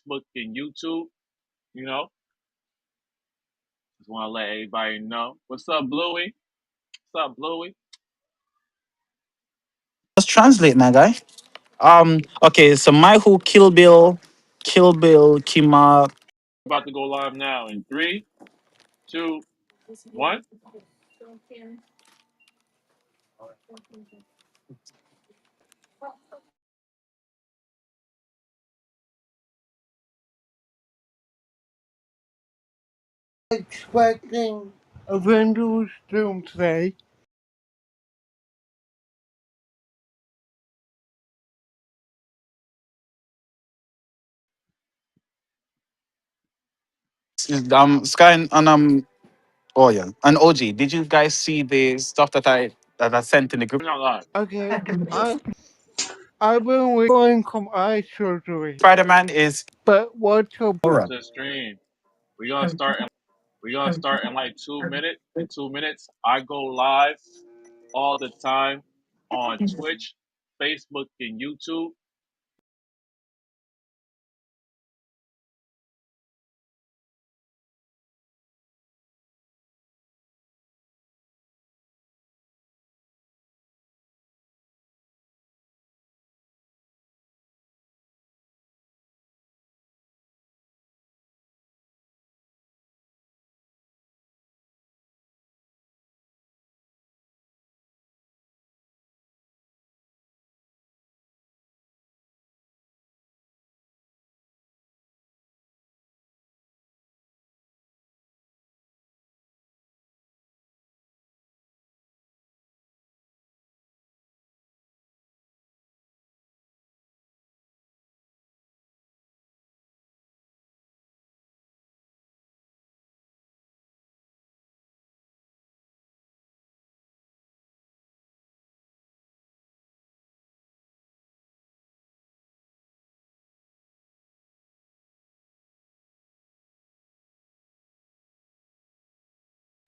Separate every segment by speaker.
Speaker 1: Facebook and YouTube. You know, just want to let everybody know. What's up, Bluey? What's up, Bluey?
Speaker 2: Just translate, my guy. Okay, so my who Kill Bill, Kima.
Speaker 1: About to go live now in three, two, one.
Speaker 3: Expecting a Windows Doom today.
Speaker 2: Sky and oh yeah, and OG. Did you guys see the stuff that I sent in the group?
Speaker 1: We're not live.
Speaker 3: Okay, I've been recovering from eye surgery,
Speaker 2: Spider Man is
Speaker 3: but what's your
Speaker 2: Aura.
Speaker 1: To stream. We're gonna start. We're gonna start in like 2 minutes. In 2 minutes, I go live all the time on Twitch, Facebook, and YouTube.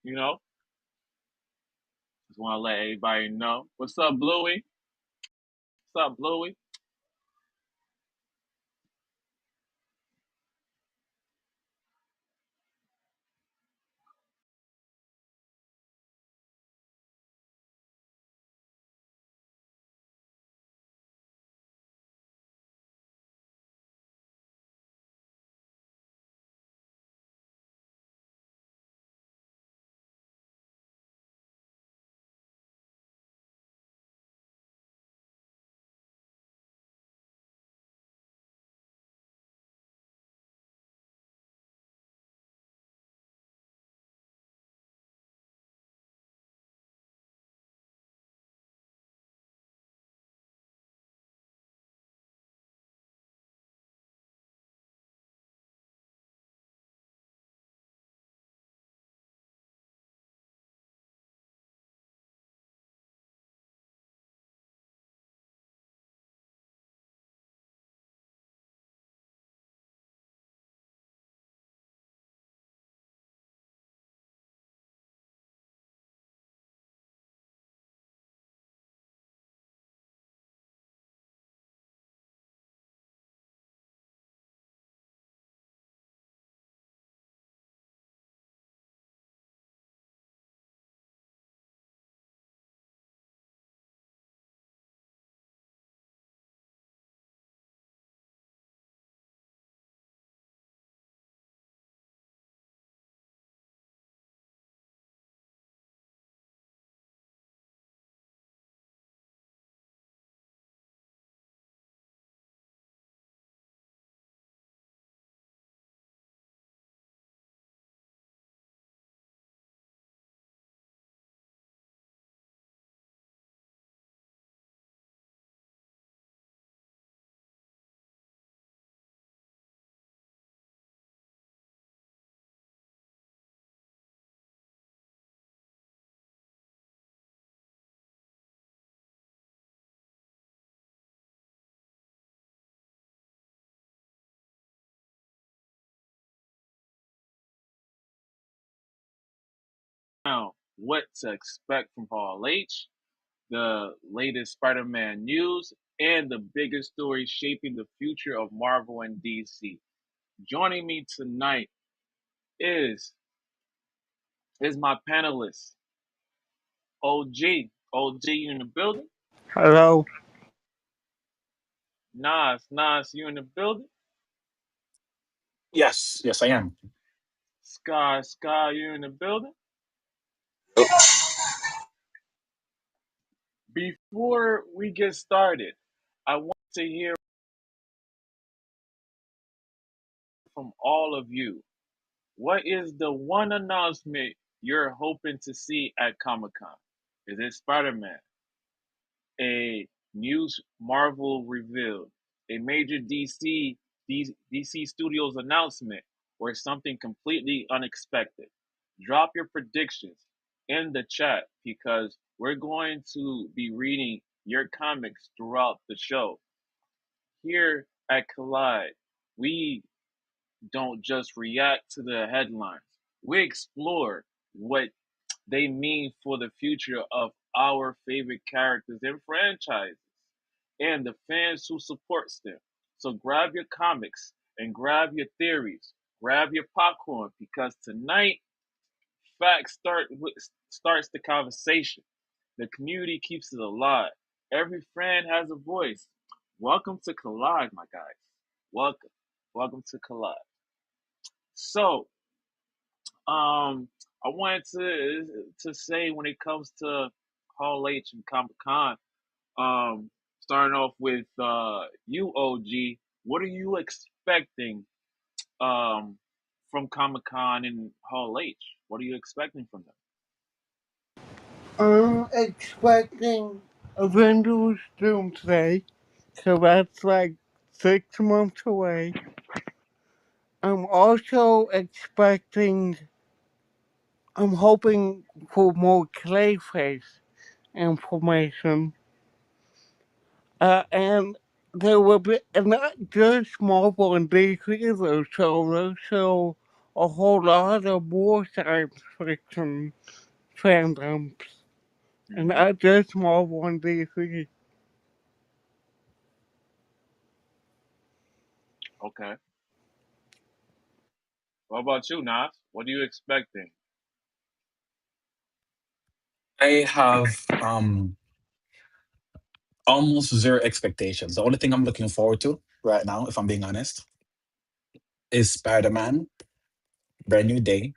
Speaker 1: You know, just want to let everybody know. What's up, Bluey? What's up, Bluey? Now, what to expect from Hall H, the latest Spider Man news, and the biggest story shaping the future of Marvel and DC. Joining me tonight is is my panelist, OG. OG, you in the building?
Speaker 3: Hello.
Speaker 1: Nas, you in the building?
Speaker 2: Yes, yes, I am.
Speaker 1: Sky, you in the building? Before we get started, I want to hear from all of you. What is the one announcement you're hoping to see at Comic Con? Is it Spider Man? A new Marvel reveal? A major DC Studios announcement? Or something completely unexpected? Drop your predictions in the chat because we're going to be reading your comics throughout the show. Here at Collide, we don't just react to the headlines. We explore what they mean for the future of our favorite characters and franchises and the fans who supports them. So grab your comics and grab your theories, grab your popcorn because tonight facts starts the conversation. The community keeps it alive. Every fan has a voice. Welcome to Collide, my guys. Welcome. Welcome to Collide. So, I wanted to say when it comes to Hall H and Comic Con, starting off with you, OG. What are you expecting um from Comic Con and Hall H? What are you expecting from them?
Speaker 3: I'm expecting Avengers Doomsday, so that's like 6 months away. I'm also I'm hoping for more Clayface information. And there will be not just Marvel and DC though, so there's also a whole lot of more science fiction fandoms. And
Speaker 1: Hmm.
Speaker 3: not just Marvel and DC.
Speaker 1: Okay. What about you, Nas? What are you expecting?
Speaker 2: I have almost zero expectations. The only thing I'm looking forward to right now, if I'm being honest, is Spider-Man, Brand New Day,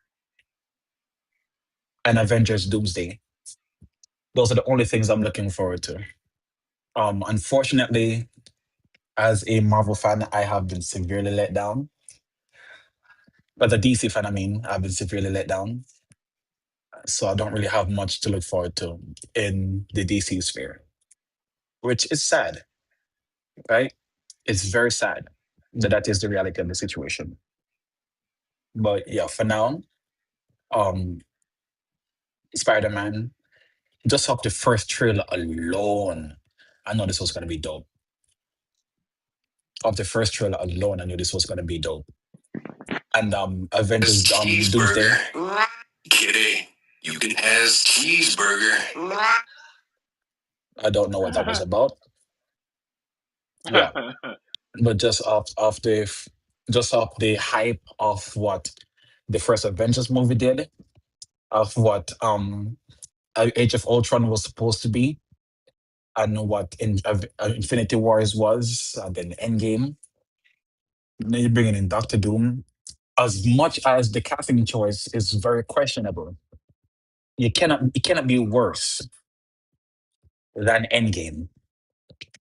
Speaker 2: and Avengers Doomsday. Those are the only things I'm looking forward to. Unfortunately, as a Marvel fan, I have been severely let down. As a DC fan, I mean, I've been severely let down. So I don't really have much to look forward to in the DC sphere, which is sad, right? It's very sad that that is the reality of the situation. But yeah, for now, um, Spider-Man, just off the first trailer alone, I know this was gonna be dope. Off the first trailer alone, I knew this was gonna be dope. And
Speaker 4: As
Speaker 2: Avengers Doomsday,
Speaker 4: cheeseburger. Kidding. You can ask cheeseburger.
Speaker 2: I don't know what that was about. Yeah, but just off the hype of what the first Avengers movie did, of what Age of Ultron was supposed to be, and what Infinity Wars was, and then Endgame. Then you're bringing in Doctor Doom. As much as the casting choice is very questionable, it cannot be worse than Endgame,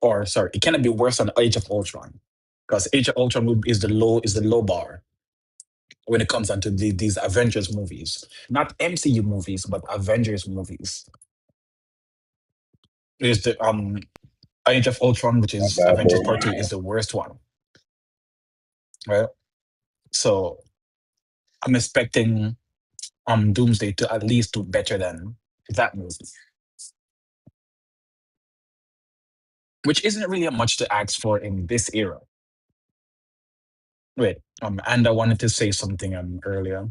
Speaker 2: or sorry, it cannot be worse than Age of Ultron, because Age of Ultron is the low bar when it comes down to these Avengers movies, not MCU movies, but Avengers movies. Is the Age of Ultron, which
Speaker 4: My
Speaker 2: is
Speaker 4: bad,
Speaker 2: Avengers
Speaker 4: bro.
Speaker 2: Part Two, is the worst one, right? So I'm expecting Doomsday to at least do better than that movie, which isn't really much to ask for in this era. Wait, and I wanted to say something earlier.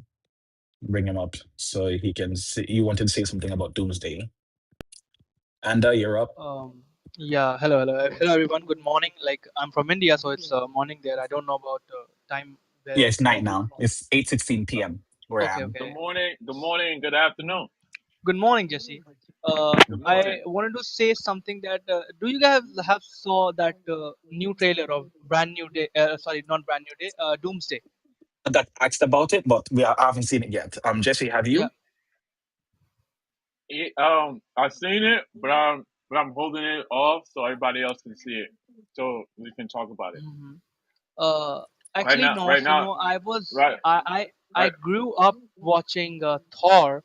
Speaker 2: Bring him up so he can see. You wanted to say something about Doomsday, and you're up.
Speaker 5: Yeah, hello, hello, hello, everyone. Good morning. Like I'm from India, so it's morning there. I don't know about time
Speaker 2: Yeah, it's night
Speaker 5: Oh,
Speaker 2: now. It's 8:16 p.m. where I
Speaker 5: okay,
Speaker 2: am.
Speaker 1: Good
Speaker 5: okay.
Speaker 1: morning. Good morning. Good afternoon.
Speaker 5: Good morning, Jesse.
Speaker 1: Good
Speaker 5: I
Speaker 1: morning.
Speaker 5: wanted to say something that do you guys have saw that new trailer of brand new day? Sorry, not brand new day. Doomsday.
Speaker 2: I got asked about it, but I haven't seen it yet. Jesse, have
Speaker 5: Yeah.
Speaker 2: you?
Speaker 1: I've seen it, but I'm holding it off so everybody else can see it, so we can talk about it.
Speaker 5: hmm Uh,
Speaker 1: Right
Speaker 5: Actually,
Speaker 1: now,
Speaker 5: no.
Speaker 1: right
Speaker 5: So
Speaker 1: now,
Speaker 5: no,
Speaker 1: right,
Speaker 5: I
Speaker 1: right.
Speaker 5: grew up watching Thor,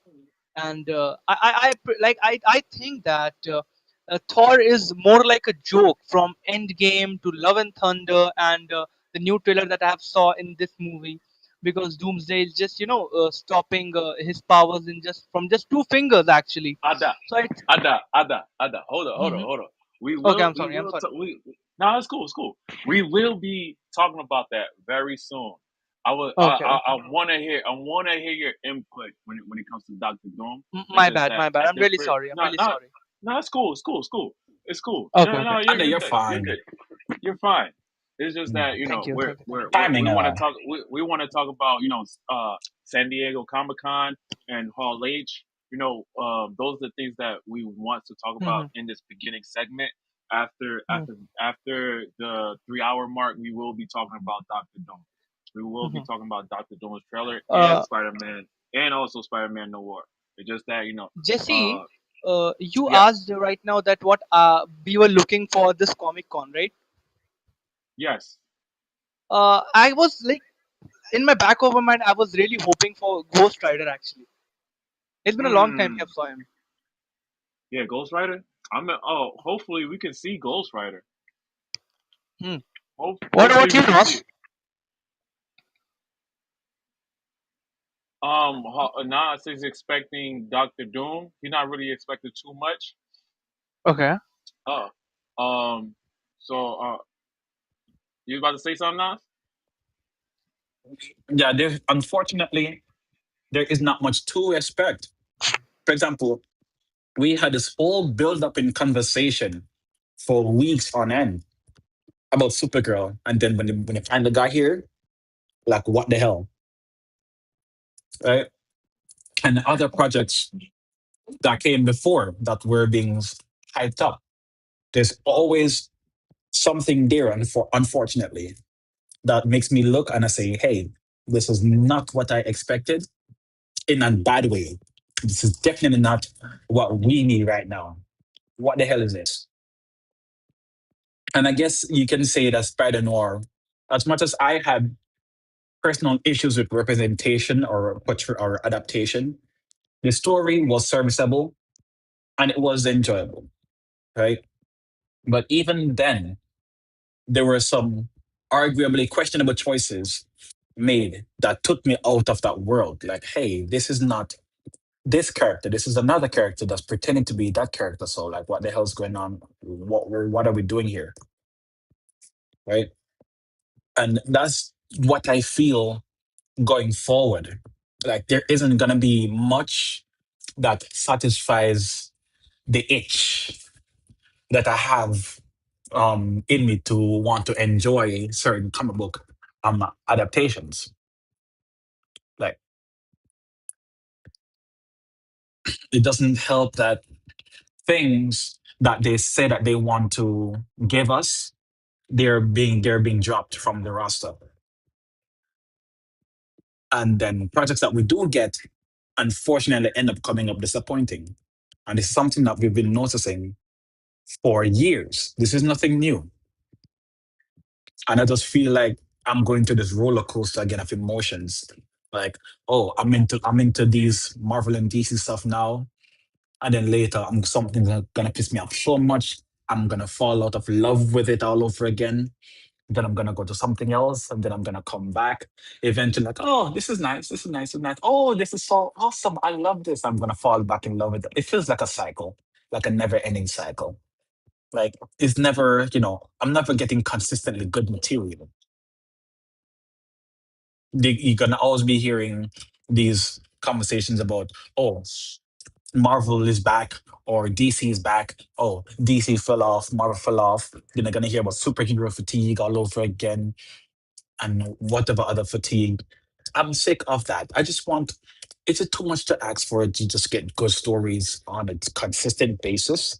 Speaker 5: and I think that Thor is more like a joke from Endgame to Love and Thunder and the new trailer that I have saw in this movie, because Doomsday is just stopping his powers in just from just two fingers actually.
Speaker 1: Ada,
Speaker 5: So I
Speaker 1: Ada. Hold on, hold on,
Speaker 5: hmm
Speaker 1: hold on. We
Speaker 5: okay,
Speaker 1: will,
Speaker 5: I'm
Speaker 1: we
Speaker 5: sorry, I'm
Speaker 1: will.
Speaker 5: sorry.
Speaker 1: No, it's cool, it's cool. We will be talking about that very soon. I will.
Speaker 5: Okay,
Speaker 1: I
Speaker 5: okay.
Speaker 1: want to hear. I want to hear your input when it comes to Doctor Doom. It's
Speaker 5: My
Speaker 1: just
Speaker 5: bad,
Speaker 1: that
Speaker 5: my bad.
Speaker 1: at
Speaker 5: I'm
Speaker 1: this
Speaker 5: really
Speaker 1: period.
Speaker 5: sorry. I'm
Speaker 1: No,
Speaker 5: really
Speaker 1: no,
Speaker 5: sorry.
Speaker 1: no. It's cool. It's cool. It's cool. It's cool.
Speaker 5: Okay,
Speaker 1: No,
Speaker 5: okay.
Speaker 1: no.
Speaker 2: And
Speaker 1: You're
Speaker 2: you're
Speaker 1: good. You're
Speaker 2: fine.
Speaker 1: good. You're fine. It's just
Speaker 2: Mm.
Speaker 1: that
Speaker 5: Thank you, thank you, thank you.
Speaker 1: we
Speaker 2: Timing and
Speaker 1: want to
Speaker 2: all.
Speaker 1: talk. We want to talk about San Diego Comic Con and Hall H. Those are the things that we want to talk about
Speaker 5: hmm
Speaker 1: in this beginning segment. After
Speaker 5: hmm
Speaker 1: after after the 3 hour mark, we will be talking about Doctor Doom. We will be
Speaker 5: hmm
Speaker 1: talking about Doctor Doom's trailer and
Speaker 5: Uh,
Speaker 1: Spider Man and also Spider Man Noir. It's just that
Speaker 5: Jesse,
Speaker 1: uh,
Speaker 5: you
Speaker 1: yes,
Speaker 5: asked right now that what we were looking for this Comic Con, right?
Speaker 1: yes.
Speaker 5: I was like, in my back of my mind, I was really hoping for Ghost Rider. Actually, it's been a long time
Speaker 1: Hmm.
Speaker 5: I saw him.
Speaker 1: Yeah, Ghost Rider. Hopefully we can see Ghost Rider.
Speaker 5: Hmm. What
Speaker 1: Hopefully
Speaker 5: about you,
Speaker 1: we can see
Speaker 5: Ross?
Speaker 1: it. Nas is expecting Doctor Doom. He's not really expecting too much.
Speaker 5: Okay.
Speaker 1: Uh, um, so you about to say something, Nas?
Speaker 2: Yeah, unfortunately there is not much to expect. For example, we had this whole build up in conversation for weeks on end about Supergirl, and then when it finally got here, like what the hell, right? And other projects that came before that were being hyped up. There's always something there, unfortunately, that makes me look and I say, "Hey, this is not what I expected in a bad way. This is definitely not what we need right now. What the hell is this?" And I guess you can say that Spider Noir, as much as I had personal issues with representation or adaptation, the story was serviceable and it was enjoyable, right? But even then, there were some arguably questionable choices made that took me out of that world. Like, hey, this is not this character. This is another character that's pretending to be that character. So, like, what the hell's going on? What are we doing here, right? And that's what I feel going forward. Like, there isn't gonna be much that satisfies the itch that I have in me to want to enjoy certain comic book adaptations. Like, it doesn't help that things that they say that they want to give us, they're being dropped from the roster. And then projects that we do get, unfortunately, end up coming up disappointing. And it's something that we've been noticing for years. This is nothing new. And I just feel like I'm going to this roller coaster again of emotions. Like, oh, I'm into these Marvel and DC stuff now, and then later something's gonna piss me off so much. I'm gonna fall out of love with it all over again. Then I'm gonna go to something else, and then I'm gonna come back eventually. Like, oh, this is nice. This is nice. This is nice. Oh, this is so awesome. I love this. I'm gonna fall back in love with it. It feels like a cycle, like a never-ending cycle. Like it's never, I'm never getting consistently good material. You're gonna always be hearing these conversations about, oh, Marvel is back or DC is back. Oh, DC fell off, Marvel fell off. Then they're gonna hear about superhero fatigue all over again. and whatever other fatigue. I'm sick of that. I just want. Is it too much to ask for it to just get good stories on a consistent basis?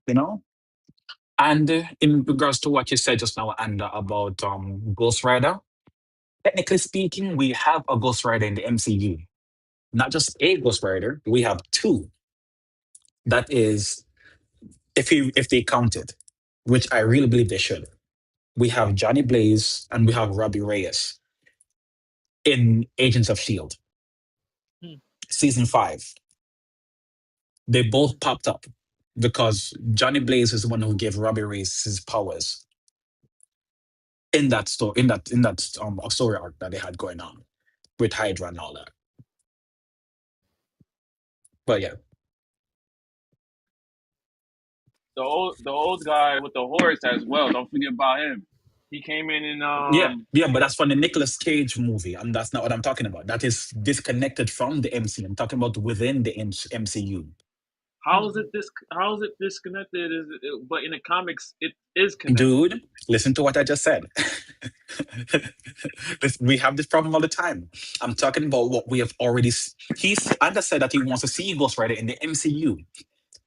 Speaker 2: You know. And in regards to what you said just now, and about Ghost Rider, technically speaking, we have a Ghost Rider in the MCU. Not just a Ghost Rider, we have two. That is, if they count it, which I really believe they should. We have Johnny Blaze and we have Robbie Reyes in Agents of Shield,
Speaker 5: Hmm.
Speaker 2: season 5. They both popped up because Johnny Blaze is the one who gave Robbie Reyes his powers in that story, in that story arc that they had going on with Hydra and all that. But yeah,
Speaker 1: The old guy with the horse as well. Don't forget about him. He came in
Speaker 2: yeah, yeah. But that's from the Nicolas Cage movie, and that's not what I'm talking about. That is disconnected from the MCU. I'm talking about within the MCU.
Speaker 1: how is it disconnected? But in the comics it is connected.
Speaker 2: Dude, listen to what I just said. We have this problem all the time. I'm talking about what we have already. He's Anda said that he wants to see Ghost Rider in the MCU.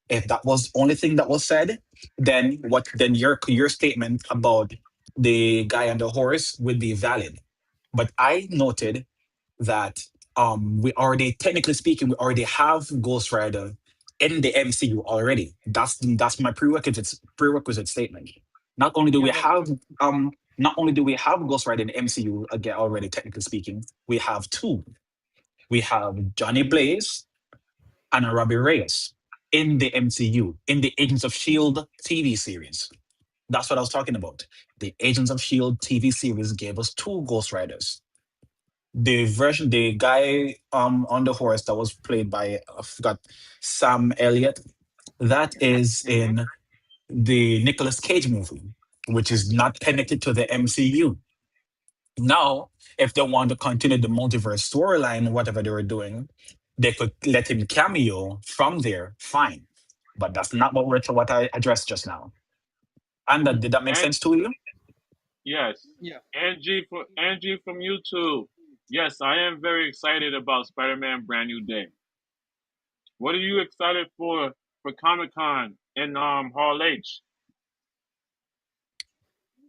Speaker 2: If that was the only thing that was said, then what? Then your statement about the guy on the horse would be valid. But I noted that we already, technically speaking, we already have Ghost Rider in the MCU already. That's my prerequisite statement. Not only do
Speaker 5: Yeah,
Speaker 2: we
Speaker 5: but
Speaker 2: have um not only do we have Ghost Rider in the MCU again already, technically speaking, we have two. We have Johnny Blaze and Robbie Reyes in the MCU, in the Agents of Shield TV series. That's what I was talking about. The Agents of Shield TV series gave us two Ghost Riders. The guy on the horse that was played by, I forgot, Sam Elliott, that is
Speaker 1: Hmm.
Speaker 2: in the Nicolas Cage movie, which is not connected to the MCU. Now, if they want to continue the multiverse storyline, whatever they were doing, they could let him cameo from there, fine. But that's not what I addressed just now. And
Speaker 5: hmm,
Speaker 2: did that make
Speaker 1: And
Speaker 2: sense to you?
Speaker 1: yes,
Speaker 5: yeah.
Speaker 1: Angie from YouTube. Yes, I am very excited about Spider-Man Brand New Day. What are you excited for Comic Con in Hall H?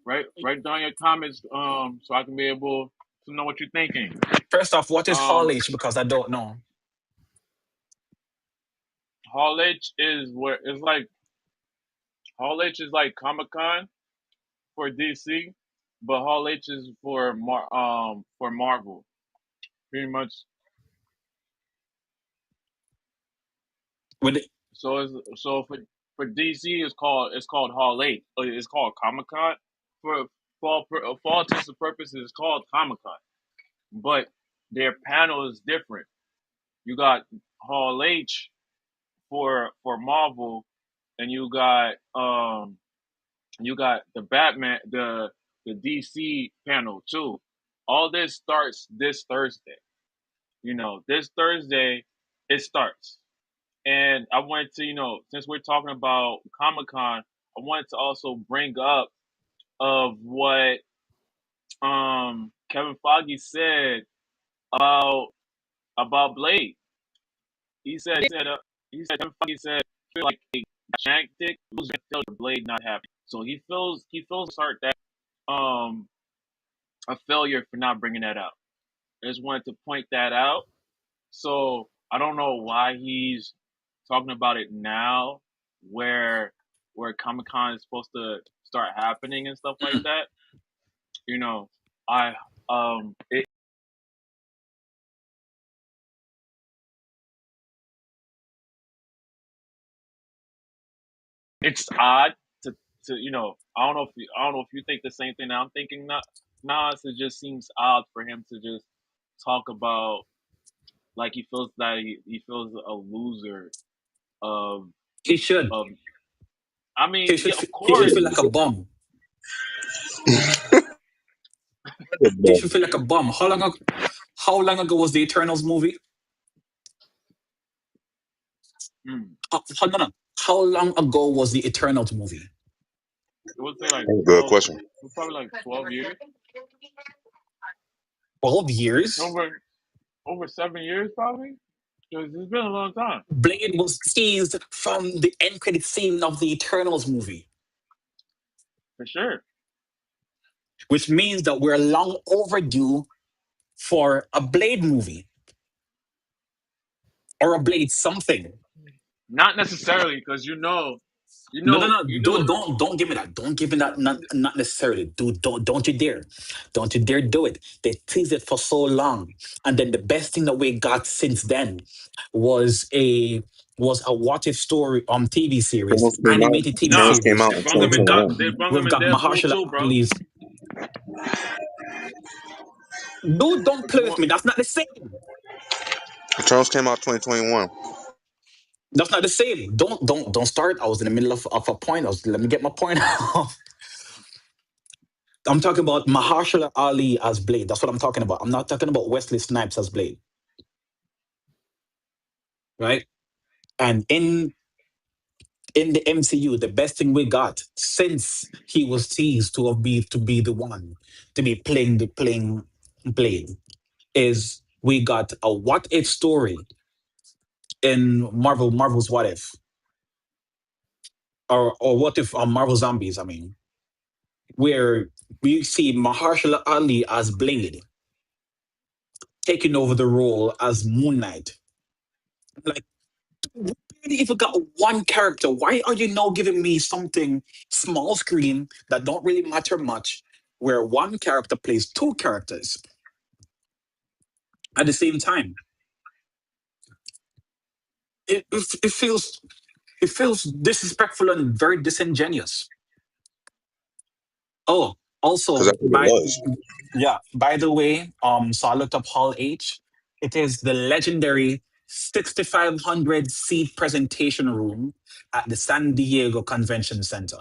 Speaker 1: Write down your comments so I can be able to know what you're thinking.
Speaker 2: First off, what is Hall
Speaker 1: Um
Speaker 2: H? Because I don't know.
Speaker 1: Hall H is where it's like Hall H is like Comic Con for DC, but Hall H is for Marvel. Pretty much.
Speaker 2: With it,
Speaker 1: So for DC it's called Hall H. It's called Comic Con. For all intents and purposes, it's called Comic Con. But their panel is different. You got Hall H for Marvel, and you got the Batman, the DC panel too. All this starts this Thursday. This Thursday it starts. And I wanted to, since we're talking about Comic Con, I wanted to also bring up of what Kevin Feige said about Blade. He said Kevin Feige said feel like a gigantic loser until Blade not happy. So he feels hurt that um a failure for not bringing that out. I just wanted to point that out. So I don't know why he's talking about it now, where Comic Con is supposed to start happening and stuff like that. You know, I it, it's odd to I don't know if you think the same thing that I'm thinking. Not Nas, it just seems odd for him to just talk about like he feels that he feels a loser of
Speaker 2: he should.
Speaker 1: of. I
Speaker 2: He
Speaker 1: mean,
Speaker 2: should.
Speaker 1: yeah, of
Speaker 2: He should
Speaker 1: course.
Speaker 2: feel like a bum. He
Speaker 6: Bro,
Speaker 2: should feel like a bum. How long ago was the Eternals movie?
Speaker 1: Mm,
Speaker 2: No, no. How long ago was the Eternals movie?
Speaker 1: it would say like
Speaker 6: that's a good
Speaker 1: 12,
Speaker 6: question.
Speaker 1: probably like 12 years.
Speaker 2: 12 years.
Speaker 1: Over 7 years probably. Because it's been a long time
Speaker 2: Blade was teased from the end credit scene of the Eternals movie,
Speaker 1: for sure.
Speaker 2: which means that we're long overdue for a Blade movie or a Blade something.
Speaker 1: Not necessarily because
Speaker 2: No, no, no! Don't give me that. Don't give me that. Not necessarily, dude. Don't you dare! Don't you dare do it. They teased it for so long, and then the best thing that we got since then was a was a what if story TV series, animated TV
Speaker 1: Nah,
Speaker 6: Eternals came
Speaker 2: series.
Speaker 6: out in
Speaker 2: We've got
Speaker 6: 2021.
Speaker 1: They brung him
Speaker 2: we've
Speaker 1: in
Speaker 2: got
Speaker 1: Deadpool
Speaker 2: Mahershala
Speaker 1: too, bro.
Speaker 2: Ali's. Dude, don't
Speaker 1: What
Speaker 2: play
Speaker 1: you
Speaker 2: with
Speaker 1: want?
Speaker 2: me. That's not the same.
Speaker 6: Eternals came out 2021.
Speaker 2: That's not the same. Don't start. I was in the middle of a point. Let me get my point out. I'm talking about Mahershala Ali as Blade. That's what I'm talking about. I'm not talking about Wesley Snipes as Blade, right? And in the MCU, the best thing we got since he was teased to be the one to be playing Blade is we got a what if story in Marvel's What If, or what if Marvel Zombies. I mean, where we see Mahershala Ali as Blade taking over the role as Moon Knight. Like, we barely even got one character. Why are you now giving me something small screen that don't really matter much, where one character plays two characters at the same time? It feels disrespectful and very disingenuous. Oh,
Speaker 6: Because
Speaker 2: also,
Speaker 6: that's what it was.
Speaker 2: by the way, so I looked up Hall H. It is the legendary 6,500 seat presentation room at the San Diego Convention Center.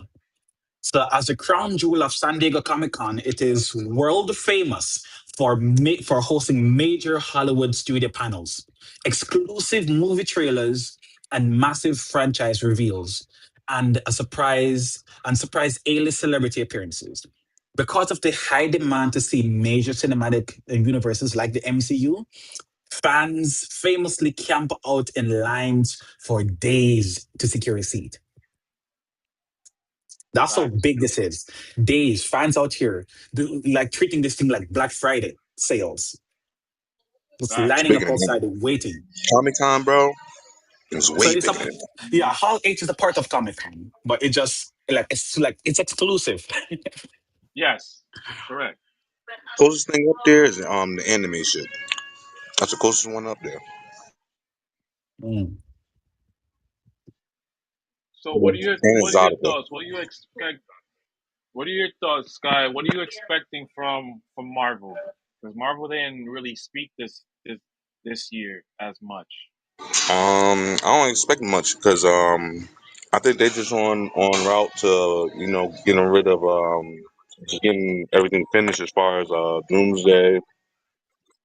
Speaker 2: So, as the crown jewel of San Diego Comic Con, it is world famous for hosting major Hollywood studio panels, exclusive movie trailers, and massive franchise reveals, and surprise A-list celebrity appearances. Because of the high demand to see major cinematic universes like the MCU, fans famously camp out in lines for days to secure a seat. That's how
Speaker 1: Facts.
Speaker 2: big this is. Days, fans out here, like treating this thing like Black Friday sales. Just
Speaker 1: Facts.
Speaker 2: lining
Speaker 6: Speaking
Speaker 2: up
Speaker 6: of that,
Speaker 2: outside and waiting.
Speaker 6: Comic Con, bro, is
Speaker 2: So
Speaker 6: way
Speaker 2: it's a
Speaker 6: bigger than
Speaker 2: yeah, Hall H is a part of Comic Con, but it just like it's exclusive.
Speaker 1: Yes. Correct.
Speaker 6: closest thing up there is the anime shit. That's the closest one up there.
Speaker 2: Mm.
Speaker 1: So
Speaker 6: And
Speaker 1: what are your
Speaker 6: Exotica.
Speaker 1: thoughts? What do you expect? What are your thoughts, Sky? What are you expecting from Marvel? Because Marvel didn't really speak this year as much.
Speaker 6: I don't expect much because I think they just on route to getting rid of just getting everything finished as far as Doomsday.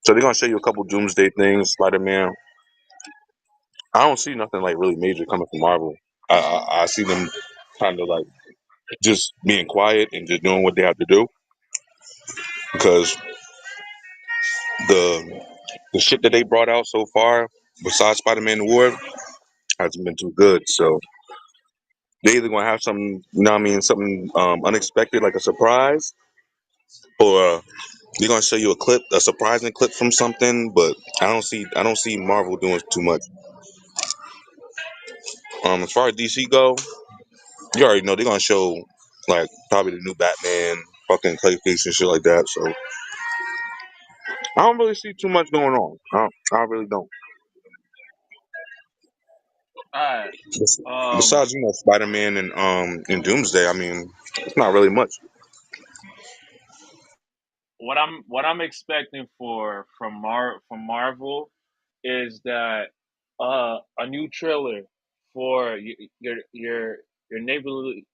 Speaker 6: So they're gonna show you a couple Doomsday things, Spider Man. I don't see nothing like really major coming from Marvel. I see them kind of like just being quiet and just doing what they have to do because the the shit that they brought out so far, besides Spider Man: The War, hasn't been too good. So they either gonna have something, something unexpected like a surprise, or they're gonna show you a surprising clip from something. But I don't see Marvel doing too much. As far as DC go, you already know they're gonna show like probably the new Batman, fucking Clayface and shit like that. So I don't really see too much going on. I really don't.
Speaker 1: Alright. Um,
Speaker 6: Besides, Spider Man and Doomsday, I mean, it's not really much.
Speaker 1: what I'm expecting from Marvel is that a new trailer for your neighborhood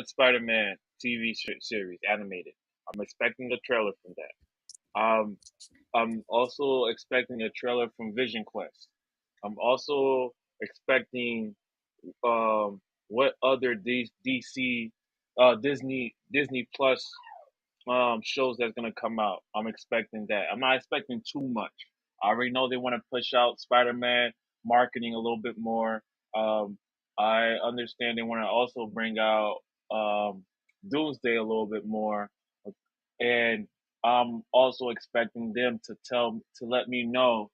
Speaker 1: Spider-Man TV series animated. I'm expecting a trailer from that. I'm also expecting a trailer from Vision Quest. I'm also expecting what other DC Disney Plus shows that's gonna come out. I'm expecting that. I'm not expecting too much. I already know they want to push out Spider-Man marketing a little bit more. Um, I understand they want to also bring out Doomsday a little bit more, and I'm also expecting them to let me know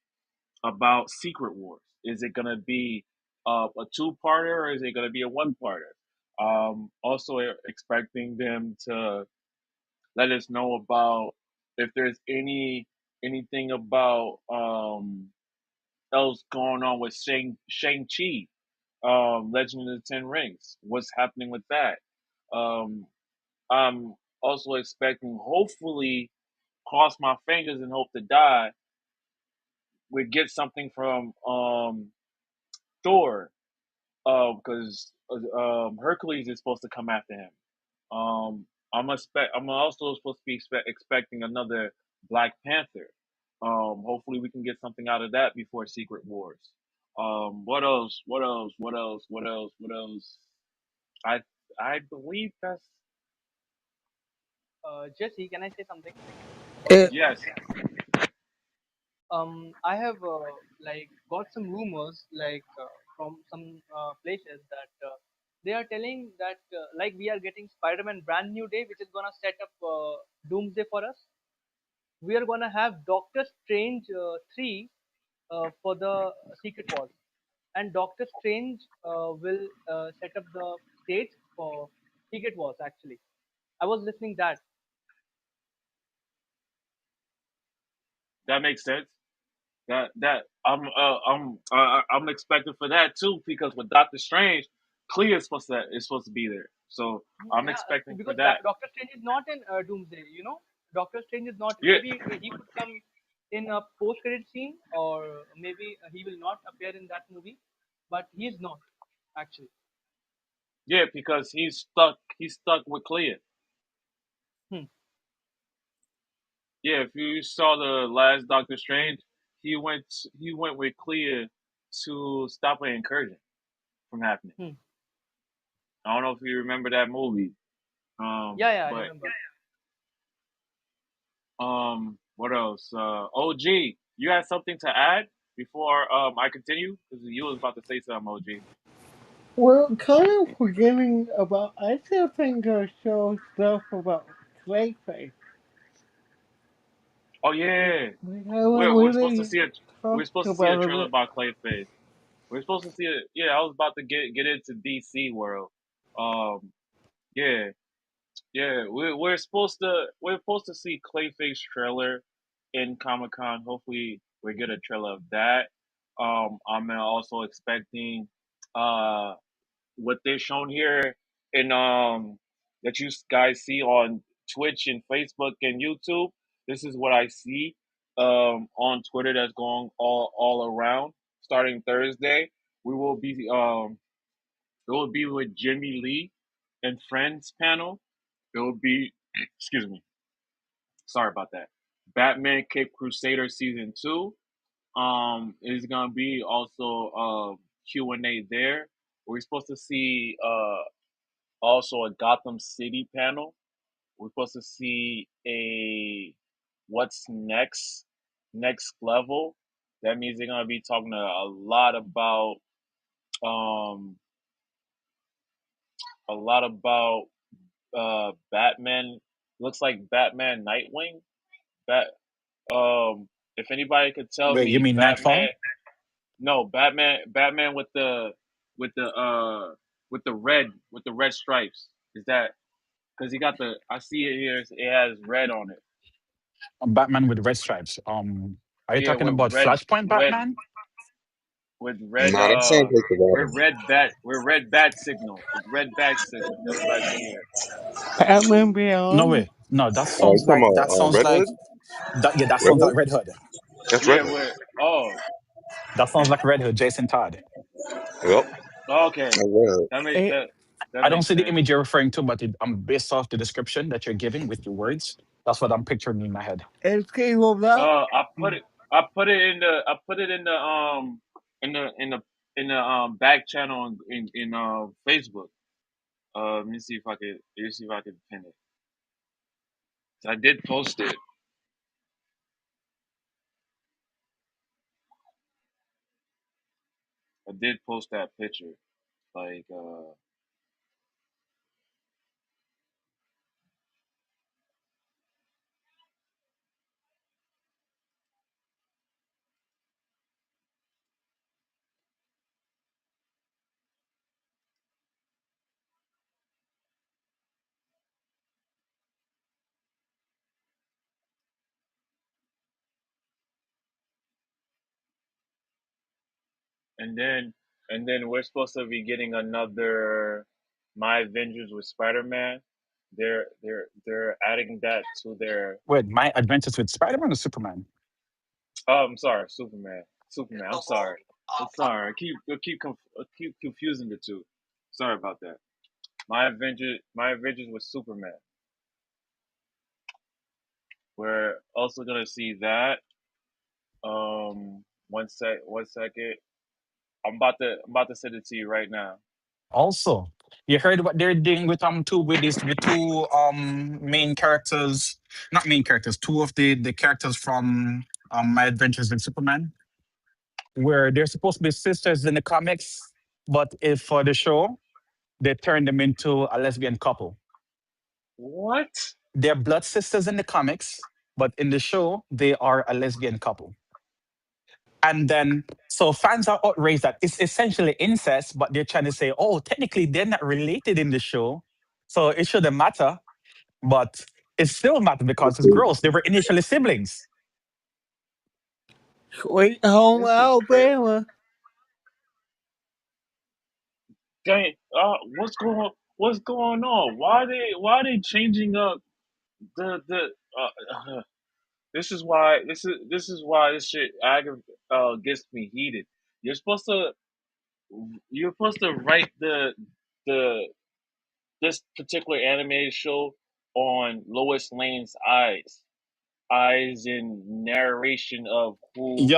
Speaker 1: about Secret Wars. Is it gonna be a two-parter or is it gonna be a one-parter? Also expecting them to let us know about if there's anything about else going on with Shang Chi, Legend of the Ten Rings. What's happening with that? Um, I'm also expecting, hopefully, cross my fingers and hope to die, we get something from Thor, because Hercules is supposed to come after him. Um, I'm also supposed to be expecting another Black Panther. Hopefully we can get something out of that before Secret Wars. What else? What else? What else? What else? What else? I I believe that's
Speaker 5: Jesse, can I say something?
Speaker 3: Uh,
Speaker 1: yes.
Speaker 5: I have like got some rumors from some places that they are telling that like we are getting Spider-Man Brand New Day, which is gonna set up Doomsday for us. We are gonna have Doctor Strange 3 for the Secret Wars, and Doctor Strange will set up the stage for Secret Wars. Actually, I was listening that.
Speaker 1: That makes sense. I'm expecting for that too because with Doctor Strange, Clea is supposed to be there. So I'm
Speaker 5: Yeah,
Speaker 1: expecting for
Speaker 5: because
Speaker 1: that.
Speaker 5: Doctor Strange is not in Doomsday. You know, Doctor Strange is not.
Speaker 1: Yeah,
Speaker 5: Maybe he could come in a post-credit scene, or maybe he will not appear in that movie. But he is not actually.
Speaker 1: yeah, because he's stuck. He's stuck with Clea.
Speaker 5: Hmm.
Speaker 1: Yeah, if you saw the last Doctor Strange, he went with Clea to stop an incursion from happening.
Speaker 5: Hmm.
Speaker 1: I don't know if you remember that movie.
Speaker 5: Yeah, yeah, I
Speaker 1: But
Speaker 5: remember.
Speaker 1: what else? OG, you had something to add before I continue? Because you was about to say something, OG.
Speaker 3: we're kind of forgetting about. I still think I show stuff about Clayface.
Speaker 1: Oh yeah,
Speaker 3: We haven't
Speaker 1: we're supposed to
Speaker 3: really
Speaker 1: see a we're
Speaker 3: talked
Speaker 1: supposed to see a
Speaker 3: about
Speaker 1: trailer
Speaker 3: it.
Speaker 1: about Clayface. We're supposed to see it. Yeah, I was about to get into DC world. Um, yeah, yeah, we're supposed to see Clayface trailer in Comic Con. Hopefully, we get a trailer of that. I'm also expecting uh what they've shown here in that you guys see on Twitch and Facebook and YouTube. This is what I see on Twitter that's going all around. Starting Thursday, we will be it will be with Jimmy Lee and Friends panel. It will be excuse me, sorry about that. Batman Cape Crusader season 2 is gonna be also Q&A there. We're supposed to see also a Gotham City panel. We're supposed to see a what's next level. That means they're gonna be talking a lot about um Batman. Looks like Batman Nightwing. Bat if anybody could tell
Speaker 2: Wait, you
Speaker 1: me
Speaker 2: mean
Speaker 1: Batman,
Speaker 2: Nightfall?
Speaker 1: no, Batman with the uh with the red stripes. Is that because he got the I see it here, it has red on it.
Speaker 2: Batman with red stripes. Are you
Speaker 1: Yeah,
Speaker 2: talking about Flashpoint Batman?
Speaker 1: with red
Speaker 6: Nah, that sounds like the
Speaker 1: with
Speaker 6: water.
Speaker 1: red bat signal. With red bat signal. That's what I see here.
Speaker 3: Batman
Speaker 2: No
Speaker 3: Beyond.
Speaker 2: way. No,
Speaker 6: You talking about
Speaker 2: that sounds
Speaker 6: Red
Speaker 2: like
Speaker 6: Hood?
Speaker 2: that. Yeah, that
Speaker 6: Red
Speaker 2: sounds like
Speaker 6: Hood?
Speaker 2: Red Hood.
Speaker 6: That's Red
Speaker 1: Yeah,
Speaker 6: Hood.
Speaker 1: we're
Speaker 2: That sounds like Red Hood, Jason Todd.
Speaker 6: Yep,
Speaker 1: okay.
Speaker 6: that's Red Hood.
Speaker 1: That make
Speaker 3: It,
Speaker 1: that
Speaker 2: I don't
Speaker 1: makes
Speaker 2: see the
Speaker 1: sense.
Speaker 2: image you're referring to, but based off the description that you're giving with your words, that's what I'm picturing in my head.
Speaker 3: it's capable of
Speaker 1: I put it in the in the in the back channel in Facebook. Let me see if I could pin it. I did post it. I did post that picture. Like, and then we're supposed to be getting another My Avengers with Spider Man. They're adding that to their.
Speaker 2: Wait, my adventures with Spider-Man or Superman?
Speaker 1: Oh, I'm sorry, Superman. Superman. I'm sorry. I'm sorry. I keep confusing the two. Sorry about that. My Avengers with Superman. We're also gonna see that. One second. I'm about to send it to you right now.
Speaker 2: Also, you heard what they're doing with with two main characters, not main characters, two of the characters from My Adventures with Superman, where they're supposed to be sisters in the comics, but if for the show they turn them into a lesbian couple.
Speaker 1: What?
Speaker 2: They're blood sisters in the comics, but in the show they are a lesbian couple. And then, so fans are outraged that it's essentially incest, but they're trying to say, oh, technically they're not related in the show. So it shouldn't matter, but it still matters because it's gross. They were initially siblings.
Speaker 3: Sweet Home
Speaker 1: This is crazy.
Speaker 3: Alabama.
Speaker 1: Dang. What's going on? Why are they changing up the this is why this shit gets me heated. You're supposed to you're supposed to write the this particular animated show on Lois Lane's eyes in narration of who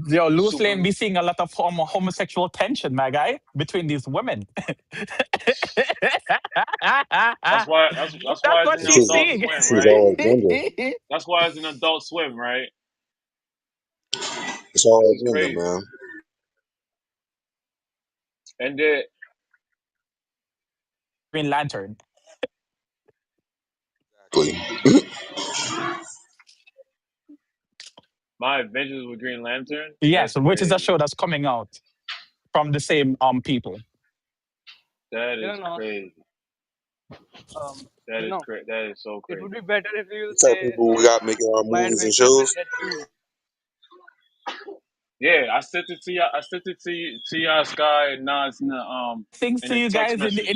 Speaker 2: Yo, Louis Lane
Speaker 1: super.
Speaker 2: be seeing a lot of homosexual tension, my guy, between these women.
Speaker 1: That's
Speaker 2: That's
Speaker 1: why it's
Speaker 2: what
Speaker 1: in
Speaker 6: This
Speaker 2: she's
Speaker 6: is
Speaker 1: Adult
Speaker 2: seeing.
Speaker 1: Swim,
Speaker 6: this is
Speaker 1: right?
Speaker 6: all gender.
Speaker 1: That's why it's an Adult Swim, right?
Speaker 6: It's all
Speaker 1: This is
Speaker 6: gender,
Speaker 1: crazy.
Speaker 6: man.
Speaker 1: And then
Speaker 2: Green Lantern.
Speaker 6: Exactly.
Speaker 1: My Adventures with Green Lantern.
Speaker 2: Yes,
Speaker 1: That's
Speaker 2: which is a
Speaker 1: crazy.
Speaker 2: show that's coming out from the same people.
Speaker 1: That
Speaker 5: You know,
Speaker 1: is
Speaker 5: Nos,
Speaker 1: crazy.
Speaker 5: you know,
Speaker 1: That is so
Speaker 5: it would
Speaker 1: crazy.
Speaker 5: be better if you
Speaker 6: The type of
Speaker 5: say
Speaker 6: people we got making our
Speaker 5: My
Speaker 6: movies and
Speaker 5: Adventures with
Speaker 6: shows.
Speaker 5: Ed 2.
Speaker 1: Yeah, I sent it to y'all. I sent it to you, to y'all, Sky and Nas
Speaker 2: Thanks
Speaker 1: in
Speaker 2: to
Speaker 1: a
Speaker 2: you
Speaker 1: text
Speaker 2: guys in
Speaker 1: message.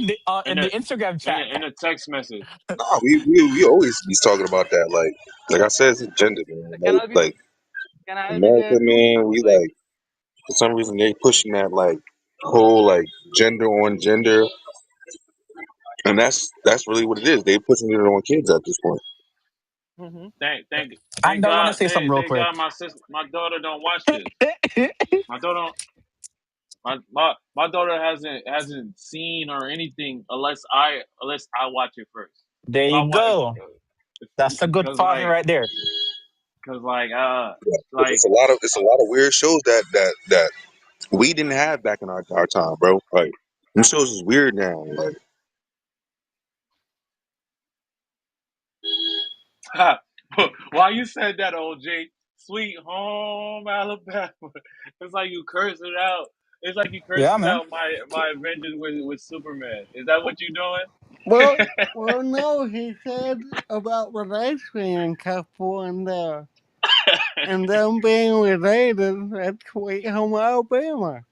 Speaker 2: in the Instagram chat.
Speaker 1: In a text message.
Speaker 6: Nah, we always be talking about that. Like I said, it's gender, man.
Speaker 5: Can I be
Speaker 6: Like
Speaker 5: can I be
Speaker 6: America,
Speaker 5: there too?
Speaker 6: man. We
Speaker 5: Like,
Speaker 6: like for some reason they pushing that like whole like gender on gender, and that's really what it is. They pushing it on kids at this point.
Speaker 5: hmm
Speaker 2: And I want to
Speaker 1: God.
Speaker 2: say something real
Speaker 1: Thank God
Speaker 2: quick.
Speaker 1: my daughter don't watch this. My daughter my daughter hasn't seen or anything unless I watch it first.
Speaker 2: There
Speaker 1: If I
Speaker 2: you
Speaker 1: watch
Speaker 2: go. That's a good
Speaker 1: because
Speaker 2: father right there.
Speaker 1: like
Speaker 6: Yeah, but
Speaker 1: like
Speaker 6: it's a lot of weird shows that we didn't have back in our time, bro. Like them shows is weird now. Like
Speaker 1: why you said that, OJ? Sweet home Alabama. It's like you cursing out. It's like you
Speaker 2: Yeah,
Speaker 1: cursing
Speaker 2: man.
Speaker 1: out my Avengers with Superman. Is that what you
Speaker 3: Well,
Speaker 1: doing?
Speaker 3: well, no, he said about the lesbian couple and them being related. That's Sweet Home Alabama.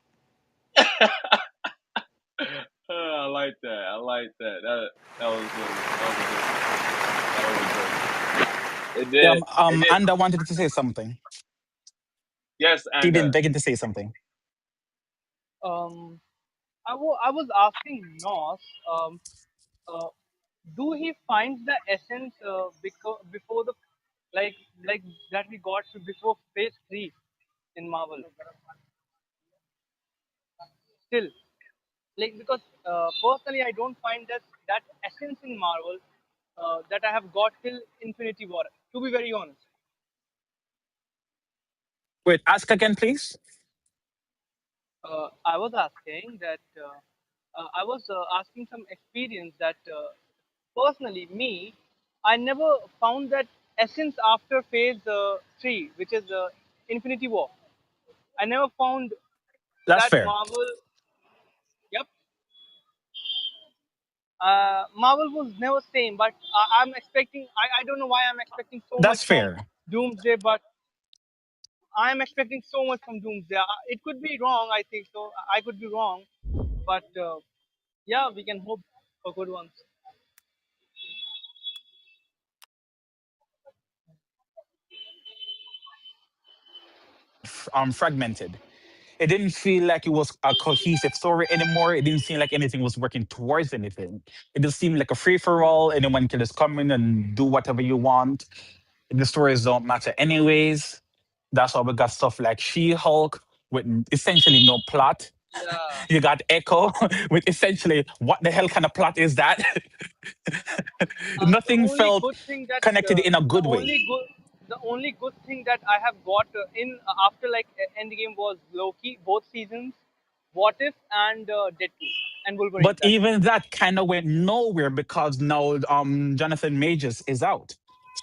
Speaker 1: I like that. I like that. That was a good one. That was a good one. It did.
Speaker 2: And I wanted to say something.
Speaker 1: Yes,
Speaker 2: She
Speaker 1: and
Speaker 2: been begging to say something.
Speaker 5: um, I was asking Nos, uh, do he find the essence before the like like that we got before Phase 3 in Marvel? Still, like because personally I don't find that essence in Marvel that I have got till Infinity War. To be very honest,
Speaker 2: Wait, ask again, please.
Speaker 5: I was asking that I was asking some experience that personally me, I never found that essence after Phase 3, which is Infinity War. I never found
Speaker 2: That's
Speaker 5: that
Speaker 2: fair.
Speaker 5: Marvel. Yep, Marvel was never same, but I'm expecting. I don't know why I'm expecting so much
Speaker 2: That's
Speaker 5: from
Speaker 2: fair.
Speaker 5: Doomsday, but I'm expecting so much from Doomsday. It could be wrong. I think so. I could be wrong, but yeah, we can hope for good ones.
Speaker 2: Fragmented. It didn't feel like it was a cohesive story anymore. It didn't seem like anything was working towards anything. It just seemed like a free for all. Anyone can just come in and do whatever you want. The stories don't matter anyways. That's why we got stuff like She Hulk with essentially no plot.
Speaker 5: Yeah.
Speaker 2: You got Echo with essentially what the hell kind of plot is that?
Speaker 5: The
Speaker 2: Nothing
Speaker 5: only
Speaker 2: felt
Speaker 5: good thing that
Speaker 2: connected in a
Speaker 5: the
Speaker 2: good way.
Speaker 5: only good the only good thing that I have got in after like Endgame was Loki, both seasons, What If, and Deadpool and Wolverine.
Speaker 2: But
Speaker 5: That's it.
Speaker 2: even that kind of went nowhere because now Jonathan Majors is out.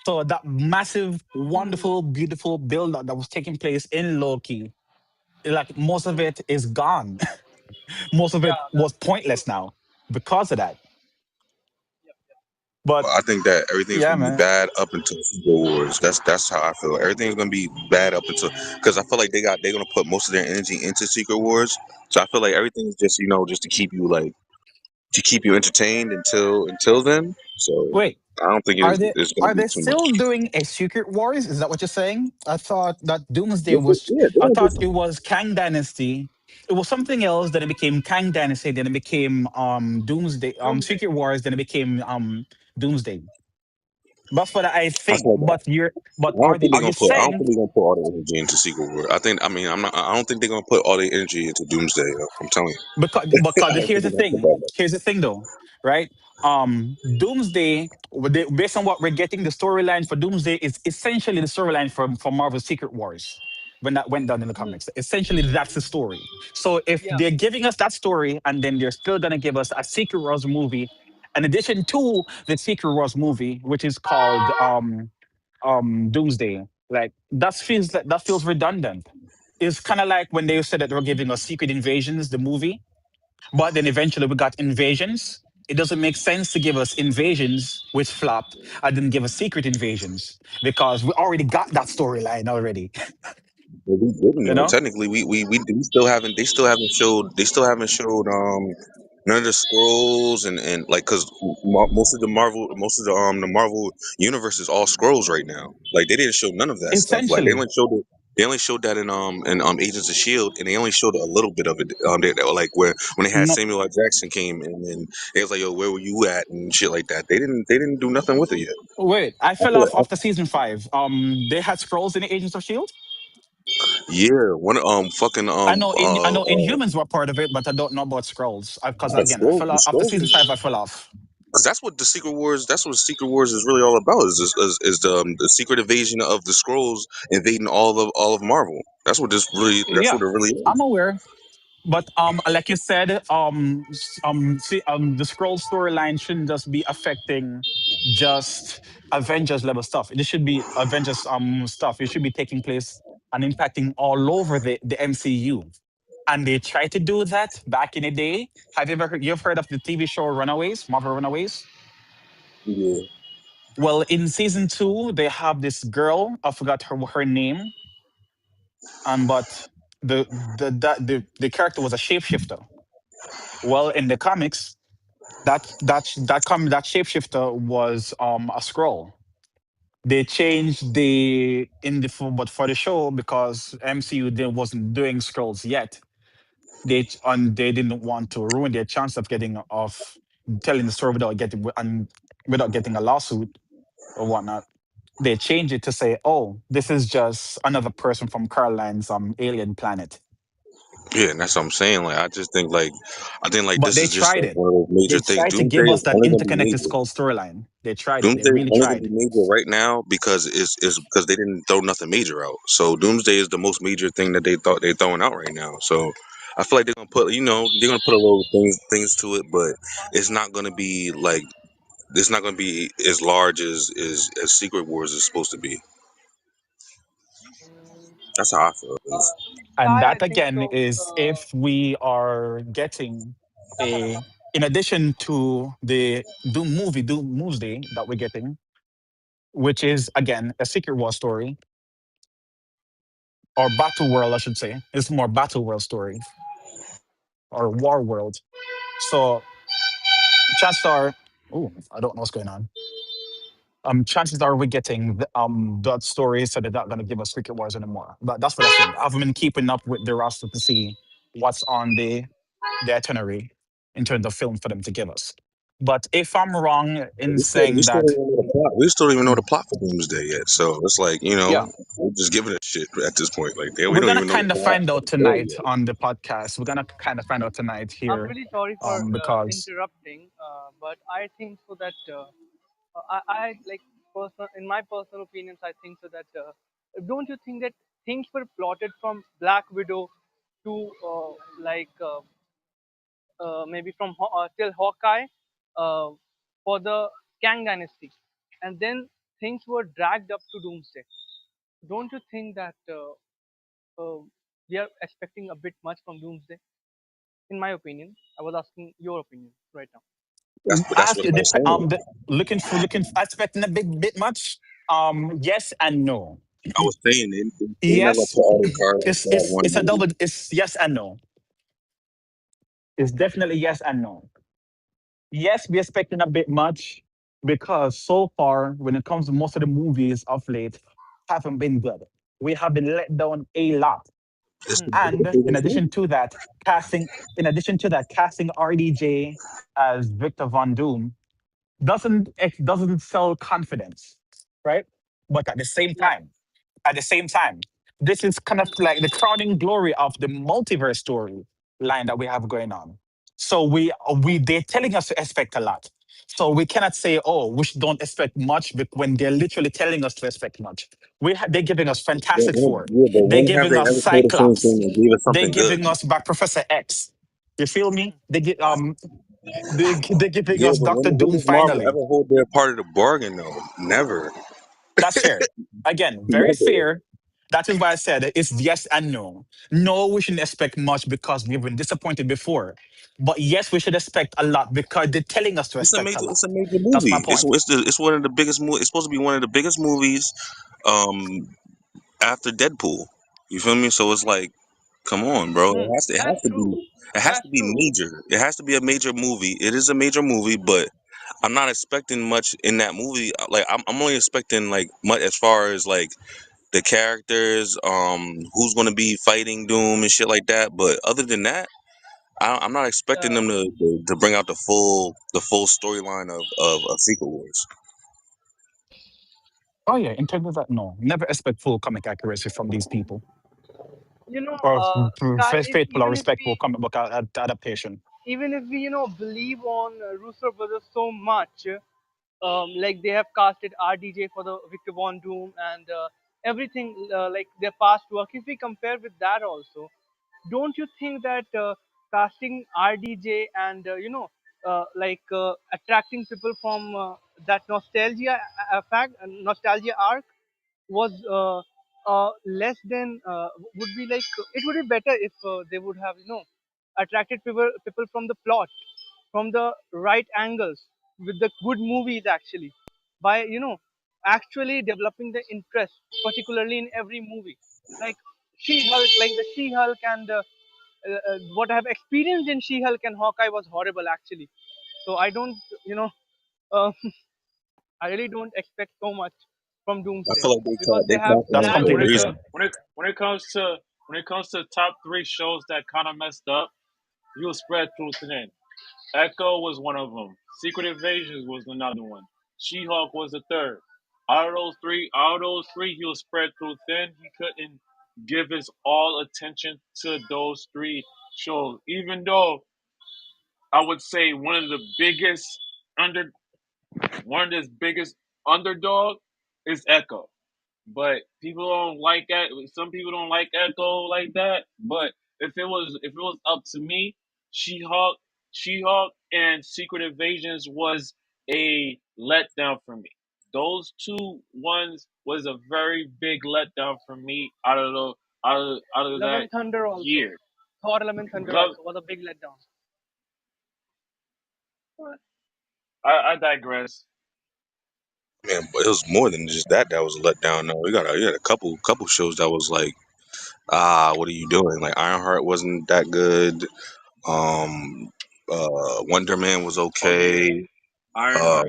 Speaker 2: So that massive,
Speaker 5: Hmm.
Speaker 2: wonderful, beautiful build up that was taking place in Loki, like most of
Speaker 5: Hmm.
Speaker 2: it is gone. Most of
Speaker 5: Yeah,
Speaker 2: it was
Speaker 5: that's
Speaker 2: pointless
Speaker 5: true.
Speaker 2: now because of that.
Speaker 5: Yep, yep.
Speaker 2: But
Speaker 6: I think that everything's
Speaker 2: yeah,
Speaker 6: gonna be
Speaker 2: man.
Speaker 6: bad up until Secret Wars. That's how I feel. Everything's gonna be bad up until because I feel like they're gonna put most of their energy into Secret Wars. So I feel like everything's just just to keep you entertained until then. So
Speaker 2: Wait,
Speaker 6: I don't think
Speaker 2: are they
Speaker 6: it's gonna
Speaker 2: are
Speaker 6: be
Speaker 2: they
Speaker 6: too much.
Speaker 2: still doing a Secret Wars? Is that what you're saying? I thought that Doomsday
Speaker 6: This is,
Speaker 2: was.
Speaker 6: yeah, they're
Speaker 2: I
Speaker 6: gonna do
Speaker 2: thought it was Kang Dynasty. It was something else. Then it became Kang Dynasty. Then it became Doomsday.
Speaker 5: Doomsday.
Speaker 2: Secret Wars. Then it became Doomsday. That's what I
Speaker 6: I
Speaker 2: think.
Speaker 6: feel like
Speaker 2: But you're. But
Speaker 6: I don't think they're
Speaker 2: are you
Speaker 6: gonna put. I don't
Speaker 2: saying?
Speaker 6: think they're gonna put all the energy into Secret War. I think. I mean, I'm not. I don't think they're gonna put all the energy into Doomsday. I'm telling you.
Speaker 2: Because
Speaker 6: I don't think
Speaker 2: here's the
Speaker 6: they're gonna put
Speaker 2: thing.
Speaker 6: that much.
Speaker 2: Here's the thing, though, right? Doomsday, based on what we're getting, the storyline for Doomsday is essentially the storyline from Marvel's Secret Wars when that went down in the
Speaker 5: Hmm.
Speaker 2: comics. Essentially, that's the story. So if
Speaker 5: Yeah.
Speaker 2: they're giving us that story and then they're still gonna give us a Secret Wars movie, in addition to the Secret Wars movie, which is called Doomsday, like that feels redundant. It's kind of like when they said that they were giving us Secret Invasions, the movie, but then eventually we got Invasions. It doesn't make sense to give us Invasions, which flopped, and then give us Secret Invasions because we already got that storyline already.
Speaker 6: Well, we didn't
Speaker 2: You
Speaker 6: know.
Speaker 2: know,
Speaker 6: Technically, we still haven't. They still haven't showed none of the scrolls and like because most of the Marvel universe is all scrolls right now. Like they didn't show none of that stuff. Like they
Speaker 2: essentially,
Speaker 6: only showed it. They only showed that in Agents of Shield, and they only showed a little bit of it. They were like where when they had
Speaker 2: no.
Speaker 6: Samuel L. Jackson came in, and they was like, "Yo, where were you at?" and shit like that. They didn't do nothing with it yet.
Speaker 2: Wait, I
Speaker 6: I
Speaker 2: fell
Speaker 6: feel
Speaker 2: off
Speaker 6: like,
Speaker 2: after season 5. They had scrolls in the Agents of Shield.
Speaker 6: yeah, one fucking
Speaker 2: I know Inhumans were part of it, but I don't know about scrolls because again, I fell
Speaker 6: The
Speaker 2: off after
Speaker 6: scrolls
Speaker 2: season 5. I fell off.
Speaker 6: because that's what the Secret Wars. That's what Secret Wars is really all about. Is the secret invasion of the scrolls invading all of Marvel. That's
Speaker 2: Yeah,
Speaker 6: what it really
Speaker 2: I'm
Speaker 6: is.
Speaker 2: aware. But like you said, the scroll storyline shouldn't just be affecting just Avengers level stuff. It should be Avengers stuff. It should be taking place and impacting all over the MCU. And they tried to do that back in the day. Have you ever heard, you've heard of the TV show Runaways, Marvel Runaways?
Speaker 6: Yeah,
Speaker 2: Well, in season 2, they have this girl. I forgot her name, but the character was a shapeshifter. Well, in the comics, that shapeshifter was a scroll. They changed the in the but for the show because MCU they wasn't doing scrolls yet. They didn't want to ruin their chance of getting of telling the story without getting a lawsuit or whatnot. They changed it to say, "Oh, this is just another person from Caroline's alien planet."
Speaker 6: Yeah, and that's what I'm saying. Like, I think like
Speaker 2: But
Speaker 6: this
Speaker 2: they
Speaker 6: is just
Speaker 2: tried
Speaker 6: like
Speaker 2: it.
Speaker 6: one of those major
Speaker 2: They
Speaker 6: things.
Speaker 2: tried to
Speaker 6: Doomsday
Speaker 2: give us
Speaker 6: is
Speaker 2: that
Speaker 6: only gonna be
Speaker 2: interconnected
Speaker 6: major.
Speaker 2: skull storyline. They tried it. They
Speaker 6: Doomsday is
Speaker 2: really
Speaker 6: only gonna
Speaker 2: tried.
Speaker 6: be major right now because it's because they didn't throw nothing major out. So Doomsday is the most major thing that they thought they're throwing out right now. So I feel like they're gonna put they're gonna put a little things to it, but it's not gonna be like it's not gonna be as large as Secret Wars is supposed to be.
Speaker 5: Mm,
Speaker 6: That's how I feel. At least.
Speaker 2: And
Speaker 5: I
Speaker 2: that
Speaker 5: think
Speaker 2: again
Speaker 5: so.
Speaker 2: is if we are getting a, in addition to the Doom movie, Doom Doomsday that we're getting, which is again a Secret War story or Battle World, I should say. It's more Battle World story or War World. So chances are, oh, I don't know what's going on. Chances are we're getting that story, so they're not gonna give us Secret Wars anymore. But that's what I think. I haven't been keeping up with the roster to see what's on the itinerary in terms of film for them to give us. But if I'm wrong in
Speaker 6: We
Speaker 2: saying
Speaker 6: still don't
Speaker 2: that,
Speaker 6: even know the plot. We still don't even know the
Speaker 2: mm,
Speaker 6: plot for Doomsday yet. So it's like
Speaker 2: yeah,
Speaker 6: we're just giving it shit at this point. Like we
Speaker 2: we're
Speaker 6: don't
Speaker 2: gonna
Speaker 6: even know the
Speaker 2: kind of
Speaker 6: plot
Speaker 2: find
Speaker 6: or
Speaker 2: out
Speaker 6: the story
Speaker 2: tonight
Speaker 6: yet.
Speaker 2: on the podcast. We're gonna kind of find out tonight
Speaker 5: I'm
Speaker 2: here,
Speaker 5: really sorry for
Speaker 2: because
Speaker 5: interrupting, but I think so that I like in my personal opinions, I think so that don't you think that things were plotted from Black Widow to maybe from till Hawkeye uh, for the Kang Dynasty, and then things were dragged up to Doomsday. Don't you think that we are expecting a bit much from Doomsday? In my opinion, I was asking your opinion right now.
Speaker 6: That's what I was saying.
Speaker 2: looking expecting a big bit much. Yes and no.
Speaker 6: I was saying they're not gonna
Speaker 2: Yes,
Speaker 6: put all their cards inside one
Speaker 2: it's a
Speaker 6: movie.
Speaker 2: double. It's yes and no. It's definitely yes and no. Yes, we're expecting a bit much because so far, when it comes to most of the movies of late, haven't been good. We have been let down a lot.
Speaker 6: It's
Speaker 5: Hmm.
Speaker 6: the
Speaker 2: And in
Speaker 6: biggest
Speaker 2: addition
Speaker 6: movie.
Speaker 2: to that, casting RDJ as Victor Von Doom doesn't sell confidence, right? But
Speaker 5: Yep.
Speaker 2: at the same time, this is kind of like the crowning glory of the multiverse story line that we have going on. So they're telling us to expect a lot. So we cannot say, oh, don't expect much, when they're literally telling us to expect much. They're giving us Fantastic Four.
Speaker 6: But
Speaker 2: They're
Speaker 6: when have
Speaker 2: giving
Speaker 6: they
Speaker 2: us
Speaker 6: ever told the same
Speaker 2: Cyclops.
Speaker 6: thing and gave us
Speaker 2: They're
Speaker 6: something good?
Speaker 2: giving us back Professor X. You feel me?
Speaker 5: Hmm.
Speaker 2: They're giving
Speaker 6: Yeah,
Speaker 2: us
Speaker 6: but
Speaker 2: Doctor
Speaker 6: when
Speaker 2: Doom
Speaker 6: does Marvel
Speaker 2: finally.
Speaker 6: ever hold their part of the bargain though? Never.
Speaker 2: That's fair. Again, very
Speaker 6: Never.
Speaker 2: fair. That is why I said it's yes and no. No, we shouldn't expect much because we've been disappointed before. But yes, we should expect a lot because they're telling us to expect a
Speaker 6: It's
Speaker 2: lot.
Speaker 6: a major
Speaker 2: That's my
Speaker 6: movie.
Speaker 2: point.
Speaker 6: It's one of the biggest It's supposed to be one of the biggest movies after Deadpool. You feel me? So it's like, come on, bro.
Speaker 5: Hmm.
Speaker 6: It has
Speaker 5: That's
Speaker 6: to
Speaker 5: true.
Speaker 6: be
Speaker 5: That's true.
Speaker 6: major. It has to be a major movie. It is a major movie, but I'm not expecting much in that movie. Like I'm only expecting like much as far as like the characters, who's gonna be fighting Doom and shit like that. But other than that, I'm not expecting
Speaker 5: Uh,
Speaker 6: them to bring out the full storyline of Secret Wars.
Speaker 2: Oh yeah, in terms of that, no. Never expect full comic accuracy from these people. Or
Speaker 5: Sky, if
Speaker 2: faithful or
Speaker 5: even if
Speaker 2: respectful
Speaker 5: we
Speaker 2: comic book adaptation.
Speaker 5: believe on Russo brothers so much, like they have casted RDJ for the Victor Von Doom and everything, like their past work. If we compare with that also, don't you think that casting RDJ and attracting people from that nostalgia arc was less than would be like it would be better if they would have attracted people from the plot, from the right angles, with the good movies actually, by actually developing the interest, particularly in every movie, like She-Hulk, like the She-Hulk and what I have experienced in She-Hulk and Hawkeye was horrible actually. So I don't, you know, uh, I really don't expect so much from
Speaker 6: I
Speaker 5: Doomsday
Speaker 6: feel like
Speaker 5: because they
Speaker 6: they
Speaker 5: have
Speaker 6: casting
Speaker 2: That's
Speaker 6: them
Speaker 1: When
Speaker 6: for
Speaker 1: when
Speaker 6: a
Speaker 2: completely
Speaker 1: it
Speaker 5: planned.
Speaker 1: co-
Speaker 2: fair.
Speaker 6: reason.
Speaker 1: when it comes to top three shows that kind of messed up, you'll spread too thin. Echo was one of them. Secret Invasions was another one. She-Hulk was the third. Out of those three, he was spread too thin. He couldn't. give his all attention to those three shows. Even though I would say under one of his biggest underdog is Echo. But people don't like that. Some people don't like Echo like that. But if it was up to me, She-Hulk, She-Hulk, and Secret Invasions was a letdown for me. Those two ones was a very big letdown for me out of
Speaker 5: Love
Speaker 1: that
Speaker 5: and Thunder also.
Speaker 1: year.
Speaker 5: Thor: Love and Thunder
Speaker 1: Love.
Speaker 5: also was a big letdown.
Speaker 1: I digress.
Speaker 6: Man, but it was more than just that. That was a letdown. No, we had a couple shows that was like, what are you doing? Like Ironheart wasn't that good. Um, Wonder Man was
Speaker 1: Oh yeah,
Speaker 6: okay.
Speaker 1: Ironheart.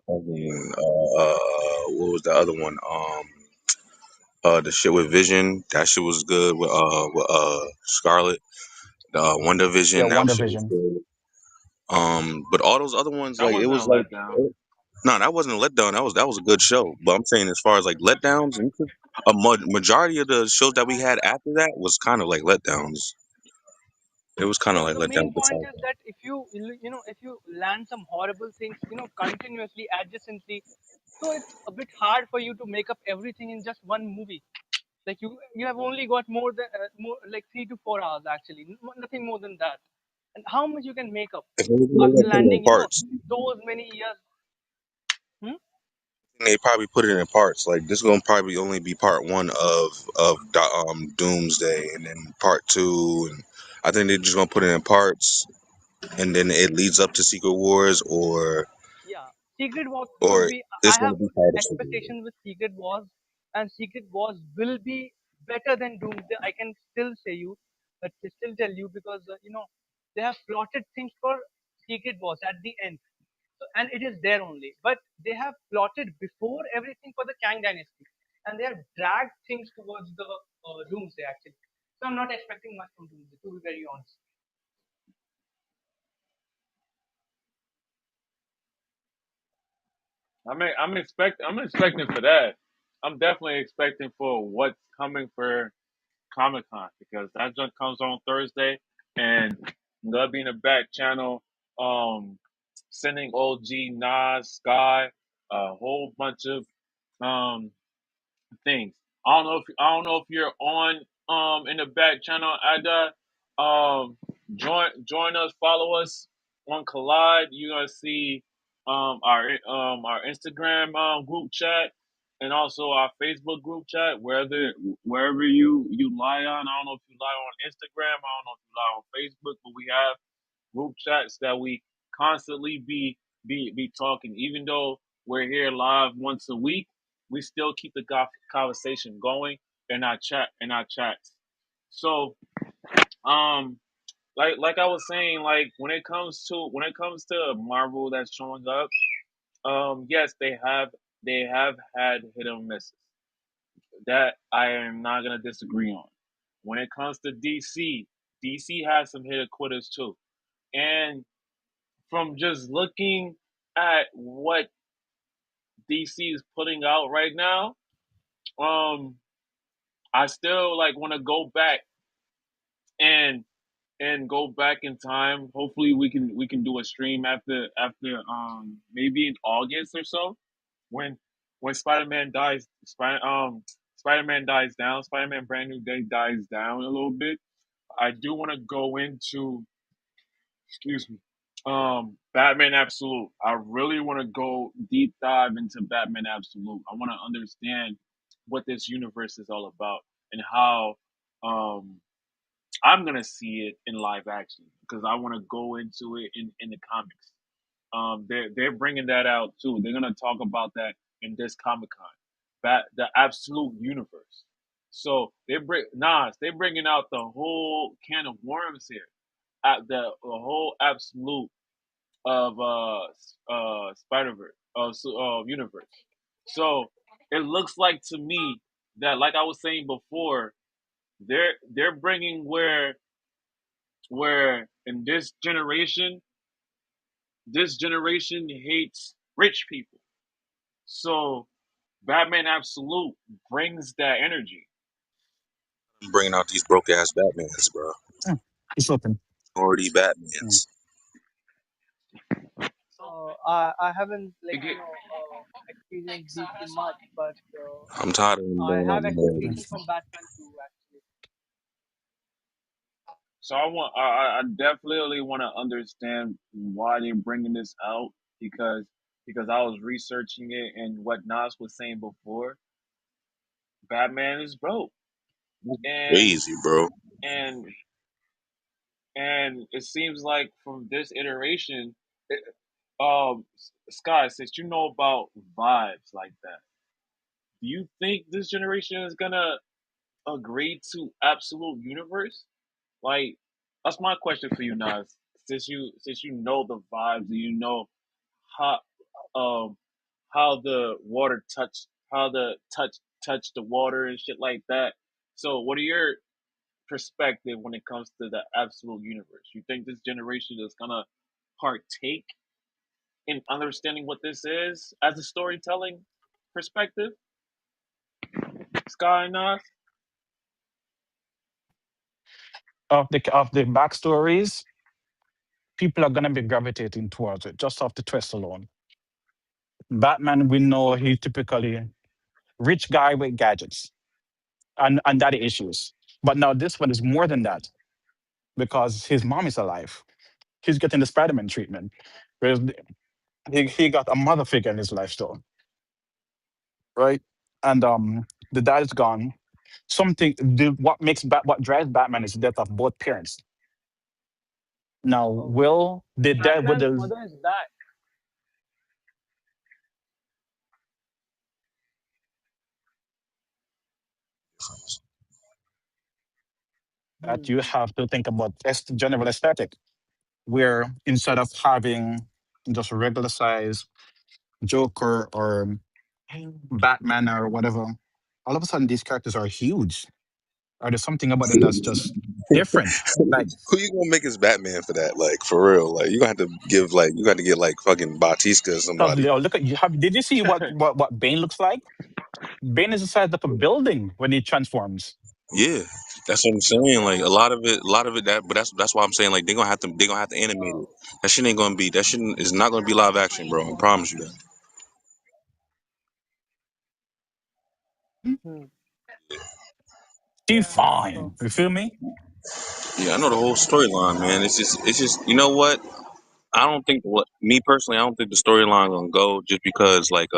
Speaker 6: Um,
Speaker 1: Yeah.
Speaker 6: what was the other one? The shit with Vision. That shit was good with Scarlet. Wonder
Speaker 2: Yeah,
Speaker 6: Vision. That
Speaker 2: Wonder
Speaker 6: shit was
Speaker 2: Vision.
Speaker 6: good. But all those other ones,
Speaker 1: That
Speaker 6: like it
Speaker 1: wasn't a
Speaker 6: was like,
Speaker 1: letdown.
Speaker 6: no, that wasn't a letdown. That was a good show. But I'm saying as far as like letdowns, majority of the shows that we had after that was kind of like letdowns. It was kind of like
Speaker 5: The main
Speaker 6: letdowns
Speaker 5: point
Speaker 6: besides
Speaker 5: is
Speaker 6: that.
Speaker 5: that if you land some horrible things, continuously, adjacently, so it's a bit hard for you to make up everything in just one movie. Like you have only got more like 3 to 4 hours actually, nothing more than that. And how much you can make up
Speaker 6: If anything, they're
Speaker 5: after
Speaker 6: gonna put it in
Speaker 5: landing,
Speaker 6: parts.
Speaker 5: those many years. Hmm?
Speaker 6: They probably put it in parts. Like this is gonna probably only be part one of Doomsday, and then part two, and I think they're just gonna put it in parts, and then it leads up to Secret Wars,
Speaker 5: Yeah, Secret Wars would
Speaker 6: or
Speaker 5: be. I
Speaker 6: it's
Speaker 5: have
Speaker 6: gonna be part of Secret Wars.
Speaker 5: expectations with Secret Wars, and Secret Wars will be better than Doomsday. I can still say you, but still tell you because they have plotted things for Secret Wars at the end, so, and it is there only. But they have plotted before everything for the Kang Dynasty, and they have dragged things towards the Doomsday actually. So I'm not expecting much from Doomsday, to be very honest.
Speaker 1: I'm expecting for that. I'm definitely expecting for what's coming for Comic Con because that junk comes on Thursday, and they'll be in the back channel, sending OG Nas Sky a whole bunch of um things. I don't know if you're on in the back channel, Ada. Join us, follow us on Collide. You're gonna see our Instagram group chat and also our Facebook group chat. Wherever you lie on. I don't know if you lie on Instagram. I don't know if you lie on Facebook, but we have group chats that we constantly be talking. Even though we're here live once a week, we still keep the conversation going in our chats. So um like I was saying, like when it comes to Marvel that's showing up, yes they have had hit or misses. That I am not gonna disagree on. When it comes to DC has some hit or quitters too. And from just looking at what DC is putting out right now, um, I still like want to go back and go back in time. Hopefully, we can do a stream after maybe in August or so when Spider-Man dies. Spider-Man dies down. Spider-Man Brand New Day dies down a little bit. I do want to go into, excuse me, Batman Absolute. I really want to go deep dive into Batman Absolute. I want to understand what this universe is all about and how um I'm gonna see it in live action because I want to go into it in the comics. They're bringing that out too. They're gonna talk about that in this Comic Con, that the Absolute Universe. So they're bringing out the whole can of worms here, at the whole Absolute of Spider Verse universe. So it looks like to me that, like I was saying before, they're bringing where in this generation hates rich people. So Batman Absolute brings that energy.
Speaker 6: I'm bringing out these broke ass Batmans, bro.
Speaker 2: Hmm, it's open.
Speaker 6: Already
Speaker 2: Hmm.
Speaker 6: Batmans.
Speaker 5: I haven't
Speaker 1: It get,
Speaker 5: experienced DC much, but
Speaker 6: I'm tired of them
Speaker 5: I
Speaker 6: bringing out
Speaker 5: have
Speaker 6: more.
Speaker 5: expectations from Batman too. Actually,
Speaker 1: so I definitely want to understand why they're bringing this out because I was researching it and what Nas was saying before. Batman is broke, and
Speaker 6: Crazy, bro.
Speaker 1: and and it seems like from this iteration, it, Sky, since you know about vibes like that, do you think this generation is gonna agree to absolute universe? Like, that's my question for you, Nas. Since you know the vibes and you know how um how the water how the touch the water and shit like that. So, what are your perspective when it comes to the absolute universe? You think this generation is gonna partake in understanding what this is as a storytelling perspective? Sky and Nas?
Speaker 2: Of the backstories, people are gonna be gravitating towards it just off the twist alone. Batman, we know he typically rich guy with gadgets and daddy issues. But now this one is more than that because his mom is alive. He's getting the Spider-Man treatment. Whereas he got a mother figure in his life still, right? And the dad is gone. What drives Batman is the death of both parents. Now,
Speaker 5: okay.
Speaker 2: will the dad with
Speaker 5: Batman's
Speaker 2: the
Speaker 5: mother is back.
Speaker 2: that
Speaker 5: Hmm.
Speaker 2: you have to think about general aesthetic, where instead of having just a regular size Joker or Batman or whatever, all of a sudden these characters are huge. Or there's something about them that's just different. Like,
Speaker 6: Who you gonna make as Batman for that? Like for real? Like you gonna have to give like you got to get like fucking Bautista or
Speaker 2: because
Speaker 6: somebody.
Speaker 2: look at you. Did you see what Bane looks like? Bane is the size of a building when he transforms.
Speaker 6: Yeah, that's what I'm saying. Like a lot of it. That, but that's why I'm saying like they gonna have to animate it.
Speaker 5: Oh.
Speaker 6: That shit ain't gonna be. That shit is not gonna be live action, bro. I promise you that.
Speaker 5: Hmm.
Speaker 2: She
Speaker 5: Yeah.
Speaker 2: fine.
Speaker 5: So.
Speaker 2: You feel me?
Speaker 6: Yeah, I know the whole storyline, man. It's just you know what? I don't think what me personally. I don't think the storyline gonna go just because like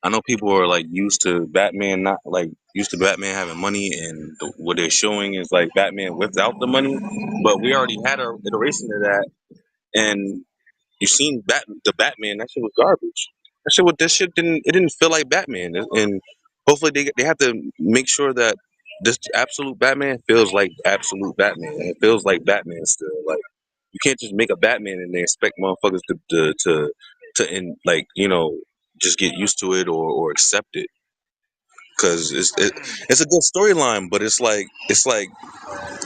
Speaker 6: I know people are like used to Batman not like used to Batman having money, and what they're showing is like Batman without the money. But we already had a iteration of that, and you seen the Batman. That shit was garbage. That shit didn't feel like Batman, and hopefully they have to make sure that this absolute Batman feels like absolute Batman. And it feels like Batman still. Like you can't just make a Batman and they expect motherfuckers like just get used to it or accept it because
Speaker 1: Mm,
Speaker 6: it's a good storyline, but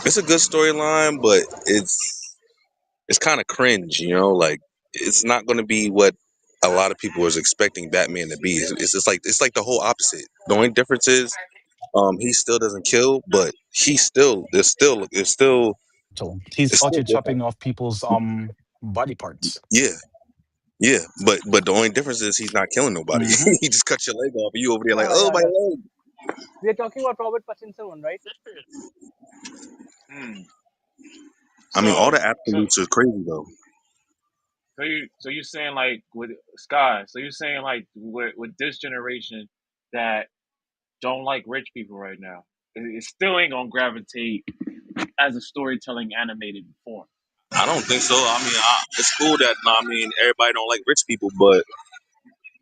Speaker 6: it's a good storyline, but it's kind of cringe, like it's not going to be what a lot of people was expecting Batman to be. It's just like it's like the whole opposite. The only difference is he still doesn't kill, but he still
Speaker 2: So he's
Speaker 6: it's
Speaker 2: out
Speaker 6: still
Speaker 2: here
Speaker 6: different.
Speaker 2: chopping off people's body parts.
Speaker 6: Yeah, yeah, but the only difference is he's not killing nobody.
Speaker 2: Hmm.
Speaker 6: He just cut your leg off, and you over there like,
Speaker 5: Yeah.
Speaker 6: oh
Speaker 5: Yeah.
Speaker 6: my
Speaker 5: Yeah.
Speaker 6: leg.
Speaker 5: We are talking about Robert Pattinson one, right?
Speaker 1: mm.
Speaker 6: I mean, all
Speaker 1: So
Speaker 6: the
Speaker 1: so
Speaker 6: absolutes are crazy though.
Speaker 1: so you're saying like with Sky, so you're saying like with this generation that don't like rich people right now, it still ain't gonna gravitate as a storytelling animated form.
Speaker 6: I don't think so. I mean, it's cool that I mean everybody don't like rich people, but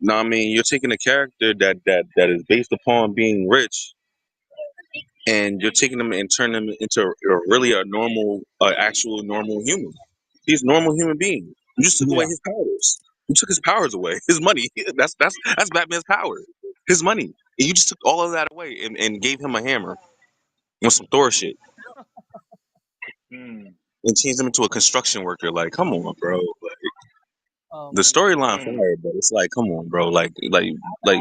Speaker 6: no, I mean you're taking a character that is based upon being rich, and you're taking them and turning them into really a normal, actual normal human. He's a normal human being. You just took away
Speaker 2: Yeah.
Speaker 6: his powers. You took his powers away. His money. That's Batman's power. His money. And you just took all of that away and gave him a hammer and some Thor shit
Speaker 1: Mm,
Speaker 6: and changed him into a construction worker. Like, come on, bro. Like, the
Speaker 5: Um.
Speaker 6: storyline
Speaker 1: mm,
Speaker 6: fire, but it's like, come on, bro. Like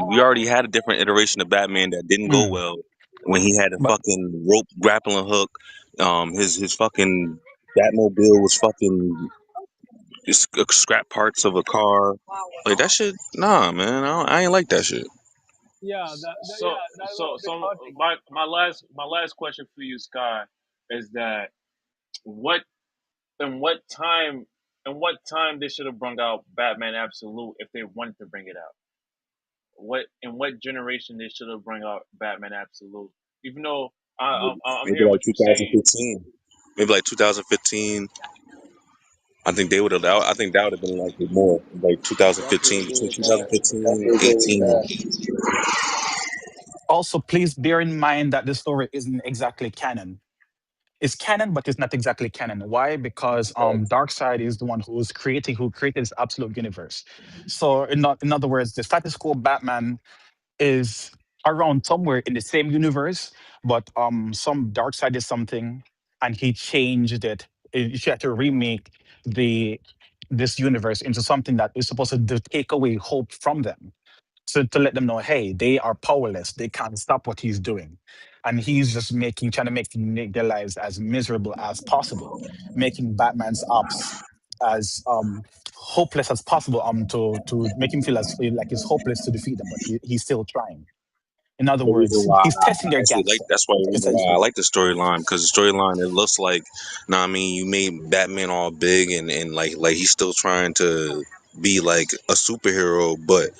Speaker 6: we already had a different iteration of Batman that didn't go
Speaker 2: Mm.
Speaker 6: well. when he had a
Speaker 2: But
Speaker 6: fucking rope grappling hook. His fucking Batmobile was fucking scrap parts of a car. Like that shit. Nah, man, I ain't like that shit.
Speaker 5: Yeah,
Speaker 1: So
Speaker 5: that was
Speaker 1: so
Speaker 5: a bit
Speaker 1: so
Speaker 5: hurting.
Speaker 1: my last question for you, Sky, is that what in what time they should have brought out Batman Absolute if they wanted to bring it out? What generation they should have bring out Batman Absolute? Even though I'm
Speaker 6: Maybe
Speaker 1: hearing
Speaker 6: like
Speaker 1: what you're saying.
Speaker 6: 2015. Maybe like 2015. I think they would have. I think that would have been like more like
Speaker 1: So I could
Speaker 6: 2015
Speaker 1: go
Speaker 6: between
Speaker 1: with that.
Speaker 6: 2015 and 18.
Speaker 2: also, please bear in mind that the story isn't exactly canon. It's canon, but it's not exactly canon. Why? Because Darkseid is the one who created this absolute universe. So in other words, the status quo Batman is around somewhere in the same universe, but some Darkseid is something, and he changed it. He had to remake the this universe into something that is supposed to take away hope from them, to let them know, hey, they are powerless. They can't stop what he's doing. And he's just trying to make their lives as miserable as possible, making Batman's ops as hopeless as possible, to make him feel like it's hopeless to defeat them, but he's still trying. In other
Speaker 6: The reason
Speaker 2: words,
Speaker 6: why
Speaker 2: he's testing
Speaker 6: I
Speaker 2: their
Speaker 6: actually like
Speaker 2: gangster,
Speaker 6: that's why the reason why I
Speaker 2: essentially.
Speaker 6: like the storyline because the storyline it looks like, nah, I mean, you made Batman all big and like he's still trying to be like a superhero, but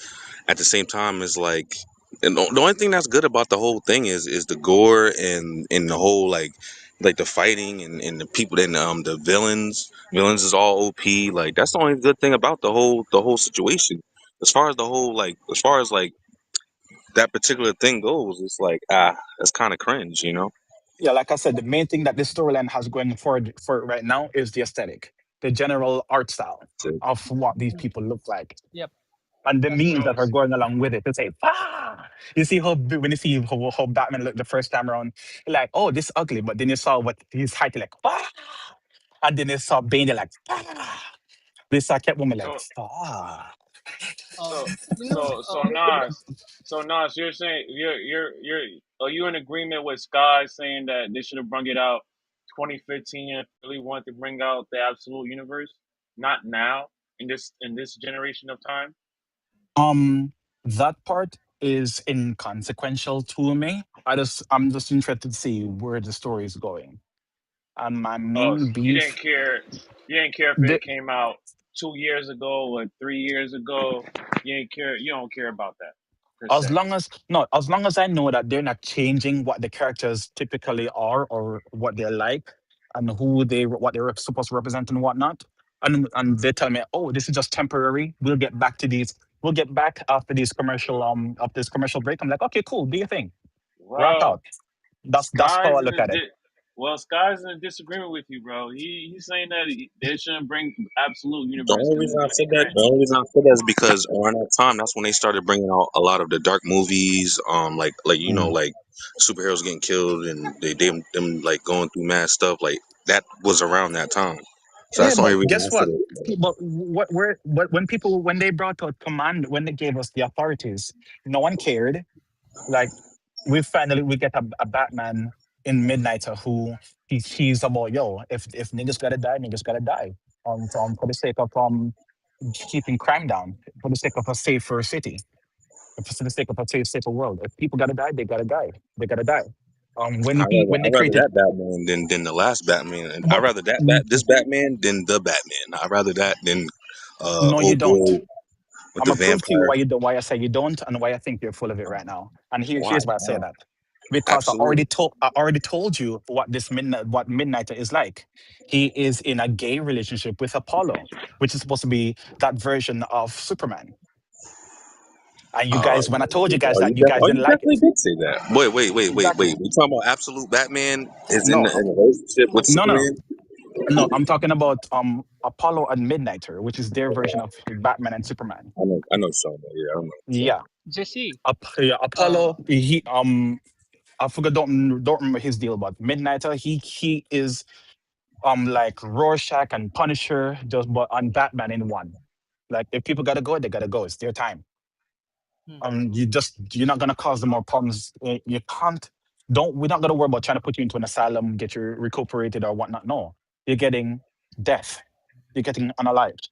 Speaker 6: at the same time it's like and the only thing that's good about the whole thing is the gore and the whole like the fighting and the people and the villains is all OP. Like that's the only good thing about the whole situation. As far as the whole like as far as like that particular thing goes, it's like that's kind of cringe, you know.
Speaker 2: Yeah, like I said, the main thing that this storyline has going forward for it right now is the aesthetic, the general art style
Speaker 6: So,
Speaker 2: of what these people look like,
Speaker 5: Yep,
Speaker 2: and the
Speaker 5: that's
Speaker 2: memes
Speaker 5: true.
Speaker 1: So
Speaker 2: that are going along with it to say, ah, you see when you see how Batman looked the first time around, you're like, oh, this ugly. But then you saw what he's height, like, ah, and then you saw Bane, you're like, ah. They saw Catwoman, like,
Speaker 1: so
Speaker 2: ah.
Speaker 1: so
Speaker 5: You know,
Speaker 1: so Nas, you're saying you're are you in agreement with Sky saying that they should have brought it out 2015 if they really want to bring out the Absolute Universe, not now in this generation of time?
Speaker 2: That part is inconsequential to me. I'm just interested to see where the story is going. And my
Speaker 1: Oh,
Speaker 2: main
Speaker 1: you didn't
Speaker 2: beef,
Speaker 1: care. You didn't care if
Speaker 2: the,
Speaker 1: it came out 2 years ago or 3 years ago. You ain't care. You don't care about that per
Speaker 2: as
Speaker 1: se.
Speaker 2: long as no, as long as I know that they're not changing what the characters typically are or what they're like, and what they're supposed to represent and whatnot, and they tell me, oh, this is just temporary. We'll get back to these. We'll get back after this commercial break. I'm like, okay, cool, do your thing, rock
Speaker 1: Well,
Speaker 2: out. That's how I
Speaker 1: Sky's in
Speaker 2: look
Speaker 1: a
Speaker 2: at it.
Speaker 1: di- Sky's in a disagreement with you, bro. He's saying that they shouldn't bring Absolute
Speaker 6: the
Speaker 1: Universe
Speaker 6: only
Speaker 1: because
Speaker 6: reason
Speaker 1: it's
Speaker 6: I
Speaker 1: getting
Speaker 6: said that, the
Speaker 1: cringe.
Speaker 6: only reason I said that is because around that time, that's when they started bringing out a lot of the dark movies, like
Speaker 2: Mm.
Speaker 6: like superheroes getting killed and them like going through mad stuff. Like that was around that time, so
Speaker 2: Yeah,
Speaker 6: that's the only
Speaker 2: but
Speaker 6: reason I
Speaker 2: guess
Speaker 6: said
Speaker 2: what?
Speaker 6: it.
Speaker 2: When they brought out command, when they gave us the authorities, no one cared. Like we get a Batman in Midnighter who he's about, yo, if niggas gotta die, niggas gotta die. For the sake of keeping crime down, for the sake of a safer city, for the sake of a safer world. If people gotta die, they gotta die. They gotta die. When
Speaker 6: I
Speaker 2: they
Speaker 6: rather
Speaker 2: created,
Speaker 6: that Batman than the last Batman, and I
Speaker 2: but
Speaker 6: rather this Batman than the Batman. I rather that than
Speaker 2: no, you
Speaker 6: old
Speaker 2: don't.
Speaker 6: boy with
Speaker 2: I'm
Speaker 6: the
Speaker 2: gonna prove to you
Speaker 6: vampire.
Speaker 2: why I say you don't, and why I think you're full of it right now. And
Speaker 6: Why?
Speaker 2: here's why I say
Speaker 6: Wow.
Speaker 2: that. Because
Speaker 6: Absolutely.
Speaker 2: I already told you what Midnighter is like. He is in a gay relationship with Apollo, which is supposed to be that version of Superman. And you guys, when I told you guys that, you guys didn't
Speaker 6: You
Speaker 2: like
Speaker 6: definitely
Speaker 2: it.
Speaker 6: did say that. Wait.
Speaker 2: Exactly.
Speaker 6: We talking about absolute Batman is
Speaker 2: No,
Speaker 6: in a relationship with
Speaker 2: no, no,
Speaker 6: Superman?
Speaker 2: no. I'm talking about Apollo and Midnighter, which is their version of Batman and Superman.
Speaker 6: I know Sean. Yeah, I know Sean.
Speaker 2: Yeah.
Speaker 5: Jesse.
Speaker 2: Yeah,
Speaker 5: Uh,
Speaker 2: Apollo, I forgot, don't remember his deal, but Midnighter, he is like Rorschach and Punisher, just but on Batman in one. Like if people gotta go, they gotta go. It's their time.
Speaker 5: hmm.
Speaker 2: You're not gonna cause them more problems. You can't. Don't we're not gonna worry about trying to put you into an asylum, get you recuperated or whatnot. No, you're getting death. You're getting unalived,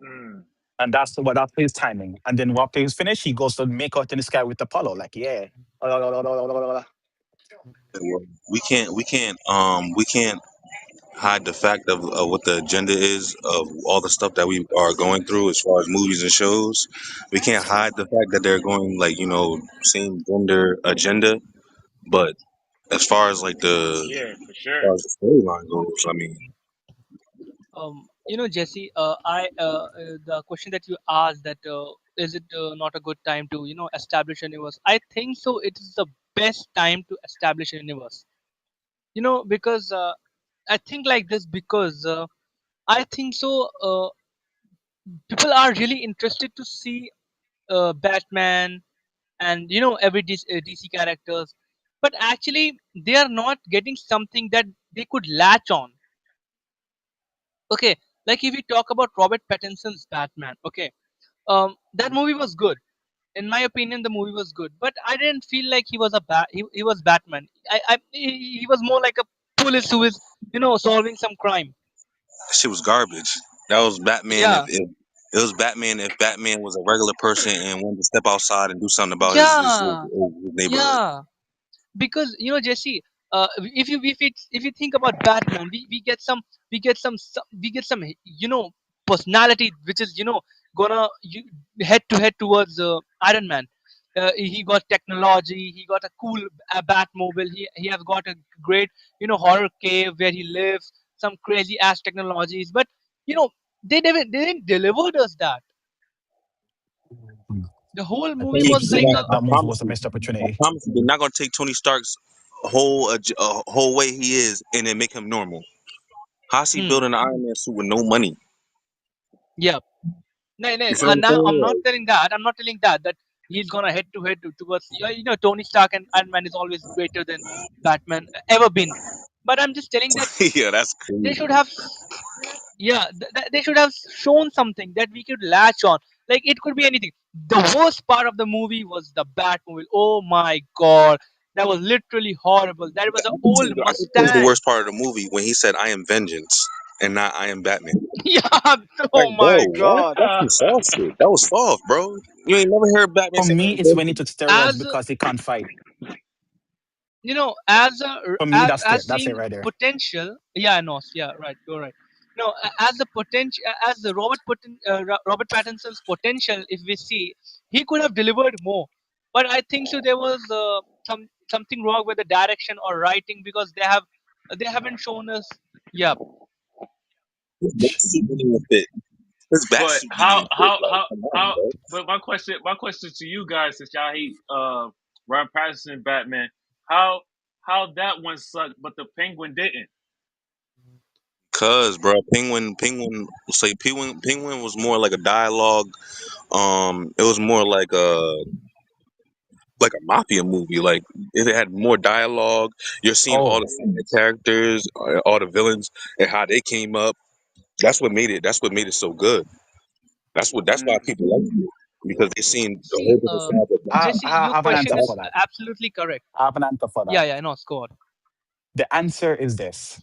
Speaker 1: Mm.
Speaker 2: and that's his timing. And then after he's finished, he goes to make out in the sky with Apollo. Like, yeah,
Speaker 6: Well, we can't hide the fact of what the agenda is of all the stuff that we are going through as far as movies and shows. We can't hide the fact that they're going like same gender agenda, but as far as like
Speaker 1: Yeah, for
Speaker 6: as
Speaker 1: sure.
Speaker 6: far as the storyline goes, I mean,
Speaker 5: Jesse, the question that you asked that is it not a good time to establish a universe? I think so. It is the best time to establish a universe. Because I think like this because I think so. People are really interested to see Batman and every DC characters, but actually they are not getting something that they could latch on. Okay, like if we talk about Robert Pattinson's Batman, okay, that movie was good. In my opinion, the movie was good, but I didn't feel like he was he was Batman. He was more like a police who is solving some crime.
Speaker 6: shit was garbage. That was Batman
Speaker 5: Yeah,
Speaker 6: if it was Batman if Batman was a regular person and wanted to step outside and do something about
Speaker 5: yeah,
Speaker 6: his neighborhood.
Speaker 5: yeah. Because Jesse, if you think about Batman, we get some personality which is gonna head to head towards Iron Man. He got technology, he got a cool Batmobile, he has got a great horror cave where he lives, some crazy ass technologies, but you know they didn't deliver us that. The whole
Speaker 2: I
Speaker 5: movie
Speaker 2: think
Speaker 6: He
Speaker 5: was
Speaker 6: did
Speaker 5: like
Speaker 2: saying
Speaker 6: not.
Speaker 5: a
Speaker 2: that
Speaker 6: I
Speaker 2: that movie
Speaker 6: promise
Speaker 2: was a
Speaker 6: you.
Speaker 2: missed
Speaker 6: I
Speaker 2: opportunity.
Speaker 6: promise you, they're not gonna take Tony Stark's whole way he is and then make him normal. How's he
Speaker 5: hmm,
Speaker 6: building an Iron Man suit with no money?
Speaker 5: yeah. No, no,
Speaker 6: You feel what I'm
Speaker 5: now I'm not
Speaker 6: saying?
Speaker 5: telling that. I'm not telling that he's gonna head to head towards Tony Stark and Iron Man is always greater than Batman ever been. But I'm just telling that
Speaker 6: Like, yeah, that's
Speaker 5: they
Speaker 6: crazy.
Speaker 5: should have yeah they should have shown something that we could latch on. Like it could be anything. The worst part of the movie was the Batmobile. Oh my god, that was literally horrible. That was an old
Speaker 6: I can tell you the
Speaker 5: Mustang.
Speaker 6: worst part of the movie when he said, "I am vengeance," and not "I am Batman."
Speaker 5: Yeah.
Speaker 6: Like,
Speaker 5: Oh my
Speaker 6: bro, what?
Speaker 5: god.
Speaker 6: That's some soft shit. That was soft, bro. You ain't never heard Batman
Speaker 2: For
Speaker 6: say, "I
Speaker 2: me,
Speaker 6: am
Speaker 2: it's when he
Speaker 6: vengeance."
Speaker 2: took steroids
Speaker 5: As
Speaker 2: because he can't fight.
Speaker 5: as a
Speaker 2: For me,
Speaker 5: as
Speaker 2: that's it
Speaker 5: seeing
Speaker 2: right there.
Speaker 5: potential. Yeah, no, yeah, right, you're right. No, as the potential, as the Robert Pattinson's potential, if we see, he could have delivered more, but I think so there was something wrong with the direction or writing because they haven't shown us. Yeah.
Speaker 6: His bat suit didn't even fit. His bat
Speaker 1: But
Speaker 6: suit didn't
Speaker 1: how
Speaker 6: even fit.
Speaker 1: how
Speaker 6: Like,
Speaker 1: how
Speaker 6: come on,
Speaker 1: how?
Speaker 6: bro.
Speaker 1: But my question to you guys, since y'all hate Robert Pattinson Batman, how that one sucked, but the Penguin didn't.
Speaker 6: Cause, bro, Penguin was more like a dialogue. It was more like a mafia movie. Like it had more dialogue. You're seeing all the
Speaker 2: Oh,
Speaker 6: side characters, all the villains, and how they came up. That's what made it. That's what made it so good. That's why
Speaker 1: Mm.
Speaker 6: people like it because they seen a
Speaker 5: See,
Speaker 6: whole different side of Batman.
Speaker 5: Jesse,
Speaker 2: I
Speaker 5: your
Speaker 2: have an
Speaker 5: question
Speaker 2: answer
Speaker 5: is
Speaker 2: for that.
Speaker 5: absolutely correct.
Speaker 2: I have an answer for
Speaker 5: Yeah,
Speaker 2: that.
Speaker 5: yeah, no, score.
Speaker 2: The answer is this.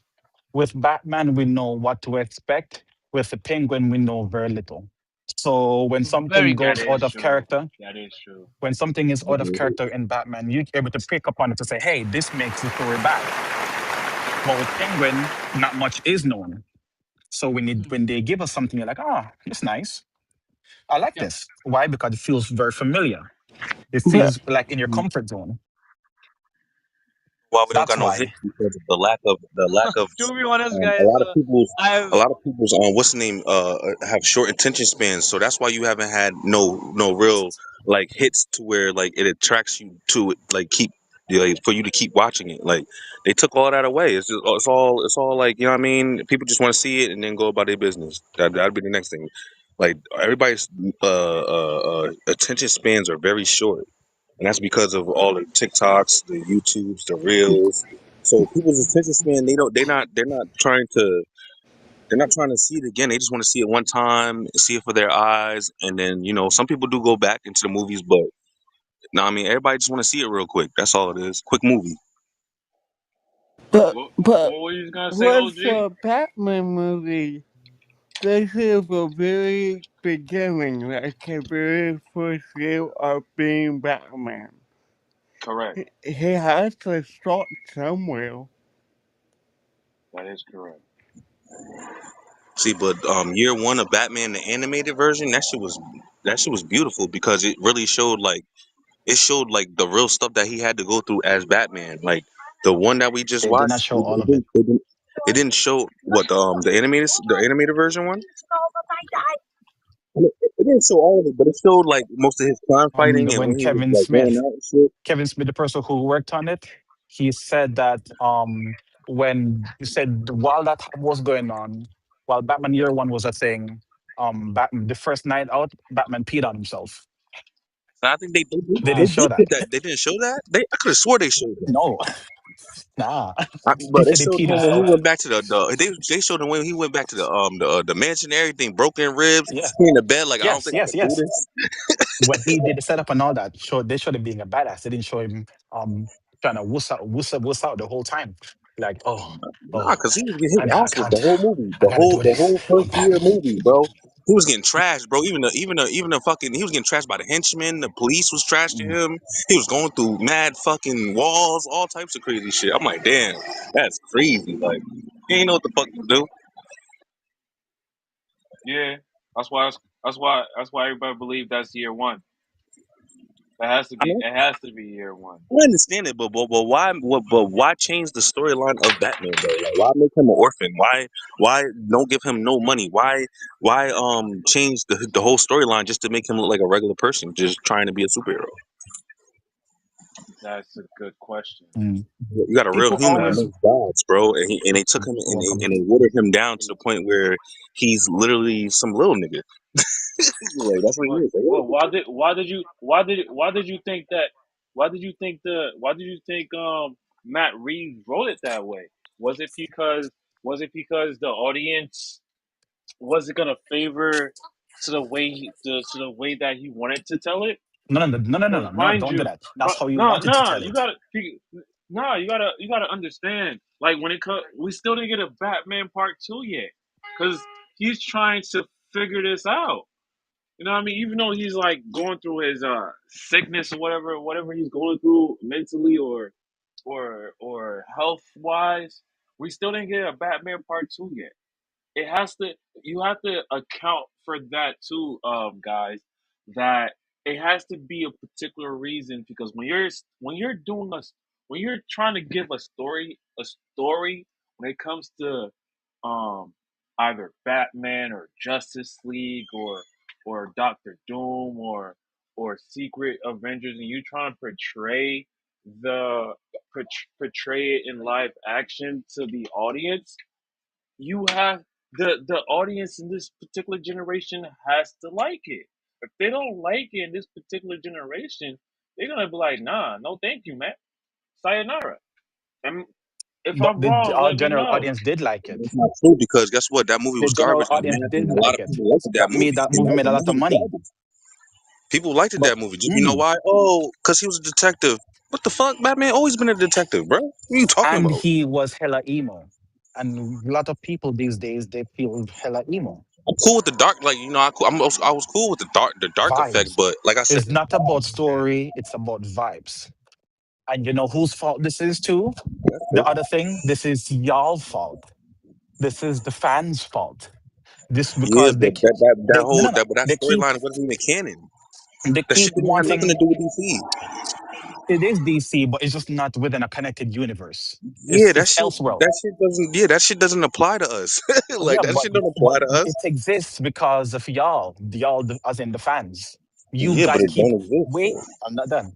Speaker 2: With Batman, we know what to expect. With the Penguin, we know very little. So when
Speaker 5: Very
Speaker 2: something
Speaker 5: good
Speaker 1: That
Speaker 2: goes
Speaker 5: point.
Speaker 2: out
Speaker 1: is
Speaker 2: of
Speaker 1: true.
Speaker 2: character,
Speaker 1: That is true.
Speaker 2: when something is out of character in Batman, you're able to pick up on it to say, hey, this makes the story bad. But with Penguin, not much is known. So
Speaker 5: Hmm.
Speaker 2: when they give us something, you're like, oh, it's nice. I like
Speaker 5: Yeah.
Speaker 2: this. Why? Because it feels very familiar. It
Speaker 6: Yeah.
Speaker 2: feels like in your comfort zone.
Speaker 6: Why we don't
Speaker 2: That's
Speaker 6: got no
Speaker 2: why.
Speaker 6: hits because of the lack of
Speaker 5: To be honest,
Speaker 6: a
Speaker 5: guys,
Speaker 6: lot of people's
Speaker 5: I've
Speaker 6: a lot of people's what's the name have short attention spans, so that's why you haven't had no real like hits to where like it attracts you to it, like keep like for you to keep watching it. Like they took all that away. It's all like, you know what I mean. People just want to see it and then go about their business. That'd be the next thing. Like everybody's attention spans are very short, and that's because of all the TikToks, the YouTubes, the Reels. So people's attention span, they're not trying to see it again. They just want to see it one time, see it for their eyes, and then some people do go back into the movies, but No, I mean everybody just want to see it real quick. That's all it is. Quick movie.
Speaker 3: But
Speaker 1: What were you gonna say,
Speaker 3: what's
Speaker 1: OG?
Speaker 3: the Batman movie? This is the very beginning, like the very first year of being Batman.
Speaker 1: Correct.
Speaker 3: He has to start somewhere.
Speaker 1: That is correct.
Speaker 6: See, but year one of Batman the animated version, that shit was beautiful because it really showed like the real stuff that he had to go through as Batman. Like the one that we just
Speaker 2: They did not
Speaker 6: watched,
Speaker 2: show all of it.
Speaker 6: it didn't show what the animated version one. It didn't show all of it, but it showed like most of his crime fighting and
Speaker 2: When
Speaker 6: when he was like going out and shit.
Speaker 2: Kevin Smith, the person who worked on it, he said that when he said while that was going on, while Batman Year One was a thing, Batman the first night out, Batman peed on himself.
Speaker 6: And I think
Speaker 2: They
Speaker 6: they
Speaker 2: didn't
Speaker 1: Nah.
Speaker 2: show
Speaker 6: did
Speaker 2: that.
Speaker 6: put that. They didn't show that. I could have swore they showed that.
Speaker 2: No, nah.
Speaker 6: But
Speaker 2: He
Speaker 6: they
Speaker 2: said he
Speaker 6: showed
Speaker 2: peed
Speaker 6: him when he
Speaker 2: himself.
Speaker 6: went back to they showed him when he went back to the mansion and everything, broken ribs,
Speaker 2: Yeah.
Speaker 6: he in the bed like I don't
Speaker 2: Yes.
Speaker 6: think I
Speaker 2: Yes.
Speaker 6: can do
Speaker 2: Yes.
Speaker 6: this.
Speaker 2: When he did the setup and all that, they showed him being a badass. They didn't show him trying to wuss out the whole time. Like,
Speaker 6: Nah,
Speaker 2: oh,
Speaker 6: cause he was getting his
Speaker 2: I
Speaker 6: ass with the
Speaker 2: can't.
Speaker 6: whole movie,
Speaker 2: I gotta do
Speaker 6: the
Speaker 2: this.
Speaker 6: whole
Speaker 2: I'm
Speaker 6: first year
Speaker 2: Batman.
Speaker 6: movie, bro. He was getting trashed, bro. Even the fucking he was getting trashed by the henchmen. The police was trashing
Speaker 2: Mm.
Speaker 6: him. He was going through mad fucking walls, all types of crazy shit. I'm like, damn, that's crazy. Like, he ain't know what the fuck to do.
Speaker 1: Yeah. That's why everybody believes that's year one. That has to
Speaker 6: I
Speaker 1: be.
Speaker 6: mean,
Speaker 1: It has to be year one.
Speaker 6: I understand it, but why change the storyline of Batman though? Like, why make him an orphan? Why don't give him no money? Why change the whole storyline just to make him look like a regular person, just trying to be a superhero?
Speaker 1: That's a good question.
Speaker 2: Mm.
Speaker 6: You got a real
Speaker 2: People
Speaker 6: human
Speaker 2: always
Speaker 6: amongst gods, bro, and they took him and
Speaker 2: welcome.
Speaker 6: they watered him down to the point where he's literally some little nigga. Like that's what he is. Like, what
Speaker 1: Well,
Speaker 6: the fuck?
Speaker 1: why did you think that? Why did you think Matt Reeves wrote it that way? Was it because the audience wasn't gonna favor to the way that he wanted to tell it?
Speaker 2: No, no, no, no, no, no,
Speaker 1: Because
Speaker 2: no, no,
Speaker 1: mind
Speaker 2: don't do
Speaker 1: you,
Speaker 2: that. That's how you
Speaker 1: no,
Speaker 2: wanted to
Speaker 1: no,
Speaker 2: tell
Speaker 1: you
Speaker 2: it.
Speaker 1: gotta, no, you gotta understand. Like when it comes, we still didn't get a Batman Part Two yet, because he's trying to figure this out. You know what I mean? Even though he's like going through his sickness or whatever he's going through mentally or health wise, we still didn't get a Batman Part Two yet. It has to You have to account for that too, guys, that it has to be a particular reason, because when you're doing a when you're trying to give a story when it comes to um either Batman or Justice League or Doctor Doom or Secret Avengers, and you trying to the portray it in live action to the audience, you have the audience in this particular generation has to like it. If they don't like it in this particular generation, they're gonna be like, nah, no thank you, man. Sayonara. And if
Speaker 2: But
Speaker 1: I'm
Speaker 2: the
Speaker 1: wrong,
Speaker 2: our
Speaker 1: let me
Speaker 2: general
Speaker 1: know.
Speaker 2: audience did like it.
Speaker 6: That's not true because guess what? That movie
Speaker 2: The
Speaker 6: was
Speaker 2: general
Speaker 6: garbage to the
Speaker 2: audience
Speaker 6: masses,
Speaker 2: did
Speaker 6: and a lot
Speaker 2: like
Speaker 6: of
Speaker 2: it.
Speaker 6: people liked that movie.
Speaker 2: That
Speaker 6: And
Speaker 2: movie made a
Speaker 6: that
Speaker 2: lot of
Speaker 6: movie was
Speaker 2: money.
Speaker 6: garbage. People liked it,
Speaker 2: But
Speaker 6: that movie. You know
Speaker 2: mm,
Speaker 6: why? Oh, because he was a detective. What the fuck? Batman always been a detective, bro. What are you talking
Speaker 2: and
Speaker 6: about?
Speaker 2: he was hella emo. And a lot of people these days they feel hella emo.
Speaker 6: I'm cool with the dark, like I was cool with the dark effect,
Speaker 2: Vibes.
Speaker 6: but like I said,
Speaker 2: It's not about story, it's about vibes. And you know whose fault this is too?
Speaker 6: that's
Speaker 2: The
Speaker 6: true.
Speaker 2: other thing, this is y'all fault. This is the fans' fault. This
Speaker 6: Yeah,
Speaker 2: because
Speaker 6: but that
Speaker 2: they no
Speaker 6: whole
Speaker 2: no no.
Speaker 6: that storyline wasn't even canon.
Speaker 2: They
Speaker 6: That
Speaker 2: keep
Speaker 6: shit didn't have nothing to
Speaker 2: wanting
Speaker 6: do with DC.
Speaker 2: it is DC, but it's just not within a connected universe.
Speaker 6: Yeah,
Speaker 2: It's elsewhere.
Speaker 6: that shit doesn't apply to us. Like
Speaker 2: Yeah,
Speaker 6: that shit don't apply to us.
Speaker 2: it exists because of as in the fans. You
Speaker 6: Yeah, but
Speaker 2: guys
Speaker 6: it
Speaker 2: keep
Speaker 6: don't exist.
Speaker 2: wait. I'm not done.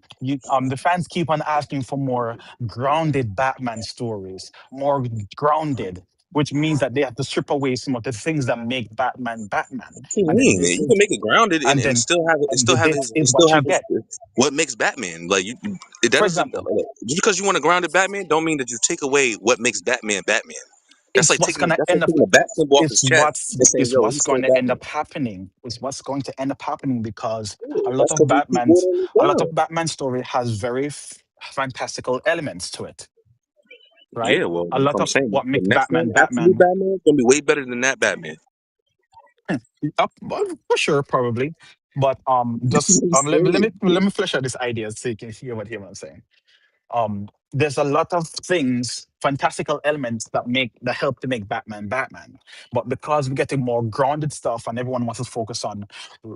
Speaker 2: The fans keep on asking for more grounded Batman stories, more grounded, which means that they have to strip away some of the things that make Batman Batman.
Speaker 6: What you
Speaker 2: And then
Speaker 6: mean?
Speaker 2: this
Speaker 6: You
Speaker 2: is
Speaker 6: can make it grounded
Speaker 2: and
Speaker 6: and
Speaker 2: then
Speaker 6: still have it. It still have
Speaker 2: this
Speaker 6: his. It
Speaker 2: is
Speaker 6: still
Speaker 2: what you
Speaker 6: have his.
Speaker 2: get.
Speaker 6: What makes Batman like you? That
Speaker 2: For
Speaker 6: doesn't
Speaker 2: example,
Speaker 6: just because you want a grounded Batman don't mean that you take away what makes Batman Batman. That's
Speaker 2: it's
Speaker 6: like
Speaker 2: what's
Speaker 6: taking
Speaker 2: gonna end up.
Speaker 6: a bat symbol off
Speaker 2: It's
Speaker 6: his chest and saying,
Speaker 2: it's
Speaker 6: "Yo,
Speaker 2: what's
Speaker 6: he's
Speaker 2: going
Speaker 6: still
Speaker 2: to end
Speaker 6: Batman."
Speaker 2: up happening. It's what's going to end up happening because
Speaker 6: Yeah, that's because they keep watering it
Speaker 2: A lot
Speaker 6: down.
Speaker 2: of Batman story has very fantastical elements to it, right?
Speaker 6: Yeah, well,
Speaker 2: A
Speaker 6: that's
Speaker 2: lot
Speaker 6: what I'm
Speaker 2: of
Speaker 6: saying.
Speaker 2: what
Speaker 6: The
Speaker 2: makes
Speaker 6: next one,
Speaker 2: Batman
Speaker 6: Absolute
Speaker 2: Batman.
Speaker 6: Batman, is gonna be way better than that Batman.
Speaker 2: Up, well, for sure, probably. But just
Speaker 6: He's
Speaker 2: let me flesh out this idea so you can hear what I'm saying. There's a lot of things, fantastical elements that help to make Batman Batman. But because we're getting more grounded stuff and everyone wants to focus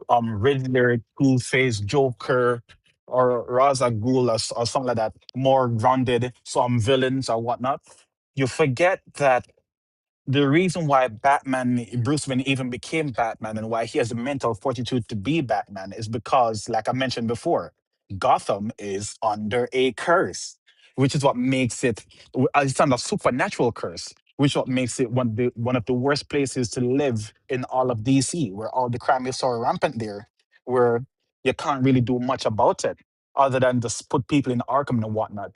Speaker 2: on Riddler, Two Face, Joker, or Ra's al Ghul or something like that, more grounded, some villains or whatnot, you forget that the reason why Bruce Wayne even became Batman and why he has the mental fortitude to be Batman is because, like I mentioned before, Gotham is under a curse, which is what makes it, it's not a supernatural curse, which is what makes it one of the worst places to live in all of DC, where all the crime is so rampant there, where you can't really do much about it other than just put people in Arkham and whatnot.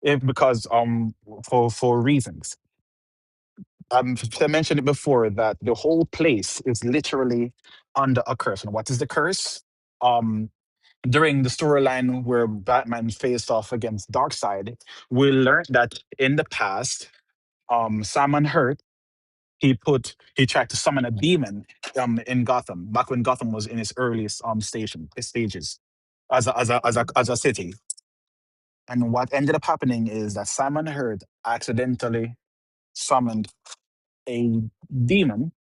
Speaker 2: Because for reasons. I mentioned it before that the whole place is literally under a curse. And what is the curse? Um, During the storyline where Batman faced off against Darkseid, we learned that in the past, Simon Hurt he tried to summon a demon in Gotham back when Gotham was in its earliest stages as a city. And what ended up happening is that Simon Hurt accidentally summoned a demon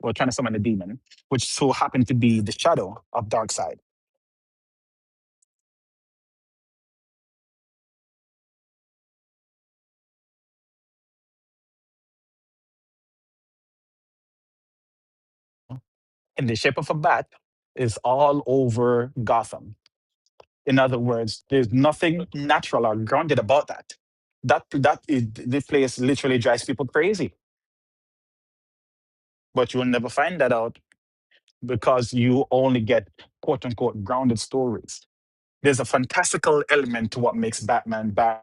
Speaker 2: or trying to summon a demon, which so happened to be the shadow of Darkseid. In the shape of a bat is all over Gotham. In other words, there's nothing natural or grounded about that. The place literally drives people crazy. But you'll never find that out because you only get quote unquote grounded stories. There's a fantastical element to what makes Batman bad.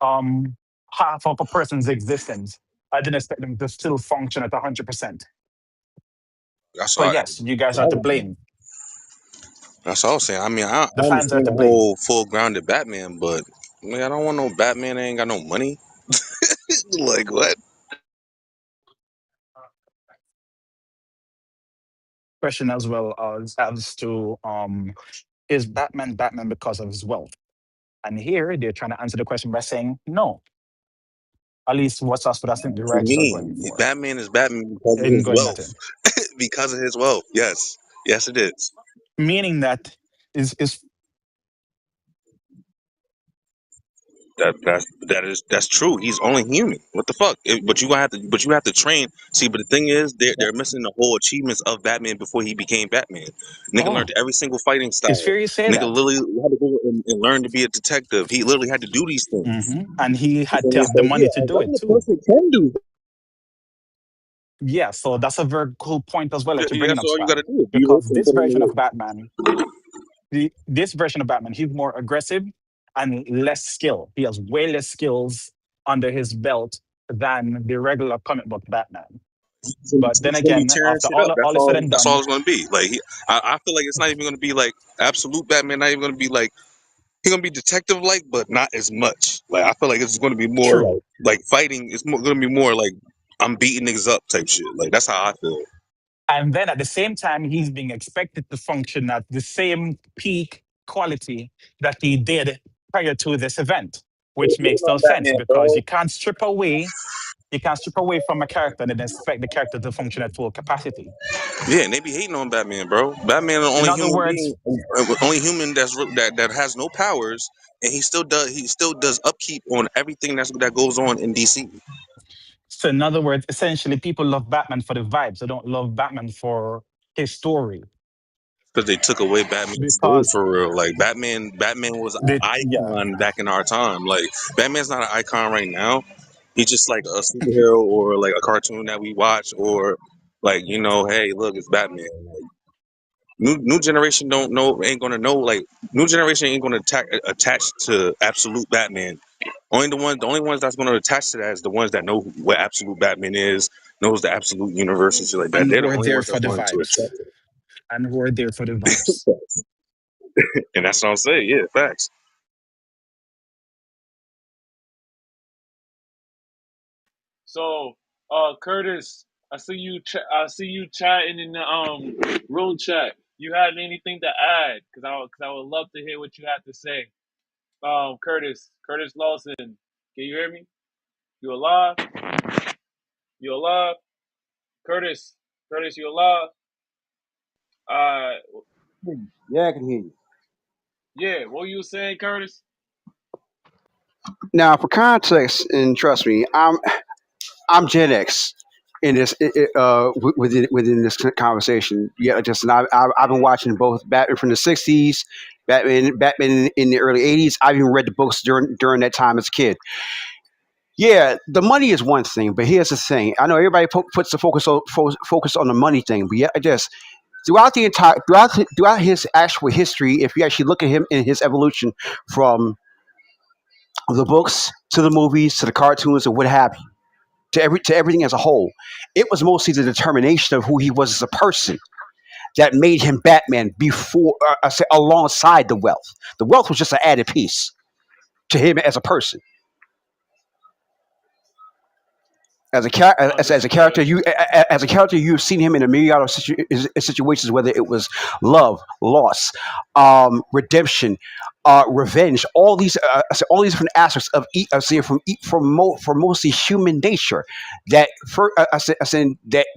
Speaker 2: Um, Half of a person's existence. I didn't expect them to still function at 100%.
Speaker 6: That's
Speaker 2: So
Speaker 6: all.
Speaker 2: yes, you guys are to blame.
Speaker 6: That's all I was saying. I mean, I
Speaker 2: The fans are
Speaker 6: understand
Speaker 2: to
Speaker 6: the
Speaker 2: blame.
Speaker 6: whole full grounded Batman, but I I don't want no Batman that ain't got no money. Like what?
Speaker 2: Question as well as to is Batman Batman because of his wealth? And here they're trying to answer the question by saying no. At least what's us what I think the
Speaker 6: To
Speaker 2: writers are
Speaker 6: me,
Speaker 2: going for.
Speaker 6: Batman is Batman because of
Speaker 2: Ain't
Speaker 6: his
Speaker 2: going
Speaker 6: wealth.
Speaker 2: nothing.
Speaker 6: Because of his wealth. Yes. Yes, it is.
Speaker 2: Meaning that is
Speaker 6: That's true. He's only human. What the fuck? But you have to train. See, but the thing is, they're missing the whole achievements of Batman before he became Batman. Nigga learned
Speaker 2: oh,
Speaker 6: every single fighting
Speaker 2: it's
Speaker 6: style.
Speaker 2: fair you say
Speaker 6: Nigga
Speaker 2: that.
Speaker 6: literally had to go and learn to be a detective. He literally had to do these things.
Speaker 2: And he
Speaker 6: You
Speaker 2: had
Speaker 6: feel
Speaker 2: to
Speaker 6: me?
Speaker 2: have the
Speaker 6: So
Speaker 2: money
Speaker 6: yeah,
Speaker 2: to
Speaker 6: a
Speaker 2: do it
Speaker 6: regular
Speaker 2: too.
Speaker 6: person can do.
Speaker 2: Yeah, so that's a very cool point as well that you're
Speaker 6: Yeah,
Speaker 2: bringing
Speaker 6: that's
Speaker 2: up,
Speaker 6: all you got
Speaker 2: Spam.
Speaker 6: to do. Be
Speaker 2: Because
Speaker 6: open,
Speaker 2: this
Speaker 6: put in the
Speaker 2: version of
Speaker 6: work.
Speaker 2: Batman, this version of Batman, he's more aggressive and less skill. He has way less skills under his belt than the regular comic book Batman. But then
Speaker 6: He's gonna be
Speaker 2: again,
Speaker 6: tearing
Speaker 2: after
Speaker 6: shit up.
Speaker 2: all is said and
Speaker 6: That's all
Speaker 2: done,
Speaker 6: it's gonna be. Like I feel like it's not even gonna be like absolute Batman. Not even gonna be like he's gonna be detective like, but not as much. Like I feel like it's gonna be more
Speaker 2: true.
Speaker 6: like fighting. It's gonna be more like I'm beating niggas up type shit. Like that's how I feel.
Speaker 2: And then at the same time, he's being expected to function at the same peak quality that he did prior to this event, which
Speaker 6: Hate
Speaker 2: makes no
Speaker 6: on
Speaker 2: sense
Speaker 6: Batman,
Speaker 2: because
Speaker 6: bro.
Speaker 2: you can't strip away from a character and then expect the character to function at full capacity.
Speaker 6: Yeah, and they be hating on Batman, bro. Batman the
Speaker 2: In
Speaker 6: only
Speaker 2: other
Speaker 6: human
Speaker 2: words,
Speaker 6: being, only human that has no powers, and he still does upkeep on everything that goes on in DC.
Speaker 2: essentially, people love Batman for the vibes. They don't love Batman for his story
Speaker 6: Because they took away Batman's story
Speaker 2: because
Speaker 6: for real. Like Batman was an
Speaker 2: yeah.
Speaker 6: icon back in our time. Like Batman's not an icon right now. He's just like a superhero or like a cartoon that we watch or like hey, look, it's Batman. New generation don't know, ain't gonna know. Like new generation ain't gonna attach to absolute Batman. The only ones that's gonna attach to that is the ones that know what absolute Batman is, knows the absolute universe and shit like that.
Speaker 2: And
Speaker 6: They're
Speaker 2: who
Speaker 6: the
Speaker 2: are
Speaker 6: only
Speaker 2: there
Speaker 6: ones
Speaker 2: for
Speaker 6: that's
Speaker 2: the
Speaker 6: going to
Speaker 2: vibes.
Speaker 6: accept
Speaker 2: And who are there for the vibes.
Speaker 6: it. And that's what I'm saying. Yeah, facts.
Speaker 1: So, Curtis, I see you chatting in the room chat. You had anything to add? Cause I would love to hear what you have to say. Curtis Lawson, can you hear me? You alive? You alive? Curtis, Curtis, you alive? Uh,
Speaker 7: Yeah, I can hear you.
Speaker 1: yeah. What you saying, Curtis?
Speaker 7: Now, for context, and trust me, I'm Gen X in this within this conversation. Yeah, just and I've been watching both Batman from the '60s, Batman in the early '80s. I've even read the books during that time as a kid. Yeah, the money is one thing, but here's the thing. I know everybody puts the focus on the money thing, but yeah, just throughout his actual history, if you actually look at him in his evolution from the books to the movies to the cartoons and what have you, to everything as a whole, it was mostly the determination of who he was as a person that made him Batman before, I say, alongside the wealth. The wealth was just an added piece to him as a person. As a character,
Speaker 1: Understood.
Speaker 7: you've seen him in a myriad of situations, whether it was love, loss, redemption, revenge, all these different aspects of from mostly human nature that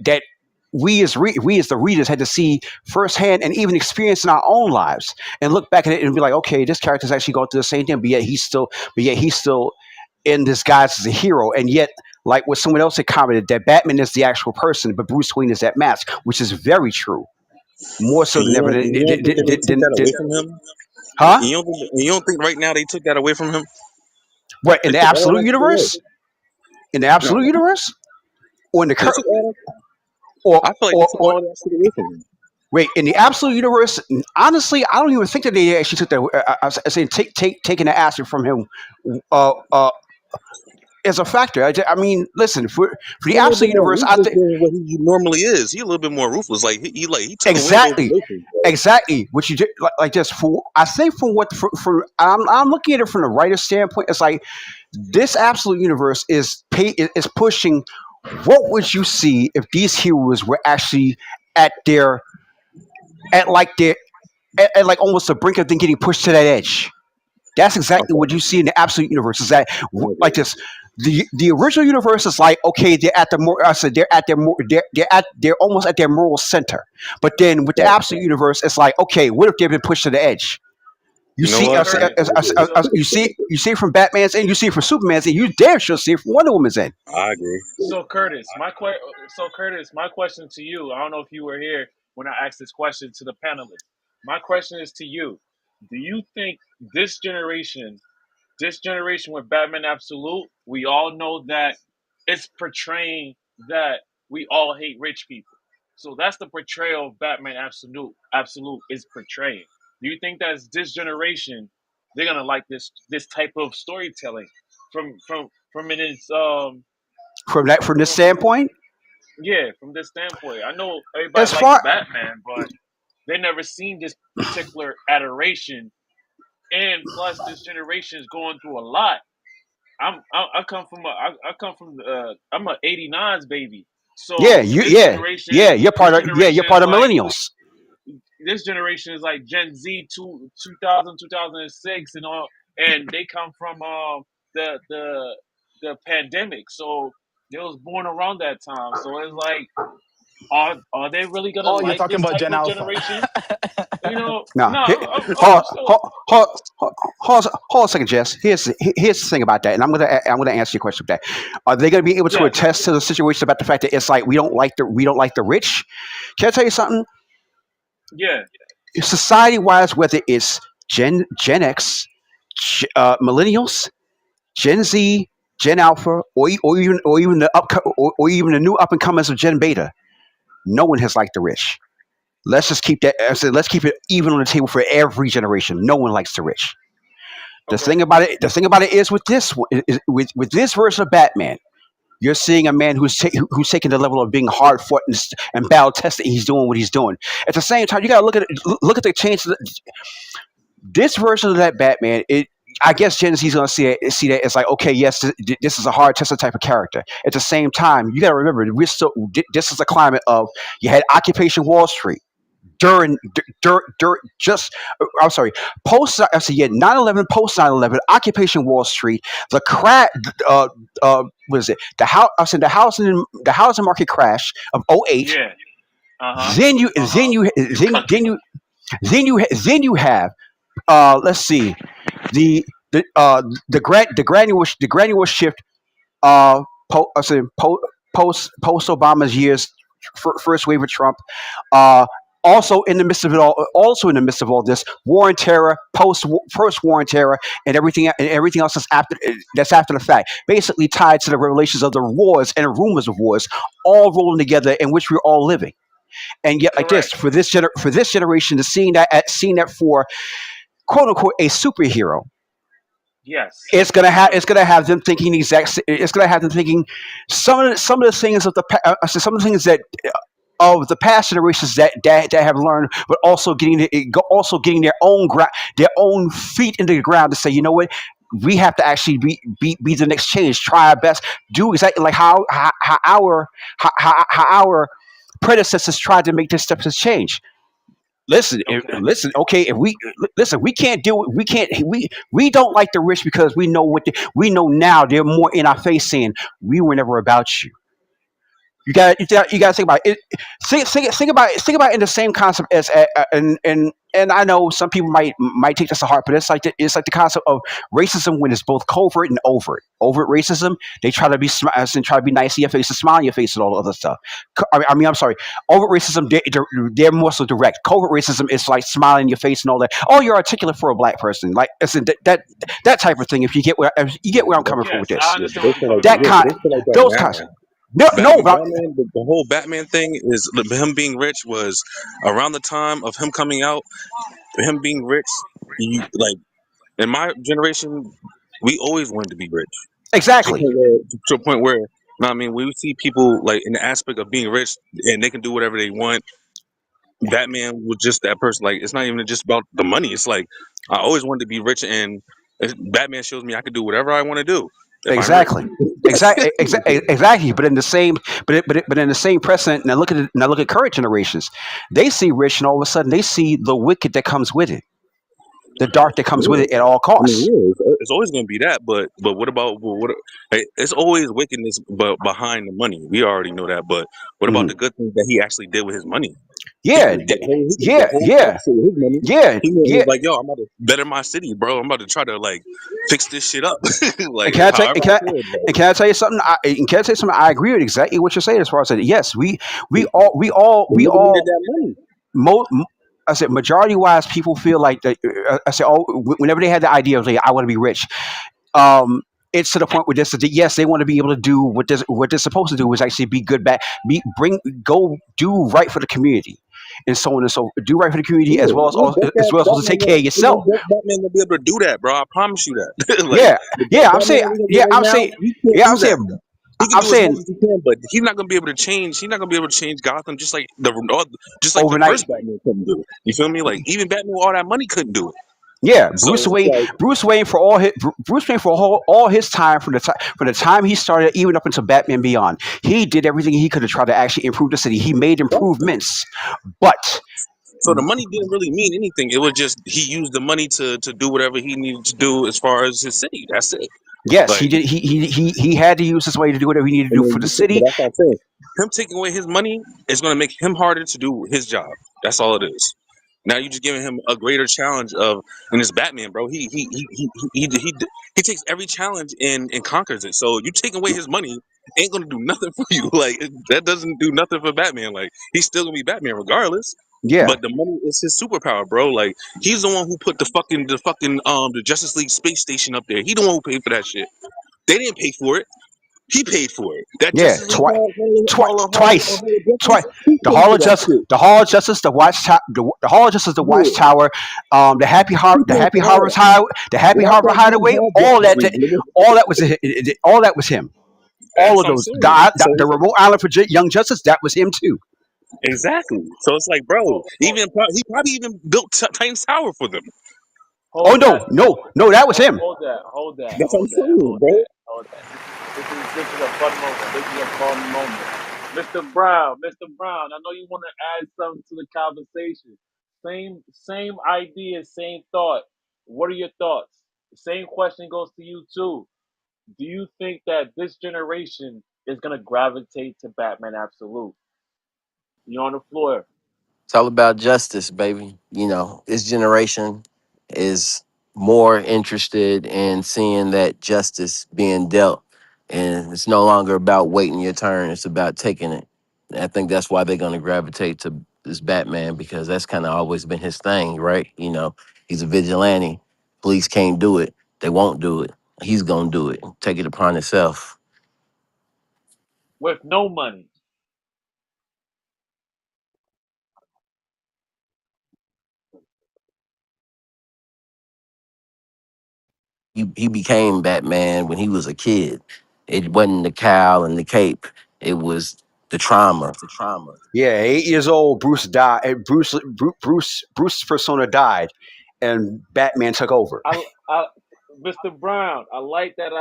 Speaker 7: that we as the readers had to see firsthand and even experience in our own lives and look back at it and be like, okay, this character's actually going through the same thing, but yet he's still in disguise as a hero, and yet, like what someone else had commented, that Batman is the actual person, but Bruce Wayne is that mask, which is very true, more so than ever.
Speaker 6: You don't think that they took that away from him?
Speaker 7: Huh?
Speaker 6: You don't think right now they took that away from him?
Speaker 7: What, in
Speaker 6: They
Speaker 7: the
Speaker 6: took all
Speaker 7: absolute
Speaker 6: that shit away.
Speaker 7: universe? In the
Speaker 6: No,
Speaker 7: absolute universe, or in the
Speaker 6: they
Speaker 7: current,
Speaker 6: took all that.
Speaker 7: or
Speaker 6: I feel like they took
Speaker 7: or
Speaker 6: all that shit away from him.
Speaker 7: wait, in the absolute universe? Honestly, I don't even think that they actually took that. I say taking the acid from him. Uh, uh, as a factor. I mean, listen, for the
Speaker 6: He a little
Speaker 7: absolute
Speaker 6: bit more
Speaker 7: universe,
Speaker 6: ruthless than what he normally is. He a little bit more ruthless. Like he took away those
Speaker 7: exactly,
Speaker 6: emotions, bro.
Speaker 7: exactly what you did, like just for I think from what for I'm looking at it from the writer's standpoint. It's like this absolute universe is pushing. What would you see if these heroes were actually at their at like their at like almost the brink of them getting pushed to that edge? That's exactly
Speaker 6: Okay,
Speaker 7: what you see in the absolute universe. Is that
Speaker 6: I
Speaker 7: like
Speaker 6: agree.
Speaker 7: this? The original universe is like, okay, they're at the more. I said they're at their more. They're almost at their moral center. But then with the
Speaker 6: Right.
Speaker 7: absolute universe, it's like, okay, what if they've been pushed to the edge? You
Speaker 6: You know
Speaker 7: see,
Speaker 6: what?
Speaker 1: Curtis. So
Speaker 7: you see it from Batman's end, you see it from Superman's end, you damn sure see it from Wonder Woman's end.
Speaker 6: I agree.
Speaker 1: So Curtis, my question to you. I don't know if you were here when I asked this question to the panelists. My question is to you. Do you think this generation with Batman Absolute, we all know that it's portraying that we all hate rich people. So that's the portrayal of Batman Absolute is portraying. Do you think that this generation they're gonna like this type of storytelling from its
Speaker 7: From this
Speaker 1: from
Speaker 7: standpoint,
Speaker 1: yeah, from this standpoint? I know everybody
Speaker 7: as
Speaker 1: likes
Speaker 7: far
Speaker 1: Batman, but they never seen this particular adoration. And plus, this generation is going through a lot. I come from I come from I'm a '89's baby.
Speaker 7: yeah,
Speaker 1: So
Speaker 7: you're part of millennials.
Speaker 1: this generation is like Gen Z 2000 2006 and all, and they come from the the the pandemic. So they was born around that time. So it's like, are they really gonna
Speaker 2: Oh, you're
Speaker 1: like
Speaker 2: talking
Speaker 1: this
Speaker 2: about
Speaker 1: type
Speaker 2: Gen
Speaker 1: of
Speaker 2: Alpha.
Speaker 1: generation? You know,
Speaker 7: Now,
Speaker 1: no,
Speaker 7: hold,
Speaker 1: I'm still
Speaker 7: hold, hold a second, Jess. Here's the thing about that, and I'm gonna answer your question with that. Are they gonna be able to
Speaker 1: yes,
Speaker 7: attest to the situation about the fact that it's like we don't like the rich? Can I tell you something?
Speaker 1: yeah.
Speaker 7: Society wise, whether it's Gen X, millennials, Gen Z, Gen Alpha, or even the new up and comers of Gen Beta, no one has liked the rich. Let's just keep that. I said, let's keep it even on the table for every generation. No one likes the rich.
Speaker 1: Okay.
Speaker 7: The thing about it is with this with this version of Batman, you're seeing a man who's taking the level of being hard fought and battle tested. He's doing what he's doing. At the same time, you gotta look at the change. This version of that Batman, I guess Gen Z's gonna see that it's like, okay, yes, this is a hard tested type of character. At the same time, you gotta remember this is a climate of you had Occupation Wall Street during just I'm sorry, post I said yeah 9/11, post 9/11, Occupation Wall Street, the crash, what is it, the house I said the housing market crash of '08.
Speaker 1: Yeah. Uh huh.
Speaker 7: then you
Speaker 1: Uh
Speaker 7: then
Speaker 1: huh.
Speaker 7: you
Speaker 1: The country.
Speaker 7: then you have let's see, the granular shift, I said post Obama's years, first wave of Trump. Uh, Also in the midst of it all, this war and terror, first war and terror, and everything else that's after the fact, basically tied to the revelations of the wars and rumors of wars, all rolling together in which we're all living. And yet, like this,
Speaker 1: Correct.
Speaker 7: for this generation, to seeing that for quote unquote a superhero,
Speaker 1: Yes.
Speaker 7: it's gonna have them thinking it's gonna have them thinking some of the things of some of the things that of the past generations that have learned, but also getting their own feet into the ground to say, you know what, we have to actually be the next change. Try our best. Do exactly like how our predecessors tried to make this steps of change.
Speaker 1: Okay.
Speaker 7: Listen. Okay, if we listen, we can't do it. We don't like the rich because we know now they're more in our face saying we were never about you. You got to think about it. Think about it in the same concept as and I know some people might take this to heart, but it's like the concept of racism when it's both covert and overt. Overt racism, they try to be and try to be nice in your face and smile in your face and all the other stuff. I'm sorry. Overt racism, they're more so direct. Covert racism is like smiling in your face and all that. Oh, you're articulate for a black person, like listen, that type of thing. If you get where I'm coming from with
Speaker 1: Yes, I
Speaker 7: this,
Speaker 6: Yeah,
Speaker 1: understand where you're coming
Speaker 7: that
Speaker 1: from.
Speaker 7: kind,
Speaker 6: but they feel like that
Speaker 7: those kinds.
Speaker 6: now.
Speaker 7: No, no,
Speaker 6: The whole Batman thing is him being rich was around the time of him coming out. Him being rich, you like in my generation, we always wanted to be rich
Speaker 7: exactly.
Speaker 6: to a point where. No, I mean, we see people like in the aspect of being rich and they can do whatever they want. Batman was just that person. Like, it's not even just about the money. It's like I always wanted to be rich, and Batman shows me I can do whatever I want to do if I'm rich.
Speaker 7: Exactly. Exactly. But in the same, but in the same precedent, now look at current generations. They see rich, and all of a sudden they see the wicked that comes with it, the dark that comes with
Speaker 6: Yeah.
Speaker 7: it at all
Speaker 6: I mean,
Speaker 7: costs.
Speaker 6: yeah, it's always going to be that, but what about It's always wickedness, but behind the money, we already know that. But what about
Speaker 7: Mhm.
Speaker 6: the good things that he actually did with his money?
Speaker 7: Yeah,
Speaker 6: The
Speaker 7: yeah,
Speaker 6: whole
Speaker 7: yeah,
Speaker 6: opposite with his money.
Speaker 7: yeah,
Speaker 6: He
Speaker 7: yeah.
Speaker 6: was like, "Yo, I'm about to better my city, bro. I'm about to try to like fix this shit up,
Speaker 7: And
Speaker 6: like
Speaker 7: can I tell
Speaker 6: however
Speaker 7: and
Speaker 6: I
Speaker 7: can I,
Speaker 6: could." Like,
Speaker 7: and can I tell you something? I agree with exactly what you're saying as far as that. Yes, we
Speaker 6: the nigga needed
Speaker 7: all
Speaker 6: that money.
Speaker 7: mo- I said majority wise people feel like that. I said, oh, whenever they had the idea of like I want to be rich, um, it's to the point where this yes they want to be able to do what they're supposed to do is actually be good back, be bring go do right for the community, and so on and so do right for the community
Speaker 6: Yeah,
Speaker 7: as well as supposed to take care of yourself.
Speaker 6: Batman gonna be able to do that, bro. I promise you that. Like
Speaker 7: Yeah, yeah.
Speaker 6: Batman we gonna get right
Speaker 7: I'm
Speaker 6: now,
Speaker 7: saying,
Speaker 6: he can't
Speaker 7: yeah,
Speaker 6: do that. He can
Speaker 7: I'm
Speaker 6: do as much
Speaker 7: saying
Speaker 6: as he can, but he's not gonna be able to change. He's not gonna be able to change Gotham just like the
Speaker 7: overnight.
Speaker 6: first Batman couldn't do it. You feel me? Like even Batman with all that money couldn't do it.
Speaker 7: Yeah,
Speaker 6: So it's like,
Speaker 7: Bruce Wayne for all his time from the time he started even up until Batman Beyond, he did everything he could to try to actually improve the city. He made improvements, but
Speaker 6: so the money didn't really mean anything. It was just he used the money to do whatever he needed to do as far as his city. That's it.
Speaker 7: yes, he
Speaker 6: Like,
Speaker 7: did. He had to use his way to do whatever he needed to
Speaker 6: and
Speaker 7: do for
Speaker 6: then
Speaker 7: the
Speaker 6: but
Speaker 7: city.
Speaker 6: that's what I'm saying. Him taking away his money is going to make him harder to do his job. That's all it is. Now you're just giving him a greater challenge of, and it's Batman, bro. He takes every challenge and conquers it. So you taking away his money ain't gonna do nothing for you. Like that doesn't do nothing for Batman. Like he's still gonna be Batman regardless.
Speaker 7: Yeah,
Speaker 6: But the money is his superpower, bro. Like he's the one who put the Justice League space station up there. He the one who paid for that shit. They didn't pay for it. He paid for it. That
Speaker 7: Yeah,
Speaker 6: Justice League
Speaker 7: twice,
Speaker 6: Hall of Justice.
Speaker 7: twice.
Speaker 6: He
Speaker 7: The
Speaker 6: paid
Speaker 7: Hall
Speaker 6: for
Speaker 7: of
Speaker 6: that
Speaker 7: Justice,
Speaker 6: shit.
Speaker 7: the Hall of Justice, the Hall of Justice, the
Speaker 6: Yeah,
Speaker 7: Watchtower,
Speaker 6: he
Speaker 7: The
Speaker 6: paid
Speaker 7: Happy
Speaker 6: for that.
Speaker 7: Harvest Highway, the Happy
Speaker 6: Black
Speaker 7: Harbor
Speaker 6: Hawk didn't
Speaker 7: Hideaway.
Speaker 6: have Justice League, nigga.
Speaker 7: All that was him. All
Speaker 6: That's
Speaker 7: of
Speaker 6: what I'm
Speaker 7: those.
Speaker 6: saying. So
Speaker 7: The
Speaker 6: it's
Speaker 7: remote island for Young Justice, that was him too.
Speaker 6: exactly. So it's like, bro,
Speaker 1: Hold, hold,
Speaker 6: even he probably even built Titan's Tower for them.
Speaker 7: Oh
Speaker 1: hold
Speaker 7: no,
Speaker 1: that,
Speaker 7: no, that was him.
Speaker 6: That's what I'm saying, bro.
Speaker 1: hold that. This is a fun moment. This is a fun moment. Mr. Brown, I know you want to add something to the conversation. Same idea, same thought. What are your thoughts? The same question goes to you too. Do you think that this generation is gonna gravitate to Batman Absolute? You're on the floor.
Speaker 8: It's all about justice, baby. You know, this generation is more interested in seeing that justice being dealt. And it's no longer about waiting your turn, it's about taking it. And I think that's why they're going to gravitate to this Batman because that's kind of always been his thing, right? You know, he's a vigilante. Police can't do it, they won't do it. He's going to do it, take it upon himself.
Speaker 1: With no money.
Speaker 8: He became Batman when he was a kid. It wasn't the cowl and the cape. It was the trauma.
Speaker 7: Yeah, 8 years old, Bruce died. Bruce's persona died, and Batman took over.
Speaker 1: I Mr. Brown, I like that.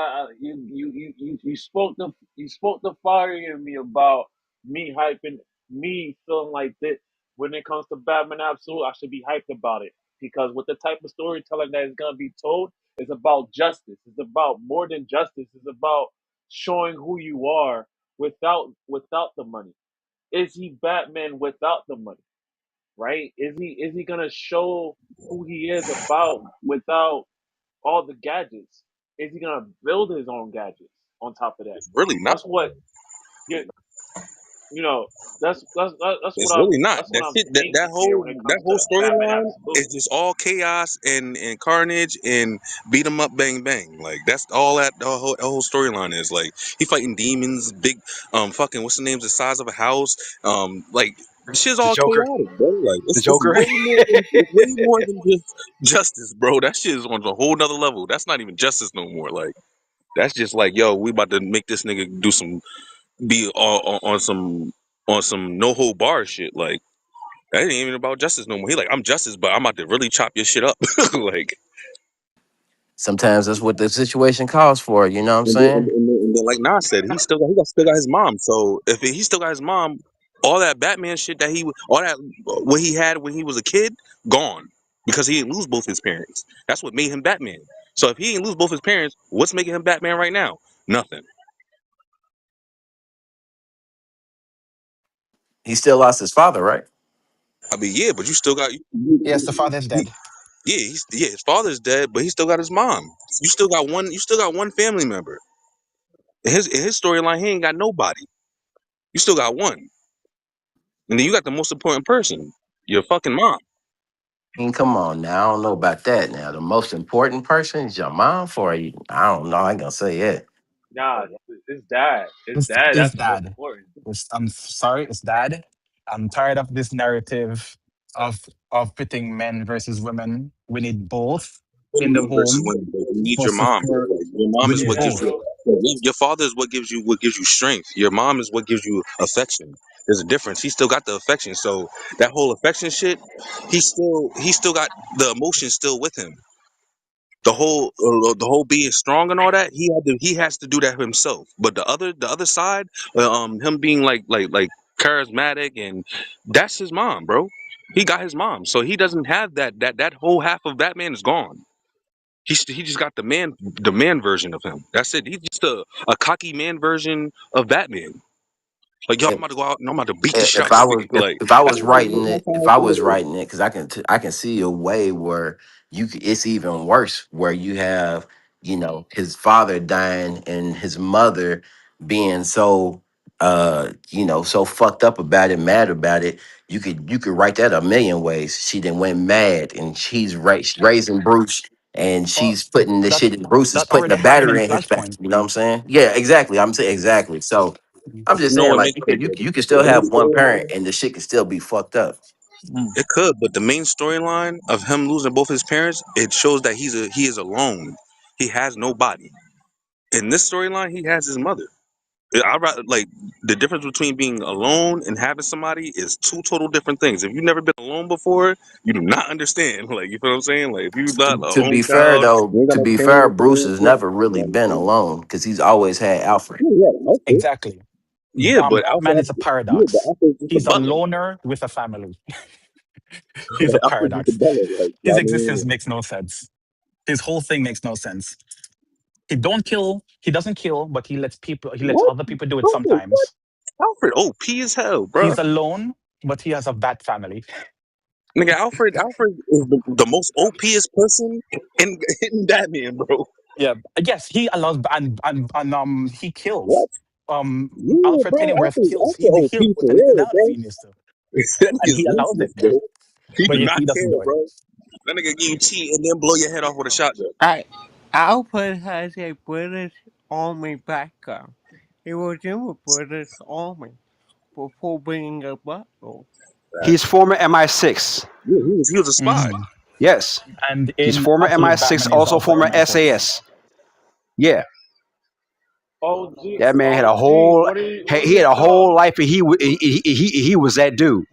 Speaker 1: You spoke the fire in me about me hyping me feeling like that when it comes to Batman Absolute, I should be hyped about it because with the type of storytelling that is gonna be told, it's about justice. It's about more than justice. It's about showing who you are without the money. Is he Batman without the money? Right? Is he gonna show who he is about without all the gadgets? Is he gonna build his own gadgets on top of that?
Speaker 6: It's really not.
Speaker 1: That's what you you know.
Speaker 6: It's really not.
Speaker 1: That's what
Speaker 6: That
Speaker 1: I'm
Speaker 6: shit.
Speaker 1: thinking here when it
Speaker 6: That
Speaker 1: comes
Speaker 6: whole
Speaker 1: to Batman
Speaker 6: storyline is
Speaker 1: Absolute.
Speaker 6: just all chaos and carnage and beat 'em up, bang bang. Like that's all that the whole storyline is. Like he fighting demons, big fucking what's the names the size of a house. Like shit's
Speaker 7: The
Speaker 6: all
Speaker 7: Joker,
Speaker 6: chaotic, bro. Like
Speaker 7: the
Speaker 6: it's
Speaker 7: Joker.
Speaker 6: it's way more than just justice, bro. That shit is on a whole nother level. That's not even justice no more. Like that's just like yo, we about to make this nigga do some be on some no hold bar shit. Like that ain't even about justice no more. He like, I'm justice, but I'm about to really chop your shit up. Like,
Speaker 8: Sometimes that's what the situation calls for, you know what I'm saying?
Speaker 6: and then like Nas said, still got his mom. So if he still got his mom, all that Batman shit that all that what he had when he was a kid, gone because he didn't lose both his parents. That's what made him Batman. So if he didn't lose both his parents, what's making him Batman right now? Nothing.
Speaker 8: He still lost his father, right?
Speaker 6: I mean, yeah, but you still got
Speaker 2: Yes, the father is dead.
Speaker 6: yeah, his father's dead, but he still got his mom. You still got one family member. In his storyline, he ain't got nobody. You still got one. And then you got the most important person, your fucking mom.
Speaker 8: I mean, come on now. I don't know about that now. The most important person is your mom for you. I don't know. I ain't gonna say it.
Speaker 1: Nah, it's dad. It's dad.
Speaker 2: It's
Speaker 1: That's the most
Speaker 2: dad.
Speaker 1: important.
Speaker 2: I'm sorry, it's dad. I'm tired of this narrative of pitting men versus women. We need both in the
Speaker 6: Men versus
Speaker 2: home
Speaker 6: women, but you need
Speaker 2: for
Speaker 6: your mom, bro.
Speaker 2: support.
Speaker 6: Like, your mom
Speaker 2: We
Speaker 6: is
Speaker 2: need
Speaker 6: what
Speaker 1: Yeah,
Speaker 6: gives
Speaker 2: both.
Speaker 6: you.
Speaker 1: true.
Speaker 6: Your father is what gives you strength. Your mom is what gives you affection. There's a difference. He still got the affection. So that whole affection shit, he still got the emotion still with him. The whole being strong and all that he has to do that himself, but the other side, him being like charismatic, and that's his mom, bro. He got his mom, so he doesn't have that whole half of Batman is gone. He just got the man version of him. That's it. He's just a cocky man version of Batman. Like yo, I'm
Speaker 8: If,
Speaker 6: about to go out and I'm about to beat the shit
Speaker 8: if
Speaker 6: out
Speaker 8: I
Speaker 6: this
Speaker 8: was
Speaker 6: nigga. Like
Speaker 8: if I
Speaker 6: that's
Speaker 8: was writing it,
Speaker 6: how
Speaker 8: if
Speaker 6: I
Speaker 8: I
Speaker 6: feel,
Speaker 8: was
Speaker 6: bro.
Speaker 8: writing it, because I can see a way where it's even worse, where you have his father dying and his mother being so so fucked up about it, mad about it. You could write that a million ways. She then went mad and she's raising Bruce and
Speaker 2: Or
Speaker 8: she's putting the
Speaker 2: that
Speaker 8: shit. Bruce is
Speaker 2: that
Speaker 8: putting
Speaker 2: already
Speaker 8: the
Speaker 2: happened in
Speaker 8: battery in his back.
Speaker 2: Flashpoint.
Speaker 8: You know what I'm saying? Yeah, exactly. I'm saying exactly. So
Speaker 2: Mhm.
Speaker 8: I'm
Speaker 6: You
Speaker 8: just
Speaker 6: know
Speaker 8: saying,
Speaker 6: what
Speaker 8: like,
Speaker 6: makes it
Speaker 8: you can
Speaker 6: the
Speaker 8: still
Speaker 6: main
Speaker 8: have one parent
Speaker 6: storyline?
Speaker 8: and the shit can still be fucked up.
Speaker 2: Mm.
Speaker 6: It could, but the main storyline of him losing both his parents, it shows that he is alone. He has nobody. In this storyline, he has his mother. Like the difference between being alone and having somebody is two total different things. If you've never been alone before, you do not understand. Like you feel what I'm saying? Like if you're not an
Speaker 8: To
Speaker 6: only
Speaker 8: be fair,
Speaker 6: child,
Speaker 8: though,
Speaker 6: you ain't got
Speaker 8: to
Speaker 6: no
Speaker 8: be fair,
Speaker 6: parents to
Speaker 8: Bruce
Speaker 6: live
Speaker 8: has
Speaker 6: with.
Speaker 8: never
Speaker 6: You
Speaker 8: really been
Speaker 6: understand?
Speaker 8: alone because he's always had Alfred.
Speaker 6: Yeah, Alfred.
Speaker 2: Exactly.
Speaker 6: Yeah, but
Speaker 2: Batman is a
Speaker 6: But
Speaker 2: paradox.
Speaker 6: Alfred's just a
Speaker 2: He's a
Speaker 6: butler.
Speaker 2: loner with a family. He's a
Speaker 6: Alfred's just a
Speaker 2: paradox.
Speaker 6: butler. Like
Speaker 2: His
Speaker 6: I
Speaker 2: existence
Speaker 6: mean,
Speaker 2: makes no sense. His whole thing makes no sense. He doesn't kill, but he lets
Speaker 6: what?
Speaker 2: other people do it
Speaker 6: Alfred, what?
Speaker 2: sometimes.
Speaker 6: Alfred, OP as hell, bro.
Speaker 2: He's alone, but he has a bat family.
Speaker 6: Nigga, Alfred is the most OPest person in Batman, bro.
Speaker 2: Yeah. Yes, he allows and he kills.
Speaker 6: What? Yeah,
Speaker 2: Alfred
Speaker 6: bro.
Speaker 2: Pennyworth kills.
Speaker 6: Alfred OP
Speaker 2: He'll put
Speaker 6: for
Speaker 2: anything
Speaker 6: real,
Speaker 2: down if
Speaker 6: bro.
Speaker 2: he needs to.
Speaker 6: That
Speaker 2: And
Speaker 6: nigga's
Speaker 2: he allows
Speaker 6: ruthless,
Speaker 2: it.
Speaker 6: bro. He
Speaker 2: But
Speaker 6: do
Speaker 2: yet
Speaker 6: not
Speaker 2: he doesn't
Speaker 6: care,
Speaker 2: do it.
Speaker 6: bro. That nigga give you tea and then blow your head off with a shotgun.
Speaker 3: I Alfred has a British Army background. He was in the British Army before being a butler.
Speaker 7: He's former MI6.
Speaker 6: Yeah, he was a spy.
Speaker 2: Mhm.
Speaker 7: Yes,
Speaker 2: And
Speaker 7: he's
Speaker 2: in
Speaker 7: former
Speaker 2: Absolute
Speaker 7: MI6,
Speaker 2: Batman is
Speaker 7: also
Speaker 2: also
Speaker 7: former
Speaker 2: MI6.
Speaker 7: SAS. Yeah,
Speaker 1: OG,
Speaker 7: that man had a
Speaker 1: OG,
Speaker 7: whole
Speaker 1: what are
Speaker 7: he
Speaker 1: your
Speaker 7: had a
Speaker 1: thoughts?
Speaker 7: whole life, and he was that dude.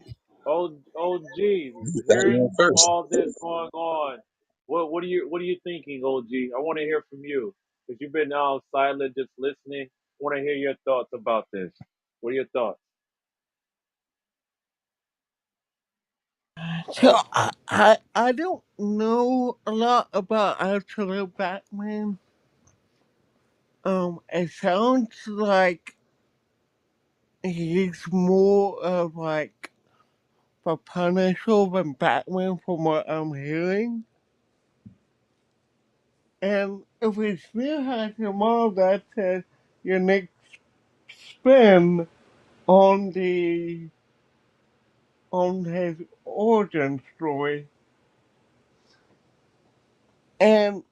Speaker 1: OG,
Speaker 6: Batman
Speaker 1: hearing
Speaker 6: first.
Speaker 1: all this going on, what are you thinking, OG? I want to hear from you because you've been silent, just listening. I want to hear your thoughts about this. What are your thoughts?
Speaker 3: So I don't know a lot about Absolute Batman. It sounds like he's more of like the Punisher than Batman from what I'm hearing. And if it still has him on, that's a unique spin on the on his origin story. And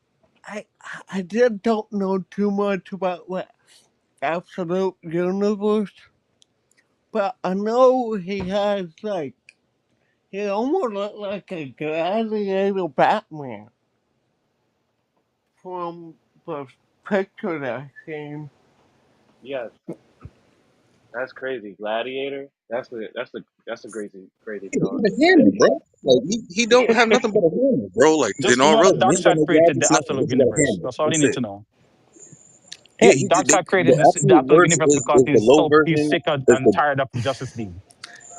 Speaker 3: I I just don't know too much about what Absolute Universe, but I know he has like he almost looked like a gladiator Batman from the picture that I seen.
Speaker 1: Yes, that's crazy. Gladiator. That's a crazy
Speaker 6: He
Speaker 1: thought.
Speaker 6: got a hammer, bro. Like he don't have nothing but a hammer, bro. Like in
Speaker 2: Just
Speaker 6: all
Speaker 2: know
Speaker 6: real,
Speaker 2: that
Speaker 6: he ain't got
Speaker 2: Darkseid
Speaker 6: no
Speaker 2: created
Speaker 6: gadgets,
Speaker 2: the
Speaker 6: nothing. He
Speaker 2: Absolute
Speaker 6: just got a
Speaker 2: Universe.
Speaker 6: hammer.
Speaker 2: That's all you
Speaker 6: That's
Speaker 2: need
Speaker 6: it.
Speaker 2: to know.
Speaker 6: Yeah,
Speaker 2: Darkseid created
Speaker 6: the
Speaker 2: the
Speaker 6: absolute
Speaker 2: Absolute
Speaker 6: verse
Speaker 2: Universe because
Speaker 6: is the
Speaker 2: he's
Speaker 6: low
Speaker 2: he's
Speaker 6: version.
Speaker 2: sick of,
Speaker 6: Is
Speaker 2: and tired of Justice League.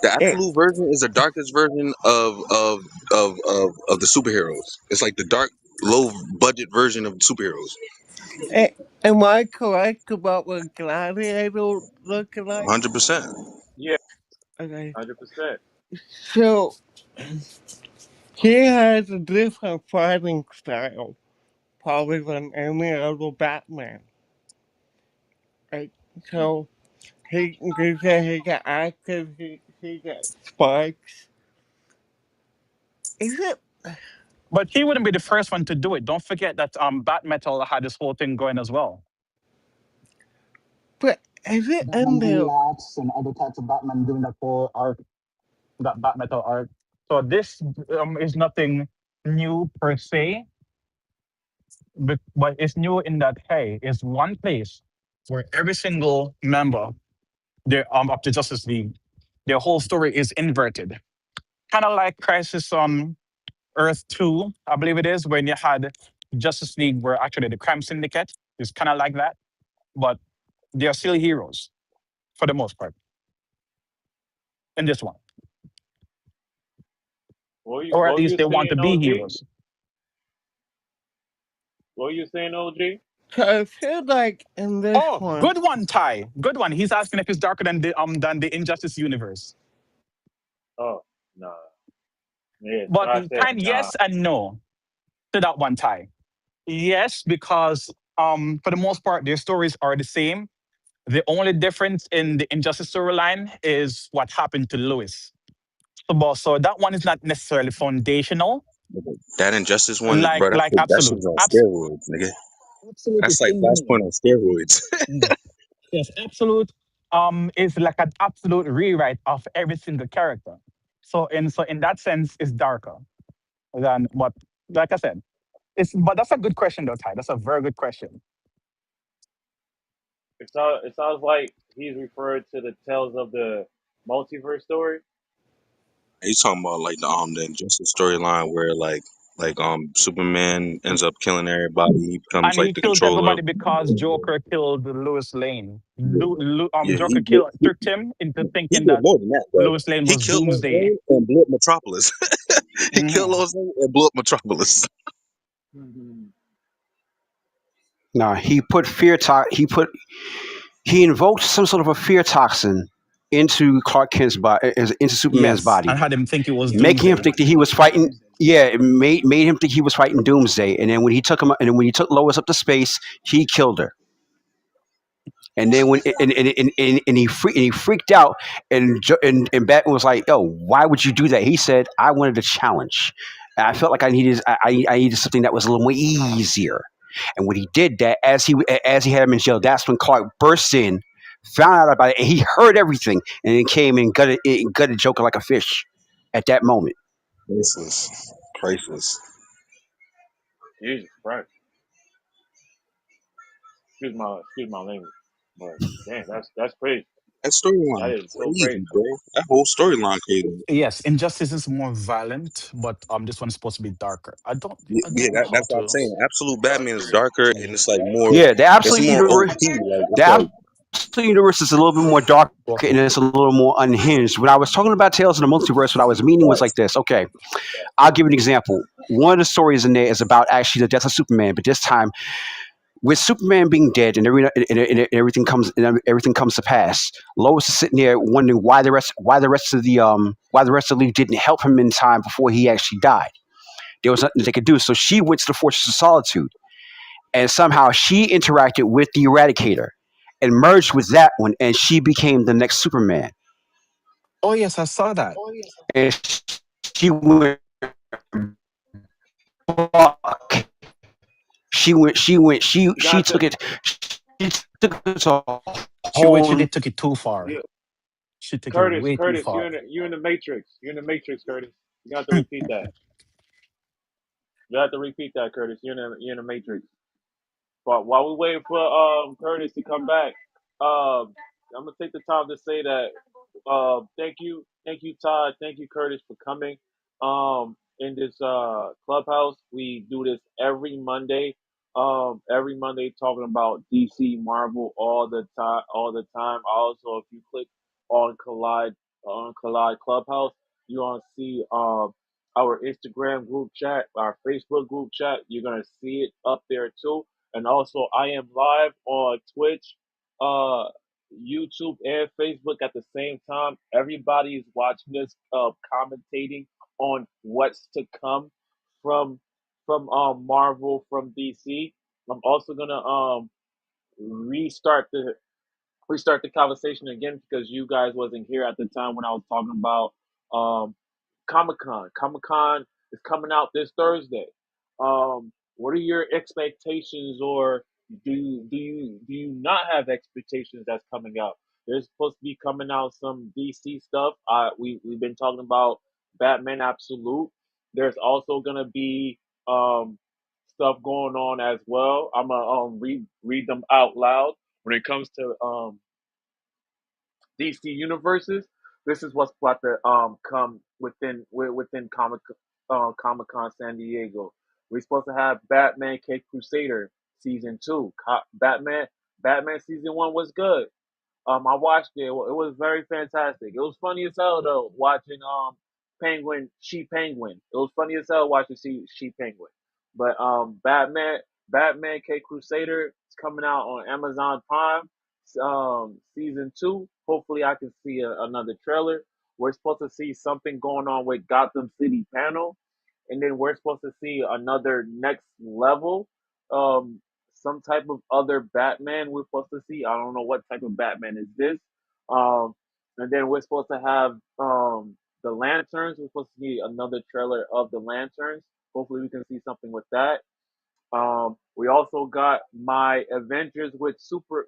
Speaker 6: the
Speaker 3: It,
Speaker 6: absolute version is the darkest version of the superheroes. It's like the dark, low budget version of superheroes.
Speaker 3: am I correct about what gladiator look like?
Speaker 6: 100%.
Speaker 1: Yeah,
Speaker 3: Okay,
Speaker 1: 100%.
Speaker 3: so he has a different fighting style, probably than any other Batman. Right? So he got axes, he got spikes. Is it?
Speaker 2: But he wouldn't be the first one to do it. Don't forget that Bat Metal had this whole thing going as well.
Speaker 3: But is it
Speaker 2: Batman
Speaker 3: in
Speaker 2: Green
Speaker 3: there?
Speaker 2: Lance and other types of Batman doing that whole arc, that Bat Metal arc. So this is nothing new per se, but it's new in that, hey, it's one place where every single member of the Justice League, their whole story is inverted. Kind of like Crisis on Earth 2, I believe it is, when you had Justice League were actually the crime syndicate. It's kind of like that, but they are still heroes for the most part in this one, or
Speaker 1: What
Speaker 2: at
Speaker 1: were
Speaker 2: least
Speaker 1: you
Speaker 2: they want
Speaker 1: saying,
Speaker 2: to be
Speaker 1: OG?
Speaker 2: heroes.
Speaker 1: What were you saying, OG?
Speaker 3: So I feel like in this
Speaker 2: Oh,
Speaker 3: one,
Speaker 2: good one, Ty. Good one. He's asking if it's darker than the Injustice universe.
Speaker 1: Oh, nah. Yeah,
Speaker 2: But
Speaker 1: I said
Speaker 2: kind
Speaker 1: nah.
Speaker 2: yes and no to that one, Ty. Yes, because for the most part their stories are the same. The only difference in the Injustice storyline is what happened to Lois. So that one is not necessarily foundational.
Speaker 6: That Injustice one, bro.
Speaker 2: like
Speaker 6: That
Speaker 2: absolute,
Speaker 6: shit's on steroids, nigga.
Speaker 2: absolute
Speaker 6: That's
Speaker 2: is
Speaker 6: like Flashpoint
Speaker 2: phenomenal.
Speaker 6: on steroids.
Speaker 2: Mm. Yes, absolute is like an absolute rewrite of every single character. So in that sense, it's darker than what. Like I said, but that's a good question though, Ty. That's a very good question.
Speaker 1: It sounds like he's referred to the Tales of the Multiverse story.
Speaker 6: He's talking about like the Injustice storyline where Superman ends up killing everybody. He becomes
Speaker 2: And
Speaker 6: like
Speaker 2: he
Speaker 6: the
Speaker 2: killed
Speaker 6: controller.
Speaker 2: everybody because Joker killed Lois Lane.
Speaker 6: Yeah,
Speaker 2: Joker tricked him into
Speaker 6: he
Speaker 2: thinking
Speaker 6: did
Speaker 2: that
Speaker 6: more than that, bro.
Speaker 2: Lois Lane
Speaker 6: He
Speaker 2: was
Speaker 6: killed Lois
Speaker 2: Doomsday.
Speaker 6: Lane and blew up Metropolis. He killed
Speaker 2: Hmm.
Speaker 6: Lois Lane and blew up Metropolis.
Speaker 1: Mhm.
Speaker 7: No, he invoked some sort of a fear toxin into Clark Kent's body, into Superman's
Speaker 2: Yes,
Speaker 7: body,
Speaker 2: and had him think it was
Speaker 7: making him
Speaker 2: Doomsday.
Speaker 7: think that he was fighting. Yeah, it made him think he was fighting Doomsday. And then when he took Lois up to space, he killed her. And then he freaked out, and Batman was like, "Yo, why would you do that?" He said, "I wanted a challenge. And I felt like I needed something that was a little more easier." And when he did that, as he had him in jail, that's when Clark burst in, found out about it, and he heard everything, and then came and gutted Joker like a fish at that moment.
Speaker 6: Priceless. Priceless.
Speaker 1: Jesus Christ. Excuse my language. But damn, that's crazy.
Speaker 6: That storyline
Speaker 1: That
Speaker 6: is
Speaker 1: is so
Speaker 6: crazy,
Speaker 1: crazy.
Speaker 6: bro. That whole storyline crazy.
Speaker 2: Yes, Injustice is more violent, but this one is supposed to be darker.
Speaker 6: Yeah,
Speaker 2: I
Speaker 6: yeah,
Speaker 2: don't know how
Speaker 6: that's what I'm
Speaker 2: to.
Speaker 6: saying. Absolute Batman is darker and it's like more.
Speaker 7: Yeah, the
Speaker 6: It's
Speaker 7: absolute
Speaker 6: more
Speaker 7: universe,
Speaker 6: OP. Like
Speaker 7: the
Speaker 6: it's like
Speaker 7: absolute universe is a little bit more dark and
Speaker 2: Okay.
Speaker 7: it's a little more unhinged. When I was talking about Tales of the Multiverse, what I was meaning was like
Speaker 6: facts.
Speaker 7: this. Okay, I'll give you an example. One of the stories in there is about actually the death of Superman, but this time with Superman being dead and everything comes to pass. Lois is sitting there wondering why the rest of the league didn't help him in time before he actually died. There was nothing they could do, so she went to the Fortress of Solitude, and somehow she interacted with the Eradicator and merged with that one, and she became the next Superman.
Speaker 2: Oh yes, I saw that.
Speaker 7: And she went fuck.
Speaker 1: You
Speaker 7: She
Speaker 1: got to
Speaker 7: took it. She took it to a
Speaker 2: She
Speaker 7: whole.
Speaker 2: literally took it too far.
Speaker 1: you,
Speaker 2: She took it
Speaker 1: Curtis,
Speaker 2: way too
Speaker 1: Curtis,
Speaker 2: far.
Speaker 1: you're in the Matrix. You're in the Matrix, Curtis. You got to repeat that. You have to repeat that, Curtis. You're in the Matrix. But while we waiting for Curtis to come back, I'm gonna take the time to say that thank you, Todd, thank you, Curtis, for coming. In this clubhouse, we do this every Monday. Every Monday talking about DC, Marvel all the time, all the time. Also, if you click on Collide Clubhouse, you gonna see our Instagram group chat, our Facebook group chat. You're gonna see it up there too. And also, I am live on Twitch, uh, YouTube, and Facebook at the same time. Everybody is watching this, commentating on what's to come from Marvel, from DC. I'm also gonna restart the conversation again because you guys wasn't here at the time when I was talking about um Comic Con. Comic Con is coming out this Thursday. What are your expectations, or do you not have expectations that's coming out? There's supposed to be coming out some DC stuff. We've been talking about Batman Absolute. There's also gonna be um stuff going on as well. I'm gonna read them out loud when it comes to DC universes. This is what's about to come within Comic Con San Diego. We're supposed to have Batman Cape Crusader season two. Batman season one was good. I watched it. It was very fantastic. It was funny as hell though watching She Penguin. It was funny as hell watching She Penguin. But Batman K Crusader is coming out on Amazon Prime. Season two. Hopefully, I can see another trailer. We're supposed to see something going on with Gotham City panel, and then we're supposed to see another next level. Um, some type of other Batman we're supposed to see. I don't know what type of Batman is this. Um, and then we're supposed to have the Lanterns. We're supposed to see another trailer of the Lanterns. hopefully we can see something with that. We also got my Avengers with Superman.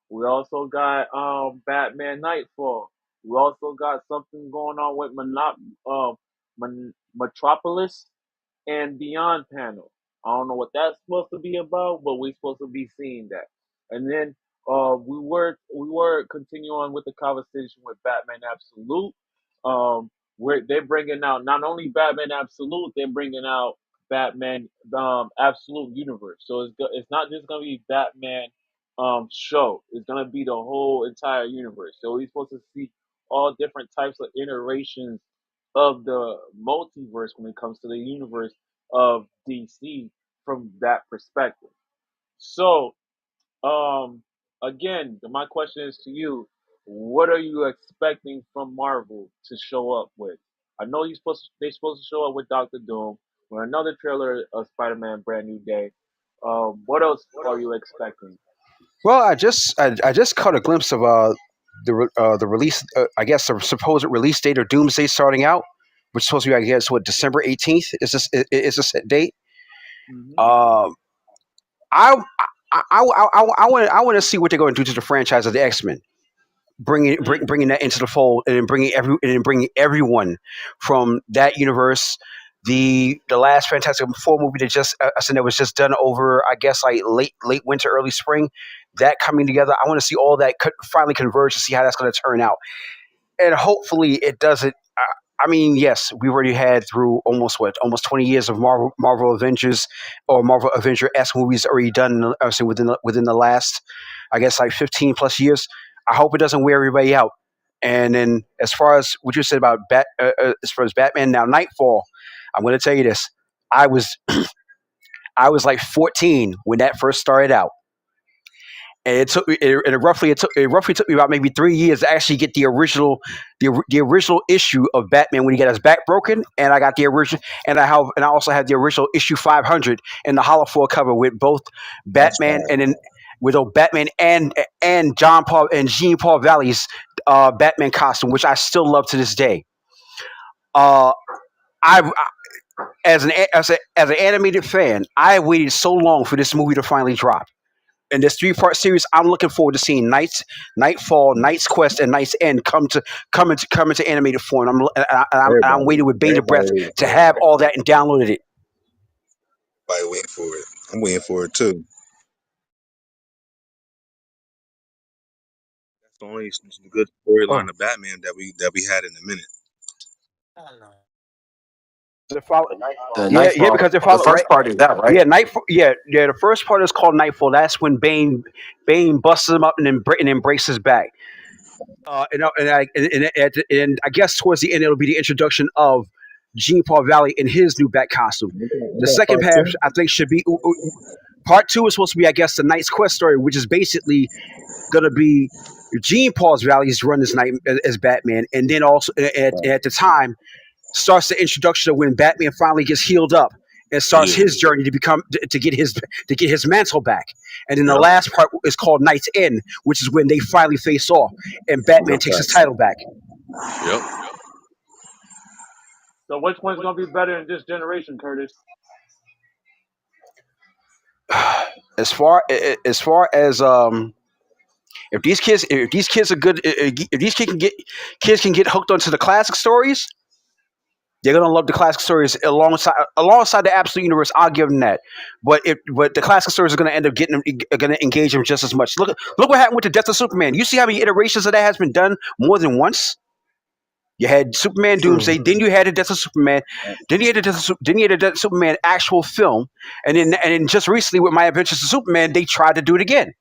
Speaker 1: We also got Batman Nightfall. We also got something going on with Metropolis and Beyond panel. I don't know what that's supposed to be about, but we're supposed to be seeing that. And then we were continuing with the conversation with Batman Absolute. Where they're bringing out not only Batman Absolute, they're bringing out Batman Absolute Universe. So it's not just gonna be Batman show. It's gonna be the whole entire universe. So we're supposed to see all different types of iterations of the multiverse when it comes to the universe of DC from that perspective. So, um, again, my question is to you: what are you expecting from Marvel to show up with? I know they're supposed to show up with Doctor Doom, with another trailer of Spider-Man: Brand New Day. What else are you expecting?
Speaker 7: Well, I just caught a glimpse of the release. I guess the supposed release date of Doomsday starting out, which is supposed to be, I guess, what, December 18th is this is a set date.
Speaker 1: Hmm.
Speaker 7: Um, I I want to see what they're going to do to the franchise of the X-Men,
Speaker 1: Mm.
Speaker 7: bringing that into the fold, and then bringing everyone from that universe. The last Fantastic Four movie that just I said that was just done over, I guess, like late winter, early spring. That coming together, I want to see all that finally converge to see how that's going to turn out, and hopefully it doesn't. I mean, yes, we've already had through almost 20 years of Marvel Avengers or Marvel Avenger S movies already done. I say within the last, I guess, like 15 plus years. I hope it doesn't wear everybody out. And then, as far as what you said about as far as Batman now Nightfall, I'm going to tell you this: I was I was like 14 when that first started out, and it roughly took me about maybe 3 years to actually get the original issue of Batman when he got his back broken, and I got the original, and I also had the original issue 500 in the hollow foil cover with both
Speaker 6: That's
Speaker 7: Batman
Speaker 6: fine.
Speaker 7: and then with Batman and Jean Paul Valley's Batman costume, which I still love to this day. Uh, I as an animated fan, I waited so long for this movie to finally drop. In this three-part series, I'm looking forward to seeing Nightfall, Knight's Quest, and Knight's End come into animated form. I'm
Speaker 6: Everybody,
Speaker 7: waiting with bated
Speaker 6: everybody
Speaker 7: breath
Speaker 6: waiting
Speaker 7: to
Speaker 6: for it.
Speaker 7: have all that and downloaded it.
Speaker 6: Everybody waiting for it. I'm waiting for it too. That's the only good
Speaker 7: Oh,
Speaker 6: storyline of Batman that we had in a minute.
Speaker 7: they follow,
Speaker 8: The
Speaker 7: yeah, because
Speaker 8: Nightfall,
Speaker 7: they
Speaker 8: the
Speaker 7: follow right.
Speaker 8: first part is that, right?
Speaker 7: Yeah, Nightfall. Yeah. The first part is called Nightfall. That's when Bane busts him up and then breaks his back. And I guess towards the end it'll be the introduction of Jean Paul Valley in his new bat costume.
Speaker 6: Ain't
Speaker 7: The
Speaker 6: that
Speaker 7: second
Speaker 6: part
Speaker 7: half
Speaker 6: two?
Speaker 7: I think should be part two is supposed to be, I guess, the Knight's Quest story, which is basically gonna be Jean Paul's Valley's run this night as Batman, and then also at the time starts the introduction of when Batman finally gets healed up and starts
Speaker 6: Yeah.
Speaker 7: his journey to get his mantle back. And then the
Speaker 6: Yep.
Speaker 7: last part is called Night's End, which is when they finally face off and Batman
Speaker 6: Yep.
Speaker 7: takes his
Speaker 6: Facts.
Speaker 7: title back.
Speaker 6: Yep.
Speaker 1: So which one's gonna be better in this generation, Curtis?
Speaker 7: As far as if these kids are good, if these kids can get hooked onto the classic stories, they're gonna love the classic stories alongside the absolute universe. I'll give them that. But the classic stories are gonna end up gonna engage them just as much. Look what happened with the death of Superman. You see how many iterations of that has been done more than once. You had Superman
Speaker 8: True.
Speaker 7: Doomsday, then you had the Death of Superman, then you had the Death of Superman actual film, and then just recently with My Adventures of Superman, they tried to do it again.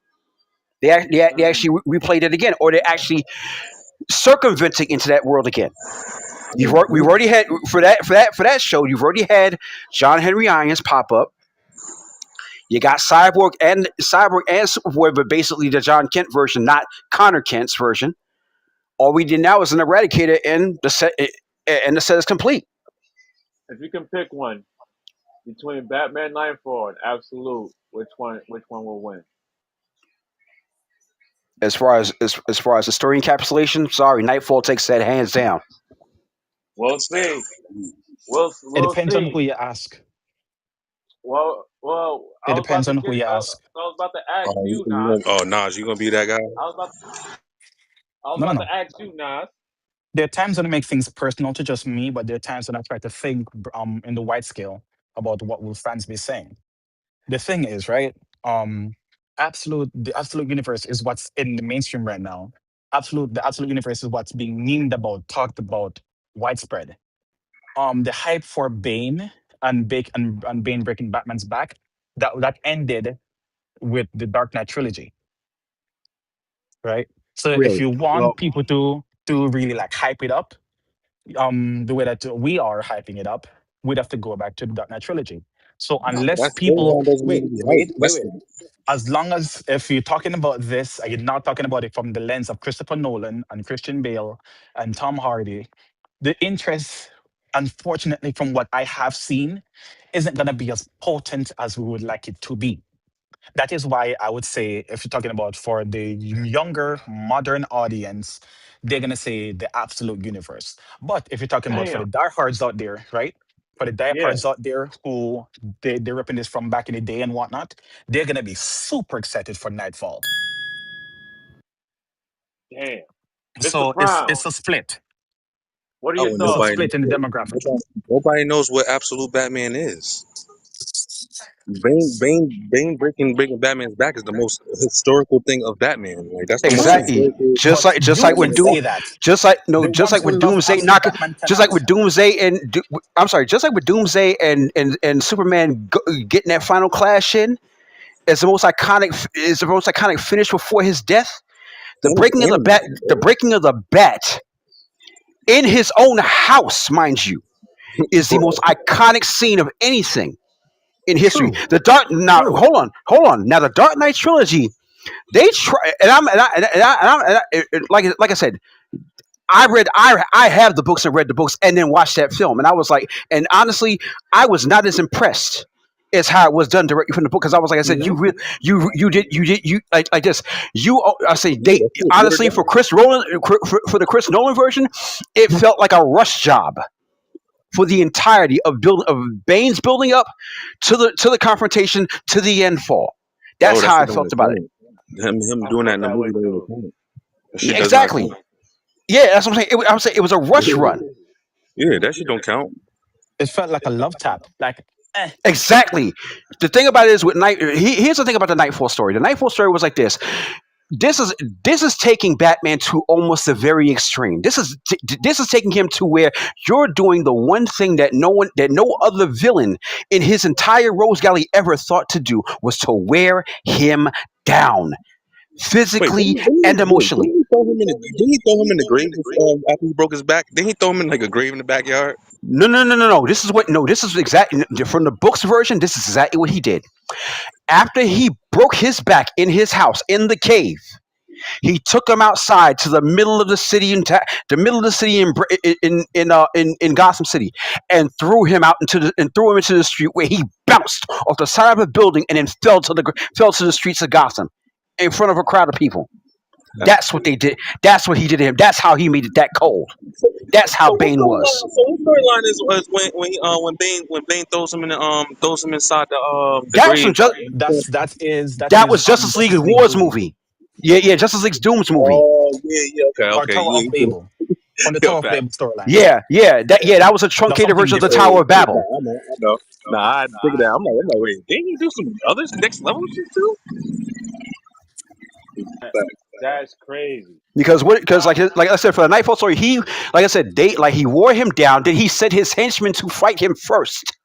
Speaker 7: They
Speaker 1: Mm.
Speaker 7: actually replayed it again, or they're actually circumventing into that world again. We've
Speaker 6: Mm-hmm.
Speaker 7: already had for that show. You've already had John Henry Irons pop up. You got Cyborg and Superboy, but basically the John Kent version, not Connor Kent's version. All we did now is an Eradicator, and the set is complete.
Speaker 1: If you can pick one between Batman Nightfall and Absolute, which one will win?
Speaker 7: As far as the story encapsulation, sorry, Nightfall takes that hands down.
Speaker 1: We'll see.
Speaker 2: It
Speaker 1: We'll
Speaker 2: depends on who
Speaker 1: see.
Speaker 2: you ask.
Speaker 1: Well,
Speaker 2: It
Speaker 1: I was about
Speaker 2: depends
Speaker 1: to
Speaker 2: on who
Speaker 1: get.
Speaker 2: you ask.
Speaker 1: I was about to ask you, Nas.
Speaker 6: Nas, you gonna be that guy?
Speaker 1: I was about. I was
Speaker 2: No, no,
Speaker 1: about
Speaker 2: no.
Speaker 1: to ask you, Nas.
Speaker 2: There are times when I make things personal to just me, but there are times when I try to think in the wide scale about what will fans be saying. The thing is, right? Um, the absolute universe is what's in the mainstream right now. The absolute universe is what's being memed about, talked about, widespread. The hype for Bane and Bane breaking Batman's back, that ended with the Dark Knight trilogy, right? So if
Speaker 7: Really?
Speaker 2: you
Speaker 7: Well,
Speaker 2: want people to really like hype it up, the way that we are hyping it up, we'd have to go back to the Dark Knight trilogy. So
Speaker 6: Nah, but
Speaker 2: unless
Speaker 6: that storyline
Speaker 2: people
Speaker 6: doesn't need
Speaker 2: wait,
Speaker 6: to be hyped.
Speaker 2: wait, wait, wait. As long as if you're talking about this, you're not talking about it from the lens of Christopher Nolan and Christian Bale and Tom Hardy, the interest, unfortunately, from what I have seen, isn't going to be as potent as we would like it to be. That is why I would say, if you're talking about for the younger, modern audience, they're going to say the absolute universe. But if you're talking about for the
Speaker 1: Damn.
Speaker 2: diehards out there, right? For the
Speaker 1: Yeah.
Speaker 2: diehards out there who they're ripping this from back in the day and whatnot, they're going to be super excited for Nightfall.
Speaker 1: Damn. Mr.
Speaker 2: So
Speaker 1: Prime,
Speaker 2: it's a split.
Speaker 1: what are
Speaker 6: Oh,
Speaker 1: your
Speaker 6: and
Speaker 2: It's a
Speaker 1: thoughts?
Speaker 2: split in the demographic.
Speaker 6: nobody knows what absolute Batman is. Bane breaking Batman's back is the most historical thing of Batman. Like that's the most
Speaker 2: True.
Speaker 7: exactly.
Speaker 6: historical.
Speaker 2: But
Speaker 7: Just
Speaker 2: you
Speaker 7: like
Speaker 2: can
Speaker 7: when
Speaker 2: say that. The
Speaker 7: just
Speaker 2: ones
Speaker 7: like
Speaker 2: who
Speaker 7: when
Speaker 2: love
Speaker 7: Doomsday
Speaker 2: absolute
Speaker 7: knock,
Speaker 2: Batman
Speaker 7: just like
Speaker 2: cannot.
Speaker 7: with Doomsday I'm sorry, just like with Doomsday and Superman getting that final clash in is the most iconic finish before his death. The
Speaker 6: And it's
Speaker 7: breaking of
Speaker 6: animated,
Speaker 7: the
Speaker 6: bro.
Speaker 7: breaking of the bat in his own house, mind you, is the most
Speaker 6: Bro,
Speaker 7: iconic scene of anything in history.
Speaker 2: True.
Speaker 7: The Dark now,
Speaker 2: True.
Speaker 7: hold on. Now the Dark Knight trilogy, they try, like I said, I have the books and read the books and then watched that film, and I was like, and honestly, I was not as impressed as how it was done directly from the book because I was like I said,
Speaker 2: Mhm.
Speaker 7: you did you like this you I say
Speaker 6: yeah,
Speaker 7: they
Speaker 6: that shit's watered
Speaker 7: honestly for
Speaker 6: down.
Speaker 7: Chris Nolan for the Chris Nolan version, it felt like a rush job for the entirety of Bane's building up to the confrontation to the end fall.
Speaker 6: Oh,
Speaker 7: That's
Speaker 6: that
Speaker 7: how I
Speaker 6: shit don't
Speaker 7: felt
Speaker 6: even
Speaker 7: about it.
Speaker 6: count. Him
Speaker 1: I
Speaker 6: doing that
Speaker 1: felt
Speaker 6: in the
Speaker 1: that
Speaker 6: movie
Speaker 1: way
Speaker 6: don't even
Speaker 1: too.
Speaker 6: count. That shit
Speaker 7: Yeah,
Speaker 6: does not
Speaker 7: exactly.
Speaker 6: count.
Speaker 7: Yeah, that's what I'm saying. I'm saying it was a rush run.
Speaker 6: Yeah, that shit don't count.
Speaker 2: It felt like a love tap. Like, eh.
Speaker 7: Exactly. The thing about it is with here's the thing about the Nightfall story. The Nightfall story was like this. This is this is taking Batman to almost the very extreme. This is taking him to where you're doing the one thing that no other villain in his entire Rose Galley ever thought to do was to wear him down
Speaker 6: Wait,
Speaker 7: physically and emotionally.
Speaker 6: didn't he throw him in the grave after he broke his back? Didn't he throw him in like a grave in the backyard?
Speaker 7: No. This is exactly from the book's version. This is exactly what he did. After he broke his back in his house in the cave, he took him outside to the middle of the city the middle of the city in Gotham City, and threw him into the street where he bounced off the side of a building and then fell to the streets of Gotham in front of a crowd of people.
Speaker 6: That's
Speaker 7: That's what they did. That's what he did to him. That's how he made it that cold. That's how
Speaker 6: so what
Speaker 7: Bane was.
Speaker 6: storyline? So what storyline is was when Bane throws him in throws him inside the
Speaker 7: That was
Speaker 6: grave?
Speaker 7: from just
Speaker 2: That
Speaker 7: that
Speaker 2: is
Speaker 7: was Justice League
Speaker 2: Justice League
Speaker 7: Wars
Speaker 2: Doom
Speaker 7: movie. Yeah, Justice League's Doom's movie.
Speaker 6: Oh yeah,
Speaker 2: or
Speaker 6: okay,
Speaker 2: Tower of
Speaker 6: yeah,
Speaker 2: Babel from the
Speaker 6: yeah,
Speaker 2: Tower of
Speaker 6: fact.
Speaker 2: Babel storyline.
Speaker 7: That was a
Speaker 2: That's
Speaker 7: truncated
Speaker 2: something
Speaker 7: version of the
Speaker 2: different.
Speaker 7: Tower of Babel.
Speaker 6: I know, I know. Nah, I had to figure that. I'm like, wait, didn't he do some other next level shit too? Fact.
Speaker 1: That's crazy.
Speaker 7: Because like I said for the Nightfall story, he wore him down. Then he sent his henchmen to fight him first,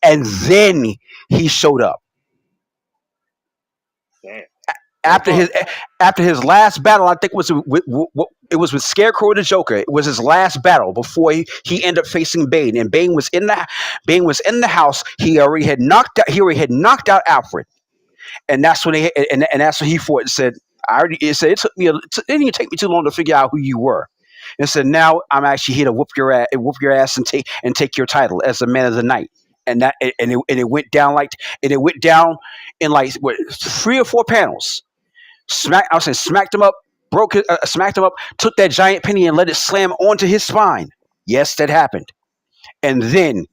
Speaker 7: and then he showed up
Speaker 1: Damn. Well,
Speaker 7: after
Speaker 1: fuck.
Speaker 7: his last battle. I think it was with Scarecrow and the Joker. It was his last battle before he ended up facing Bane, and Bane was in the house. He already had knocked out Alfred, and that's when that's when he fought and said, it said it didn't take me too long to figure out who you were. And said, now I'm actually here to whoop your ass and take your title as the man of the night. And it went down in like what 3 or 4 panels. Smacked him up, smacked him up, took that giant penny and let it slam onto his spine. Yes, that happened. And then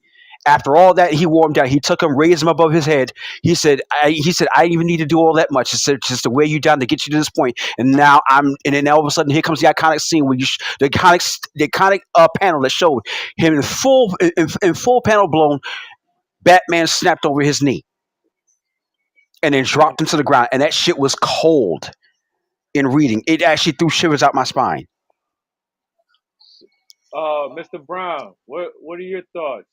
Speaker 7: after all that, he wore him down. He took him, raised him above his head. I didn't even need to do all that much. He said, just to wear you down to get you to this point. And now and then all of a sudden, here comes the iconic scene where the iconic panel that showed him in full panel blown. Batman snapped over his knee and then dropped him to the ground. And that shit was cold in reading. It actually threw shivers out my spine.
Speaker 1: Mr. Brown, what are your thoughts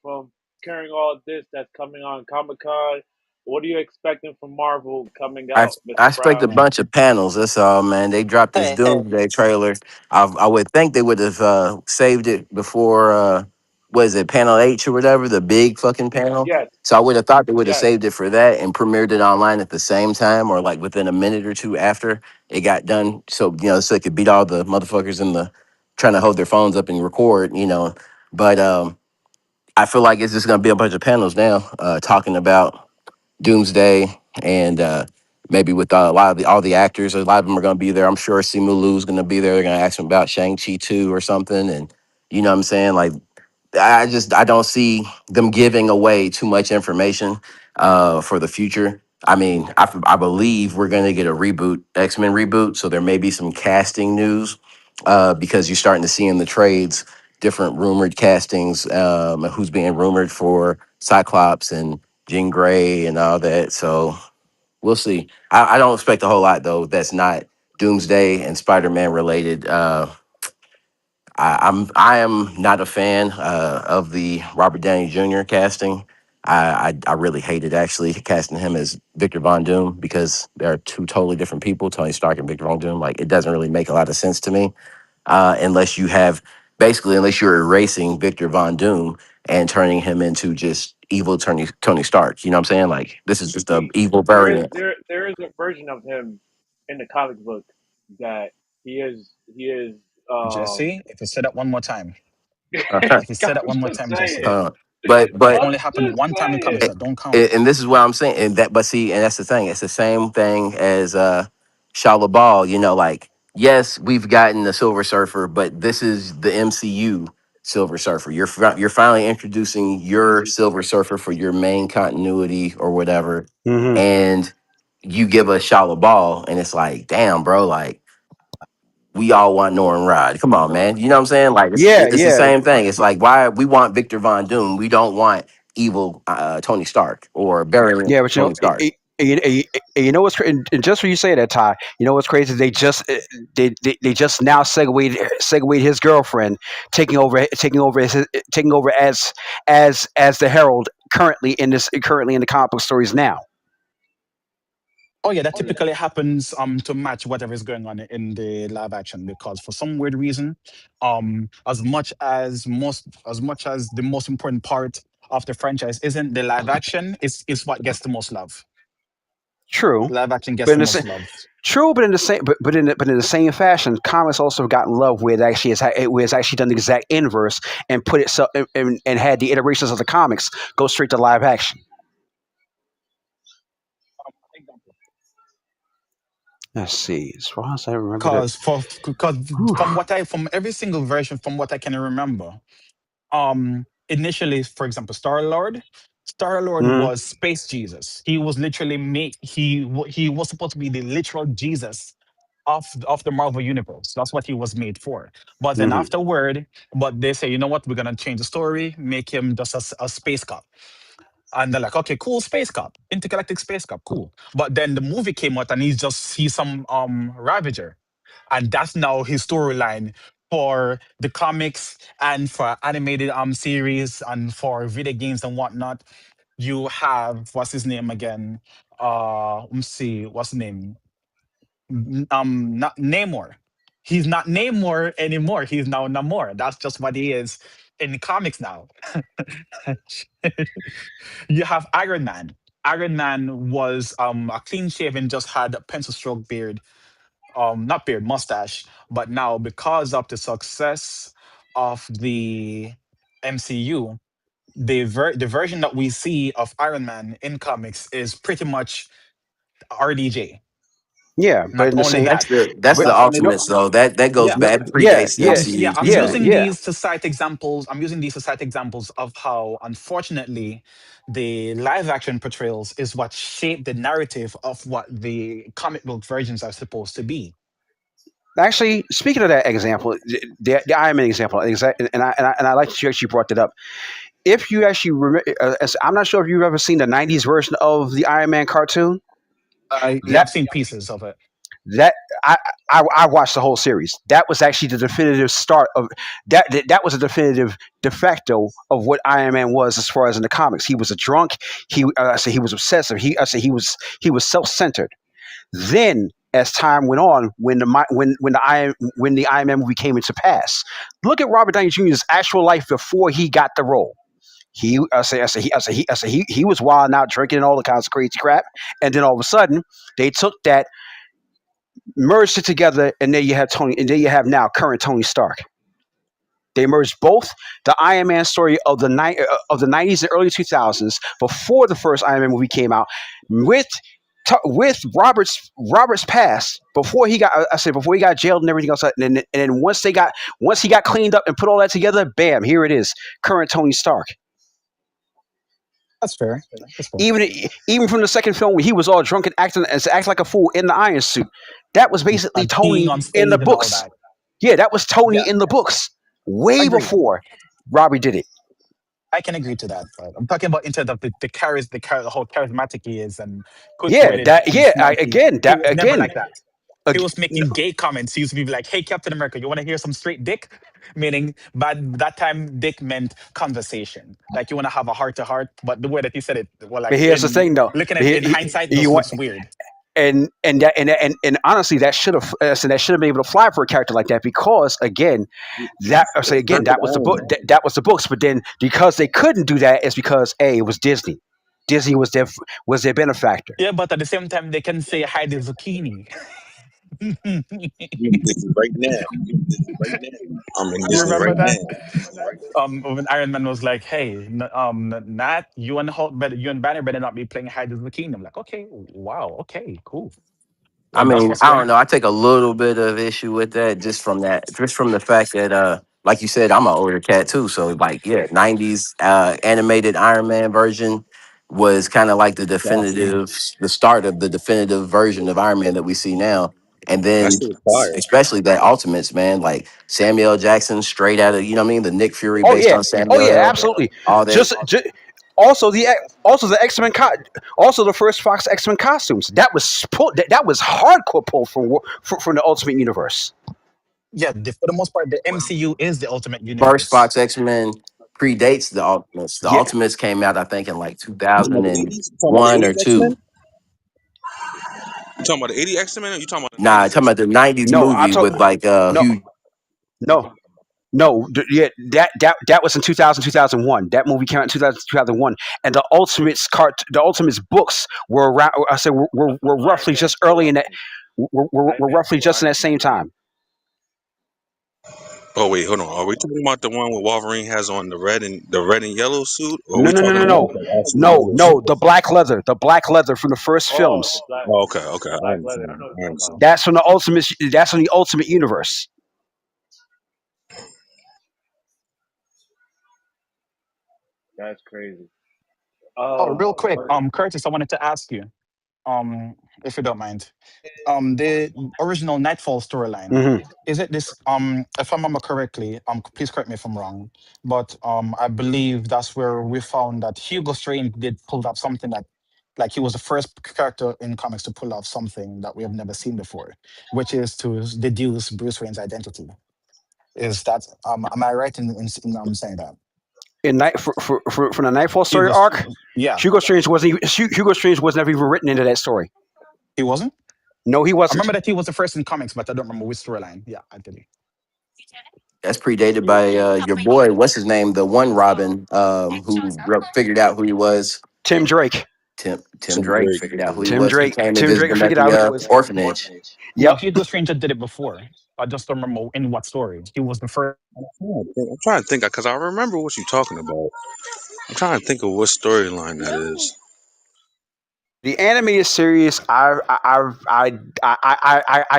Speaker 1: from carrying all this that's coming on Comic Con? What are you expecting from Marvel coming
Speaker 8: I
Speaker 1: out,
Speaker 8: I
Speaker 1: Mr.
Speaker 8: expect a
Speaker 1: Brown?
Speaker 8: bunch of panels. That's all, man. They dropped this
Speaker 2: Hey, hey,
Speaker 8: Doomsday trailer. I would think they would have saved it before. What is it, panel H or whatever, the big fucking panel.
Speaker 1: Yes,
Speaker 8: So I would have thought they would have
Speaker 1: yes.
Speaker 8: saved it for that and premiered it online at the same time, or like within a minute or two after it got done. So so it could beat all the motherfuckers in the trying to hold their phones up and record. But I feel like it's just gonna be a bunch of panels now, talking about Doomsday, and maybe with a lot of all the actors, a lot of them are going to be there. I'm sure Simu Liu's going to be there. They're going to ask him about Shang-Chi 2 or something, and you know what I'm saying? Like, I don't see them giving away too much information for the future. I mean, I believe we're going to get a reboot, X-Men reboot, so there may be some casting news because you're starting to see in the trades different rumored castings, who's being rumored for Cyclops and Jean Grey and all that. So we'll see. I don't expect a whole lot though. That's not Doomsday and Spider-Man related. I am not a fan of the Robert Downey Jr. casting. I really hated actually casting him as Victor Von Doom because they are two totally different people, Tony Stark and Victor Von Doom. Like it doesn't really make a lot of sense to me unless you have basically unless you're erasing Victor Von Doom and turning him into just evil Tony Stark. You know what I'm saying? Like this is just a
Speaker 1: He
Speaker 8: evil
Speaker 1: there is
Speaker 8: variant.
Speaker 1: there is a version of him in the comic book that he is um
Speaker 2: Jesse, if you say that one more time,
Speaker 8: Uh-huh.
Speaker 2: if you say
Speaker 1: I'm
Speaker 2: that one more
Speaker 1: just
Speaker 2: time, Jesse,
Speaker 1: saying.
Speaker 2: that
Speaker 8: But
Speaker 1: I'm
Speaker 2: only happened
Speaker 1: just
Speaker 2: one time in comics.
Speaker 1: saying.
Speaker 2: That don't count.
Speaker 8: and this is what I'm saying. And that, but see, and that's the thing. It's the same thing as Shah Labal. Like yes, we've gotten the Silver Surfer, but this is the MCU Silver Surfer. You're finally introducing your Silver Surfer for your main continuity or whatever,
Speaker 7: Hmm.
Speaker 8: and you give us Shah Labal, and it's like, damn, bro, like we all want Norman Rod. Come on, man. You know what I'm saying? Like
Speaker 7: Yeah,
Speaker 8: it's the
Speaker 7: yeah,
Speaker 8: same thing. It's like why we want Victor Von Doom. We don't want evil Tony Stark or Barry
Speaker 7: yeah. But
Speaker 8: Tony Stark.
Speaker 7: you know what's and just when you say that, Ty, you know what's crazy? They just now segued his girlfriend taking over as the Herald currently in the comic book stories now.
Speaker 2: Oh yeah, that typically happens to match whatever is going on in the live action because for some weird reason, as much as the most important part of the franchise isn't the live action, is what gets the most love.
Speaker 7: True,
Speaker 2: Live action gets
Speaker 7: but
Speaker 2: the
Speaker 7: in the
Speaker 2: most
Speaker 7: same
Speaker 2: love.
Speaker 7: true, but in the same but in the same fashion, comics also have gotten love where where it's actually done the exact inverse and put it so and had the iterations of the comics go straight to live action.
Speaker 2: Example.
Speaker 7: Let's see. As far as I remember that.
Speaker 2: Because
Speaker 7: Whew.
Speaker 2: from every single version from what I can remember, initially, for example, Star Lord
Speaker 7: Mhm.
Speaker 2: was space Jesus. He was literally he was supposed to be the literal Jesus of the Marvel universe. That's what he was made for. But then
Speaker 7: Mhm.
Speaker 2: afterward, but they say, you know what, we're gonna change the story, make him just a space cop. And they're like, okay, cool, space cop, intergalactic space cop, cool. But then the movie came out and he's some Ravager, and that's now his storyline for the comics and for animated series and for video games and whatnot. You have what's his name again? Let me see, what's his name? Not Namor. He's not Namor anymore. He's now Namor. That's just what he is in the comics now. You have Iron Man. Iron Man was a clean shaven, just had a pencil stroke beard, not beard, mustache. But now, because of the success of the MCU, the version that we see of Iron Man in comics is pretty much RDJ.
Speaker 7: Yeah, but
Speaker 2: Not
Speaker 7: in the
Speaker 2: only
Speaker 7: same,
Speaker 8: That's
Speaker 2: that,
Speaker 8: the
Speaker 7: but
Speaker 2: not only
Speaker 7: no,
Speaker 8: ultimates though. That goes
Speaker 2: yeah,
Speaker 7: no,
Speaker 8: back,
Speaker 7: yeah,
Speaker 8: predates the
Speaker 7: yeah,
Speaker 2: yeah,
Speaker 8: MCU
Speaker 2: I'm
Speaker 8: too.
Speaker 7: yeah,
Speaker 2: using
Speaker 7: yeah.
Speaker 2: these to cite examples. I'm using these to cite examples of how, unfortunately, the live action portrayals is what shaped the narrative of what the comic book versions are supposed to be.
Speaker 7: Actually, speaking of that example, the Iron Man example, and I like that you actually brought that up. If you actually remember, I'm not sure if you've ever seen the '90s version of the Iron Man cartoon.
Speaker 2: Yeah,
Speaker 7: That
Speaker 2: I've seen pieces of it.
Speaker 7: that I, I watched the whole series. That was actually the definitive start of that was a definitive de facto of what Iron Man was as far as in the comics. He was a drunk. I say he was obsessive. He was self centered. Then, as time went on, when the Iron Man movie came into pass, look at Robert Downey Jr.'s actual life before he got the role. He was wilding out, drinking and all the kinds of crazy crap, and then all of a sudden they took that, merged it together, and there you have Tony, and there you have now current Tony Stark. They merged both the Iron Man story of the '90s and early 2000s before the first Iron Man movie came out with with Robert's past before he got I said before he got jailed and everything else, and then once he got cleaned up and put all that together, bam, here it is, current Tony Stark.
Speaker 2: That's fair. That's fair.
Speaker 7: Even from the second film where he was all drunk and acting like a fool in the Iron Suit, that was basically
Speaker 2: And being
Speaker 7: Tony
Speaker 2: on
Speaker 7: in the
Speaker 2: stage and all
Speaker 7: books.
Speaker 2: that.
Speaker 7: Yeah, that was Tony
Speaker 2: Yeah,
Speaker 7: in the books way
Speaker 2: agreed.
Speaker 7: before Robbie did it.
Speaker 2: I can agree to that. But I'm talking about instead of the whole charismatic he is and quick
Speaker 7: Yeah,
Speaker 2: witted
Speaker 7: that
Speaker 2: and
Speaker 7: yeah,
Speaker 2: smarty. He was never like that. He
Speaker 7: ag-
Speaker 2: was making gay comments. He used to be like, "Hey, Captain America, you want to hear some straight dick?" Meaning, but that time, dick meant conversation. Like you want to have a heart to heart. But the way that he said it, well,
Speaker 7: but
Speaker 2: like
Speaker 7: here's the
Speaker 2: in
Speaker 7: thing though.
Speaker 2: looking
Speaker 7: But
Speaker 2: at in hindsight,
Speaker 7: you
Speaker 2: just
Speaker 7: want
Speaker 2: looks weird.
Speaker 7: and honestly, that should have been able to fly for a character like that because again, that was the book. That was the books. But then because they couldn't do that, it's because it was Disney. Disney was their benefactor.
Speaker 2: Yeah, but at the same time, they can say hide the zucchini.
Speaker 6: I'm in Disney right now. I'm in
Speaker 2: You
Speaker 6: Disney
Speaker 2: remember
Speaker 6: right
Speaker 2: that?
Speaker 6: now.
Speaker 2: When Iron Man was like, "Hey, Nat, you and Hulk better, you and Banner better not be playing hide the zucchini." I'm like, "Okay, wow, okay, cool."
Speaker 8: I
Speaker 2: Like that's
Speaker 8: mean,
Speaker 2: what's
Speaker 8: I don't
Speaker 2: fair.
Speaker 8: know. I take a little bit of issue with that, just from the fact that, like you said, I'm an older cat too. So, like, yeah, '90s animated Iron Man version was kind of like the start of the definitive version of Iron Man that we see now. And
Speaker 6: That
Speaker 8: then,
Speaker 6: shit was fire.
Speaker 8: especially that Ultimates, man, like Samuel Jackson, straight out of, you know what I mean, the Nick Fury
Speaker 7: Oh
Speaker 8: based
Speaker 7: yeah,
Speaker 8: on
Speaker 7: oh
Speaker 8: Samuel
Speaker 7: yeah,
Speaker 8: L.
Speaker 7: absolutely.
Speaker 8: All that.
Speaker 7: Just also also the X Men also the first Fox X Men costumes. That was hardcore pull from the Ultimate Universe.
Speaker 2: Yeah, for the most part, the MCU is the ultimate
Speaker 8: First
Speaker 2: universe.
Speaker 8: Fox X Men predates the Ultimates. The
Speaker 7: Yeah,
Speaker 8: Ultimates came out, I think, in like
Speaker 6: You talking about the 80s? You talking about the
Speaker 8: 2001 or
Speaker 6: 80s X Men?
Speaker 8: two.
Speaker 6: You talking about the '80s X Men? Or you talking about the
Speaker 8: Nah,
Speaker 6: '90s
Speaker 8: talking
Speaker 6: X
Speaker 8: about the
Speaker 6: Men?
Speaker 8: '90s
Speaker 7: no, I
Speaker 8: movie
Speaker 7: told
Speaker 8: with like
Speaker 7: no,
Speaker 8: Hugh.
Speaker 7: no, no. Yeah, that was in 2000 2001. That movie came out in 2001, and the Ultimates books were around. I said were roughly just early in that. Were roughly just in that same time.
Speaker 6: Oh wait, hold on. Are we talking about the one where Wolverine has on the red and yellow suit, or are
Speaker 7: No,
Speaker 6: we
Speaker 7: no, no,
Speaker 6: talking
Speaker 7: no,
Speaker 6: about
Speaker 7: no,
Speaker 6: the actual yellow
Speaker 7: no.
Speaker 6: suit?
Speaker 7: The black leather from the first
Speaker 1: Oh,
Speaker 7: films.
Speaker 6: Oh, okay, okay, I understand. I understand.
Speaker 7: That's from the Ultimate. That's from the Ultimate Universe.
Speaker 1: that's crazy.
Speaker 2: Oh, real
Speaker 1: Um,
Speaker 2: quick, Curtis, I wanted to ask you, if you don't mind, the original Nightfall storyline.
Speaker 7: Hmm.
Speaker 2: Is it this? If I remember correctly, please correct me if I'm wrong, but I believe that's where we found that Hugo Strange did pull up something that, like, he was the first character in comics to pull off something that we have never seen before, which is to deduce Bruce Wayne's identity. Is that am I right in saying that
Speaker 7: In night for from the Nightfall story
Speaker 2: Hugo?
Speaker 7: arc,
Speaker 2: Yeah,
Speaker 7: Hugo Strange wasn't never even written into that story.
Speaker 2: he wasn't.
Speaker 7: No, he
Speaker 2: I
Speaker 7: wasn't.
Speaker 2: remember that he was the first in comics, but I don't remember which storyline. Yeah, I did.
Speaker 8: That's predated by your boy. What's his name? The one Robin, figured out who he was.
Speaker 7: Tim Drake.
Speaker 8: Tim
Speaker 6: Tim
Speaker 8: Drake
Speaker 6: Drake.
Speaker 8: figured out who he
Speaker 7: Tim
Speaker 8: was. He
Speaker 7: Drake.
Speaker 8: came to
Speaker 7: Tim
Speaker 8: visit
Speaker 7: Drake
Speaker 8: him at
Speaker 7: figured
Speaker 8: the
Speaker 7: out who he was.
Speaker 8: orphanage.
Speaker 2: No,
Speaker 7: Yep.
Speaker 2: Hugo Strange did it before. I just don't remember in what story. He was the first.
Speaker 6: I'm trying to think because I remember what you're talking about. I'm trying to think of what storyline that is.
Speaker 7: The animated series, I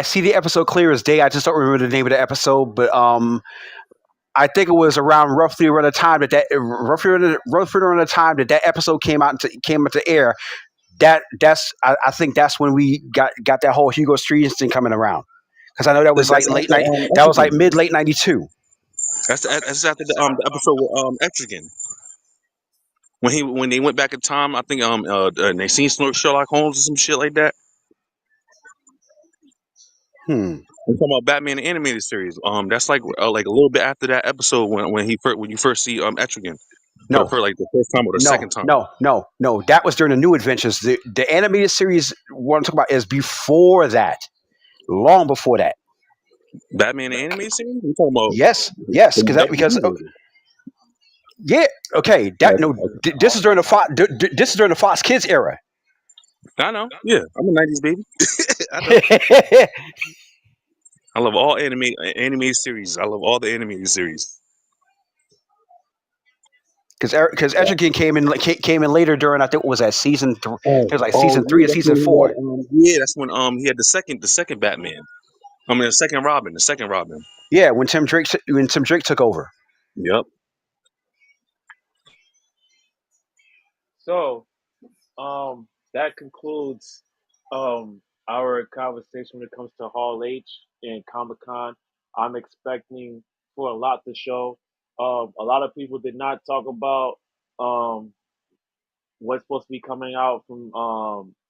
Speaker 7: see the episode clear as day. I just don't remember the name of the episode, but I think it was around roughly around the time roughly around the time that that episode came into air. I think that's when we got that whole Hugo Streets thing coming around, because I know that was like
Speaker 6: That's
Speaker 7: late
Speaker 6: after
Speaker 7: night. That was like
Speaker 6: Etrigan.
Speaker 7: mid late '92.
Speaker 6: That's after the episode with Etrigan. When they went back in time, I think and they seen Sherlock Holmes or some shit like that.
Speaker 7: Hmm.
Speaker 6: I'm talking about Batman the animated series. That's like a little bit after that episode when you first see Etrigan for
Speaker 7: No,
Speaker 6: the first time or the
Speaker 7: no,
Speaker 6: second time.
Speaker 7: no. That was during the New Adventures. The animated series what I'm talking about is before that, long before that.
Speaker 6: Batman the animated series. You talking about
Speaker 7: Yes,
Speaker 6: the
Speaker 7: because
Speaker 6: WB version?
Speaker 7: yeah, okay. That
Speaker 6: Okay,
Speaker 7: no,
Speaker 6: okay.
Speaker 7: this is during the this is during the Fox Kids era.
Speaker 6: I know. Yeah, I'm a '90s baby. I know. I love all animated series. I love all the animated series.
Speaker 7: Because Etrigan came in later during, I think it was at season 3. It was like
Speaker 6: Oh
Speaker 7: season 3
Speaker 6: yeah,
Speaker 7: or
Speaker 6: that's
Speaker 7: season
Speaker 6: when he
Speaker 7: 4.
Speaker 6: had yeah, that's when he had the second Batman. I mean the second Robin.
Speaker 7: Yeah, when Tim Drake took over.
Speaker 6: Yep.
Speaker 1: So, that concludes our conversation when it comes to Hall H and Comic Con. I'm expecting for a lot to show. A lot of people did not talk about um what's supposed to be coming out from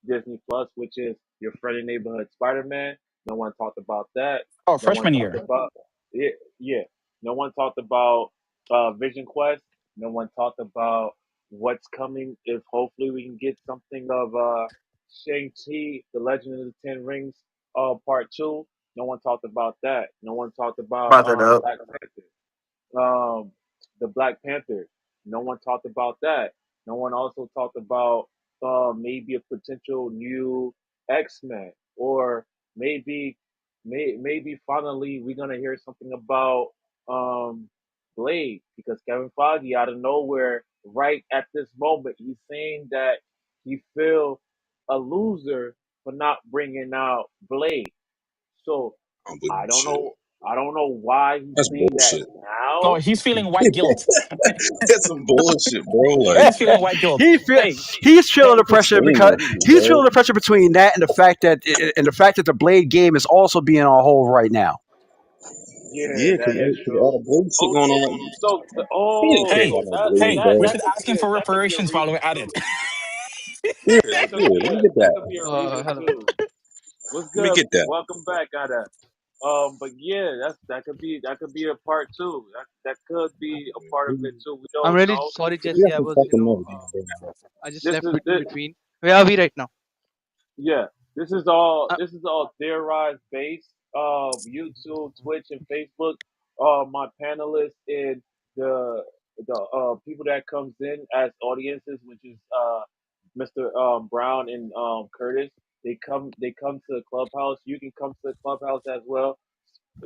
Speaker 1: Disney Plus, which is your friendly neighborhood Spider-Man. No one talked about that.
Speaker 2: Oh,
Speaker 1: No one
Speaker 2: freshman
Speaker 1: talked
Speaker 2: year.
Speaker 1: about yeah, yeah. No one talked about Vision Quest. No one talked about what's coming. If hopefully we can get something of Shang-Chi, The Legend of the Ten Rings, Part 2. No one talked about that. No one talked about
Speaker 8: Brought that up.
Speaker 1: Black Panther, um, the Black Panther. No one talked about that. No one also talked about maybe a potential new X Men, or maybe maybe finally we're gonna hear something about um, Blade, because Kevin Feige out of nowhere, right at this moment, he's saying that he feel a loser for not bringing out Blade. So
Speaker 6: I don't believe
Speaker 1: I
Speaker 6: that
Speaker 1: don't
Speaker 6: shit.
Speaker 1: know. I don't know why he's
Speaker 6: That's
Speaker 1: saying that
Speaker 6: bullshit.
Speaker 2: No,
Speaker 1: now.
Speaker 2: he's feeling white guilt.
Speaker 6: That's some bullshit, bro. Like,
Speaker 2: He's feeling white guilt.
Speaker 7: he feel,
Speaker 2: Hey,
Speaker 7: he's feeling
Speaker 2: hey,
Speaker 7: the
Speaker 6: quit
Speaker 7: pressure
Speaker 6: saying
Speaker 7: because
Speaker 6: that shit,
Speaker 7: he's
Speaker 6: bro.
Speaker 7: feeling the pressure between that and the fact that the Blade game is also being on hold right now.
Speaker 1: Yeah,
Speaker 6: Yeah,
Speaker 1: that is
Speaker 6: cause all
Speaker 1: true.
Speaker 6: the bullshit
Speaker 1: Oh,
Speaker 6: going
Speaker 1: so
Speaker 6: on.
Speaker 1: so
Speaker 6: He didn't care
Speaker 2: hey,
Speaker 6: about no
Speaker 1: that
Speaker 6: Blade,
Speaker 2: hey,
Speaker 1: that
Speaker 2: we
Speaker 6: bro.
Speaker 1: that
Speaker 2: should
Speaker 1: could
Speaker 2: ask
Speaker 1: be
Speaker 2: him for
Speaker 1: that could be a
Speaker 2: reparations while
Speaker 1: reason
Speaker 2: we're at it.
Speaker 1: too.
Speaker 6: Yeah,
Speaker 1: That could
Speaker 6: yeah.
Speaker 1: be
Speaker 6: Let me get that.
Speaker 1: that could be a reason
Speaker 5: Hello.
Speaker 1: too. What's
Speaker 6: Let me
Speaker 1: good?
Speaker 6: get that.
Speaker 1: Welcome back, Ada. But yeah, that could be a part 2. That could be a part of it too. We
Speaker 5: I'm
Speaker 1: don't
Speaker 5: really
Speaker 1: know.
Speaker 5: sorry,
Speaker 6: We
Speaker 5: Jesse.
Speaker 6: got
Speaker 5: I
Speaker 6: some
Speaker 5: was,
Speaker 6: fucking money, bro.
Speaker 5: I just
Speaker 1: This
Speaker 5: left
Speaker 1: is
Speaker 5: in between. Where are we right now?
Speaker 1: Yeah, this is all
Speaker 5: Uh,
Speaker 1: theorized based. YouTube, Twitch, and Facebook. My panelists and the people that comes in as audiences, which is Mr. Brown and Curtis. They come to the clubhouse. You can come to the clubhouse as well.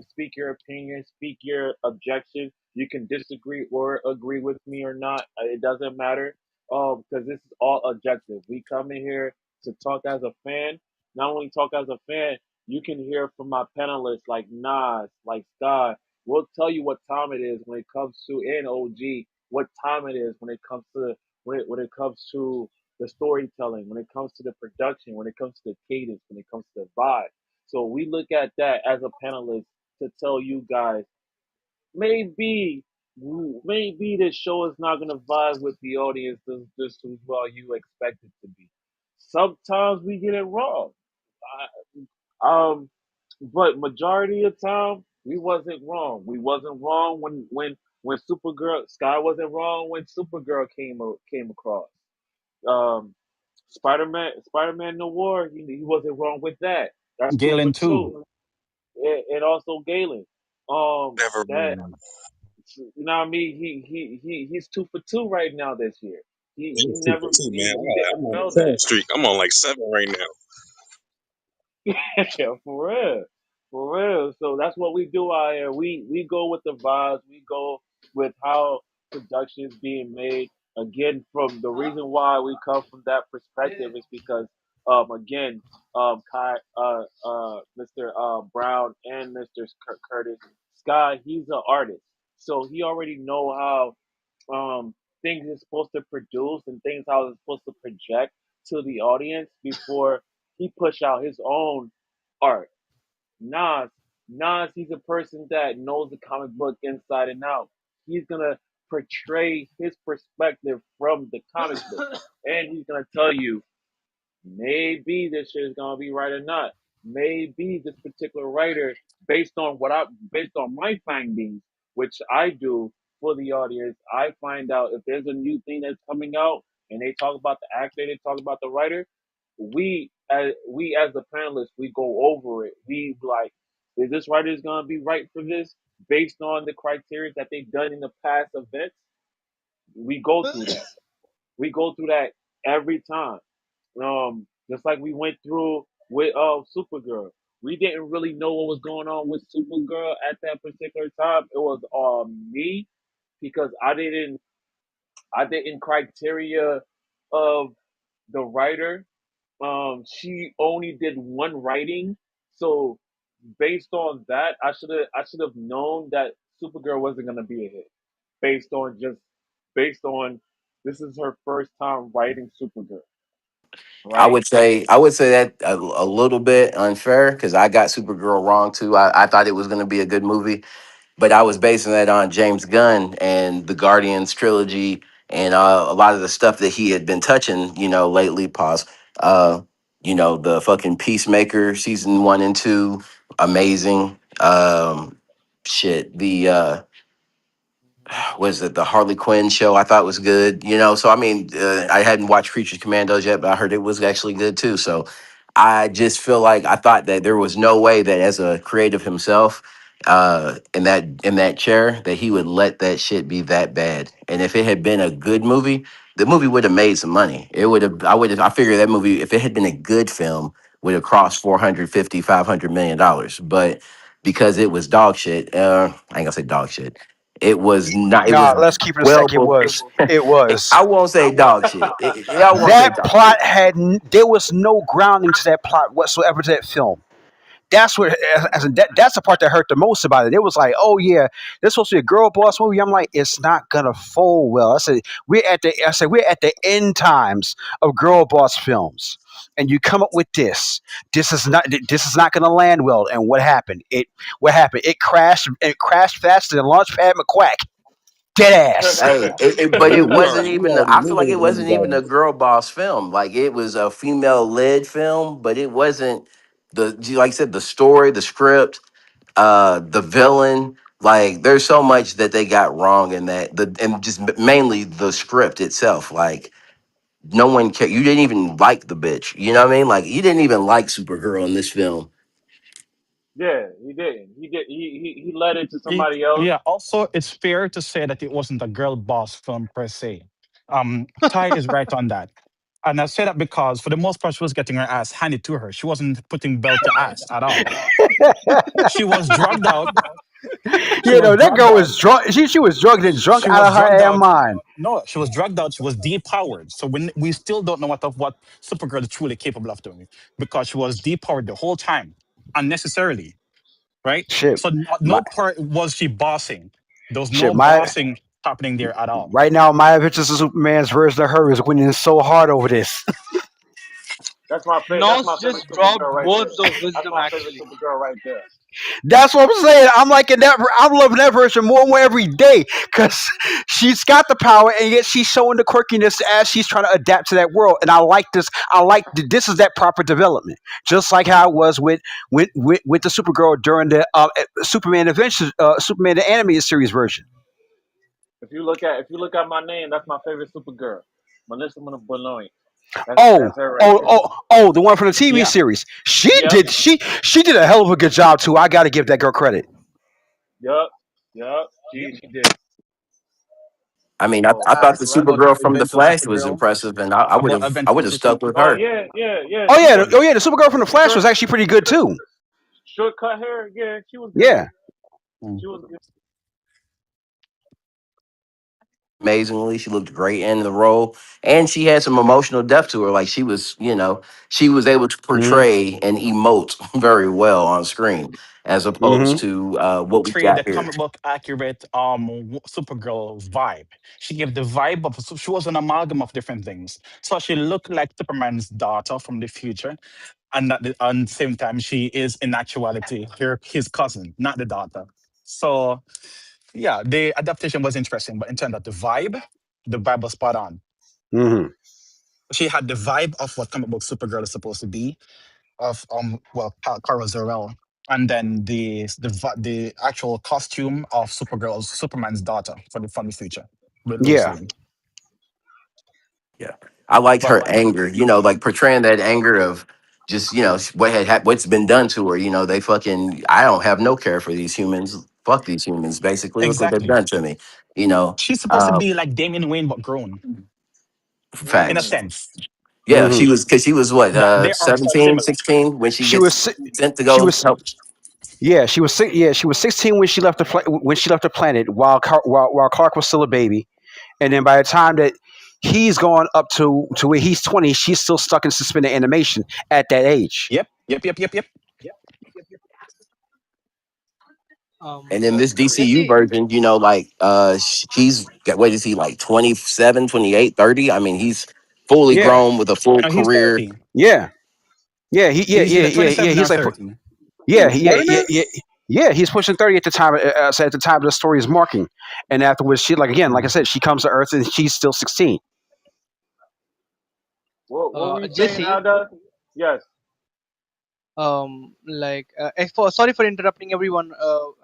Speaker 1: Speak your opinion, speak your objection. You can disagree or agree with me or not. It doesn't matter. Because this is all objective. We come in here to talk as a fan. Not only talk as a fan, you can hear from my panelists like Nas, like Scott. We'll tell you what time it is when it comes to and OG. What time it is when it comes to the storytelling, when it comes to the production, when it comes to the cadence, when it comes to the vibe. So we look at that as a panelist to tell you guys maybe this show is not gonna vibe with the audience just as well you expect it to be. Sometimes we get it wrong. Um, but majority of the time we wasn't wrong. We wasn't wrong when Supergirl Sky wasn't wrong when Supergirl came across. Um, Spider-Man No War, he wasn't wrong with that. That's two for
Speaker 2: Galen too.
Speaker 1: two. And also Galen.
Speaker 6: Never.
Speaker 1: That you know what I mean. He's 2 for 2 right now this year. He
Speaker 6: It's 2 for
Speaker 1: never
Speaker 6: 2, man.
Speaker 1: he didn't
Speaker 6: I'm on
Speaker 1: fail
Speaker 6: a 10
Speaker 1: that.
Speaker 6: streak. I'm on like 7 right now.
Speaker 1: Yeah, for real, for real. So that's what we do out here. We go with the vibes. We go with how production's being made. Again, from the reason why we come from that perspective is because, again, Mr. Brown and Mr. Curtis Sky, he's an artist, so he already know how things is supposed to produce and things how it's supposed to project to the audience before he push out his own art. Nas, Nas, he's a person that knows the comic book inside and out. He's gonna portray his perspective from the comic book, and he's gonna tell you maybe this shit is gonna be right or not. Maybe this particular writer, based on my findings, which I do for the audience, I find out if there's a new thing that's coming out and they talk about the actor, they talk about the writer, we as the panelists, we go over it. We like, is this writer is gonna be right for this based on the criteria that they've done in the past events? We go through that. We go through that every time. Just like we went through with Supergirl. We didn't really know what was going on with Supergirl at that particular time. It was me because I didn't criteria of the writer. She only did one writing, so based on that, I should have known that Supergirl wasn't gonna be a hit based on just based on this is her first time writing Supergirl, right?
Speaker 8: I would say that a little bit unfair because I got Supergirl wrong too. I thought it was going to be a good movie, but I was basing that on James Gunn and the Guardians trilogy and a lot of the stuff that he had been touching, lately. Pause. Uh, the fucking Peacemaker season 1 and 2, amazing. Shit, the was it the Harley Quinn show? I thought was good. So I mean, I hadn't watched Creatures Commandos yet, but I heard it was actually good too. So I just feel like I thought that there was no way that as a creative himself, in that chair, that he would let that shit be that bad. And if it had been a good movie, the movie would have made some money. It would have. I figured that movie, if it had been a good film, would have crossed 450, $500 million. But because it was dog shit, I ain't gonna say dog shit, it was not. It
Speaker 7: Nah,
Speaker 8: was
Speaker 7: let's keep it a
Speaker 8: well.
Speaker 7: second. Was it was
Speaker 8: I won't say dog shit. I won't say
Speaker 7: that
Speaker 8: dog
Speaker 7: plot
Speaker 8: shit.
Speaker 7: there was no grounding to that plot whatsoever to that film. That's what that's the part that hurt the most about it. It was like, oh yeah, this supposed to be a girl boss movie. I'm like, it's not gonna fold well. I said we're at the end times of girl boss films, and you come up with this. This is not gonna land well. And what happened? It crashed. It crashed faster than Launchpad McQuack. Dead ass.
Speaker 8: Hey, but
Speaker 2: Yeah,
Speaker 8: it
Speaker 2: we
Speaker 8: wasn't
Speaker 2: are we
Speaker 8: even.
Speaker 2: are
Speaker 8: I feel like it
Speaker 2: literally on
Speaker 8: wasn't even a
Speaker 2: God.
Speaker 8: girl boss film. Like it was a female led film, but it wasn't like I said, the story, the script, the villain. Like there's so much that they got wrong in that. And just mainly the script itself. Like no one cared. You didn't even like the bitch. You know what I mean? Like you didn't even like Supergirl in this film.
Speaker 1: Yeah, he didn't. He did. He led it to somebody else.
Speaker 2: Yeah, also, it's fair to say that it wasn't a girl boss film per se. Ty is right on that. And I say that because, for the most part, she was getting her ass handed to her. She wasn't putting belt to ass at all. She was drugged out. She was
Speaker 7: That
Speaker 2: drugged
Speaker 7: girl
Speaker 2: out.
Speaker 7: was drunk. She was drugged and drunk
Speaker 2: She
Speaker 7: out
Speaker 2: was
Speaker 7: of her
Speaker 2: drugged
Speaker 7: damn
Speaker 2: out.
Speaker 7: mind.
Speaker 2: No, she was drugged out. She was depowered. So we still don't know what Supergirl is truly capable of doing because she was depowered the whole time unnecessarily, right?
Speaker 7: Shit,
Speaker 2: So
Speaker 7: my
Speaker 2: no part was she bossing. There was
Speaker 7: shit,
Speaker 2: no
Speaker 7: my
Speaker 2: bossing happening there at all.
Speaker 7: right now, my Adventures of Superman's version of her is winning so hard over this.
Speaker 1: That's
Speaker 5: Nos
Speaker 1: my favorite
Speaker 5: just dropped
Speaker 1: Supergirl right there.
Speaker 5: words of
Speaker 1: That's
Speaker 5: wisdom
Speaker 1: my favorite
Speaker 5: actually.
Speaker 1: Supergirl right there.
Speaker 7: That's what I'm saying. I'm liking that. I'm loving that version more and more every day because she's got the power and yet she's showing the quirkiness as she's trying to adapt to that world. And I like this. This is that proper development, just like how it was with the Supergirl during the Superman Adventures, Superman the animated series version.
Speaker 1: If you look at my name, that's my favorite Supergirl, Melissa Benoist. That's
Speaker 7: Oh,
Speaker 1: that's her right
Speaker 7: oh,
Speaker 1: there.
Speaker 7: oh, oh, the one from the TV
Speaker 2: Yeah.
Speaker 7: series. She
Speaker 1: Yep,
Speaker 7: did. She did a hell of a good job too. I got to give that girl credit.
Speaker 1: yep, yep. She did.
Speaker 8: I mean,
Speaker 1: So
Speaker 8: I thought the
Speaker 2: About
Speaker 8: Supergirl from the
Speaker 2: Adventures of
Speaker 8: Flash was
Speaker 2: Supergirl.
Speaker 8: impressive, and I would
Speaker 2: About
Speaker 8: have I would
Speaker 2: Adventures
Speaker 8: have
Speaker 2: of
Speaker 8: stuck with
Speaker 1: oh
Speaker 8: her.
Speaker 2: Supergirl.
Speaker 1: yeah.
Speaker 7: Oh
Speaker 1: She
Speaker 7: yeah,
Speaker 1: was
Speaker 7: oh yeah. The Supergirl from the Flash
Speaker 1: short,
Speaker 7: was actually pretty good too.
Speaker 1: short cut hair. Yeah, she was good.
Speaker 7: Yeah.
Speaker 2: Mm.
Speaker 1: She was good.
Speaker 8: amazingly. She looked great in the role, and she had some emotional depth to her. Like she was, she was able to
Speaker 7: Mm-hmm.
Speaker 8: portray and emote very well on screen, as opposed
Speaker 7: Mm-hmm.
Speaker 8: to what we
Speaker 2: Portrayed
Speaker 8: got
Speaker 2: the
Speaker 8: here.
Speaker 2: comic book accurate Supergirl vibe. She gave the vibe of she was an amalgam of different things. So she looked like Superman's daughter from the future, and at the same time, she is in actuality his cousin, not the daughter. So yeah, the adaptation was interesting, but in terms of the vibe was spot on.
Speaker 7: Mm-hmm.
Speaker 2: She had the vibe of what comic book Supergirl is supposed to be, of Kara Zor-El, and then the actual costume of Superman's daughter from the future with Lois
Speaker 7: Yeah.
Speaker 2: Lane.
Speaker 8: Yeah, I liked
Speaker 2: But
Speaker 8: her anger. Like portraying that anger of just what's been done to her. They fucking. I don't have no care for these humans. Fuck these humans. Basically, look what they've
Speaker 2: exactly,
Speaker 8: done to me. You know,
Speaker 2: she's supposed to
Speaker 8: uh,
Speaker 2: be like Damian Wayne but grown in a
Speaker 8: facts.
Speaker 1: Mm.
Speaker 2: sense.
Speaker 8: Yeah,
Speaker 7: Mm-hmm.
Speaker 8: she was what,
Speaker 2: That they are
Speaker 8: 17,
Speaker 2: similar.
Speaker 8: 16 when she
Speaker 7: She was.
Speaker 8: gets
Speaker 7: si-
Speaker 8: sent to
Speaker 7: She
Speaker 8: go
Speaker 7: was.
Speaker 8: help.
Speaker 7: Yeah, she was. Yeah, she was 16 when she left when she left the planet, while Clark was still a baby, and then by the time that he's gone up to where he's 20, she's still stuck in suspended animation at that age.
Speaker 2: Yep, yep, yep, yep, yep.
Speaker 8: And in this DCU
Speaker 5: Jesse,
Speaker 8: version, like he's got, what is he, like 27, 28, 30? I mean, he's fully
Speaker 7: Yeah,
Speaker 8: grown with a full
Speaker 2: No, he's
Speaker 8: career.
Speaker 2: 30.
Speaker 7: yeah, yeah.
Speaker 2: He's either
Speaker 7: Yeah.
Speaker 2: 27 or
Speaker 7: He's like,
Speaker 2: 30.
Speaker 7: yeah,
Speaker 3: What?
Speaker 7: yeah. He's pushing 30 at the time. So at the time the story is marking, and afterwards, she like I
Speaker 2: Mm.
Speaker 7: said, she comes to Earth and she's still 16.
Speaker 1: What were you saying,
Speaker 5: Jesse,
Speaker 1: Ada? Yes.
Speaker 5: sorry for interrupting everyone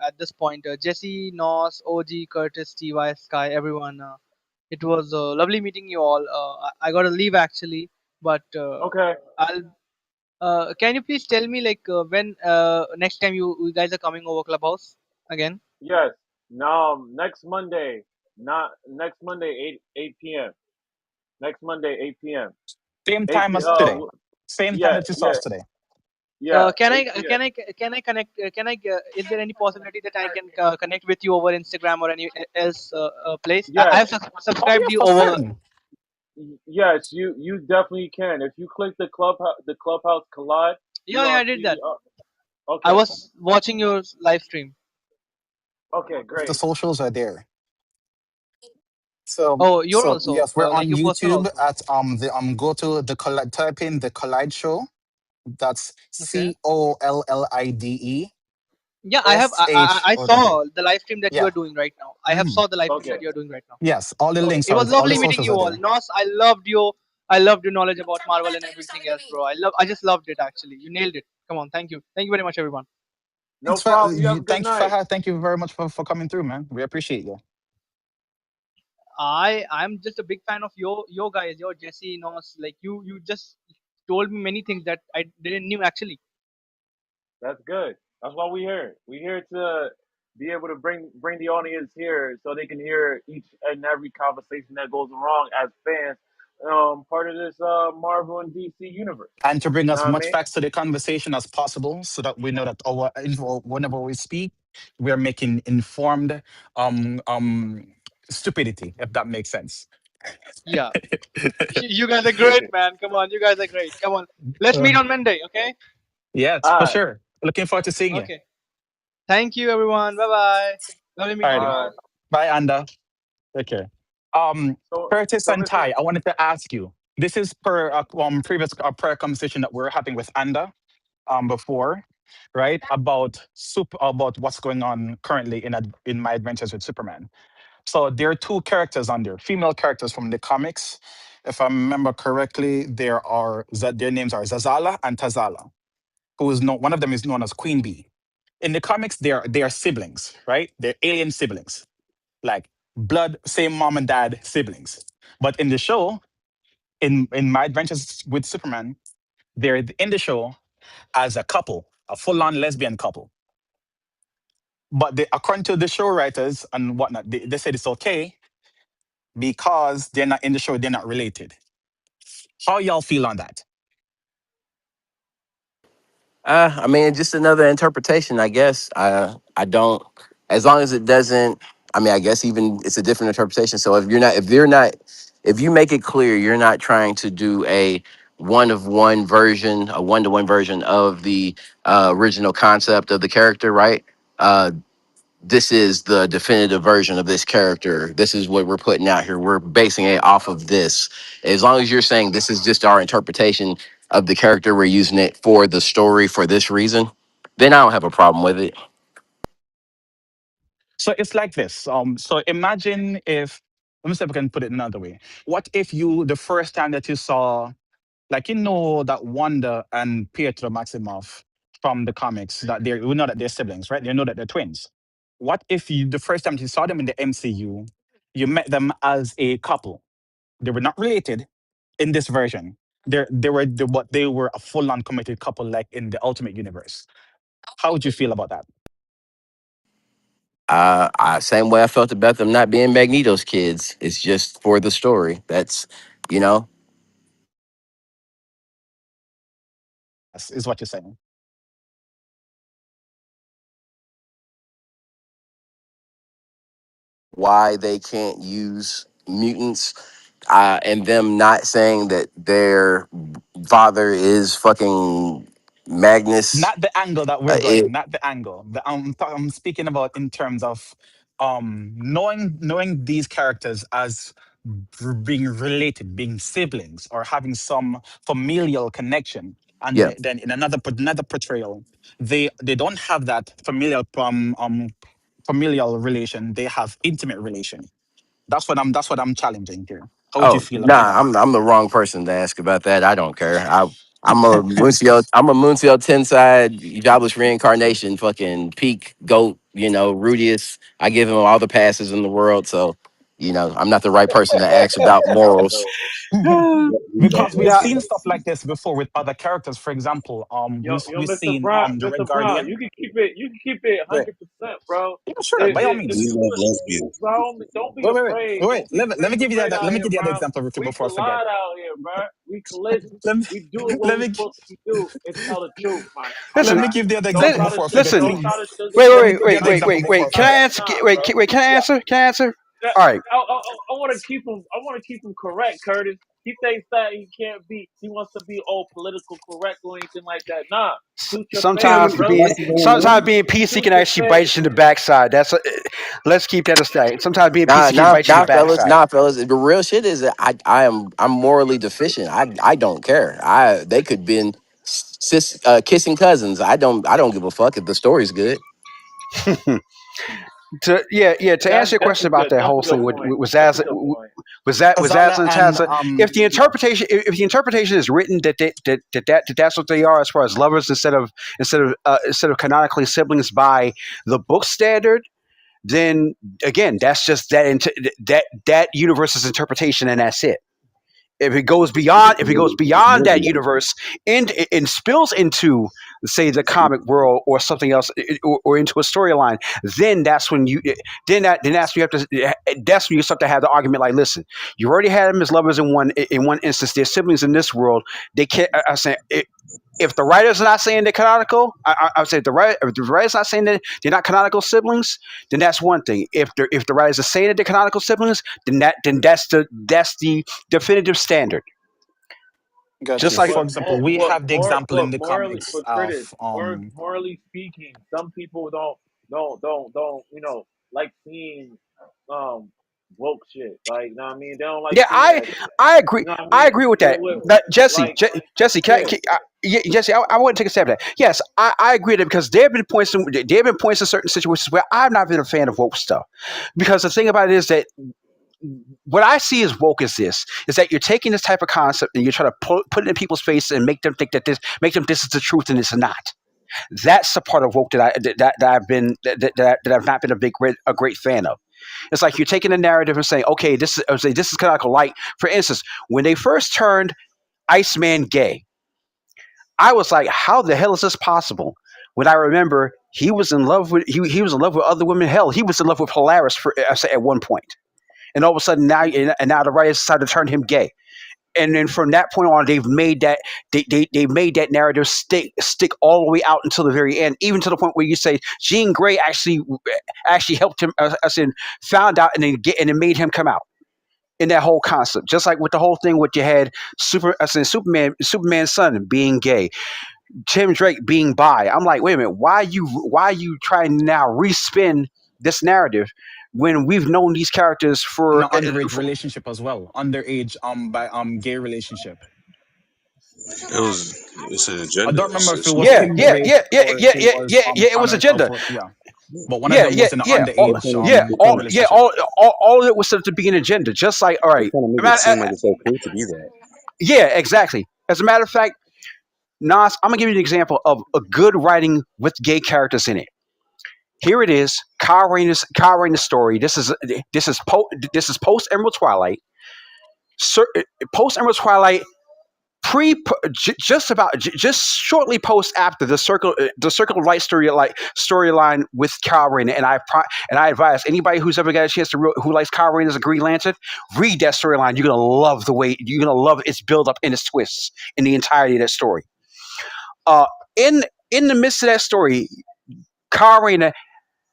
Speaker 5: at this point. Jesse, Nos, OG, Curtis, TY, Sky, everyone. It was lovely meeting you all. I got to leave actually, but
Speaker 1: Okay.
Speaker 5: I'll. Can you please tell me when next time you guys are coming over Clubhouse again?
Speaker 1: Yes. Now next Monday, not next Monday 8 p.m. Next Monday 8 p.m.
Speaker 2: Same
Speaker 1: 8
Speaker 2: time
Speaker 1: p.
Speaker 2: as today. Same time
Speaker 1: Yeah,
Speaker 2: that you saw
Speaker 1: yeah,
Speaker 2: us today.
Speaker 1: yeah.
Speaker 5: Can I
Speaker 1: 8 p.m.
Speaker 5: can I can I connect? Can I? Is there any possibility that I can connect with you over Instagram or any else place? I
Speaker 1: Yes.
Speaker 5: have
Speaker 2: Oh
Speaker 5: subscribed
Speaker 2: yeah,
Speaker 5: you
Speaker 2: for
Speaker 5: over.
Speaker 2: certain.
Speaker 1: Yes, you definitely can. If you click the clubhouse collide, you're
Speaker 5: Yeah,
Speaker 1: gonna
Speaker 5: I did
Speaker 1: see.
Speaker 5: that. I
Speaker 1: Okay,
Speaker 5: was watching your live stream.
Speaker 1: okay,
Speaker 2: The
Speaker 1: great.
Speaker 2: socials are there. So
Speaker 5: Oh, you're
Speaker 2: so
Speaker 5: also
Speaker 2: yes, we're on
Speaker 5: your personal
Speaker 2: YouTube
Speaker 5: also.
Speaker 2: at the go to the collide, type in the Collide Show. That's
Speaker 5: Okay. Yeah, I have. I
Speaker 2: COLLIDESHOW.
Speaker 5: saw the live stream that you
Speaker 2: Yeah.
Speaker 5: are doing right now. I have
Speaker 2: Mhm.
Speaker 5: saw the live stream
Speaker 1: Okay.
Speaker 5: that you are doing right now.
Speaker 2: Yes, all the
Speaker 5: Okay,
Speaker 2: links
Speaker 5: it
Speaker 2: are
Speaker 5: was
Speaker 2: there. All the
Speaker 5: lovely meeting
Speaker 2: socials are
Speaker 5: you all.
Speaker 2: there.
Speaker 5: Nos, I loved you. I loved your knowledge about Marvel and everything else, bro. I just loved it actually. You nailed it. Come on, thank you. Thank you very much, everyone.
Speaker 1: No problem. You have a good
Speaker 2: Thank you,
Speaker 1: night.
Speaker 2: Fahad. Thank you very much for coming through, man. We appreciate you.
Speaker 5: I'm just a big fan of your guys, your Jesse Nos. Like you just told me many things that I didn't knew actually.
Speaker 1: That's good. That's why we're here. We're here to be able to bring the audience here so they can hear each and every conversation that goes wrong as fans, part of this Marvel and DC universe.
Speaker 2: And to bring
Speaker 1: You know
Speaker 2: as
Speaker 1: what I
Speaker 2: much
Speaker 1: mean?
Speaker 2: facts to the conversation as possible so that we know that our info, whenever we speak, we are making informed stupidity, if that makes sense.
Speaker 5: Yeah, you guys are great, man. Come on, you guys are great. Come on, let's
Speaker 2: Uh,
Speaker 5: meet on Monday, okay?
Speaker 2: yes,
Speaker 1: All
Speaker 2: for
Speaker 1: right.
Speaker 2: sure. Looking forward to seeing you.
Speaker 5: Okay. Thank you, everyone. Bye bye. Lovely meeting you
Speaker 2: Alrighty.
Speaker 1: All right.
Speaker 5: all.
Speaker 2: Bye, Anda. Okay. Um, Curtis
Speaker 1: So
Speaker 2: and
Speaker 1: Mr.
Speaker 2: Ty, I wanted to ask you. This is per previous prayer conversation that we are having with Anda before, right? About what's going on currently in my adventures with Superman. So there are two characters on there, female characters from the comics. If I remember correctly, their names are Zazala and Tazala, who is one of them is known as Queen Bee. In the comics, they are siblings, right? They're alien siblings, like blood, same mom and dad siblings. But in the show, in my adventures with Superman, they're in the show as a couple, a full-on lesbian couple. But according to the show writers and whatnot, they said it's okay because they're not in the show, they're not related. How y'all feel on that?
Speaker 8: I mean, just another interpretation, I guess. I don't, as long as it doesn't. I mean, I guess even it's a different interpretation. So if you make it clear you're not trying to do a a one to one version of the original concept of the character, right? Uh, this is the definitive version of this character. This is what we're putting out here. We're basing it off of this. As long as you're saying this is just our interpretation of the character, we're using it for the story for this reason, then I don't have a problem with it.
Speaker 2: So it's like this. So imagine if, let me see if I can put it another way. What if you, the first time that you saw, like, that Wanda and Pietro Maximoff from the comics, that we know that they're siblings, right? You know that they're twins. What if you, the first time you saw them in the MCU, you met them as a couple? They were not related in this version. They were a full-on committed couple, like in the Ultimate Universe. How would you feel about that?
Speaker 8: Same way I felt about them not being Magneto's kids. It's just for the story. That's, you know,
Speaker 2: Is what you're saying.
Speaker 8: why they can't use mutants, and them not saying that their father is fucking Magnus.
Speaker 2: Not the angle that we're
Speaker 8: It
Speaker 2: going, not the angle. I'm speaking about in terms of knowing these characters as being related, being siblings, or having some familial connection. And
Speaker 8: yeah.
Speaker 2: then in another portrayal, they don't have that familial relation. They have intimate relation. That's what I'm challenging here. How would you
Speaker 8: Oh
Speaker 2: feel about
Speaker 8: nah,
Speaker 2: that?
Speaker 8: I'm the wrong person to ask about that. I don't care. I'm a Muncio Tenside jobless reincarnation, fucking peak goat. Rudius. I give him all the passes in the world. So, I'm not the right person to ask about morals.
Speaker 2: Because we've
Speaker 7: Now,
Speaker 2: seen stuff like this before with other characters. For example,
Speaker 1: Yo,
Speaker 2: we've
Speaker 1: Mr.
Speaker 2: seen
Speaker 1: Brown,
Speaker 2: the Red
Speaker 1: Mr. Brown,
Speaker 2: Guardian.
Speaker 1: you can keep it. You can keep it
Speaker 2: Wait,
Speaker 1: 100%, bro.
Speaker 2: yeah, sure, by all
Speaker 6: We
Speaker 2: means.
Speaker 6: love lesbians.
Speaker 1: Bro, don't be
Speaker 2: Wait, wait, wait,
Speaker 1: afraid.
Speaker 2: wait, wait.
Speaker 1: Don't be
Speaker 2: Let me give you
Speaker 1: afraid
Speaker 2: that.
Speaker 1: out
Speaker 2: Let me
Speaker 1: here,
Speaker 2: give you the
Speaker 1: bro.
Speaker 2: example, Ricky,
Speaker 1: We
Speaker 2: before I forget.
Speaker 1: collide out here, bro. We collision.
Speaker 2: Let me
Speaker 1: We do what
Speaker 2: let
Speaker 1: we
Speaker 2: me
Speaker 1: supposed to do and tell the truth, my
Speaker 2: let
Speaker 7: listen,
Speaker 2: me
Speaker 1: guy.
Speaker 2: give the other
Speaker 1: Don't
Speaker 2: example
Speaker 1: try to
Speaker 2: before I forget.
Speaker 7: listen.
Speaker 1: don't
Speaker 2: Please
Speaker 1: try to
Speaker 7: Wait,
Speaker 2: let me
Speaker 1: sugarcoat
Speaker 7: wait,
Speaker 2: give
Speaker 1: it.
Speaker 2: the
Speaker 7: wait,
Speaker 2: other
Speaker 7: wait,
Speaker 2: example
Speaker 7: wait,
Speaker 2: before I
Speaker 7: wait. Can I
Speaker 2: forget.
Speaker 7: answer?
Speaker 1: Nah,
Speaker 7: Wait,
Speaker 1: bro.
Speaker 7: wait. Can I answer? Can I answer?
Speaker 1: That,
Speaker 7: All right.
Speaker 1: I want to keep him correct, Curtis. He thinks that he can't be. He wants to be all political correct or anything like that. Nah, suit your fans,
Speaker 7: Sometimes
Speaker 1: brother.
Speaker 7: being PC
Speaker 1: Suit
Speaker 7: can
Speaker 1: your
Speaker 7: actually
Speaker 1: fans.
Speaker 7: bite you in the backside. Let's keep that aside. Sometimes being
Speaker 8: Nah,
Speaker 7: PC can
Speaker 8: nah,
Speaker 7: bite you in the
Speaker 8: nah, fellas,
Speaker 7: backside.
Speaker 8: nah, fellas. The real shit is that I'm morally deficient. I don't care. They could been kissing cousins. I don't give a fuck if the story's good.
Speaker 7: To answer your
Speaker 1: That's
Speaker 7: question
Speaker 1: a
Speaker 7: about
Speaker 1: good.
Speaker 7: that
Speaker 1: That's
Speaker 7: whole
Speaker 1: a good
Speaker 7: thing with
Speaker 1: point.
Speaker 7: was
Speaker 1: That's a
Speaker 7: as
Speaker 1: good point.
Speaker 7: was Azza
Speaker 2: Azala
Speaker 7: and
Speaker 2: and
Speaker 7: Tazza. If the interpretation is written that's what they are as far as lovers instead of canonically siblings by the book standard, then again that's just that universe's interpretation and that's it. If it goes beyond that universe and spills into, say, the comic world or something else, or into a storyline, then that's when you have to that's when you start to have the argument like, listen, you already had them as lovers in one instance, they're siblings in this world. They can't. I say, if the writer's not saying they're canonical, I would say if the writer's not saying that they're not canonical siblings, then that's one thing. If the writers are saying that they're canonical siblings, then that's the definitive standard.
Speaker 2: got
Speaker 7: Just
Speaker 2: you.
Speaker 7: like
Speaker 2: For example, we have the example in the
Speaker 1: Morally,
Speaker 2: comics
Speaker 1: but Curtis,
Speaker 2: of
Speaker 1: morally speaking, some people don't like seeing um woke shit. Like, you know what I mean? They don't like
Speaker 7: yeah,
Speaker 1: seeing
Speaker 7: I
Speaker 1: that shit.
Speaker 7: I agree.
Speaker 1: You know what I
Speaker 7: I
Speaker 1: mean?
Speaker 7: agree with that. Jesse,
Speaker 1: Like,
Speaker 7: Jesse,
Speaker 1: yeah.
Speaker 7: yeah, Jesse, I want to take a step at that. Yes, I agree with that because there have been points in certain situations where I've not been a fan of woke stuff. Because the thing about it is that what I see as woke is that you're taking this type of concept and you're trying to put it in people's face and make them think make them this is the truth and it's not. That's the part of woke that I've not been a great fan of. It's like you're taking a narrative and saying, okay, this is canonical. Like, for instance, when they first turned Iceman gay, I was like, how the hell is this possible? When I remember he was in love with other women. Hell, he was in love with Polaris at one point, and all of a sudden now the writers decided to turn him gay. and then from that point on, they made that narrative stick all the way out until the very end, even to the point where you say Jean Grey actually helped him, as in found out and then made him come out in that whole concept. Just like with the whole thing, what you had Superman's son being gay, Tim Drake being bi. I'm like, wait a minute, why are you trying to now respin this narrative when we've known these characters
Speaker 2: And
Speaker 7: for,
Speaker 2: an underage relationship as well, underage by gay relationship.
Speaker 6: It's an
Speaker 2: I
Speaker 6: agenda.
Speaker 2: don't remember if it
Speaker 6: It's
Speaker 2: was
Speaker 7: yeah,
Speaker 6: more.
Speaker 2: Tim
Speaker 7: yeah,
Speaker 2: Drake
Speaker 7: yeah, yeah,
Speaker 2: or
Speaker 7: yeah,
Speaker 2: if it
Speaker 7: yeah,
Speaker 2: was
Speaker 7: yeah, yeah. It was
Speaker 2: Connor
Speaker 7: agenda.
Speaker 2: yeah. But one of
Speaker 7: Yeah,
Speaker 2: them
Speaker 7: yeah,
Speaker 2: was in an
Speaker 7: yeah,
Speaker 6: They're
Speaker 2: underage
Speaker 6: trying to
Speaker 7: yeah,
Speaker 6: they're trying to
Speaker 7: yeah.
Speaker 2: relationship.
Speaker 7: All of it was set to be an agenda. Just like, all
Speaker 6: they're
Speaker 7: right,
Speaker 6: trying to make it
Speaker 7: about,
Speaker 6: seem like it's okay to be that.
Speaker 7: yeah, exactly. As a matter of fact, Nas, I'm gonna give you an example of a good writing with gay characters in it. Here it is, Kyle Rayner's story. This is post Emerald Twilight, post Emerald Twilight, just shortly post after the Circle of Light storyline with Kyle Rayner. And I advise anybody who's ever got a chance who likes Kyle Rayner as a Green Lantern, read that storyline. You're gonna love its build up and its twists in the entirety of that story. Uh, in the midst of that story, Kyle Rayner,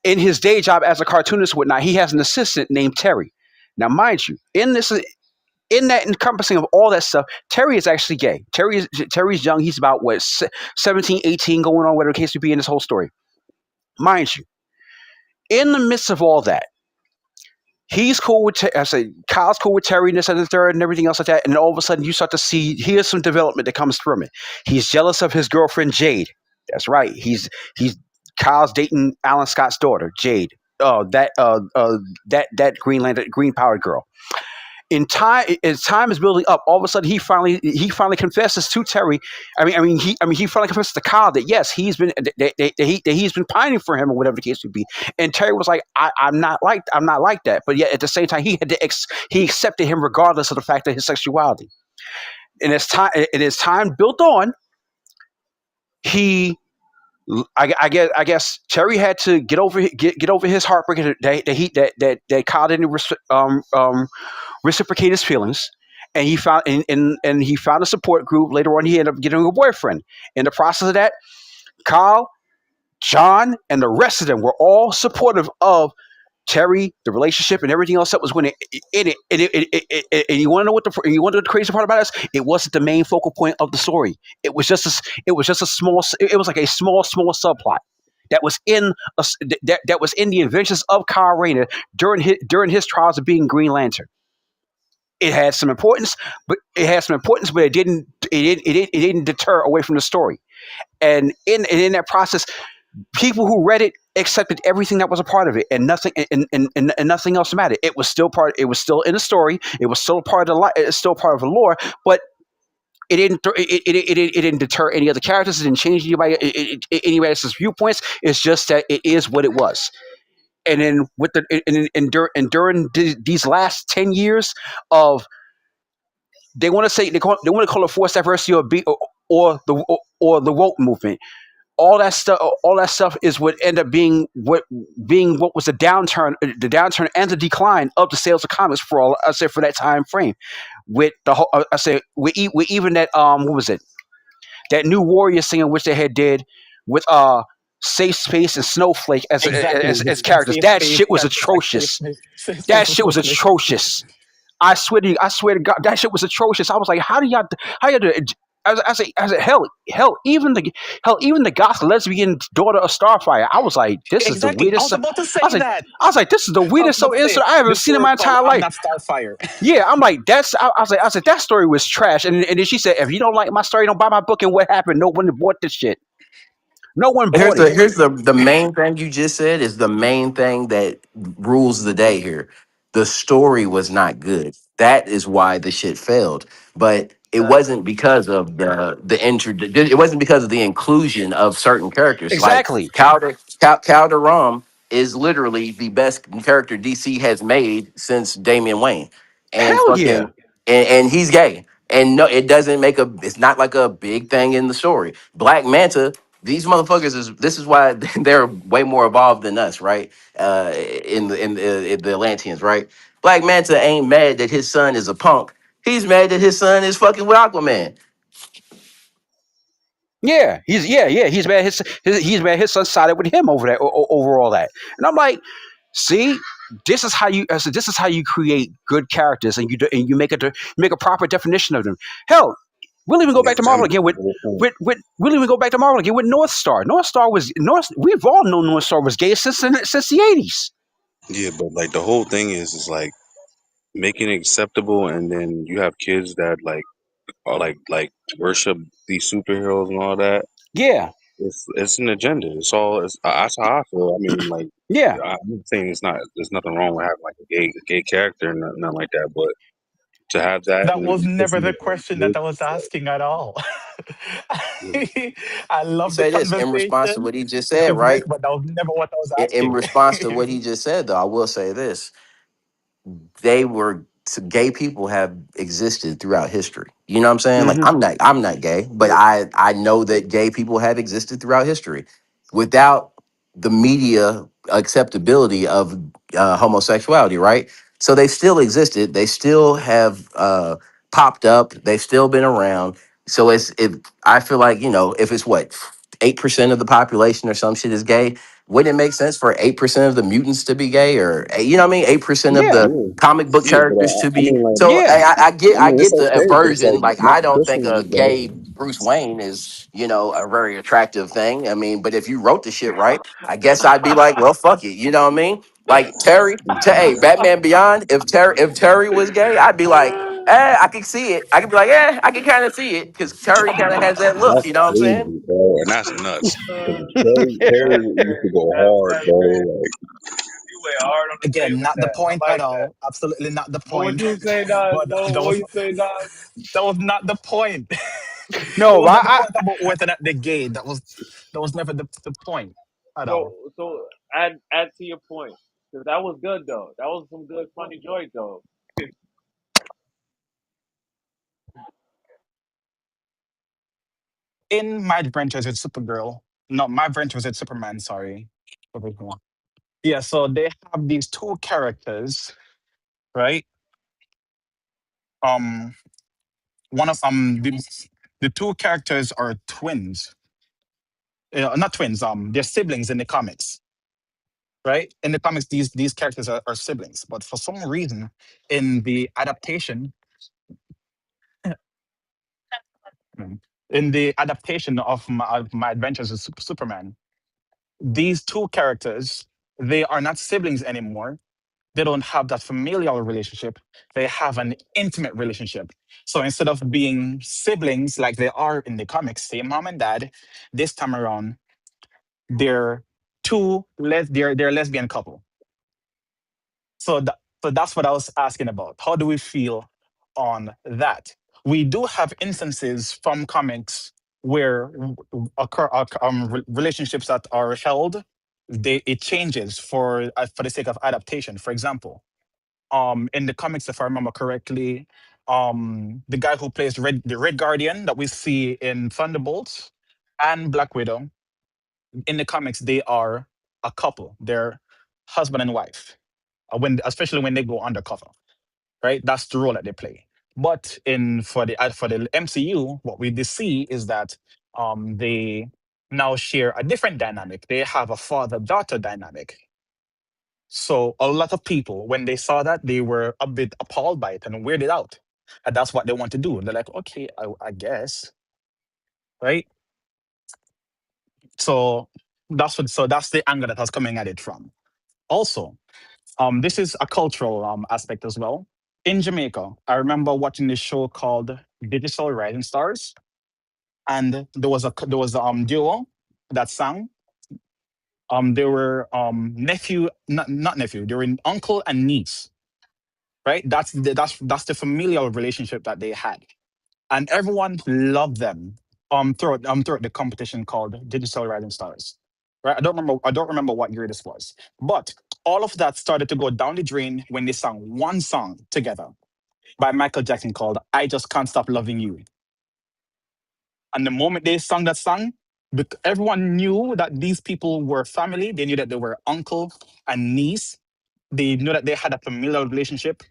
Speaker 7: in his day job as a cartoonist, and whatnot, he has an assistant named Terry. Now, mind you, in that encompassing of all that stuff, Terry is actually gay. Terry's young. He's about what 17, 18, going on, whatever the case may be in this whole story. Mind you, in the midst of all that, he's cool with. I say Kyle's cool with Terry and this and the third and everything else like that. And then all of a sudden, you start to see here's some development that comes from it. He's jealous of his girlfriend Jade. That's right. He's Kyle's dating Alan Scott's daughter Jade. That Green Lantern, green powered girl. In time, as time is building up, all of a sudden he finally confesses to Terry. He finally confesses to Kyle that yes, he's been pining for him or whatever the case would be. And Terry was like, I'm not like that. But yet at the same time, he accepted him regardless of the fact of his sexuality. And as time built on, he I guess Terry had to get over his heartbreak that Kyle didn't reciprocate his feelings, and he found a support group. Later on, he ended up getting a boyfriend. In the process of that, Kyle, John, and the rest of them were all supportive of Terry, the relationship, and everything else that was in it. And you want to know what the crazy part about this? It wasn't the main focal point of the story. It was just a small. It was like a small subplot that was that was in the adventures of Kyle Rayner during his trials of being Green Lantern. It had some importance, but it didn't deter away from the story. And in that process, people who read it accepted everything that was a part of it, and nothing else mattered. It was still part. It was still in the story. It was still part of the it's still part of the lore, but it didn't deter any other characters. It didn't change anybody else's viewpoints. It's just that it is what it was. And then during these last 10 years of, they want to call it forced diversity or the woke movement. All that stuff is what ended up being what was the downturn and the decline of the sales of comics for all I said for that time frame. With the whole, I say we even that what was it, that New Warrior singer which they had did with Safe Space and Snowflake as
Speaker 2: Exactly.
Speaker 7: as
Speaker 2: The
Speaker 7: characters.
Speaker 2: safe
Speaker 7: That
Speaker 2: space,
Speaker 7: shit was atrocious. That shit was atrocious. I swear to God, that shit was atrocious. I was like, how do you do it? I said, even the goth lesbian daughter of Starfire. I was like, this is the
Speaker 2: exactly. I
Speaker 7: weirdest.
Speaker 2: was about to
Speaker 7: I was
Speaker 2: say
Speaker 7: like,
Speaker 2: that.
Speaker 7: this is the
Speaker 2: I was
Speaker 7: weirdest
Speaker 2: about to say
Speaker 7: insert I ever
Speaker 2: this
Speaker 7: seen in
Speaker 2: story
Speaker 7: my
Speaker 2: called
Speaker 7: entire
Speaker 2: "I'm
Speaker 7: life.
Speaker 2: Not Starfire."
Speaker 7: Yeah, I'm like, I was like, that story was trash. And then she said, if you don't like my story, don't buy my book. And what happened? No one bought this shit. No one
Speaker 8: Here's
Speaker 7: bought it.
Speaker 8: the main thing you just said is the main thing that rules the day here. The story was not good. That is why the shit failed. But it wasn't because of it wasn't because of the inclusion of certain characters. Like
Speaker 7: Exactly.
Speaker 8: Calder Rom is literally the best character DC has made since Damian Wayne. And
Speaker 7: Hell yeah.
Speaker 8: fucking and he's gay. And no, it doesn't make it's not like a big thing in the story. Black Manta, these motherfuckers this is why they're way more evolved than us, right? In the Atlanteans, right? Black Manta ain't mad that his son is a punk. He's mad that his son is fucking with Aquaman.
Speaker 7: Yeah, he's mad. He's mad. His son sided with him over that, over all that. And I'm like, see, this is how you. I said, this is how you create good characters, and you make a proper definition of them. Hell, we'll even go
Speaker 6: Yeah,
Speaker 7: back to
Speaker 6: Tim
Speaker 7: Marvel again
Speaker 6: made a good point.
Speaker 7: with we'll even go back to Marvel again with North Star. North Star was North. We've all known North Star was gay since the '80s.
Speaker 6: Yeah, but like the whole thing is like making it acceptable, and then you have kids that like are like worship these superheroes and all that.
Speaker 7: Yeah,
Speaker 6: It's an agenda. It's all. That's how I feel. I mean, like
Speaker 7: yeah,
Speaker 6: I'm not saying it's not. There's nothing wrong with having like a gay character and nothing like that. But to have that
Speaker 2: That was
Speaker 6: and
Speaker 2: never
Speaker 6: pushing
Speaker 2: the
Speaker 6: it on
Speaker 2: question that
Speaker 6: kids,
Speaker 2: I was
Speaker 6: it's like,
Speaker 2: asking at all.
Speaker 6: yeah.
Speaker 2: I
Speaker 8: You
Speaker 2: love the
Speaker 8: say this in response to
Speaker 2: conversation,
Speaker 8: what he just said, right?
Speaker 2: but that was never what I was
Speaker 8: In
Speaker 2: asking.
Speaker 8: response to what he just said, though, I will say this: they were gay people have existed throughout history. You know what I'm saying? Like
Speaker 7: hmm
Speaker 8: I'm not gay, but I know that gay people have existed throughout history. Without the media acceptability of homosexuality, right? So they still existed. They still have popped up. They've still been around. So it's if I feel like if it's what 8% of the population or some shit is gay, wouldn't it make sense for 8% of the mutants to be gay, or you know what I mean, 8% of
Speaker 7: yeah,
Speaker 8: the
Speaker 6: Yeah,
Speaker 8: comic book
Speaker 6: yeah, but
Speaker 8: characters to
Speaker 6: I
Speaker 8: be?
Speaker 6: mean, like,
Speaker 8: So
Speaker 7: yeah,
Speaker 6: I
Speaker 8: I
Speaker 6: mean, it's
Speaker 8: get the
Speaker 6: okay, but it's
Speaker 8: aversion.
Speaker 6: like
Speaker 8: Like
Speaker 6: not
Speaker 8: I don't think
Speaker 6: pushing
Speaker 8: a
Speaker 6: it
Speaker 8: gay
Speaker 6: though.
Speaker 8: Bruce Wayne is a very attractive thing. I mean, but if you wrote the shit right, I guess I'd be like, well, fuck it. You know what I mean? Like hey, Batman Beyond. If Terry was gay, I'd be like, I could see it. I could be like, I can kind of see it because Terry kind of has that look.
Speaker 6: That's
Speaker 8: You know what I'm saying?
Speaker 6: crazy, bro, and that's nuts. Because Terry used to go
Speaker 1: That's
Speaker 6: hard,
Speaker 1: that's
Speaker 6: bro.
Speaker 1: crazy.
Speaker 6: Like,
Speaker 1: You went hard on the paint
Speaker 2: Again,
Speaker 1: with
Speaker 2: not the
Speaker 1: that. I
Speaker 2: point at
Speaker 1: like that.
Speaker 2: all. Absolutely not the
Speaker 1: What would
Speaker 2: point.
Speaker 1: you say, Nas?
Speaker 2: But
Speaker 1: What would you say, Nas?
Speaker 2: that was not the point. It
Speaker 7: no,
Speaker 2: was not the
Speaker 7: I
Speaker 2: point about whether or not they're gay. That was never the point at all.
Speaker 1: So add to your point, because that was good though. That was some good funny joy though.
Speaker 2: In my adventures with Supergirl, no, my adventures with Superman. Sorry. Supergirl. Yeah, so they have these two characters, right? Um, one of the two characters are twins. Not twins. They're siblings in the comics, right? In the comics, these characters are siblings, but for some reason, in the adaptation, mm, of my adventures with Superman, these two characters, they are not siblings anymore. They don't have that familial relationship. They have an intimate relationship. So instead of being siblings like they are in the comics, same mom and dad, this time around they're they're a lesbian couple. So that's what I was asking about. How do we feel on that? We do have instances from comics where relationships that are held, it changes for the sake of adaptation. For example, in the comics, if I remember correctly, the guy who plays the Red Guardian that we see in Thunderbolts and Black Widow, in the comics, they are a couple. They're husband and wife. Especially when they go undercover, right? That's the role that they play. But in for the MCU, what we see is that they now share a different dynamic. They have a father-daughter dynamic. So a lot of people, when they saw that, they were a bit appalled by it and weirded out. And that's what they want to do. And they're like, okay, I guess, right? So that's the angle that I was coming at it from. Also, this is a cultural aspect as well. In Jamaica, I remember watching this show called Digital Rising Stars, and there was a duo that sang. They were nephew, not nephew. They were uncle and niece, right? That's the familial relationship that they had, and everyone loved them. Throughout the competition called Digital Rising Stars, right? I don't remember what year this was, but all of that started to go down the drain when they sang one song together by Michael Jackson called "I Just Can't Stop Loving You." And the moment they sang that song, everyone knew that these people were family. They knew that they were uncle and niece. They knew that they had a familial relationship.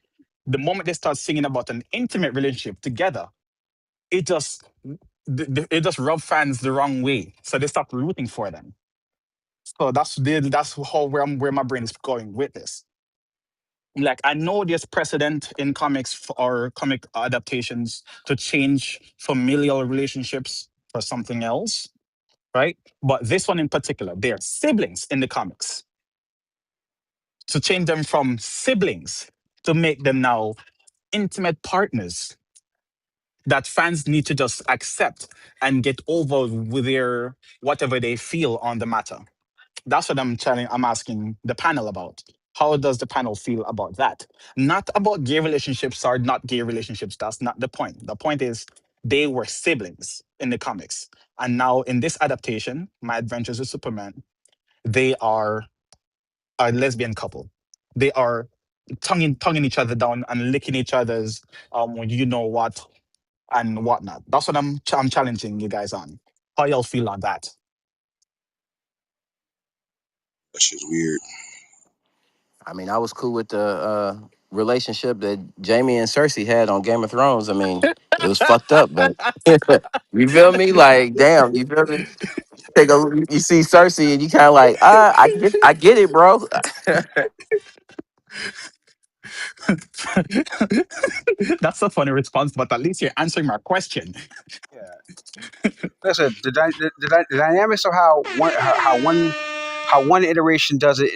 Speaker 2: The moment they start singing about an intimate relationship together, it just it just rub fans the wrong way. So they stop rooting for them. So that's how where my brain is going with this. Like I know there's precedent in comics or comic adaptations to change familial relationships for something else, right? But this one in particular, they're siblings in the comics. To change them from siblings to make them now intimate partners that fans need to just accept and get over with their whatever they feel on the matter. That's what I'm asking the panel about. How does the panel feel about that? Not about gay relationships or not gay relationships. That's not the point. The point is they were siblings in the comics. And now in this adaptation, My Adventures with Superman, they are a lesbian couple. They are tonguing each other down and licking each other's you know what and whatnot. That's what I'm challenging you guys on. How y'all feel on that?
Speaker 6: That shit's weird.
Speaker 8: I mean, I was cool with the relationship that Jamie and Cersei had on Game of Thrones. I mean, it was fucked up, but you feel me? Like, damn, you feel me? Take a you see Cersei and you kind of like, I get it, bro.
Speaker 2: That's a funny response, but at least you're answering my question.
Speaker 7: Yeah. Like I said, the dynamics of how one iteration does it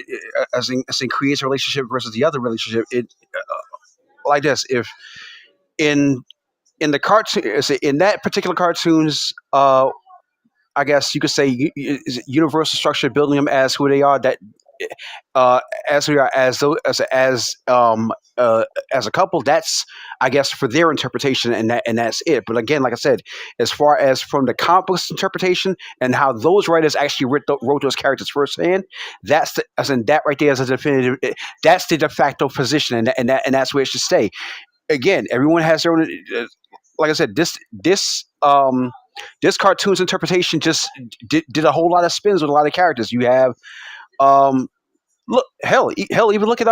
Speaker 7: as in creates a relationship versus the other relationship. It like this. If in in the cartoon, in that particular cartoons, I guess you could say is it universal structure building them as who they are. That as we are as a couple, that's I guess for their interpretation, and that's it. But again, like I said, as far as from the comic books interpretation and how those writers actually wrote those characters firsthand, that's the, as in that right there is a definitive. That's the de facto position, and that's where it should stay. Again, everyone has their own. Like I said, this cartoon's interpretation just did a whole lot of spins with a lot of characters. You have um, look hell even look at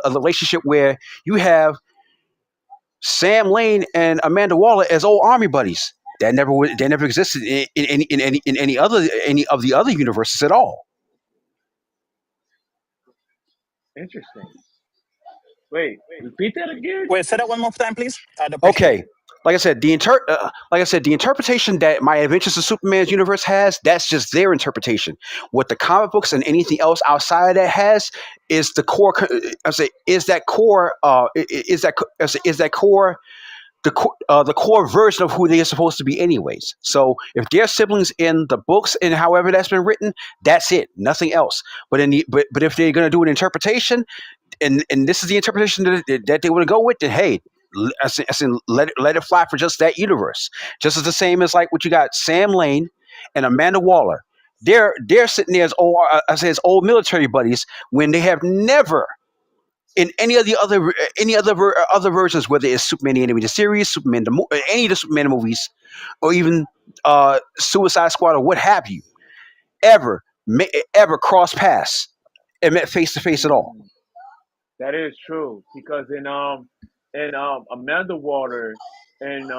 Speaker 7: the relationship where you have Sam Lane and Amanda Waller as old army buddies. That never existed in any of the other universes at all.
Speaker 1: Interesting. Wait, repeat that again.
Speaker 2: Wait, say that one more time, please. I'd appreciate
Speaker 7: Okay,
Speaker 2: it.
Speaker 7: like I said, the interpretation that My Adventures of Superman's universe has, that's just their interpretation. What the comic books and anything else outside of that has is the core. I say is that core. Is that core the core version of who they are supposed to be anyways. So if they're siblings in the books and however that's been written, that's it, nothing else. But if they're going to do an interpretation, and this is the interpretation that they want to go with, then hey, let it fly for just that universe. Just as the same as like what you got Sam Lane and Amanda Waller. They're sitting there as old, I say as old military buddies when they have never in any other versions, whether it's Superman the animated series, any of the Superman movies, or even Suicide Squad or what have you, ever ever cross paths and met face to face at all.
Speaker 1: Mm, that is true because in Amanda Water and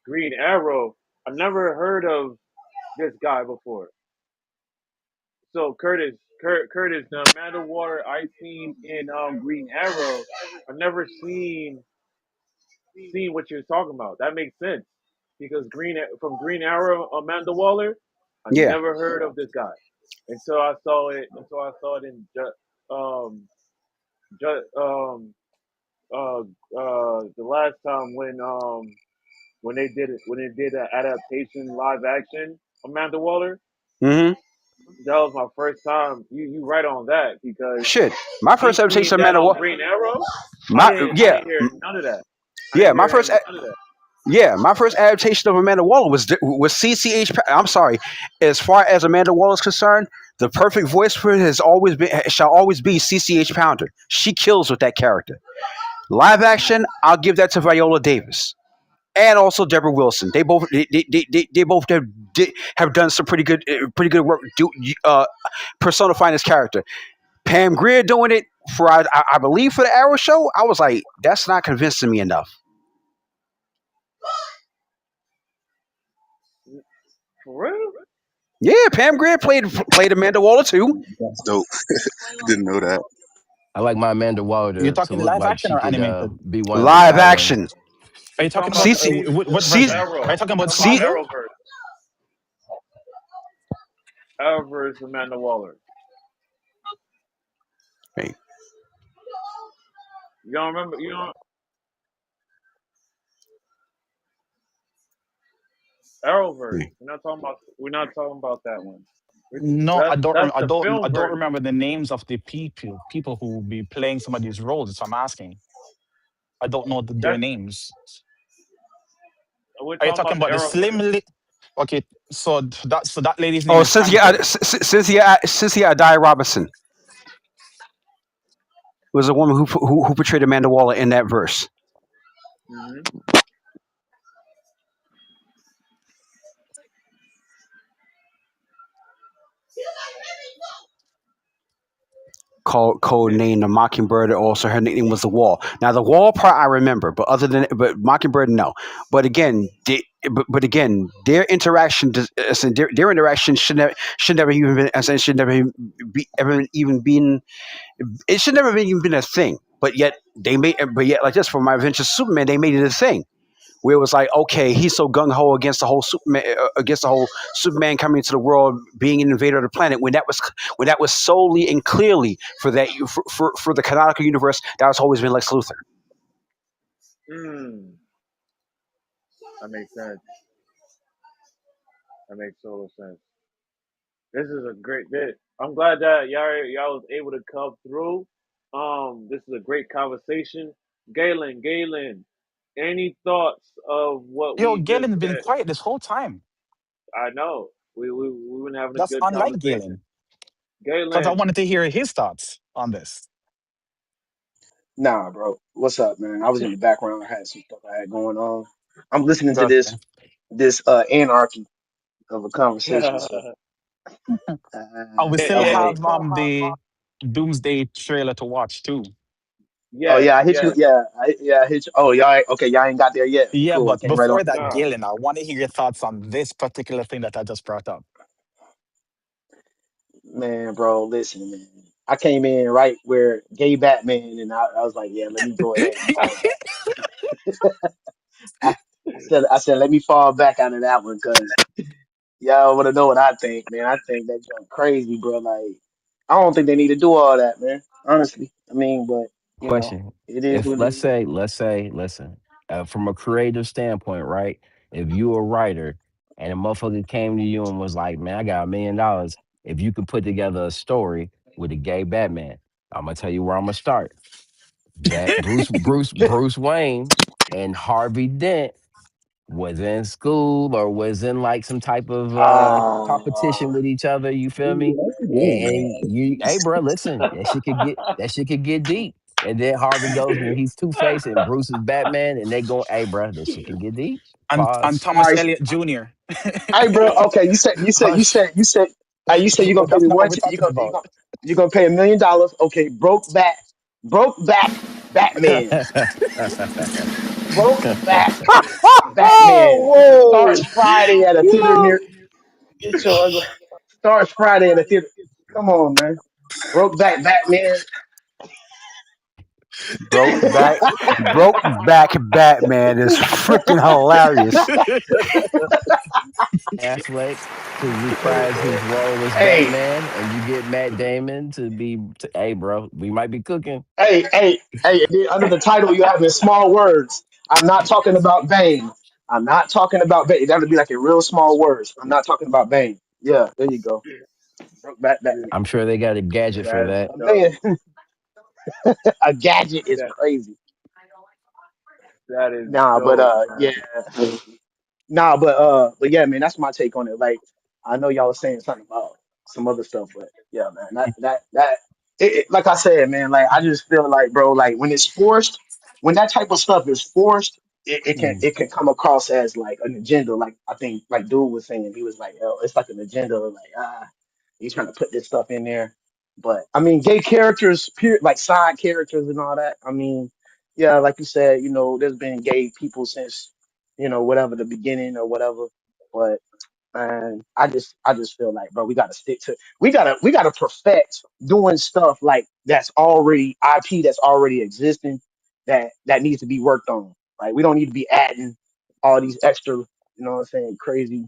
Speaker 1: Green Arrow, I never heard of this guy before. So Curtis, the Amanda Water I seen in Green Arrow, I've never seen what you're talking about. That makes sense because Green Arrow, Amanda Waller, I
Speaker 7: Yeah.
Speaker 1: never heard of this guy until I saw it. Until I saw it in um, ju- the last time when they did an adaptation live action Amanda Waller.
Speaker 7: Hmm.
Speaker 1: That was my first time. You right on that because
Speaker 7: Shit. My
Speaker 1: me
Speaker 7: first adaptation
Speaker 1: seeing
Speaker 7: of
Speaker 1: that
Speaker 7: Amanda
Speaker 1: on
Speaker 7: Waller.
Speaker 1: Green Arrow,
Speaker 7: My
Speaker 1: I
Speaker 7: yeah
Speaker 1: didn't hear none of that. I
Speaker 7: yeah
Speaker 1: didn't
Speaker 7: my
Speaker 1: hear
Speaker 7: first
Speaker 1: none of that.
Speaker 7: my first adaptation of Amanda Waller was CCH. I'm sorry. As far as Amanda Waller is concerned, the perfect voice for it shall always be CCH Pounder. She kills with that character. Live action, I'll give that to Viola Davis and also Deborah Wilson. They both have done some pretty good work personifying this character. Pam Grier doing it for I believe for the Arrow show. I was like, that's not convincing me enough.
Speaker 1: For real?
Speaker 7: Yeah, Pam Grier played Amanda Waller too.
Speaker 6: That's dope. Didn't know that.
Speaker 8: I like my Amanda
Speaker 2: You're
Speaker 8: Waller to
Speaker 2: talking
Speaker 8: look
Speaker 2: live
Speaker 8: like
Speaker 2: action
Speaker 8: she
Speaker 2: or
Speaker 8: could
Speaker 2: animated?
Speaker 8: be one of the
Speaker 7: Live
Speaker 8: Power Rangers.
Speaker 7: action.
Speaker 2: Are you
Speaker 1: We talking
Speaker 2: talking
Speaker 1: about
Speaker 2: about
Speaker 7: See,
Speaker 1: the season
Speaker 2: what
Speaker 7: see,
Speaker 2: version?
Speaker 1: Arrow.
Speaker 2: Are you talking
Speaker 1: We
Speaker 2: about
Speaker 1: talking about
Speaker 7: see.
Speaker 2: Smallville?
Speaker 1: Arrowverse Amanda Waller.
Speaker 7: Hey,
Speaker 1: You don't remember? You don't Arrowverse.
Speaker 7: hey.
Speaker 1: We're not talking about. We're not talking about that one.
Speaker 2: No,
Speaker 1: That's that's
Speaker 2: I
Speaker 1: the
Speaker 2: don't. I
Speaker 1: film
Speaker 2: don't
Speaker 1: version.
Speaker 2: remember the names of the people who will be playing some of these roles. So I'm asking. I don't know their
Speaker 1: That's
Speaker 2: names.
Speaker 1: we're
Speaker 2: Are you
Speaker 1: talking
Speaker 2: talking
Speaker 1: about the
Speaker 2: about the slim?
Speaker 1: Arrowverse.
Speaker 2: Okay, so that lady's name
Speaker 7: Oh,
Speaker 2: is Panther.
Speaker 7: Cynthia Adi Robinson was a woman who portrayed Amanda Waller in that verse.
Speaker 1: Hmm.
Speaker 7: Code name the Mockingbird. Also, her nickname was the Wall. Now, the Wall part I remember, but other than but Mockingbird, no. But again, but again, their interaction, their interaction should never even been. I said, should never be ever even been. It should never have even been a thing. But yet they made. But yet, like this for my Adventures Superman, they made it a thing where it was like, okay, he's so gung ho against the whole Superman, against the whole Superman coming into the world, being an invader of the planet. When that was solely and clearly for that for the canonical universe, that has always been Lex Luthor.
Speaker 1: Mm, that makes sense. That makes total sense. This is a great bit. I'm glad that y'all was able to come through. This is a great conversation. Galen, any thoughts of what
Speaker 2: Yo,
Speaker 1: we just
Speaker 2: Galen's been
Speaker 1: said?
Speaker 2: quiet this whole time.
Speaker 1: I know we've been having a
Speaker 2: That's
Speaker 1: good
Speaker 2: unlike
Speaker 1: conversation.
Speaker 2: Galen, because I
Speaker 1: Galen,
Speaker 2: wanted to hear his thoughts on this.
Speaker 9: Nah, bro. What's up, man? I was in the background. I had some stuff I had going on. I'm listening to
Speaker 2: Okay.
Speaker 9: this anarchy of a conversation. So,
Speaker 2: I will still
Speaker 9: I'm like,
Speaker 2: have the Doomsday trailer to watch too.
Speaker 9: oh
Speaker 1: yes,
Speaker 9: yeah, I hit you.
Speaker 1: yes,
Speaker 9: Yeah, I hit you. Oh, okay, y'all ain't got there yet.
Speaker 2: Yeah,
Speaker 9: Cool. I
Speaker 2: but
Speaker 9: came right on.
Speaker 2: before that,
Speaker 1: no,
Speaker 2: Galen, I want to hear your thoughts on this particular thing that I just brought up.
Speaker 9: Man, bro, listen, man. I came in right where gay Batman, and I was like, yeah, let me go ahead and fall back. I, I said, let me fall back out of that one because y'all want to know what I think, man. I think that junk crazy, bro. Like, I don't think they need to do all that, man. Honestly, I mean, but
Speaker 8: Question:
Speaker 9: it is
Speaker 8: if
Speaker 9: what it is.
Speaker 8: listen, from a creative standpoint, right? If you a writer and a motherfucker came to you and was like, "Man, I got $1 million. If you could put together a story with a gay Batman, I'm gonna tell you where I'm gonna start. Bruce Wayne and Harvey Dent was in school or was in like some type of
Speaker 9: Ah,
Speaker 8: competition with each other. You feel me?
Speaker 6: What you doing, man?
Speaker 8: And you, hey, bro, listen, that shit could get deep. And then Harvey goes and he's Two Face and Bruce is Batman, and they go, hey, bro, that shit can get deep.
Speaker 2: And
Speaker 8: Pause.
Speaker 9: all
Speaker 2: Thomas
Speaker 9: right.
Speaker 2: Elliott Jr.
Speaker 9: Hey, bro. Okay,
Speaker 2: Pause.
Speaker 9: you said you're gonna pay
Speaker 2: That's
Speaker 9: me
Speaker 2: not what
Speaker 9: what?
Speaker 2: we're talking about.
Speaker 9: You're gonna pay $1 million. Okay, broke back Batman, broke back Batman starts
Speaker 7: Oh,
Speaker 9: Friday at a theater
Speaker 7: whoa!
Speaker 9: near. Get your ugly. Starts Friday at a theater. Come on, man. Broke back Batman.
Speaker 7: Broke back, broke back Batman is freaking hilarious.
Speaker 8: Affleck to reprise his role as
Speaker 9: Hey,
Speaker 8: Batman, and you get Matt Damon hey, bro, we might be cooking.
Speaker 9: hey, and then under the title, you have in small words. I'm not talking about Bane. I'm not talking about Bane. That would be like in real small words. I'm not talking about Bane. Yeah, there you go. Broke back Batman.
Speaker 8: I'm sure they got a gadget for
Speaker 1: that's
Speaker 8: that.
Speaker 9: A
Speaker 1: dope.
Speaker 9: man, a gadget is
Speaker 1: That
Speaker 9: crazy.
Speaker 1: that is
Speaker 9: Nah, but
Speaker 1: dope,
Speaker 9: yeah.
Speaker 1: man.
Speaker 9: Nah, but yeah, man, that's my take on it. Like, I know y'all was saying something about some other stuff, but yeah, man, like I said, man, like I just feel like, bro, like when it's forced, when that type of stuff is forced,
Speaker 2: Mm.
Speaker 9: it can come across as like an agenda. Like I think, like dude was saying, he was like, oh, it's like an agenda. Like he's trying to put this stuff in there. But I mean, gay characters, like side characters and all that. I mean, yeah, like you said, there's been gay people since, whatever the beginning or whatever. But and I just feel like, bro, we gotta perfect doing stuff like that's already IP that's already existing that needs to be worked on. Like we don't need to be adding all these extra, what I'm saying, crazy,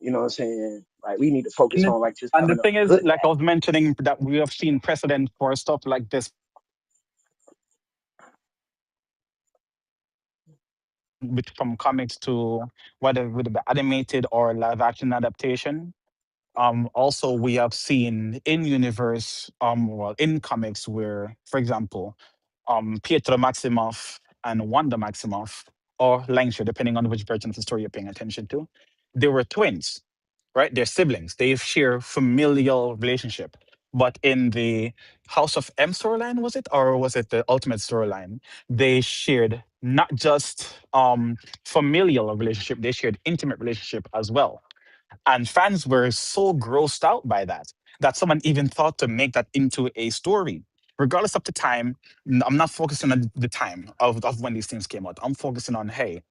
Speaker 9: what I'm saying. Like we need to focus
Speaker 2: And
Speaker 9: on like just
Speaker 2: the
Speaker 9: having a
Speaker 2: thing is,
Speaker 9: good
Speaker 2: like I was mentioning, that we have seen precedent for stuff like this from comics to whether with the animated or live action adaptation. Also, we have seen in universe, well, in comics where, for example, Pietro Maximoff and Wanda Maximoff, or Langshire, depending on which version of the story you're paying attention to, they were twins, right? They're siblings. They share familial relationship. But in the House of M storyline, was it, or was it the Ultimate storyline? They shared not just familial relationship; they shared intimate relationship as well, and fans were so grossed out by that that someone even thought to make that into a story. Regardless of the time, I'm not focusing on the time of when these things came out. I'm focusing on, hey,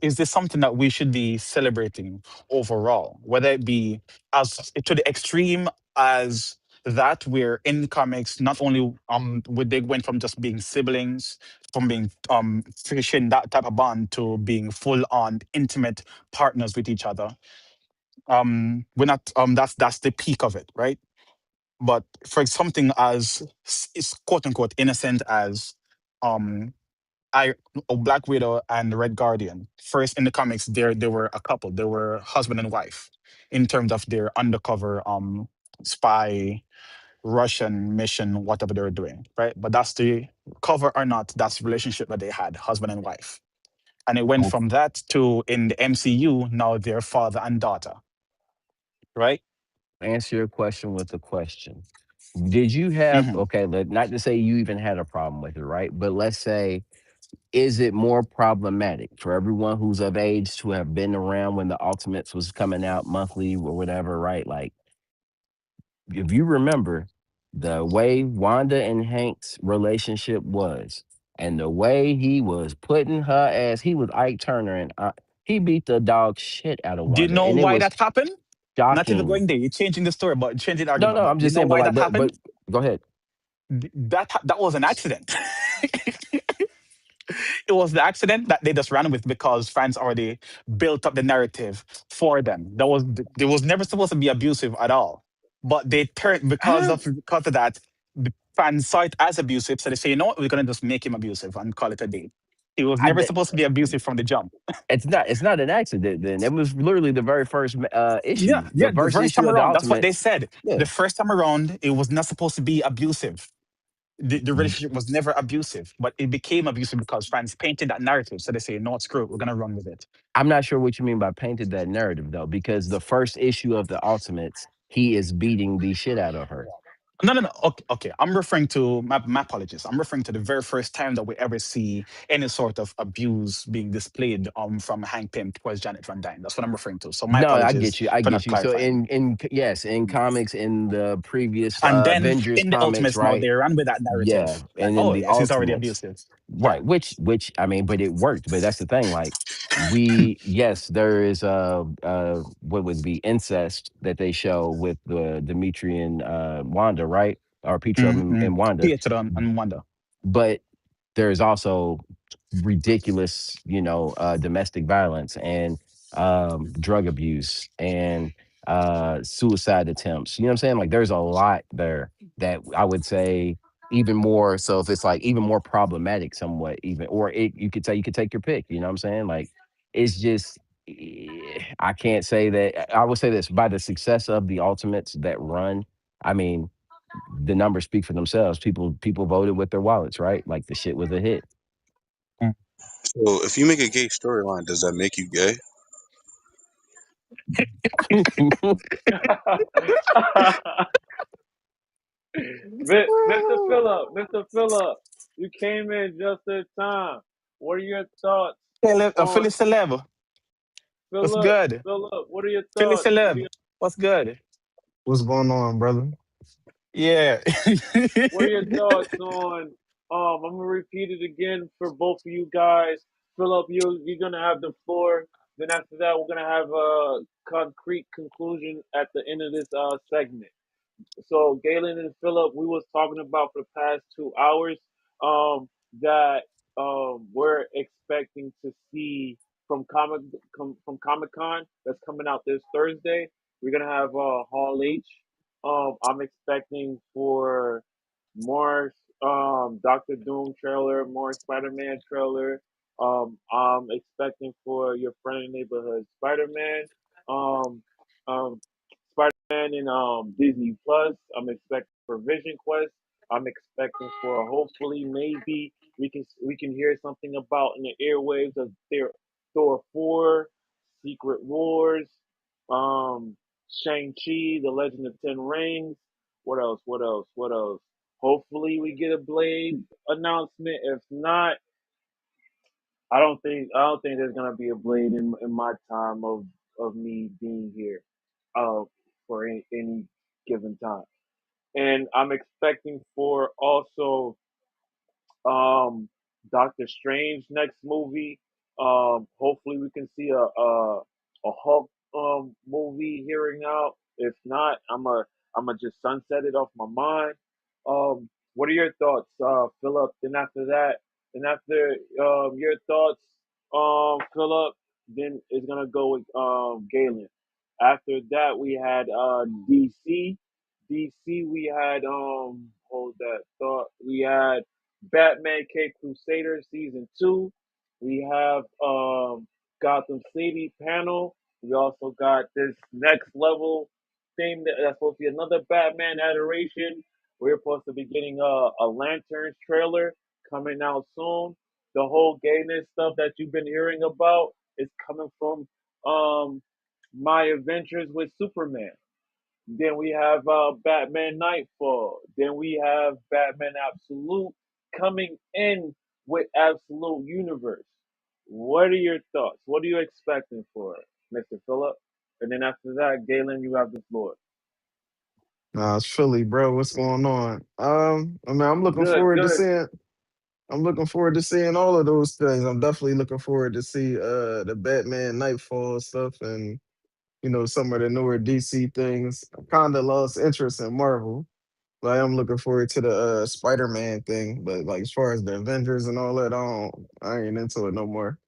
Speaker 2: is this something that we should be celebrating overall? Whether it be as to the extreme as that, where in comics, not only they went from just being siblings, from being fishing that type of bond to being full on intimate partners with each other. We're not that's the peak of it, right? But for something as is quote unquote innocent as um I Black Widow and Red Guardian, first in the comics, they were a couple, they were husband and wife in terms of their undercover spy Russian mission, whatever they were doing, right? But that's the cover or not, that's the relationship that they had, husband and wife. And it went from that to in the MCU, now they're father and daughter, right?
Speaker 8: Answer your question with a question. Did you have
Speaker 2: Hmm.
Speaker 8: okay? Not to say you even had a problem with it, right? But let's say, is it more problematic for everyone who's of age to have been around when the Ultimates was coming out monthly or whatever, right? Like, if you remember the way Wanda and Hank's relationship was, and the way he was putting her ass, he was Ike Turner, and he beat the dog shit out of
Speaker 2: Do you
Speaker 8: Wanda,
Speaker 2: know
Speaker 8: and it
Speaker 2: why
Speaker 8: was
Speaker 2: that happened? Not even
Speaker 8: shocking.
Speaker 2: going there. You're changing the story, but changing the
Speaker 8: No,
Speaker 2: argument.
Speaker 8: no,
Speaker 2: But
Speaker 8: I'm
Speaker 2: do you
Speaker 8: just
Speaker 2: know
Speaker 8: saying, but
Speaker 2: why
Speaker 8: like,
Speaker 2: that happened?
Speaker 8: but go ahead.
Speaker 2: That that was an accident. It was the accident that they just ran with because fans already built up the narrative for them. There was never supposed to be abusive at all, but they turned
Speaker 8: Huh?
Speaker 2: because of that. The fans saw it as abusive, so they say, you know what, we're gonna just make him abusive and call it a day. It was
Speaker 8: I,
Speaker 2: never supposed to be abusive from the jump.
Speaker 8: it's not an accident. Then it was literally the very first
Speaker 2: Yeah,
Speaker 8: issue,
Speaker 2: yeah.
Speaker 8: the
Speaker 2: The
Speaker 8: first
Speaker 2: first
Speaker 8: issue
Speaker 2: time
Speaker 8: of the
Speaker 2: around, that's what they
Speaker 8: Ultimates.
Speaker 2: said.
Speaker 8: Yeah,
Speaker 2: The first time around, it was not supposed to be abusive. The relationship was never abusive, but it became abusive because fans painted that narrative. So they say, no, screw it, we're gonna run with it.
Speaker 8: I'm not sure what you mean by painted that narrative though, because the first issue of the Ultimates, he is beating the shit out of her.
Speaker 2: No, no, no. Okay, okay. I'm referring to my apologies. I'm referring to the very first time that we ever see any sort of abuse being displayed from Hank Pym towards Janet Van Dyne. That's what I'm referring to. So my
Speaker 8: No, I
Speaker 2: apologies
Speaker 8: get you. I
Speaker 2: for
Speaker 8: get
Speaker 2: not
Speaker 8: you. So
Speaker 2: clarifying.
Speaker 8: yes, in comics, in the previous
Speaker 2: And then
Speaker 8: Avengers
Speaker 2: in the
Speaker 8: comics,
Speaker 2: Ultimates, now
Speaker 8: right?
Speaker 2: they ran with that
Speaker 8: Yeah,
Speaker 2: narrative that,
Speaker 8: and in
Speaker 2: oh
Speaker 8: the
Speaker 2: yes, he's already
Speaker 8: Ultimates,
Speaker 2: abusive. Yeah.
Speaker 8: right? Which I mean, but it worked. But that's the thing. Like yes, there is what would be incest that they show with the Dimitri and Wanda, right? Or Petra
Speaker 2: Mm-hmm.
Speaker 8: and Wanda,
Speaker 2: Pietro and Wanda.
Speaker 8: but there's also ridiculous, domestic violence and drug abuse and suicide attempts. You know what I'm saying? Like there's a lot there that I would say even more. So if it's like even more problematic, somewhat even, or you could take your pick. You know what I'm saying? Like it's just. I can't say that. I would say this by the success of the Ultimates that run. I mean, the numbers speak for themselves. People voted with their wallets, right? Like the shit was a hit.
Speaker 2: Mm.
Speaker 6: So if you make a gay storyline, does that make you gay?
Speaker 1: Mr. Phillip, Mr. Phillip, you came in just in time. What are your thoughts
Speaker 2: Philly
Speaker 1: on
Speaker 2: Celeb, what's
Speaker 1: Phillip?
Speaker 2: good?
Speaker 1: Phillip, what are your
Speaker 2: Philly
Speaker 1: thoughts?
Speaker 2: Celeb, what's good?
Speaker 10: What's going on, brother?
Speaker 2: Yeah.
Speaker 1: What are your thoughts on? I'm gonna repeat it again for both of you guys. Philip, you're gonna have the floor. Then after that, we're gonna have a concrete conclusion at the end of this segment. So Galen and Philip, we was talking about for the past 2 hours that we're expecting to see from from Comic Con that's coming out this Thursday. We're gonna have Hall H. I'm expecting for more Doctor Doom trailer, more Spider Man trailer. I'm expecting for your friendly neighborhood Spider Man. Um, Spider-Man in Disney Plus. I'm expecting for Vision Quest. I'm expecting for hopefully maybe we can hear something about in the airwaves of Thor 4, Secret Wars, Shang-Chi, The Legend of Ten Rings. What else? What else? What else? Hopefully we get a Blade announcement. If not, I don't think there's gonna be a Blade in my time of me being here, uh, for any given time. And I'm expecting for also Doctor Strange next movie. Hopefully we can see a Hulk movie hearing out. If not, I'm a just sunset it off my mind. What are your thoughts, Philip? Then after that, then after your thoughts, Philip, then it's gonna go with Galen. After that, we had DC. DC, we had hold that thought. We had Batman Cape Crusader season 2. We have Gotham City panel. We also got this next level thing that's supposed to be another Batman adoration. We're supposed to be getting a Lanterns trailer coming out soon. The whole gayness stuff that you've been hearing about is coming from um My Adventures with Superman. Then we have Batman Nightfall. Then we have Batman Absolute coming in with Absolute Universe. What are your thoughts? What are you expecting for it, Mr. Phillip? And then after that, Galen, you have the floor.
Speaker 10: Nah, it's Philly, bro. What's going on? I mean, I'm looking
Speaker 1: Good,
Speaker 10: forward to
Speaker 1: good.
Speaker 10: seeing. I'm looking forward to seeing all of those things. I'm definitely looking forward to see the Batman Nightfall stuff and some of the newer DC things. I kind of lost interest in Marvel, but I am looking forward to the Spider-Man thing. But like as far as the Avengers and all that, I ain't into it no more.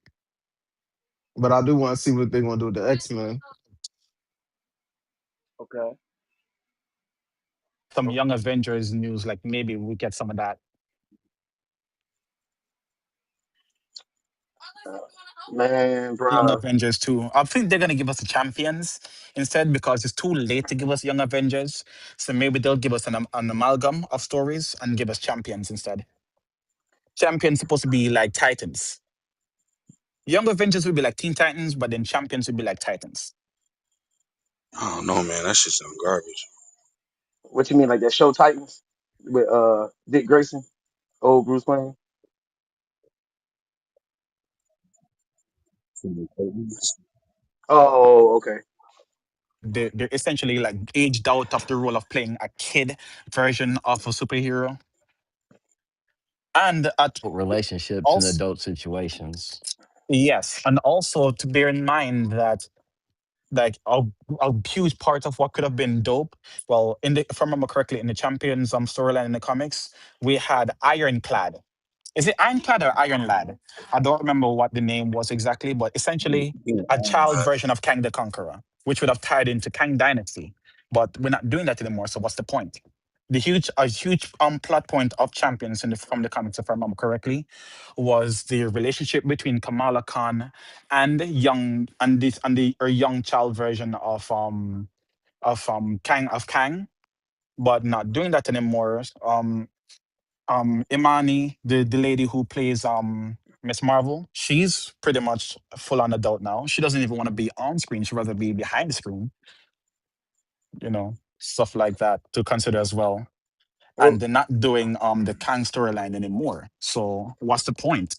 Speaker 10: But I do want to see what they're gonna do with the X-Men.
Speaker 1: Okay.
Speaker 2: Some Young
Speaker 1: Okay.
Speaker 2: Avengers news, like maybe we get some of that.
Speaker 9: Uh, man,
Speaker 2: Young
Speaker 9: bro.
Speaker 2: Avengers too. I think they're gonna give us the champions instead because it's too late to give us Young Avengers. So maybe they'll give us an amalgam of stories and give us champions instead. Champions supposed to be like Titans. Young Avengers would be like Teen Titans, but then champions would be like Titans.
Speaker 6: I don't know, man. That shit sound garbage.
Speaker 9: What you mean, like that show Titans with Dick Grayson, old Bruce Wayne? Oh, okay.
Speaker 2: They're essentially like aged out of the role of playing a kid version of a superhero. And at
Speaker 8: Relationships in
Speaker 2: also,
Speaker 8: adult situations.
Speaker 2: yes, and also to bear in mind that like a huge part of what could have been dope. Well, if I remember correctly, in the Champions storyline in the comics, we had Ironclad. Is it Ironclad or Iron Lad? I don't remember what the name was exactly, but essentially a child version of Kang the Conqueror, which would have tied into Kang Dynasty. But we're not doing that anymore. So what's the point? A huge plot point of Champions from the comics, if I remember correctly, was the relationship between Kamala Khan and the young child version of Kang, but not doing that anymore. Imani, the lady who plays Miss Marvel, she's pretty much full on adult now. She doesn't even want to be on screen. She'd rather be behind the screen, stuff like that to consider as well. And
Speaker 9: Well,
Speaker 2: they're not doing the Kang storyline anymore. So what's the point?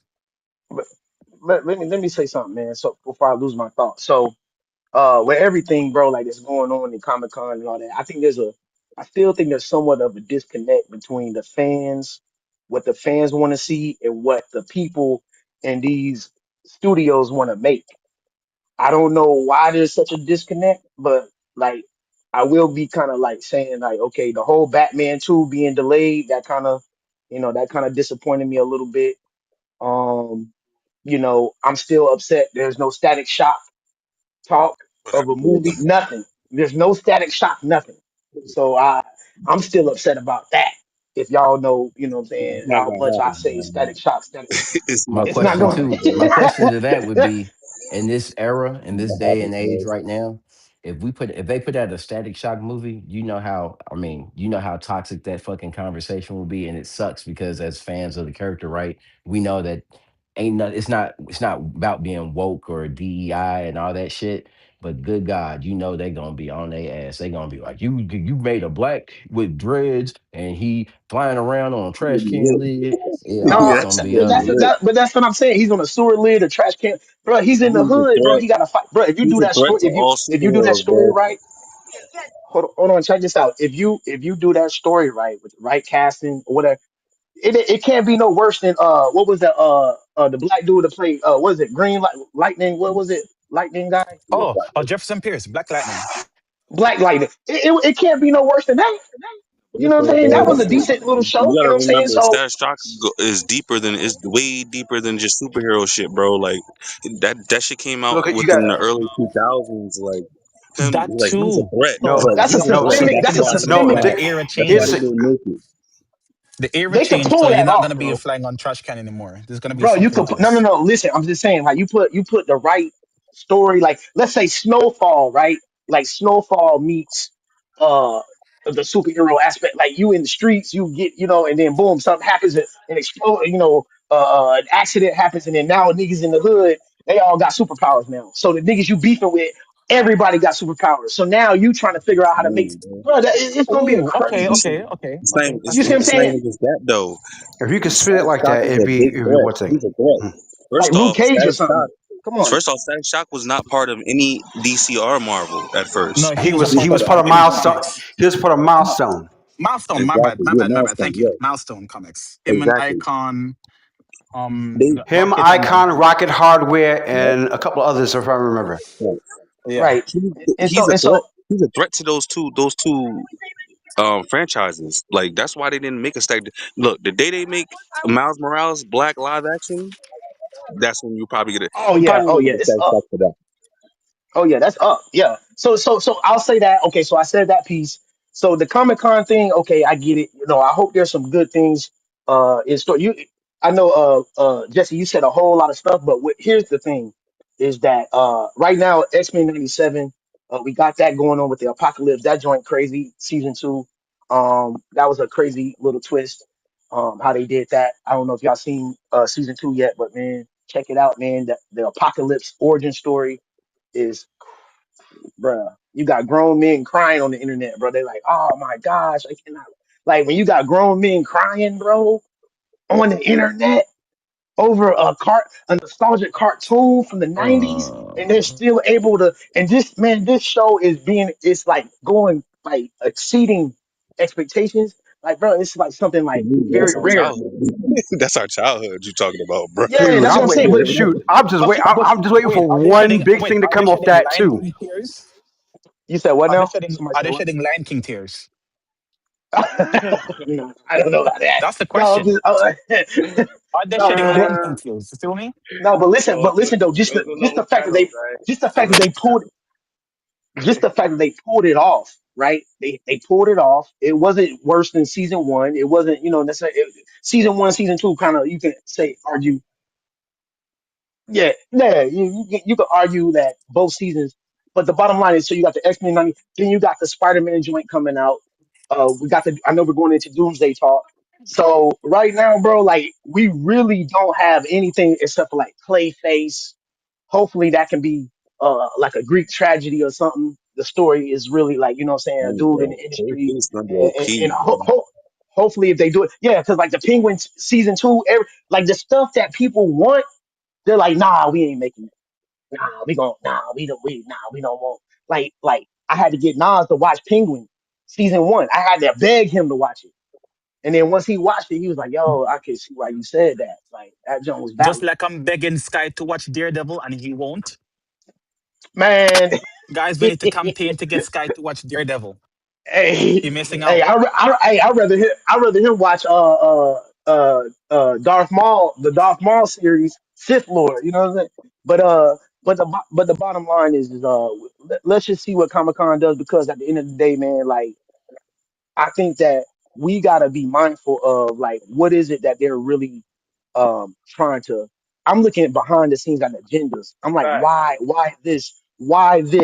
Speaker 9: but, let me say something, man. So before I lose my thought, so with everything, bro, like that's going on in Comic Con and all that, I think there's a I still think there's somewhat of a disconnect between the fans, what the fans want to see, and what the people in these studios want to make. I don't know why there's such a disconnect, but like I will be kind of like saying like, okay, the whole Batman 2 being delayed, that kind of, that kind of disappointed me a little bit. Um, I'm still upset. There's no Static Shock talk
Speaker 6: What
Speaker 9: of a
Speaker 6: happened to
Speaker 9: movie,
Speaker 6: it?
Speaker 9: nothing. There's no Static Shock, nothing. So I'm still upset about that. If y'all know, what I'm saying,
Speaker 6: It's not
Speaker 9: how
Speaker 6: gonna
Speaker 9: much I
Speaker 6: happen,
Speaker 9: say
Speaker 6: man.
Speaker 9: Static Shock, Static.
Speaker 6: It's
Speaker 8: My
Speaker 6: not
Speaker 9: It's
Speaker 6: gonna
Speaker 9: not
Speaker 8: question
Speaker 9: going.
Speaker 6: happen,
Speaker 8: to
Speaker 6: bro.
Speaker 8: my question to that would be, in this era,
Speaker 6: It's
Speaker 8: in
Speaker 6: not
Speaker 8: this
Speaker 6: gonna
Speaker 8: day
Speaker 6: happen,
Speaker 8: and age
Speaker 6: bro.
Speaker 8: right now, if they put out a Static Shock movie, you know how, I mean, you know how toxic that fucking conversation will be, and it sucks because as fans of the character, right, we know that ain't not it's not about being woke or DEI and all that shit. But good God, you know they gonna be on their ass. They gonna be like, you made a black with dreads and he flying around on a
Speaker 6: It's
Speaker 8: trash
Speaker 6: gonna be
Speaker 8: can
Speaker 6: lit.
Speaker 8: lid. Yeah, oh,
Speaker 9: No,
Speaker 8: it's
Speaker 6: Yeah, that
Speaker 8: gonna
Speaker 6: shit's
Speaker 8: be
Speaker 6: gonna be lit.
Speaker 9: but that's what I'm saying. He's on a sewer lid, a trash can, bro. He's in the
Speaker 6: He's a
Speaker 9: hood, bro.
Speaker 6: threat.
Speaker 9: He got to fight, bro. If you
Speaker 6: He's
Speaker 9: do
Speaker 6: a
Speaker 9: that
Speaker 6: threat
Speaker 9: story,
Speaker 6: to all
Speaker 9: if you do that
Speaker 6: superheroes,
Speaker 9: story
Speaker 6: bro.
Speaker 9: right, hold on, check this out. If you do that story right with the right casting or whatever, it can't be no worse than what was the black dude that played what is it Lightning, what was it, Lightning guy,
Speaker 6: Yeah,
Speaker 2: Oh,
Speaker 6: like,
Speaker 2: oh, Jefferson Pierce, Black Lightning.
Speaker 9: Black Lightning. It can't be no worse than that. You know what I'm
Speaker 6: also,
Speaker 9: saying? That
Speaker 6: bro,
Speaker 9: was a decent little show.
Speaker 6: you
Speaker 9: You know
Speaker 6: gotta
Speaker 9: what I'm saying?
Speaker 6: remember,
Speaker 9: So
Speaker 6: Static Shock is deeper than is way deeper than just superhero shit, bro. Like that shit came out
Speaker 7: Look at you got
Speaker 6: within the early 2000s. Like him,
Speaker 2: That
Speaker 6: like he's a
Speaker 2: too.
Speaker 6: threat,
Speaker 7: no,
Speaker 6: but
Speaker 9: that's a
Speaker 6: he's a
Speaker 7: no.
Speaker 6: threat.
Speaker 7: See,
Speaker 9: systemic.
Speaker 6: That's
Speaker 9: That's a
Speaker 6: why
Speaker 2: Because
Speaker 6: he
Speaker 7: no.
Speaker 9: systemic.
Speaker 2: when
Speaker 6: didn't.
Speaker 2: the era
Speaker 6: That's why
Speaker 7: Here's
Speaker 6: he
Speaker 2: changed,
Speaker 6: didn't make it.
Speaker 2: the era
Speaker 9: They could
Speaker 2: changed,
Speaker 9: pull
Speaker 2: so you're
Speaker 9: that
Speaker 2: not
Speaker 9: off,
Speaker 2: gonna be
Speaker 9: bro.
Speaker 2: flying on trash can anymore. There's gonna be
Speaker 9: Bro, you
Speaker 2: something
Speaker 9: could no, no,
Speaker 2: else.
Speaker 9: no. Listen, I'm just saying, like you put the right story, like let's say Snowfall, right? Like Snowfall meets uh the superhero aspect. Like you in the streets, you get, and then boom, something happens, and explode. An accident happens, and then now niggas in the hood, they all got superpowers now. So the niggas you beefing with, everybody got superpowers. So now you trying to figure out how to make,
Speaker 6: Man, bro.
Speaker 9: bro. It's gonna be a
Speaker 2: Oh, okay,
Speaker 9: crazy.
Speaker 6: It's,
Speaker 2: okay, okay,
Speaker 6: it's not.
Speaker 2: okay.
Speaker 6: It's,
Speaker 9: You see
Speaker 2: Okay.
Speaker 9: what I'm
Speaker 6: it's not
Speaker 9: saying?
Speaker 6: even just that though.
Speaker 7: if you could spin it
Speaker 6: Static
Speaker 7: like
Speaker 6: Shock
Speaker 7: that,
Speaker 6: is a big
Speaker 7: it'd be
Speaker 6: threat.
Speaker 7: one thing.
Speaker 6: He's a threat.
Speaker 7: Mhm.
Speaker 9: Like
Speaker 6: First
Speaker 9: Luke
Speaker 6: off,
Speaker 9: Cage or something. Come on.
Speaker 6: Static Shock was not part of any DC or Marvel at first.
Speaker 2: No, he
Speaker 7: He
Speaker 2: was a
Speaker 7: was
Speaker 6: He
Speaker 7: he
Speaker 2: part
Speaker 6: was
Speaker 7: was
Speaker 2: of
Speaker 7: part
Speaker 6: part
Speaker 7: of
Speaker 6: of
Speaker 2: Image
Speaker 7: milestone.
Speaker 2: Comics.
Speaker 7: He was part of milestone.
Speaker 2: Milestone, my bad,
Speaker 6: exactly
Speaker 2: my
Speaker 6: yeah,
Speaker 2: bad, my bad.
Speaker 6: milestone.
Speaker 2: Thank you.
Speaker 6: Yeah,
Speaker 2: Milestone Comics. Him and
Speaker 6: exactly.
Speaker 2: Icon,
Speaker 6: They
Speaker 7: Him,
Speaker 2: Rocket and them.
Speaker 7: Icon, Rocket Hardware,
Speaker 6: Yep.
Speaker 7: and a couple others, if I remember.
Speaker 6: Right.
Speaker 2: Yeah.
Speaker 9: Right.
Speaker 6: He,
Speaker 9: And
Speaker 6: he's
Speaker 9: so
Speaker 6: a
Speaker 9: and
Speaker 6: threat.
Speaker 9: so
Speaker 6: He's a threat to those two franchises. Like that's why they didn't make a stack. Look, the day they make Miles Morales Black live action, that's when you probably get it.
Speaker 9: oh
Speaker 6: You
Speaker 9: yeah,
Speaker 6: probably
Speaker 9: oh
Speaker 6: gonna
Speaker 9: yeah,
Speaker 6: get a
Speaker 9: it's
Speaker 6: stack
Speaker 9: up.
Speaker 6: stuff for that.
Speaker 9: Oh yeah, that's up. Yeah. So I'll say that. Okay, so I said that piece. So the Comic Con thing, okay, I get it. I hope there's some good things in store. I know Jesse, you said a whole lot of stuff, but here's the thing is that right now X-Men 97, we got that going on with the Apocalypse. That joint crazy season 2. That was a crazy little twist. How they did that. I don't know if y'all seen season 2 yet, but man, check it out, man. The Apocalypse origin story is, bruh. You got grown men crying on the internet, bro. They like, oh my gosh, I cannot. Like when you got grown men crying, bro, on the internet over a nostalgic cartoon from the '90s, and they're
Speaker 8: Uh,
Speaker 9: still able to. And this show it's like going like exceeding expectations. Like, bro, it's like something
Speaker 6: To
Speaker 9: like
Speaker 6: me, that's
Speaker 9: very
Speaker 6: our
Speaker 9: rare.
Speaker 6: childhood. That's our childhood. You talking about, bro?
Speaker 9: Yeah,
Speaker 7: Shoot,
Speaker 9: that's what I'm saying.
Speaker 7: shoot. I'm just wait.
Speaker 9: But
Speaker 7: I'm just waiting
Speaker 2: Wait,
Speaker 7: for one big thing to
Speaker 2: are they
Speaker 7: come off
Speaker 2: shedding
Speaker 7: that
Speaker 2: Lion
Speaker 7: too.
Speaker 2: King tears?
Speaker 9: you said what now? Somebody
Speaker 2: Are
Speaker 9: said
Speaker 2: they
Speaker 9: what?
Speaker 2: shedding Lion King tears?
Speaker 9: No, I don't know about that.
Speaker 2: That's the
Speaker 9: No, I'm
Speaker 2: question.
Speaker 9: just,
Speaker 2: Are they
Speaker 9: no,
Speaker 2: shedding
Speaker 9: but
Speaker 2: Lion King tears? You feel me?
Speaker 9: no,
Speaker 1: So
Speaker 9: but listen though,
Speaker 1: it was a
Speaker 9: just the
Speaker 1: level
Speaker 9: fact that
Speaker 1: channel,
Speaker 9: they
Speaker 1: right?
Speaker 9: just the
Speaker 1: It was
Speaker 9: fact that they pulled just the fact that they pulled it off, right? They pulled it off. It wasn't worse than season 1. It wasn't, necessarily season 1, season 2 kind of, you can say argue. Yeah, yeah, you could argue that both seasons, but the bottom line is, so you got the X-Men 90, then you got the Spider-Man joint coming out. I know we're going into Doomsday talk. So right now, bro, like we really don't have anything except for like Clayface. Hopefully that can be like a Greek tragedy or something. The story is really like, what I'm saying, a
Speaker 6: Hey,
Speaker 9: dude in
Speaker 6: bro,
Speaker 9: the industry,
Speaker 6: it's gonna be
Speaker 9: and
Speaker 6: OP, bro.
Speaker 9: hopefully if they do it, yeah, because like the Penguin season 2, like the stuff that people want, they're like, nah, we ain't making it. Nah, we don't want. Like I had to get Nas to watch Penguin. season one. I had to beg him to watch it. And then once he watched it, he was like, "Yo, I can see why you said that. Like that joint was
Speaker 2: Just
Speaker 9: valid,
Speaker 2: like I'm begging Sky to watch Daredevil and he won't.
Speaker 9: man."
Speaker 2: Guys, we need to campaign to get Sky to watch Daredevil.
Speaker 9: Hey,
Speaker 2: He missing
Speaker 9: hey,
Speaker 2: out.
Speaker 9: I rather him watch Darth Maul, the Darth Maul series, Sith Lord. You know what I'm saying? But but the bottom line is let's just see what Comic Con does, because at the end of the day, man, like I think that we gotta be mindful of like what is it that they're really trying to. I'm looking at behind the scenes on agendas. I'm like,
Speaker 1: Facts.
Speaker 9: why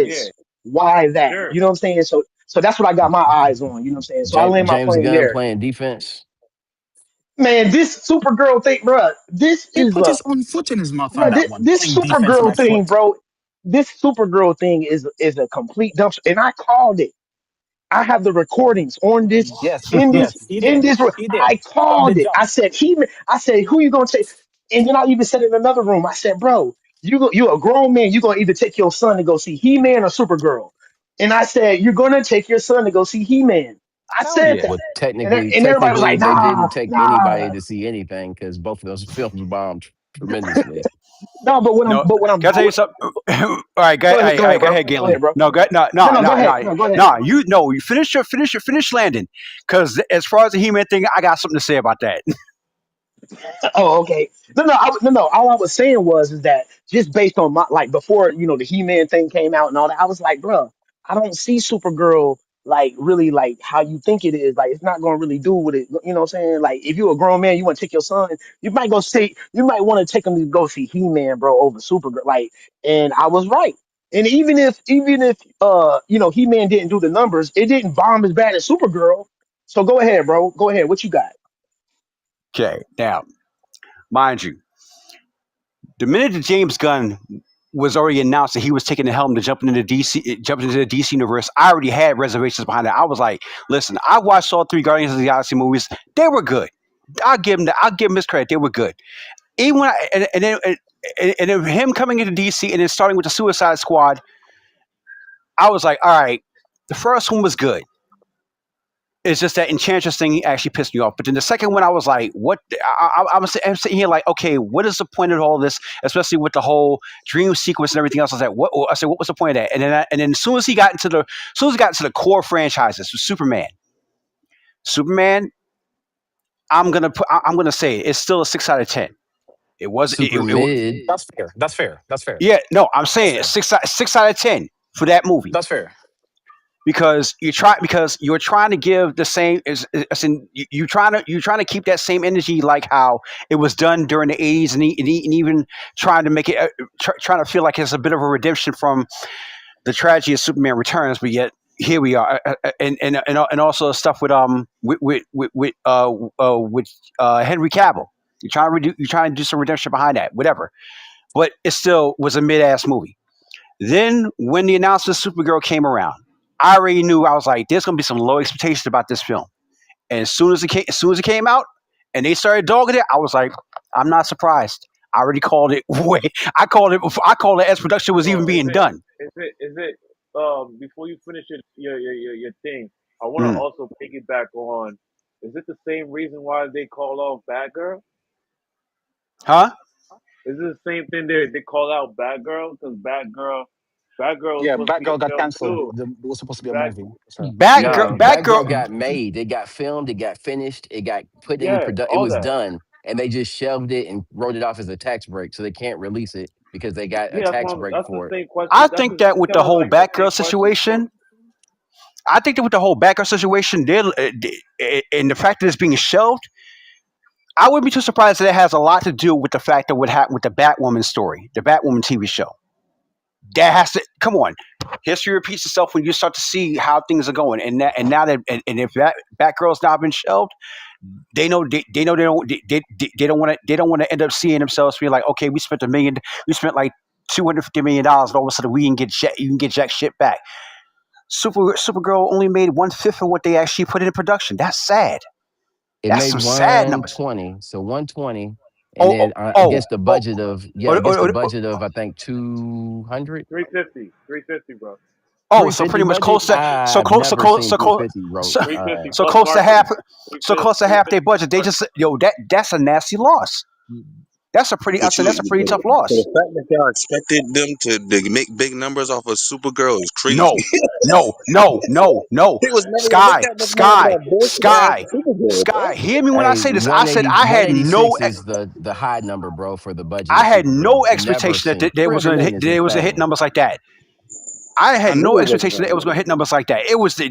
Speaker 1: Yeah,
Speaker 9: this, why that?
Speaker 1: sure.
Speaker 9: You know what I'm saying? So that's what I got my eyes on. You know what I'm saying? So I
Speaker 8: James,
Speaker 9: land my
Speaker 8: James
Speaker 9: plane
Speaker 8: Gunn
Speaker 9: there.
Speaker 8: playing defense.
Speaker 9: Man, this Supergirl thing, bro. This
Speaker 2: He
Speaker 9: is
Speaker 2: put his own foot in his mouth on
Speaker 9: bro.
Speaker 2: that one,
Speaker 9: This
Speaker 2: playing defense on
Speaker 9: Supergirl
Speaker 2: my
Speaker 9: thing,
Speaker 2: foot.
Speaker 9: bro. This Supergirl thing is a complete dumpster, and I called it. I have the recordings on this
Speaker 2: Yes, yes, he
Speaker 9: in
Speaker 2: did.
Speaker 9: this room.
Speaker 2: He
Speaker 9: I
Speaker 2: did. From the
Speaker 9: called it. I
Speaker 2: jump.
Speaker 9: said I said, who you gonna take? And then I even said in another room, I said, bro, you a grown man. You gonna either take your son to go see He Man or Supergirl. And I said, you're gonna take your son to go see He Man. I
Speaker 2: Hell
Speaker 9: said
Speaker 2: yeah.
Speaker 9: that.
Speaker 8: Well,
Speaker 9: And everybody was
Speaker 8: technically,
Speaker 9: like,
Speaker 8: they didn't
Speaker 9: nah,
Speaker 8: take anybody
Speaker 9: nah,
Speaker 8: to see anything because both of those films bombed tremendously.
Speaker 9: no. But
Speaker 7: No,
Speaker 9: what I'm
Speaker 7: can I tell you something? All right,
Speaker 9: go ahead,
Speaker 7: go
Speaker 9: bro.
Speaker 7: ahead,
Speaker 9: Go
Speaker 7: Galen.
Speaker 9: ahead, bro.
Speaker 7: No, go, no,
Speaker 9: No,
Speaker 7: no,
Speaker 9: no, go
Speaker 7: no,
Speaker 9: ahead.
Speaker 7: no,
Speaker 9: No, go ahead.
Speaker 7: no. You no, you finish landing. Because as far as the He-Man thing, I got something to say about that.
Speaker 9: Oh, okay. No. All I was saying was is that just based on my like before the He Man thing came out and all that, I was like, bro, I don't see Supergirl like really like how you think it is. Like it's not gonna really do with it. You know what I'm saying? Like if you're a grown man, you want to take your son, you might want to take him to go see He Man, bro, over Supergirl. Like, and I was right. And even if He Man didn't do the numbers, it didn't bomb as bad as Supergirl. So go ahead, bro. Go ahead. What you got?
Speaker 7: Okay, now, mind you, the minute that James Gunn was already announced that he was taking the helm to jumping into the DC universe, I already had reservations behind it. I was like, listen, I watched all three Guardians of the Galaxy movies. They were good. I'll give him his credit. They were good. Even when and then him coming into DC and then starting with the Suicide Squad, I was like, all right, the first one was good. It's just that Enchantress thing actually pissed me off. But then the second one, I was like, what? I'm sitting here like, okay, what is the point of all this? Especially with the whole dream sequence and everything else. I was like, what? I said, what was the point of that? And then as soon as he got into the core franchises, Superman, I'm gonna say it's still a 6 out of 10. It was
Speaker 8: Super
Speaker 7: it
Speaker 8: mid.
Speaker 2: That's fair. That's fair. That's fair.
Speaker 7: Yeah, no, I'm
Speaker 2: That's
Speaker 7: saying
Speaker 2: fair.
Speaker 7: 6 out of 10 for that movie.
Speaker 2: That's fair.
Speaker 7: Because you're trying to give the same as in you're trying to keep that same energy like how it was done during the 80s and even trying to make it trying to feel like it's a bit of a redemption from the tragedy of Superman Returns, but yet here we are, and also stuff with Henry Cavill. You're trying to do some redemption behind that, whatever. But it still was a mid ass movie. Then when the announcement of Supergirl came around, I already knew. I was like, "There's gonna be some low expectations about this film." And as soon as it came out, and they started dogging it, I was like, "I'm not surprised." I already called it. I called it before. I called it as production was
Speaker 1: So
Speaker 7: even being done.
Speaker 1: is it before you finish your thing, I want to
Speaker 7: Mm.
Speaker 1: also piggyback on. Is it the same reason why they call off Batgirl?
Speaker 7: Huh?
Speaker 1: Is it the same thing they call out Batgirl because Batgirl was
Speaker 2: Yeah,
Speaker 1: supposed to get
Speaker 2: Batgirl got
Speaker 1: filmed
Speaker 2: cancelled.
Speaker 1: too.
Speaker 2: It was supposed to be a
Speaker 1: Bat
Speaker 2: movie. Sure.
Speaker 7: Batgirl.
Speaker 8: No, Batgirl
Speaker 7: Batgirl.
Speaker 8: got made. It got filmed. It got finished. It got put in
Speaker 1: yeah,
Speaker 8: production. It
Speaker 1: all
Speaker 8: was
Speaker 1: that.
Speaker 8: done, and they just shelved it and wrote it off as a tax break, so they can't release it because they got a
Speaker 1: Yeah,
Speaker 8: tax break
Speaker 1: that's the
Speaker 8: for it.
Speaker 1: same question.
Speaker 7: I think that
Speaker 1: It's
Speaker 7: with
Speaker 1: kind
Speaker 7: the
Speaker 1: of
Speaker 7: whole
Speaker 1: like the same
Speaker 7: Batgirl
Speaker 1: question for.
Speaker 7: situation, I think that with the whole Batgirl situation, and the fact that it's being shelved, I wouldn't be too surprised that it has a lot to do with the fact that what happened with the Batwoman story, the Batwoman TV show. That has to come on. History repeats itself when you start to see how things are going, and now that and if that Batgirl's now been shelved, they know they don't want to end up seeing themselves being like, okay, we spent like $250 million, and all of a sudden you can get jack shit back. Supergirl only made 1/5 of what they actually put into production. That's sad.
Speaker 8: It
Speaker 7: That's
Speaker 8: made
Speaker 7: some sad numbers.
Speaker 8: 120, so 120, and
Speaker 7: Oh oh
Speaker 8: then
Speaker 7: oh oh.
Speaker 8: against the
Speaker 7: oh,
Speaker 8: budget of I think 200.
Speaker 1: 350, 350, bro.
Speaker 7: Oh, so
Speaker 8: 350
Speaker 7: pretty much
Speaker 8: budget.
Speaker 7: close to so
Speaker 8: I've
Speaker 7: close so
Speaker 8: never
Speaker 7: close
Speaker 8: seen
Speaker 7: so close
Speaker 8: 350 wrote.
Speaker 7: so,
Speaker 1: 350
Speaker 7: so
Speaker 1: plus
Speaker 7: close to half
Speaker 1: marketing.
Speaker 7: so close to half their budget. They just
Speaker 1: Marketing.
Speaker 7: that's a nasty loss. That's a pretty I
Speaker 6: But
Speaker 7: said that's a pretty tough
Speaker 6: so
Speaker 7: loss.
Speaker 6: the fact that y'all expected them to make big numbers off of Supergirl is crazy.
Speaker 7: No, no, no, no, no.
Speaker 6: They was never gonna make
Speaker 7: Sky,
Speaker 6: that much money off of
Speaker 7: Sky,
Speaker 6: that bullshit ass
Speaker 7: Sky,
Speaker 6: Supergirl, bro.
Speaker 7: Sky. Hear me when I
Speaker 8: Hey,
Speaker 7: say this. I said I had no
Speaker 8: 186 is the high number, bro, for the budget
Speaker 7: I
Speaker 8: of
Speaker 7: had no
Speaker 8: Supergirl. Never
Speaker 7: expectation that
Speaker 8: seen
Speaker 7: they was
Speaker 8: 300
Speaker 7: gonna hit
Speaker 8: million is
Speaker 7: they was gonna hit
Speaker 8: insane.
Speaker 7: numbers like that. I
Speaker 6: I
Speaker 7: had
Speaker 6: knew
Speaker 7: no
Speaker 6: it wasn't
Speaker 7: expectation that
Speaker 6: gonna
Speaker 7: it was gonna
Speaker 6: happen.
Speaker 7: hit numbers like that.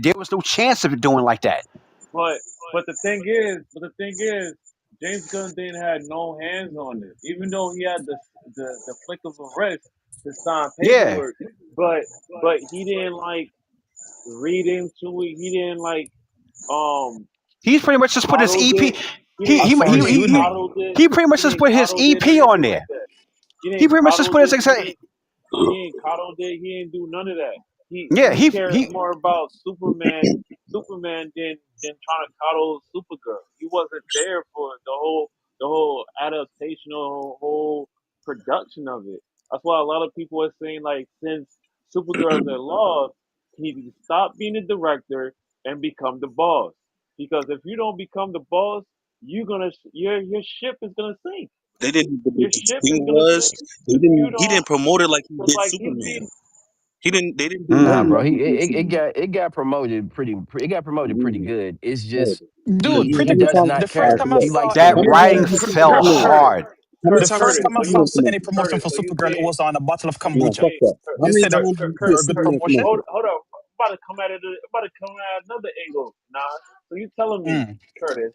Speaker 7: There was no chance of it doing like that.
Speaker 1: But the thing is, James Gunn didn't have no hands on this, even though he had the flick of a wrist to sign
Speaker 7: Yeah,
Speaker 1: paperwork. But he didn't like read into it. He didn't like um
Speaker 7: he's pretty much just put his
Speaker 1: coddled
Speaker 7: EP.
Speaker 1: it. He didn't
Speaker 2: As far
Speaker 1: he
Speaker 2: as
Speaker 1: didn't
Speaker 2: you know.
Speaker 1: coddle it.
Speaker 7: He pretty much
Speaker 1: He
Speaker 7: just
Speaker 1: didn't
Speaker 7: put his
Speaker 1: coddle it or
Speaker 7: EP on
Speaker 1: anything
Speaker 7: there.
Speaker 1: like that. He
Speaker 7: He
Speaker 1: didn't
Speaker 7: pretty much just
Speaker 1: coddle
Speaker 7: put his
Speaker 1: it. He ain't coddled it. He ain't do none of that.
Speaker 7: yeah.
Speaker 1: He cares
Speaker 7: He
Speaker 1: more about Superman than trying to coddle Supergirl. He wasn't there for the whole adaptation or whole production of it. That's why a lot of people are saying like since Supergirl's at law, he needs to stop being the director and become the boss. Because if you don't become the boss, your ship is gonna sink.
Speaker 6: They didn't. The
Speaker 1: Your ship is
Speaker 6: thing
Speaker 1: gonna
Speaker 6: was,
Speaker 1: sink if you
Speaker 6: He
Speaker 1: don't.
Speaker 6: didn't promote it like he
Speaker 1: Cause
Speaker 6: did
Speaker 1: like he's
Speaker 6: Superman.
Speaker 1: being
Speaker 6: He didn't. They didn't do
Speaker 8: Nah,
Speaker 6: nothing
Speaker 7: mm,
Speaker 8: bro.
Speaker 6: like he did Superman.
Speaker 8: It got promoted it got promoted pretty
Speaker 6: Mhm.
Speaker 8: good. It's
Speaker 6: Bro,
Speaker 8: just
Speaker 2: Dude,
Speaker 8: he
Speaker 6: how many
Speaker 8: does
Speaker 6: times?
Speaker 2: the
Speaker 8: not
Speaker 6: All
Speaker 2: first
Speaker 6: right,
Speaker 8: care.
Speaker 6: so
Speaker 2: time I
Speaker 8: He
Speaker 6: look.
Speaker 2: saw
Speaker 8: likes to
Speaker 7: that
Speaker 6: How
Speaker 8: make
Speaker 6: many
Speaker 7: writing
Speaker 6: times
Speaker 8: movies.
Speaker 6: you see
Speaker 7: fell
Speaker 6: Superman?
Speaker 1: Curtis,
Speaker 7: hard.
Speaker 6: How many
Speaker 2: the
Speaker 6: times
Speaker 2: first
Speaker 6: you
Speaker 1: Curtis.
Speaker 2: time I
Speaker 6: see
Speaker 1: So you
Speaker 2: saw
Speaker 6: Superman come out?
Speaker 2: any promotion
Speaker 1: Curtis.
Speaker 2: for
Speaker 1: So you
Speaker 2: Supergirl, it
Speaker 1: saying
Speaker 2: was on a bottle of
Speaker 6: No,
Speaker 2: kombucha.
Speaker 6: fuck that. How
Speaker 2: You
Speaker 6: many
Speaker 2: said
Speaker 6: times
Speaker 2: for,
Speaker 6: you see
Speaker 2: for a good
Speaker 1: Curtis.
Speaker 6: Superman come
Speaker 2: promotion?
Speaker 6: out?
Speaker 1: Hold up. I'm about to come at it. I'm about to come at another angle. Nah. So you telling me,
Speaker 2: Mm.
Speaker 1: Curtis,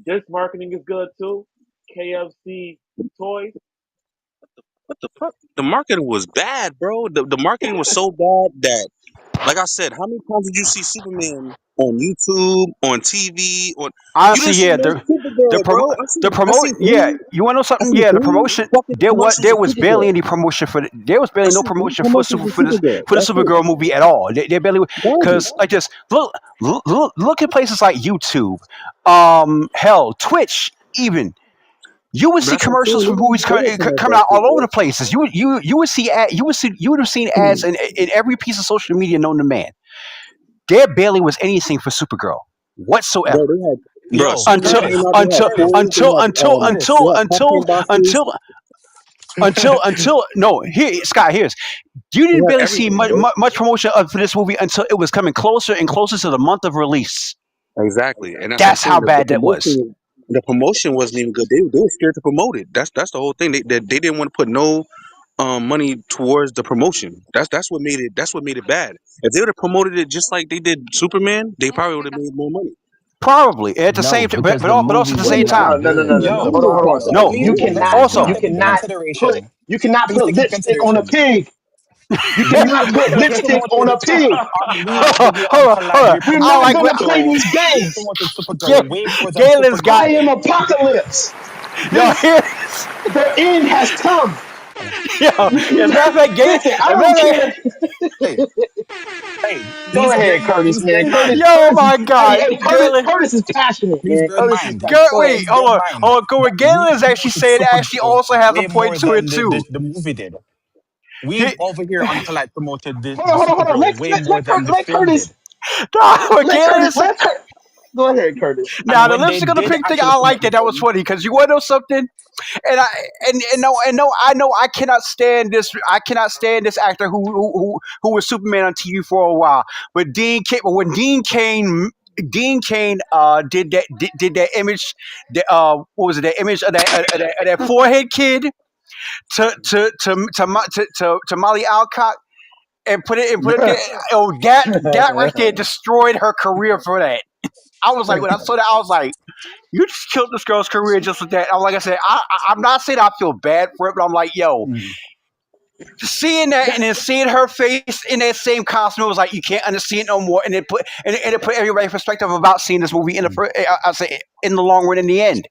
Speaker 1: this marketing is good too? KFC toys.
Speaker 6: What the fuck? The marketing was bad, bro. The marketing was so bad that, like I said, how many times did you see Superman on YouTube, on TV, on? You
Speaker 7: Honestly,
Speaker 6: didn't see
Speaker 7: yeah,
Speaker 6: no
Speaker 7: the
Speaker 6: Supergirl,
Speaker 7: promo
Speaker 6: bro.
Speaker 7: the
Speaker 6: I
Speaker 7: promote.
Speaker 6: seen
Speaker 7: Yeah,
Speaker 6: three.
Speaker 7: you want to know
Speaker 6: I
Speaker 7: something?
Speaker 6: seen
Speaker 7: Yeah, the
Speaker 6: three
Speaker 7: promotion.
Speaker 6: fucking commercials
Speaker 7: There
Speaker 6: of
Speaker 7: was barely
Speaker 6: Supergirl.
Speaker 7: any promotion for there was
Speaker 6: I
Speaker 7: barely no
Speaker 6: seen three
Speaker 7: promotion
Speaker 6: commercials of Supergirl.
Speaker 7: for the
Speaker 6: That's it.
Speaker 7: Supergirl movie at all. They barely
Speaker 6: Garbage.
Speaker 7: because like this. Look at places like YouTube, hell, Twitch, even. You would
Speaker 6: But
Speaker 7: see
Speaker 6: that's what I'm saying.
Speaker 7: commercials for movies
Speaker 6: They didn't promote
Speaker 7: coming
Speaker 6: that
Speaker 7: out
Speaker 6: shit,
Speaker 7: all over
Speaker 6: bro.
Speaker 7: the places. You would have seen ads in every piece of social media known to man. There barely was anything for Supergirl
Speaker 6: Bro,
Speaker 7: whatsoever
Speaker 6: they had, bro,
Speaker 2: Yo,
Speaker 6: Superman
Speaker 7: until
Speaker 6: came
Speaker 2: Curtis,
Speaker 6: out. They had
Speaker 7: until
Speaker 2: Curtis,
Speaker 6: toys.
Speaker 7: until until
Speaker 2: Curtis.
Speaker 6: They
Speaker 7: until
Speaker 6: had
Speaker 7: until
Speaker 6: popcorn boxes.
Speaker 7: until until no here Scott here's you
Speaker 6: They
Speaker 7: didn't
Speaker 6: had
Speaker 7: barely see
Speaker 6: everything, bro.
Speaker 7: much promotion for this movie until it was coming closer and closer to the month of release.
Speaker 6: Exactly, and that's what I'm
Speaker 7: That's how
Speaker 6: saying.
Speaker 7: bad that was.
Speaker 6: The promotion wasn't even good. They were scared to promote it. That's the whole thing. They didn't want to put no money towards the promotion. That's what made it. That's what made it bad. If they would have promoted it just like they did Superman, they probably would have made more money.
Speaker 7: Probably at the
Speaker 8: No,
Speaker 7: same time,
Speaker 8: because the
Speaker 7: but also
Speaker 8: movie
Speaker 7: at the
Speaker 8: was
Speaker 7: same
Speaker 8: not
Speaker 7: time.
Speaker 8: good.
Speaker 9: No.
Speaker 2: Yo,
Speaker 9: Hold on, hold on.
Speaker 2: so
Speaker 9: Stop.
Speaker 7: No,
Speaker 9: You
Speaker 2: let's
Speaker 9: cannot,
Speaker 2: please
Speaker 7: also
Speaker 2: take into consideration.
Speaker 9: you cannot
Speaker 2: Please
Speaker 9: put
Speaker 2: take into
Speaker 9: lipstick on a
Speaker 2: consideration.
Speaker 9: pig. You
Speaker 2: This
Speaker 9: cannot
Speaker 2: movie
Speaker 9: put
Speaker 2: was
Speaker 9: lipstick on
Speaker 2: promoted
Speaker 9: a pig.
Speaker 2: on release video on
Speaker 7: hold on.
Speaker 2: Collider. We
Speaker 9: We're
Speaker 7: I
Speaker 2: promoted
Speaker 9: not
Speaker 7: like
Speaker 9: gonna
Speaker 7: what
Speaker 9: play
Speaker 2: Supergirl.
Speaker 9: these
Speaker 2: We
Speaker 9: games.
Speaker 2: promoted Supergirl
Speaker 7: Ga-
Speaker 2: way more than
Speaker 7: Galen's
Speaker 9: I
Speaker 7: got.
Speaker 2: Supergirl.
Speaker 9: am apocalypse.
Speaker 7: Yo,
Speaker 9: This
Speaker 7: here,
Speaker 9: the end has come.
Speaker 7: yo,
Speaker 9: You
Speaker 7: as a matter of fact,
Speaker 9: listen. I
Speaker 7: as a
Speaker 9: don't
Speaker 7: matter of fact,
Speaker 9: care.
Speaker 2: Hey, hey,
Speaker 9: Go ahead, Curtis.
Speaker 2: please bear
Speaker 9: Man,
Speaker 2: in
Speaker 9: Curtis.
Speaker 2: mind.
Speaker 7: yo,
Speaker 9: Curtis is.
Speaker 7: my
Speaker 9: Hey,
Speaker 7: God,
Speaker 9: hey, Curtis.
Speaker 7: Galen.
Speaker 9: Curtis is passionate,
Speaker 2: Please
Speaker 9: man.
Speaker 2: bear in
Speaker 9: Curtis is
Speaker 2: mind.
Speaker 9: passionate. Go ahead.
Speaker 7: Wait,
Speaker 2: Please bear in mind
Speaker 7: hold on.
Speaker 2: that we
Speaker 7: Galen is actually
Speaker 2: promoted
Speaker 7: saying actually
Speaker 2: Supergirl
Speaker 7: also has a
Speaker 2: way more
Speaker 7: point to it
Speaker 2: than
Speaker 7: too.
Speaker 2: the movie did. We
Speaker 7: He,
Speaker 2: over here on Collide promoted the
Speaker 9: Hold on.
Speaker 2: Supergirl way more than the
Speaker 9: Let
Speaker 2: film
Speaker 9: Curtis.
Speaker 2: did.
Speaker 7: Galen is.
Speaker 9: Let Curtis. Go ahead, Curtis.
Speaker 7: Now
Speaker 2: And
Speaker 7: the
Speaker 2: when they
Speaker 7: lipstick on the
Speaker 2: did
Speaker 7: pig thing,
Speaker 2: actually
Speaker 7: I
Speaker 2: promote
Speaker 7: like
Speaker 2: the
Speaker 7: that. That was
Speaker 2: film,
Speaker 7: funny because you want to know something. I know I cannot stand this. I cannot stand this actor who was Superman on TV for a while. But when Dean Kane did that image, what was it? That image of that forehead kid to Molly Alcott and put it there. Oh, that right there destroyed her career for that. I was like, when I saw that, I was like, you just killed this girl's career just with that. I'm like I said, I'm not saying I feel bad for it, but I'm like, yo,
Speaker 2: mm,
Speaker 7: seeing that and then seeing her face in that same costume, it was like you can't understand it no more, and it put everybody in perspective about seeing this movie in the
Speaker 2: mm.
Speaker 7: I say in the long run, in the end.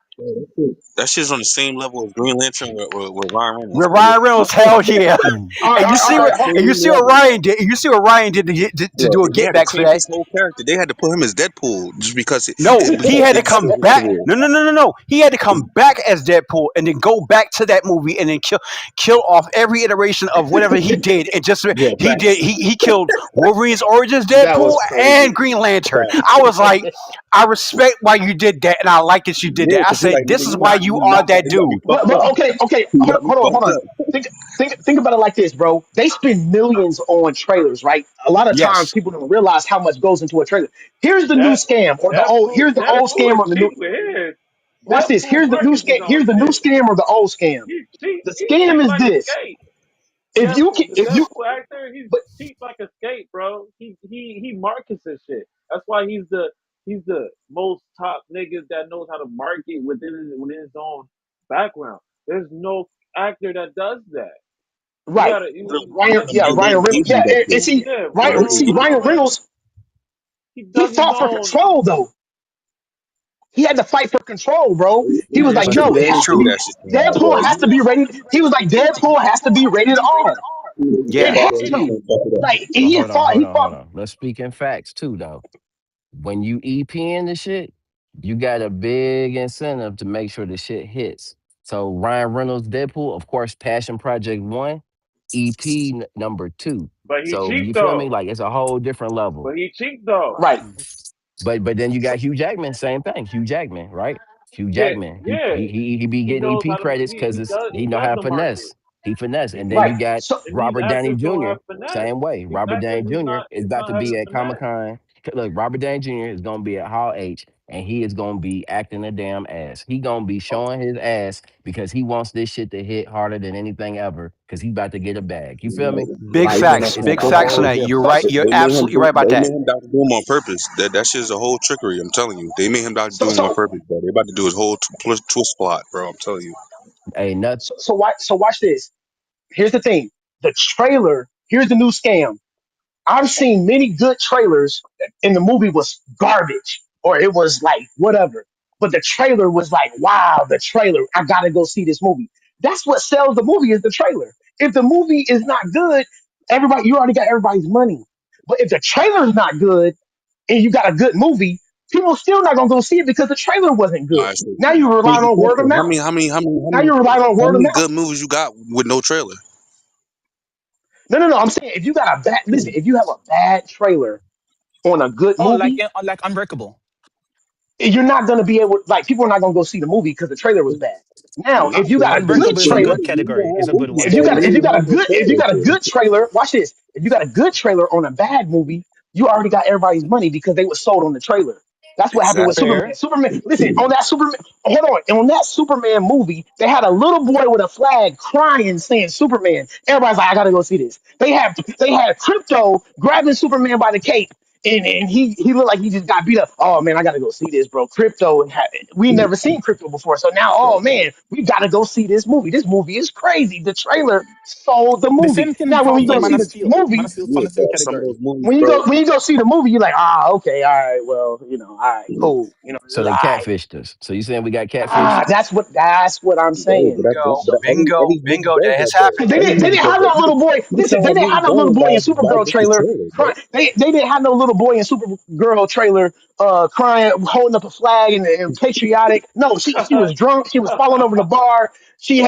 Speaker 6: That shit's on the same level as Green Lantern with Ryan Reynolds.
Speaker 7: With Ryan Reynolds, hell yeah.
Speaker 9: All right,
Speaker 7: And
Speaker 9: all
Speaker 7: you
Speaker 9: right, all
Speaker 7: see
Speaker 9: right.
Speaker 7: what
Speaker 6: Same
Speaker 7: and you see what
Speaker 6: level.
Speaker 7: Ryan did. And you see what Ryan did to
Speaker 6: Yeah,
Speaker 7: do a
Speaker 6: they
Speaker 7: get
Speaker 6: had to
Speaker 7: back for
Speaker 6: change
Speaker 7: that.
Speaker 6: his whole character. They had to put him as Deadpool just because
Speaker 7: No, he had to
Speaker 6: it
Speaker 7: come
Speaker 6: suited his
Speaker 7: back.
Speaker 6: career.
Speaker 7: No, no, no, no, no. He had to come back as Deadpool and then go back to that movie and then kill off every iteration of whatever he did. And just
Speaker 6: Yeah,
Speaker 7: he
Speaker 6: facts.
Speaker 7: did he killed Wolverine's Origins
Speaker 9: That
Speaker 7: Deadpool
Speaker 9: was
Speaker 7: and
Speaker 9: crazy.
Speaker 7: Green Lantern.
Speaker 6: Facts.
Speaker 7: I was like, I respect why you did that, and I like that you did
Speaker 6: Yeah,
Speaker 7: that. I
Speaker 6: because he like,
Speaker 7: said,
Speaker 6: nigga,
Speaker 7: this is why you
Speaker 6: you
Speaker 7: are
Speaker 6: not,
Speaker 7: that
Speaker 6: you got me
Speaker 7: dude.
Speaker 6: fucked
Speaker 9: But
Speaker 6: up.
Speaker 9: okay, okay.
Speaker 6: You
Speaker 9: Hold
Speaker 6: got
Speaker 9: on,
Speaker 6: me
Speaker 9: hold on, hold
Speaker 6: fucked
Speaker 9: on.
Speaker 6: up.
Speaker 9: Think about it like this, bro. They spend millions on trailers, right? A lot of times
Speaker 7: Yes.
Speaker 9: people don't realize how much goes into a trailer. Here's the new
Speaker 1: That
Speaker 9: scam, or the old. Here's the old
Speaker 1: Deadpool
Speaker 9: scam,
Speaker 1: is
Speaker 9: or the new.
Speaker 1: cheap with his.
Speaker 9: Watch this.
Speaker 1: Deadpool
Speaker 9: Here's the new scam.
Speaker 1: marketing on
Speaker 9: Here's the new
Speaker 1: shit.
Speaker 9: scam, or the old scam.
Speaker 1: He's cheap.
Speaker 9: The
Speaker 1: He's cheap
Speaker 9: scam is
Speaker 1: like a
Speaker 9: this:
Speaker 1: skate.
Speaker 9: if you
Speaker 1: Deadpool,
Speaker 9: can,
Speaker 1: the
Speaker 9: if you,
Speaker 1: Deadpool actor, he's
Speaker 9: but
Speaker 1: cheap like a skate, bro. He markets his shit. That's why he's the most top nigga that knows how to market within his own background. There's no actor that does that. You
Speaker 9: right,
Speaker 1: gotta
Speaker 9: Ryan, yeah,
Speaker 6: They
Speaker 9: Ryan Reynolds,
Speaker 6: gave him
Speaker 9: yeah, and
Speaker 6: Deadpool.
Speaker 9: see,
Speaker 1: yeah,
Speaker 9: Ryan,
Speaker 1: Ryan
Speaker 9: see,
Speaker 1: Ryan
Speaker 9: Ryan
Speaker 1: Reynolds.
Speaker 9: Reynolds,
Speaker 1: He
Speaker 9: he
Speaker 1: does his
Speaker 9: fought for
Speaker 1: own.
Speaker 9: control though. He had to fight for control, bro. He was
Speaker 6: It's
Speaker 9: like,
Speaker 7: But
Speaker 6: true.
Speaker 9: no, it
Speaker 6: It's
Speaker 9: has to
Speaker 6: true
Speaker 9: be
Speaker 6: that shit.
Speaker 9: Deadpool has to be rated. He was like, Deadpool has to be rated R. It
Speaker 7: yeah,
Speaker 9: has to. Like
Speaker 8: But
Speaker 9: he he
Speaker 8: hold
Speaker 9: fought.
Speaker 8: on. Let's speak in facts too, though. When you EP in the shit, you got a big incentive to make sure the shit hits. So Ryan Reynolds Deadpool, of course, Passion Project 1, EP number 2.
Speaker 1: But he
Speaker 8: So
Speaker 1: cheap
Speaker 8: you feel me?
Speaker 1: though.
Speaker 8: Like it's a whole different level.
Speaker 1: But he cheap though.
Speaker 9: Right,
Speaker 8: But then you got Hugh Jackman, same thing. Hugh Jackman, right? Hugh
Speaker 1: Yeah,
Speaker 8: Jackman. He
Speaker 1: yeah.
Speaker 8: he he, he be
Speaker 1: He
Speaker 8: getting
Speaker 1: knows
Speaker 8: EP
Speaker 1: how to.
Speaker 8: credits because it's
Speaker 1: He
Speaker 8: he know
Speaker 1: does
Speaker 8: how to
Speaker 1: the market.
Speaker 8: finesse. He finesse.
Speaker 1: He
Speaker 8: And then
Speaker 9: right.
Speaker 8: you got
Speaker 9: So
Speaker 1: and these
Speaker 8: Robert Downey
Speaker 1: actors don't
Speaker 8: Jr.
Speaker 1: have finesse.
Speaker 8: Same way.
Speaker 1: These
Speaker 8: Robert
Speaker 1: actors
Speaker 8: Downey Jr. is
Speaker 1: is
Speaker 8: about
Speaker 1: not
Speaker 8: to be
Speaker 1: having
Speaker 8: at Comic
Speaker 1: finesse.
Speaker 8: Con. Look, Robert Downey Jr. is gonna be at Hall H and he is gonna be acting a damn ass. He gonna be showing his ass because he wants this shit to hit harder than anything ever because he about to get a bag. You feel me?
Speaker 7: big
Speaker 8: Like
Speaker 7: facts.
Speaker 8: it's
Speaker 7: Big
Speaker 8: a
Speaker 7: facts on
Speaker 8: whole
Speaker 7: that. You're
Speaker 8: difference.
Speaker 7: right.
Speaker 9: so
Speaker 7: You're absolutely right about
Speaker 6: They
Speaker 7: that.
Speaker 6: made him Doctor Doom on purpose. That shit's a whole trickery. I'm telling you. They made him Doctor
Speaker 9: so
Speaker 6: Doom on
Speaker 9: so
Speaker 6: purpose, bro. They about to do his whole twist plot, bro. I'm telling you.
Speaker 8: Ain't nothing.
Speaker 9: so watch this. Here's the thing. The trailer. Here's the new scam. I've seen many good trailers, and the movie was garbage, or it was like whatever. But the trailer was like, wow, the trailer. I gotta go see this movie. That's what sells the movie is the trailer. If the movie is not good, everybody you already got everybody's money. But if the trailer is not good and you got a good movie, people still not gonna go see it because the trailer wasn't
Speaker 6: All
Speaker 9: good.
Speaker 6: right, so
Speaker 9: Now you rely
Speaker 6: here's the
Speaker 9: on word of
Speaker 6: question:
Speaker 9: mouth. Now you rely on
Speaker 6: how
Speaker 9: word of
Speaker 6: many
Speaker 9: mouth.
Speaker 6: good movies you got with no trailer?
Speaker 9: No, no, no. I'm saying if you got a bad listen, if you have a bad trailer on a good
Speaker 2: Oh, like
Speaker 9: movie,
Speaker 2: like Unbreakable.
Speaker 9: you're not going to be able like people are not going to go see the movie because the trailer was bad. Now
Speaker 6: Nah,
Speaker 9: if you
Speaker 6: because
Speaker 9: got a good
Speaker 2: Unbreakable is a
Speaker 9: trailer,
Speaker 2: good category. It's a good one.
Speaker 9: if you got a good trailer, watch this, if you got a good trailer on a bad movie, you already got everybody's money because they were sold on the trailer. That's what happened with
Speaker 6: exactly.
Speaker 9: Superman.
Speaker 2: Fair.
Speaker 9: Superman, listen, on that Superman, hold on. On that Superman movie, they had a little boy with a flag crying saying Superman. Everybody's like, I gotta go see this. They had Crypto grabbing Superman by the cape. And he looked like he just got beat up. Oh man, I gotta go see this, bro. We never seen Crypto before, so now, oh man, we gotta go see this movie. This movie is crazy. The trailer sold the
Speaker 2: The
Speaker 9: movie.
Speaker 2: same can
Speaker 9: Now when we
Speaker 2: count
Speaker 9: go
Speaker 2: for Man
Speaker 9: see
Speaker 2: of
Speaker 9: the
Speaker 2: Steel. Man
Speaker 9: movie,
Speaker 2: of Steel
Speaker 6: Yeah,
Speaker 2: fall in the same
Speaker 6: but some of
Speaker 2: category.
Speaker 6: those movies,
Speaker 9: when you
Speaker 6: bro.
Speaker 9: go when you go see the movie, you're like, okay, all right, well, all right, cool, it's
Speaker 8: So
Speaker 9: all
Speaker 8: they
Speaker 9: right.
Speaker 8: catfished us. So you saying we got catfished?
Speaker 9: That's what I'm
Speaker 6: Hey,
Speaker 9: saying.
Speaker 7: Bingo,
Speaker 9: So
Speaker 7: bingo,
Speaker 6: every movie
Speaker 7: bingo.
Speaker 6: does
Speaker 7: That
Speaker 6: that
Speaker 7: has
Speaker 6: though.
Speaker 7: happened.
Speaker 9: they
Speaker 6: Every
Speaker 9: didn't they
Speaker 6: movie
Speaker 9: didn't
Speaker 6: does
Speaker 9: have
Speaker 6: that.
Speaker 9: no little boy.
Speaker 6: You can
Speaker 9: Listen,
Speaker 6: tell
Speaker 9: they
Speaker 6: how a
Speaker 9: didn't
Speaker 6: movie
Speaker 9: have no little
Speaker 6: going
Speaker 9: boy in
Speaker 6: by
Speaker 9: Supergirl
Speaker 6: just the
Speaker 9: trailer
Speaker 6: trailer, bro.
Speaker 9: crying. They didn't have no little boy in Supergirl trailer crying, holding up a flag and patriotic. No, she was drunk. She was falling over the bar. She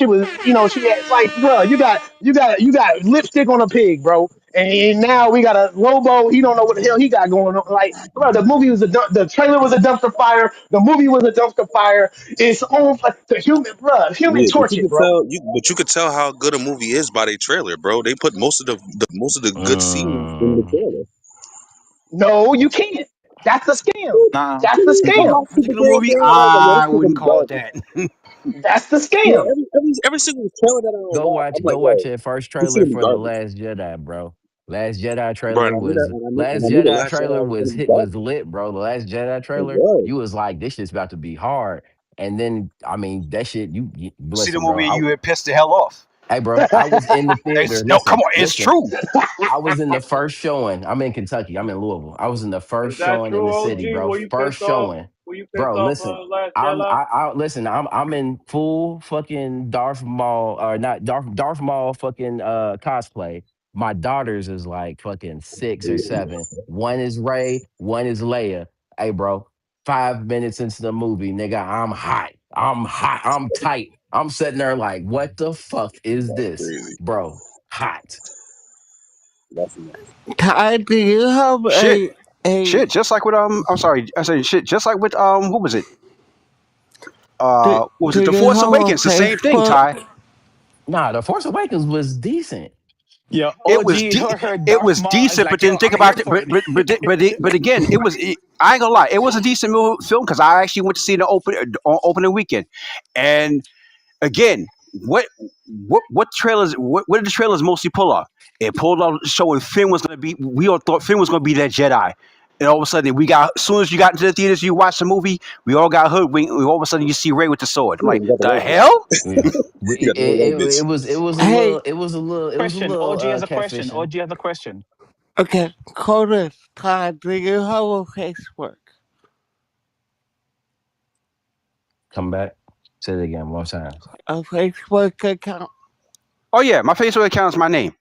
Speaker 9: was she had like, bro, you got lipstick on a pig, bro. And now we got a Lobo. He don't know what the hell he got going on. Like, bro, the trailer was a dumpster fire. The movie was a dumpster fire. It's on the human
Speaker 6: Yeah, but you
Speaker 9: torch it,
Speaker 6: could
Speaker 9: bro.
Speaker 6: tell you could tell how good a movie is by their trailer, bro. They put most of the good scenes in the
Speaker 8: Mm.
Speaker 6: trailer.
Speaker 9: No, you can't. That's the scam.
Speaker 2: Nah.
Speaker 9: That's the
Speaker 6: You talking
Speaker 9: scam.
Speaker 6: about
Speaker 7: That particular
Speaker 6: Supergirl
Speaker 7: movie,
Speaker 6: trailer? I was like, yo,
Speaker 7: I
Speaker 6: this shit
Speaker 7: wouldn't
Speaker 6: gonna be
Speaker 7: call it
Speaker 6: dog.
Speaker 7: that.
Speaker 9: That's the
Speaker 6: Yeah,
Speaker 9: scam.
Speaker 6: every single trailer that I unlock, I'm
Speaker 8: Go
Speaker 6: like,
Speaker 8: watch
Speaker 6: yo,
Speaker 8: that first
Speaker 6: this shit
Speaker 8: trailer
Speaker 6: gonna be
Speaker 8: for The
Speaker 6: garbage.
Speaker 8: Last Jedi, bro. Last Jedi
Speaker 6: Bro,
Speaker 8: trailer
Speaker 6: and I knew that,
Speaker 8: was
Speaker 6: and
Speaker 8: Last
Speaker 6: I knew the
Speaker 8: Jedi
Speaker 6: last
Speaker 8: trailer
Speaker 6: Jedi was
Speaker 8: was
Speaker 6: gonna be
Speaker 8: hit was
Speaker 6: garbage.
Speaker 8: lit, bro. The Last Jedi
Speaker 6: It
Speaker 8: trailer,
Speaker 6: was.
Speaker 8: you was like, this shit's about to be hard. And then I mean that shit, you
Speaker 7: See the
Speaker 8: listen, bro.
Speaker 7: movie and you had pissed the hell off.
Speaker 8: Hey bro, I was in the theater.
Speaker 7: No, come
Speaker 8: Listen,
Speaker 7: on, it's
Speaker 8: listen.
Speaker 7: true.
Speaker 8: I was in the first showing. I'm in Kentucky. I'm in Louisville. I was in the
Speaker 1: Is
Speaker 8: first
Speaker 1: that
Speaker 8: showing in
Speaker 1: true,
Speaker 8: the
Speaker 1: OG?
Speaker 8: city, bro.
Speaker 1: Were you
Speaker 8: First
Speaker 1: pissed off?
Speaker 8: showing.
Speaker 1: Were you pissed
Speaker 8: Bro,
Speaker 1: off
Speaker 8: listen.
Speaker 1: Last Jedi?
Speaker 8: Listen. I'm in full fucking Darth Maul or not Darth Maul fucking cosplay. My daughters is like fucking 6 or 7. One is Ray, one is Leia. Hey, bro, 5 minutes into the movie, nigga, I'm hot. I'm hot. I'm tight. I'm sitting there like, what the fuck is
Speaker 6: That's
Speaker 8: this,
Speaker 6: crazy.
Speaker 8: bro? Hot.
Speaker 6: That's nuts.
Speaker 3: Ty, do you have
Speaker 7: Shit,
Speaker 3: a
Speaker 7: shit. Just like with I'm sorry, I said shit. Just like with what was it?
Speaker 3: do,
Speaker 7: What was
Speaker 3: do
Speaker 7: it? The
Speaker 3: you
Speaker 7: Force
Speaker 3: have a
Speaker 7: Awakens. The same thing,
Speaker 3: Facebook?
Speaker 7: Ty.
Speaker 8: Nah, The Force Awakens was decent.
Speaker 2: Yo,
Speaker 7: It
Speaker 2: OG,
Speaker 7: was
Speaker 2: you heard
Speaker 7: it
Speaker 2: Darth
Speaker 7: was
Speaker 2: Maul is
Speaker 7: decent, but
Speaker 2: like, yo,
Speaker 7: then think
Speaker 2: I'm here
Speaker 7: about it.
Speaker 2: for it.
Speaker 7: But again, I ain't gonna lie, it was a decent film because I actually went to see the opening weekend, and again, what trailers? What did the trailers mostly pull off? It pulled off showing Finn was gonna be. We all thought Finn was gonna be that Jedi. And all of a sudden, as soon as you got into the theaters, you watched the movie. We all got hoodwinked. All of a sudden, you see Ray with the sword. I'm like,
Speaker 6: You got the
Speaker 7: the
Speaker 6: red
Speaker 7: hell?
Speaker 6: bitch.
Speaker 8: Yeah.
Speaker 6: You got the red
Speaker 8: It
Speaker 6: bitch.
Speaker 8: was
Speaker 3: Hey,
Speaker 2: Question. OG has a question.
Speaker 8: catfishing.
Speaker 2: OG has a question.
Speaker 3: okay, Curtis, Ty, do you have a Facebook?
Speaker 8: Come back. Say it again one time.
Speaker 3: A Facebook account?
Speaker 7: Oh yeah, my Facebook account is my name.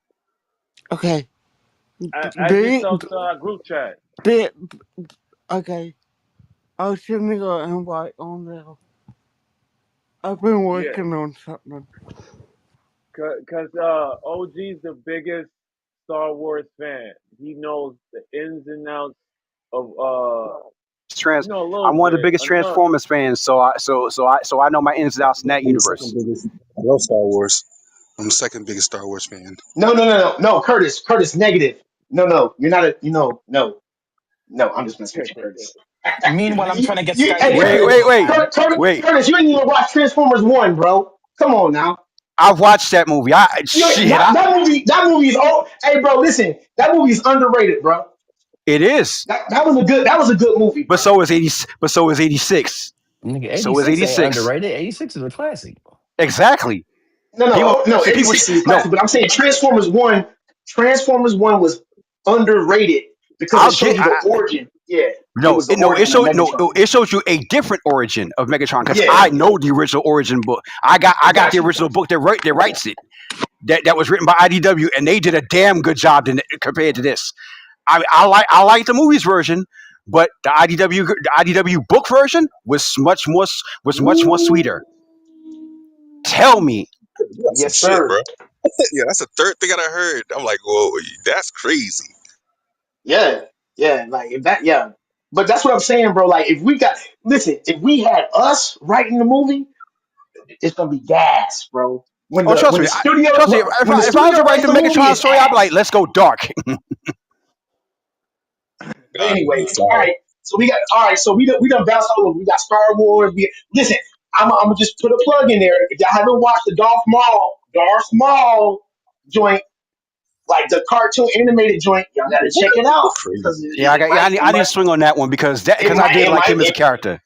Speaker 3: Okay.
Speaker 1: Add
Speaker 3: Do you,
Speaker 1: yourself to our group chat.
Speaker 3: do, okay, I'll send you an invite on there. I've been
Speaker 1: Yeah,
Speaker 3: working on something.
Speaker 1: cause OG's the biggest Star Wars fan. He knows the ins and outs of
Speaker 7: Trans.
Speaker 1: a little
Speaker 7: I'm one of the
Speaker 1: bit
Speaker 7: biggest
Speaker 1: enough.
Speaker 7: Transformers fans, so I know my ins and outs in that
Speaker 6: I'm the second
Speaker 7: universe.
Speaker 6: biggest. I love Star Wars. I'm the second biggest Star Wars fan.
Speaker 9: No, Curtis, negative. No, you're not a, no, I'm just messing with you, Curtis.
Speaker 2: Meanwhile, I'm trying to get
Speaker 9: Hey,
Speaker 2: Skypiea
Speaker 7: Wait,
Speaker 2: back,
Speaker 7: wait, wait,
Speaker 2: man.
Speaker 7: wait.
Speaker 9: Curtis, you didn't even watch Transformers 1, bro. Come on now.
Speaker 7: I've watched that movie.
Speaker 9: That movie is old. Hey, bro, listen, that movie is underrated, bro.
Speaker 7: It is,
Speaker 9: That was a good movie,
Speaker 7: but
Speaker 9: bro.
Speaker 7: so is 80. But so is 86.
Speaker 8: Nigga,
Speaker 7: So is
Speaker 8: 86 ain't
Speaker 7: 86.
Speaker 8: underrated. 86 is a classic.
Speaker 7: Exactly.
Speaker 9: No,
Speaker 7: People.
Speaker 9: no,
Speaker 7: See, people.
Speaker 9: 86 is a
Speaker 7: No,
Speaker 9: classic, but I'm saying Transformers 1 was underrated because it
Speaker 7: I'll
Speaker 9: showed
Speaker 7: get.
Speaker 9: you the origin. Yeah, it
Speaker 7: No,
Speaker 9: was the
Speaker 7: no. It
Speaker 9: origin of
Speaker 7: shows no.
Speaker 9: Megatron.
Speaker 7: It shows you a different origin of Megatron because
Speaker 9: Yeah,
Speaker 7: I know the original origin book. I got the
Speaker 9: got you.
Speaker 7: original book that writes it. That was written by IDW, and they did a damn good job compared to this. I like the movies version, but the IDW book version was much more sweeter. Tell me,
Speaker 6: You got some
Speaker 9: Yes,
Speaker 6: shit, bro.
Speaker 9: sir.
Speaker 6: Yeah, that's the third thing I heard. I'm like, whoa, that's crazy.
Speaker 9: Yeah, yeah, like if that, yeah. But that's what I'm saying, bro. Like if we had us writing the movie, it's gonna be gas, bro. When
Speaker 7: oh
Speaker 9: the
Speaker 7: trust
Speaker 9: when
Speaker 7: me,
Speaker 9: the studio
Speaker 7: trust me. If
Speaker 9: when the
Speaker 7: I was
Speaker 9: studio
Speaker 7: to write
Speaker 9: writes
Speaker 7: the
Speaker 9: the movie,
Speaker 7: Megatron
Speaker 9: it's
Speaker 7: story, I'd be like,
Speaker 9: gas.
Speaker 7: let's go dark.
Speaker 9: But
Speaker 6: God, it'd
Speaker 9: anyway,
Speaker 6: be
Speaker 9: all
Speaker 6: fire.
Speaker 9: right. So we got all right. So we done bounced all over. We got Star Wars. Listen, I'm gonna just put a plug in there. If y'all haven't watched the Darth Maul joint, like the cartoon animated joint, y'all gotta check it out
Speaker 6: That's crazy.
Speaker 9: because
Speaker 7: Yeah, I need to swing on that one
Speaker 9: it
Speaker 7: because I
Speaker 9: might
Speaker 7: did
Speaker 9: it
Speaker 7: like
Speaker 9: might
Speaker 7: him as a character.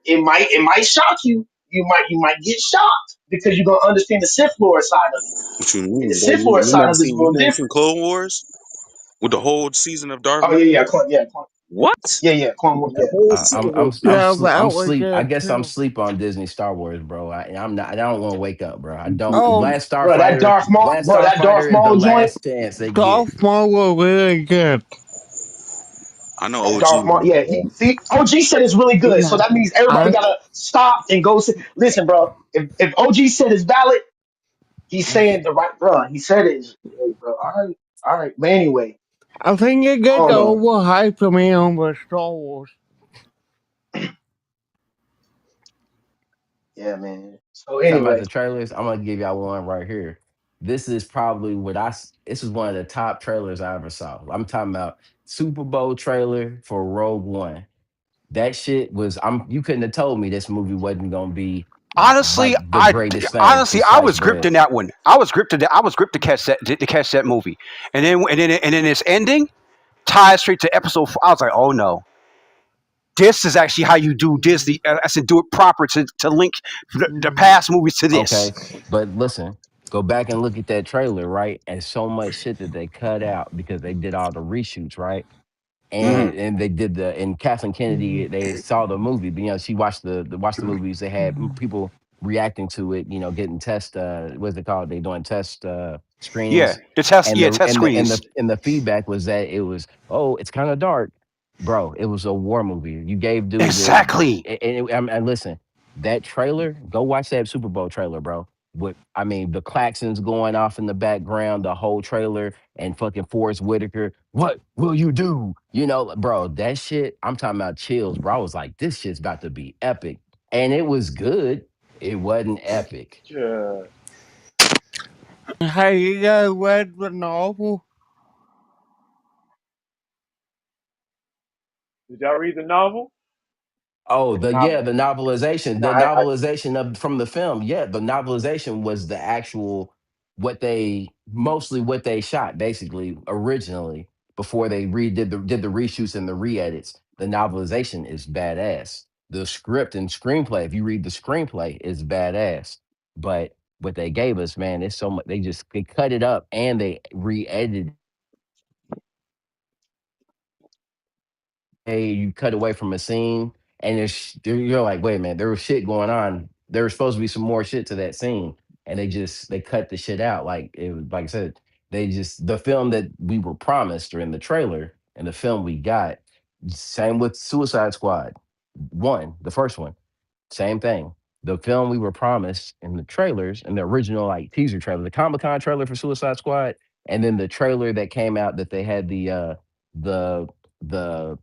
Speaker 9: it might shock you. You might get shocked because you're gonna understand the Sith Lord side of it.
Speaker 6: What you
Speaker 9: And the
Speaker 6: mean, bro?
Speaker 9: Sith Lord
Speaker 6: You
Speaker 9: side
Speaker 6: never
Speaker 9: of it is
Speaker 6: seen
Speaker 9: real different.
Speaker 6: Clone Wars with the whole season of Darth
Speaker 9: Oh
Speaker 6: Maul? What?
Speaker 9: Clone Wars,
Speaker 6: The whole season of
Speaker 3: Yeah,
Speaker 8: I'm
Speaker 3: that was
Speaker 8: sleep. I
Speaker 3: good
Speaker 8: guess I'm
Speaker 3: too.
Speaker 8: sleep on Disney Star Wars, bro. I'm not. I don't want to wake up, bro. I don't.
Speaker 3: Oh,
Speaker 8: Last
Speaker 9: That Darth
Speaker 8: Starfighter is the
Speaker 9: Maul joint,
Speaker 8: last chance they get.
Speaker 3: Darth Maul was really good.
Speaker 6: I know
Speaker 9: that
Speaker 6: OG.
Speaker 9: Darth Maul, yeah. OG said it's really good, so
Speaker 3: Yeah,
Speaker 9: that means everybody
Speaker 3: I
Speaker 9: gotta stop and go. Listen, bro. If OG said it's valid, he's saying the right, bro. He said it. Hey, bro. All right. But anyway,
Speaker 3: I think it
Speaker 9: I
Speaker 3: gets
Speaker 9: don't know.
Speaker 3: overhyped for me on the Star Wars.
Speaker 9: Yeah, man. So
Speaker 8: Talking about
Speaker 9: anyway,
Speaker 8: the trailers, I'm gonna give y'all one right here. This is probably this is one of the top trailers I ever saw. I'm talking about Super Bowl trailer for Rogue One. That shit was. You couldn't have told me this movie wasn't gonna be
Speaker 7: Honestly,
Speaker 8: like the greatest thing since
Speaker 7: I
Speaker 8: sliced
Speaker 7: was gripped
Speaker 8: bread.
Speaker 7: in that one. I was gripped to catch that movie, and then its ending ties straight to episode 4. I was like, oh no, this is actually how you do Disney. I said, do it proper to link the
Speaker 3: Mhm.
Speaker 7: past movies to this.
Speaker 8: Okay, but listen, go back and look at that trailer, right? And so much shit that they cut out because they did all the reshoots, right?
Speaker 7: Hmm.
Speaker 8: and they did the and Kathleen Kennedy, they saw the movie, but, she watched watched the movies. They had people reacting to it, getting test what's it called? They doing test
Speaker 7: Yeah,
Speaker 8: screenings,
Speaker 7: the test.
Speaker 8: and
Speaker 7: Yeah, test screenings.
Speaker 8: the feedback was that it was, oh, it's kind of dark, bro. It was a war movie. You gave dude
Speaker 7: Exactly.
Speaker 8: and listen, that trailer, go watch that Super Bowl trailer, bro. With, I mean, the claxons going off in the background, the whole trailer, and fucking Forrest Whitaker. What will you do? Bro, that shit. I'm talking about chills, bro. I was like, this shit's about to be epic, and it was good. It wasn't epic.
Speaker 1: Yeah.
Speaker 3: Have you guys read the novel?
Speaker 1: Did y'all read the novel?
Speaker 8: Oh,
Speaker 9: The novel.
Speaker 8: the novelization,
Speaker 9: No, I
Speaker 8: of from the film. Yeah, the novelization was the actual what they shot basically originally before they did the reshoots and the re-edits. The novelization is badass. The script and screenplay, if you read the screenplay, is badass. But what they gave us, man, it's so much. They cut it up and they re-edited. Hey, you cut away from a scene and you're like, wait a minute, there was shit going on. There was supposed to be some more shit to that scene, and they cut the shit out. Like it was, like I said, the film that we were promised or in the trailer and the film we got. Same with Suicide Squad one, the first one, same thing. The film we were promised in the trailers and the original like teaser trailer, the Comic-Con trailer for Suicide Squad, and then the trailer that came out that they had the the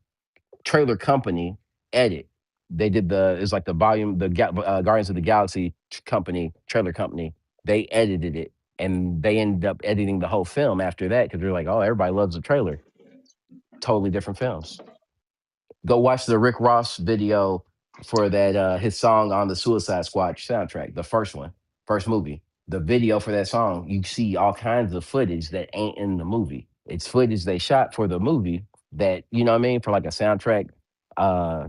Speaker 8: trailer company edit. They did it's like the volume, Guardians of the Galaxy company, trailer company. They edited it and they ended up editing the whole film after that because they're like, oh, everybody loves the trailer. Totally different films. Go watch the Rick Ross video for that his song on the Suicide Squad soundtrack, the first one, first movie. The video for that song, you see all kinds of footage that ain't in the movie. It's footage they shot for the movie that, you know what I mean, for like a soundtrack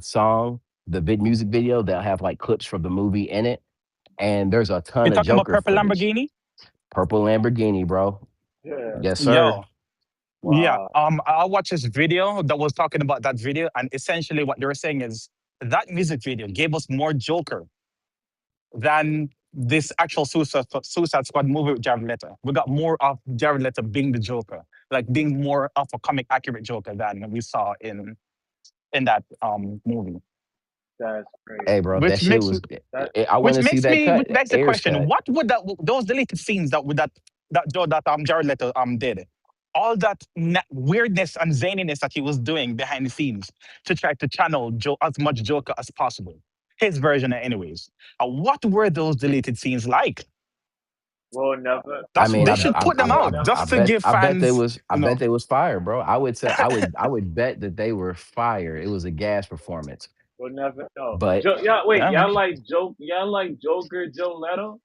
Speaker 8: song, the big music video, they'll have like clips from the movie in it. And there's a
Speaker 11: You
Speaker 8: ton of
Speaker 11: talking about
Speaker 8: Joker
Speaker 11: Purple
Speaker 8: footage.
Speaker 11: Lamborghini?
Speaker 8: Purple Lamborghini, bro.
Speaker 1: Yeah.
Speaker 8: Yes, sir.
Speaker 11: Yo, yeah.
Speaker 1: Wow.
Speaker 11: I watched this video that was talking about that video, and essentially what they were saying is that music video gave us more Joker than this actual Suicide Squad movie with Jared Leto. We got more of Jared Leto being the Joker, like being more of a comic accurate Joker than we saw in that movie.
Speaker 1: That's crazy.
Speaker 8: Hey, bro, that
Speaker 11: Which
Speaker 8: shit
Speaker 11: makes
Speaker 8: was.
Speaker 1: That
Speaker 8: I want to see that
Speaker 11: which
Speaker 8: cut.
Speaker 11: begs the
Speaker 8: Ayers
Speaker 11: question:
Speaker 8: cut.
Speaker 11: what would those deleted scenes that Jared Leto did? All that weirdness and zaniness that he was doing behind the scenes to try to channel as much Joker as possible, his version, anyways. What were those deleted scenes like?
Speaker 1: will never.
Speaker 8: I mean,
Speaker 11: They should put them out just to give fans,
Speaker 8: I bet they was fire, bro. I would say, I would bet that they were fire. It was a gas performance,
Speaker 1: We'll never know.
Speaker 8: but
Speaker 1: Y'all, wait,
Speaker 11: yeah, man.
Speaker 1: y'all like Joker Joe Leto?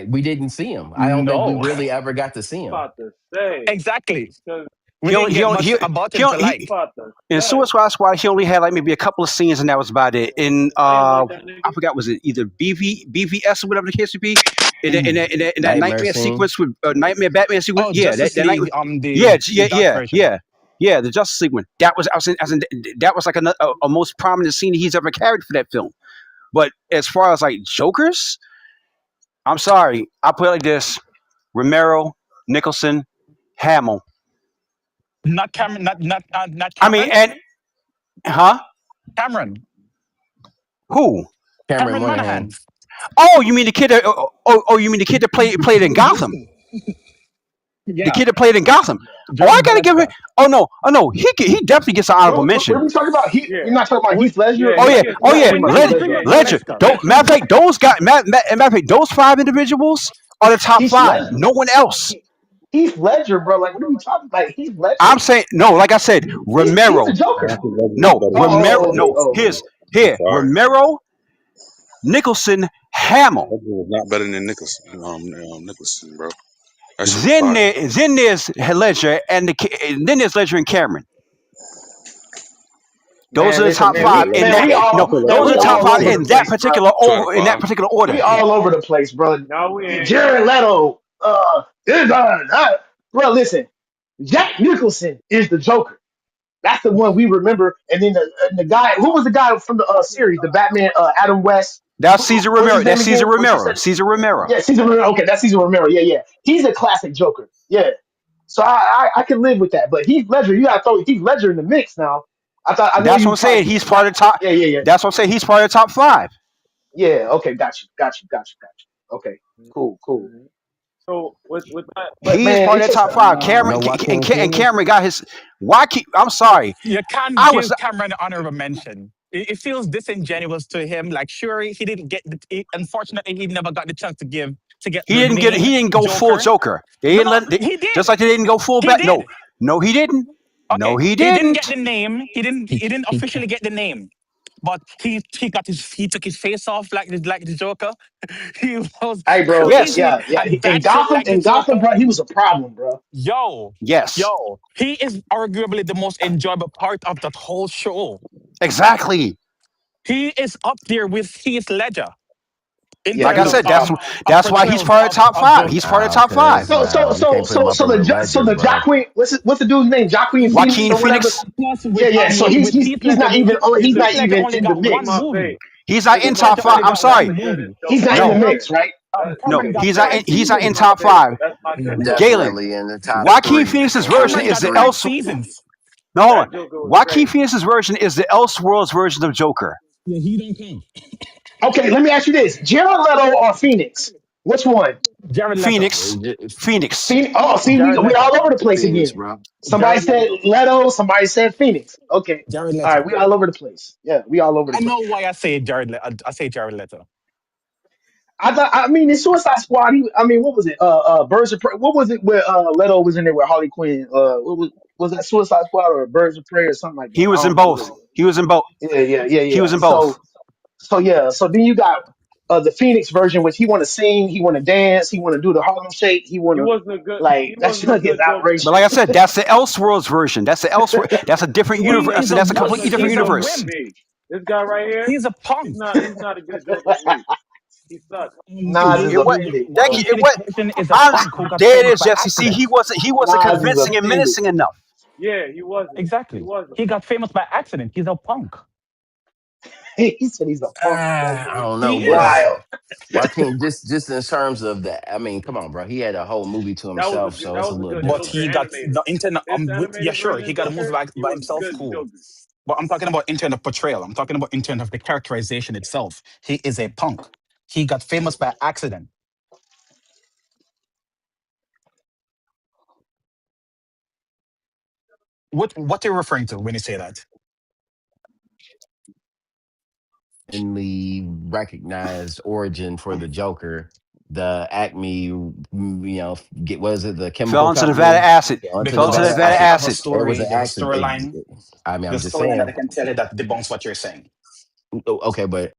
Speaker 8: we didn't see him. I don't think we
Speaker 11: No,
Speaker 8: really ever got to see him.
Speaker 1: About to say.
Speaker 11: exactly.
Speaker 1: Cause
Speaker 11: We didn't get much about him to like.
Speaker 1: about to
Speaker 7: In
Speaker 1: say.
Speaker 7: Suicide Squad, he only had like maybe a couple of scenes, and that was about it. In
Speaker 1: I didn't like that nigga.
Speaker 7: I forgot, was it either BVS or whatever the case would be? In that
Speaker 8: Nightmare
Speaker 7: nightmare
Speaker 8: scene.
Speaker 7: sequence with Nightmare Batman sequence,
Speaker 11: Oh,
Speaker 7: yeah,
Speaker 11: Justice
Speaker 7: that night,
Speaker 11: League,
Speaker 7: yeah,
Speaker 11: the dark version.
Speaker 7: yeah, the Justice League one. That was that was like a most prominent scene he's ever carried for that film. But as far as like Jokers, I'm sorry, I put it like this: Romero, Nicholson, Hamill.
Speaker 11: Not Cameron, not
Speaker 7: I mean,
Speaker 11: Cameron.
Speaker 7: and
Speaker 11: Cameron.
Speaker 7: who?
Speaker 8: Cameron
Speaker 11: Cameron
Speaker 8: Monaghan.
Speaker 11: Monaghan.
Speaker 7: Oh, you mean the kid? You mean the kid that played in Gotham? The
Speaker 11: Yeah,
Speaker 7: kid that played in Gotham. Oh,
Speaker 11: Jordan
Speaker 7: I gotta give him.
Speaker 11: Valeska.
Speaker 7: Oh no, he definitely gets an honorable
Speaker 9: what
Speaker 7: mention.
Speaker 9: are we talking about?
Speaker 1: Yeah.
Speaker 9: You're not talking about
Speaker 11: We
Speaker 9: Heath Ledger?
Speaker 1: Yeah,
Speaker 7: Oh
Speaker 9: You're
Speaker 7: yeah,
Speaker 1: he gets
Speaker 7: oh
Speaker 9: not
Speaker 7: yeah,
Speaker 9: talking
Speaker 11: we
Speaker 9: about
Speaker 11: know
Speaker 9: Heath
Speaker 11: he's
Speaker 9: Ledger,
Speaker 11: bringing
Speaker 9: are
Speaker 11: in
Speaker 9: you?
Speaker 7: Ledger.
Speaker 11: Valeska.
Speaker 7: Don't matter of fact, those five individuals are the top
Speaker 9: Heath
Speaker 7: five.
Speaker 9: Ledger.
Speaker 7: No one else.
Speaker 9: Heath Ledger, bro. Like, what are we talking about? Heath Ledger.
Speaker 7: I'm saying no. Like I said,
Speaker 9: He's the
Speaker 7: Romero.
Speaker 9: Joker.
Speaker 7: No, Romero.
Speaker 9: Okay.
Speaker 7: No,
Speaker 9: Oh, okay.
Speaker 7: here,
Speaker 6: Sorry,
Speaker 7: Romero, Nicholson, Hamill.
Speaker 6: that was not better than Nicholson, bro. That shit was fire.
Speaker 7: Then there's Ledger and then there's Ledger and Cameron. Those
Speaker 9: Man,
Speaker 7: are the
Speaker 9: listen,
Speaker 7: top
Speaker 9: man.
Speaker 7: five
Speaker 9: We
Speaker 7: in
Speaker 9: man,
Speaker 7: that.
Speaker 9: we
Speaker 7: No,
Speaker 9: all man,
Speaker 7: those are
Speaker 9: we
Speaker 7: the top
Speaker 9: all
Speaker 7: five
Speaker 9: over the
Speaker 7: in that
Speaker 9: place, bro.
Speaker 7: particular
Speaker 6: Top
Speaker 7: order.
Speaker 9: We all over the place, bro.
Speaker 1: No, we ain't.
Speaker 9: Jared Leto. Bro, listen. Jack Nicholson is the Joker. That's the one we remember. And the guy, who was the guy from the series, the Batman, Adam West.
Speaker 7: That's Caesar
Speaker 9: What's
Speaker 7: Romero.
Speaker 9: his name
Speaker 7: That's Caesar
Speaker 9: again? What you
Speaker 7: Romero.
Speaker 9: said?
Speaker 7: Caesar Romero.
Speaker 9: Yeah, Caesar Romero. Okay, that's Caesar Romero. Yeah, yeah. He's a classic Joker. Yeah. So I can live with that. But Heath Ledger, you gotta throw Heath Ledger in the mix now. I know
Speaker 7: That's what
Speaker 9: you
Speaker 7: I'm
Speaker 9: probably
Speaker 7: saying.
Speaker 9: think
Speaker 7: He's
Speaker 9: he's not.
Speaker 7: part of the top.
Speaker 9: Yeah, yeah, yeah,
Speaker 7: That's what I'm saying. He's part of the top five.
Speaker 9: yeah. Okay, got you. Okay, cool.
Speaker 1: Mhm. So with that,
Speaker 9: But
Speaker 7: He is
Speaker 9: man,
Speaker 7: part
Speaker 9: it's
Speaker 7: of that
Speaker 9: just
Speaker 7: top five.
Speaker 8: No
Speaker 7: Cameron
Speaker 8: Joaquin
Speaker 7: and
Speaker 8: Phoenix.
Speaker 7: Cameron got his. Why keep? I'm sorry.
Speaker 11: You can't
Speaker 7: I was.
Speaker 11: give Cameron honorable mention. It feels disingenuous to him. Like, sure, he didn't get. Unfortunately, he never got the chance to get
Speaker 7: He
Speaker 11: the
Speaker 7: didn't get.
Speaker 11: name
Speaker 7: He didn't go full
Speaker 11: Joker.
Speaker 7: Joker. They
Speaker 11: No,
Speaker 7: didn't
Speaker 11: no,
Speaker 7: let. They,
Speaker 11: he
Speaker 7: just
Speaker 11: did.
Speaker 7: like they didn't go full
Speaker 11: He
Speaker 7: back. No,
Speaker 11: did.
Speaker 7: no, he didn't. No,
Speaker 11: Okay,
Speaker 7: he
Speaker 11: he didn't get
Speaker 7: didn't.
Speaker 11: the name. He didn't.
Speaker 8: He
Speaker 11: He didn't
Speaker 8: he
Speaker 11: officially get the name, but he took his face off like the Joker. He was
Speaker 9: hey, bro.
Speaker 7: Yes.
Speaker 11: crazy
Speaker 9: Yeah.
Speaker 11: and
Speaker 9: In
Speaker 11: batshit like the
Speaker 9: Gotham,
Speaker 11: Joker.
Speaker 9: bro, he was a problem, bro.
Speaker 11: Yo,
Speaker 7: Yes.
Speaker 11: he is arguably the most enjoyable part of that whole show.
Speaker 7: Exactly.
Speaker 11: He is up there with Heath Ledger in
Speaker 9: Yeah,
Speaker 7: Like I
Speaker 9: he was
Speaker 11: terms
Speaker 9: a
Speaker 7: said,
Speaker 9: problem.
Speaker 11: of
Speaker 7: that's why he's
Speaker 11: portrayals
Speaker 7: part of the top
Speaker 11: of
Speaker 7: five.
Speaker 11: Joker.
Speaker 7: He's part of the
Speaker 8: Nah,
Speaker 7: top five.
Speaker 8: cuz nah, you can't put him up
Speaker 9: So
Speaker 8: there with
Speaker 9: so
Speaker 8: Ledger,
Speaker 9: the
Speaker 8: bro.
Speaker 9: Joaquin, what's the dude's name? Joaquin Phoenix
Speaker 7: Joaquin
Speaker 9: or whatever.
Speaker 7: Phoenix.
Speaker 9: Yeah, yeah. So
Speaker 11: With Heath
Speaker 9: he's
Speaker 11: Ledger,
Speaker 9: not even
Speaker 11: Heath
Speaker 9: he's not
Speaker 11: Ledger
Speaker 9: even
Speaker 11: only
Speaker 9: in the
Speaker 11: got
Speaker 1: Lee
Speaker 11: one
Speaker 9: mix.
Speaker 11: movie.
Speaker 1: Mafe,
Speaker 7: He's not in
Speaker 11: Heath
Speaker 7: top
Speaker 11: Ledger
Speaker 7: five.
Speaker 11: only
Speaker 7: I'm
Speaker 11: got
Speaker 1: that's
Speaker 11: one
Speaker 7: sorry.
Speaker 1: the good as
Speaker 11: movie.
Speaker 9: He's
Speaker 1: Joker
Speaker 9: not in
Speaker 1: right
Speaker 9: the
Speaker 7: No,
Speaker 9: mix,
Speaker 1: there.
Speaker 9: right?
Speaker 7: no.
Speaker 11: Cameron
Speaker 1: Lee
Speaker 11: got
Speaker 1: Mafe,
Speaker 11: five
Speaker 7: He's not in
Speaker 11: seasons,
Speaker 1: Lee
Speaker 11: bro.
Speaker 7: top
Speaker 1: Mafe,
Speaker 7: five.
Speaker 1: that's my good Joker right
Speaker 7: Galen.
Speaker 8: Definitely
Speaker 1: there.
Speaker 8: in the top
Speaker 7: Joaquin
Speaker 8: three.
Speaker 7: Phoenix's version
Speaker 11: Cameron
Speaker 7: is
Speaker 11: got
Speaker 7: the
Speaker 11: five
Speaker 8: Easily.
Speaker 7: else.
Speaker 11: seasons.
Speaker 7: No, hold on.
Speaker 1: That Joker was
Speaker 7: Joaquin
Speaker 1: great.
Speaker 7: Phoenix's version is the Elseworlds version of Joker.
Speaker 11: Yeah, he don't count.
Speaker 9: Okay, let me ask you this: Jared Leto or Phoenix? Which one?
Speaker 11: Jared Leto.
Speaker 7: Phoenix. Phoenix.
Speaker 9: Phoenix. Oh, see,
Speaker 11: Jared
Speaker 9: we
Speaker 11: Leto.
Speaker 9: all over the place
Speaker 8: Phoenix,
Speaker 9: again.
Speaker 8: bro.
Speaker 9: Somebody
Speaker 11: Jared
Speaker 9: said
Speaker 11: Leto.
Speaker 9: Leto. Somebody said Phoenix. Okay.
Speaker 11: Jared
Speaker 9: All right,
Speaker 11: Leto.
Speaker 9: we all over the place. Yeah, we all over the
Speaker 11: I
Speaker 9: place.
Speaker 11: know why I say Jared. I say Jared Leto.
Speaker 9: I mean, in Suicide Squad, I mean, what was it? Birds of Prey. What was it where Leto was in there with Harley Quinn? Was that Suicide Squad or Birds of Prey or something like that?
Speaker 7: He
Speaker 9: I
Speaker 7: was in
Speaker 9: don't know what
Speaker 7: both.
Speaker 9: it was.
Speaker 7: He was in both. He was
Speaker 9: Yeah.
Speaker 7: in both.
Speaker 9: So then you got the Phoenix version, which he want to sing, he want to dance, he want to do the Harlem Shake, he want
Speaker 1: He
Speaker 9: to
Speaker 1: wasn't a good.
Speaker 9: like
Speaker 1: He
Speaker 9: that
Speaker 1: wasn't a
Speaker 9: shit is
Speaker 1: good Joker to
Speaker 7: But like
Speaker 9: outrageous.
Speaker 7: I
Speaker 1: me.
Speaker 7: said, that's the Elseworlds version. That's the Elsewhere. That's a different
Speaker 1: He wasn't.
Speaker 7: universe.
Speaker 11: He's
Speaker 7: So
Speaker 11: a
Speaker 7: that's a
Speaker 1: He wasn't
Speaker 7: completely
Speaker 1: a
Speaker 7: different
Speaker 1: good
Speaker 11: he's a
Speaker 1: Joker to
Speaker 7: universe.
Speaker 11: wimp.
Speaker 1: me. This guy right here,
Speaker 11: He's a punk.
Speaker 1: he's not a good Joker to me. He sucks.
Speaker 9: Nas is
Speaker 7: It what?
Speaker 9: offended,
Speaker 7: Thank you.
Speaker 9: bro.
Speaker 11: Joaquin
Speaker 7: It
Speaker 11: Phoenix
Speaker 7: what?
Speaker 11: version is a
Speaker 7: I,
Speaker 11: punk who got
Speaker 7: there it
Speaker 11: famous
Speaker 7: is,
Speaker 11: by
Speaker 7: Jesse. See,
Speaker 11: accident.
Speaker 7: he wasn't
Speaker 9: Nas is
Speaker 7: convincing and
Speaker 9: offended.
Speaker 7: menacing enough.
Speaker 1: Yeah, he wasn't. He
Speaker 11: Exactly.
Speaker 1: wasn't.
Speaker 11: He got famous by accident. He's a punk.
Speaker 9: He said he's a punk. That's
Speaker 8: I don't
Speaker 11: He
Speaker 8: know, bro.
Speaker 11: is.
Speaker 9: wild.
Speaker 8: Joaquin, just in terms of the, I mean, come on, bro. He had a whole movie to himself, so
Speaker 1: That
Speaker 8: it's a
Speaker 1: was a
Speaker 8: little
Speaker 1: good
Speaker 11: But
Speaker 8: different.
Speaker 1: Joker
Speaker 11: he got
Speaker 1: animated.
Speaker 11: the internet.
Speaker 1: This
Speaker 11: Yeah,
Speaker 1: animated
Speaker 11: sure. He
Speaker 1: version
Speaker 11: got a movie
Speaker 1: Joker, he
Speaker 11: by
Speaker 1: was a
Speaker 11: himself.
Speaker 1: good
Speaker 11: Cool.
Speaker 1: Joker.
Speaker 11: But I'm talking about in terms of portrayal. I'm talking about in terms of the characterization itself. He is a punk. He got famous by accident. What are you referring to when you say that?
Speaker 8: In the recognized origin for the Joker, the Acme, get what is it, the
Speaker 7: Fell
Speaker 8: chemical
Speaker 7: into Nevada
Speaker 8: company,
Speaker 7: acid.
Speaker 11: The
Speaker 8: onto
Speaker 7: Fell into
Speaker 8: Nevada
Speaker 11: Because
Speaker 7: Nevada
Speaker 11: I
Speaker 8: acid.
Speaker 11: have a
Speaker 7: acid.
Speaker 8: It was
Speaker 11: story.
Speaker 8: an
Speaker 11: There's a
Speaker 8: accident.
Speaker 11: storyline.
Speaker 8: I mean, I'm
Speaker 11: There's a
Speaker 8: just
Speaker 11: storyline that
Speaker 8: saying.
Speaker 11: I can tell you that debunks what you're saying.
Speaker 8: Okay, but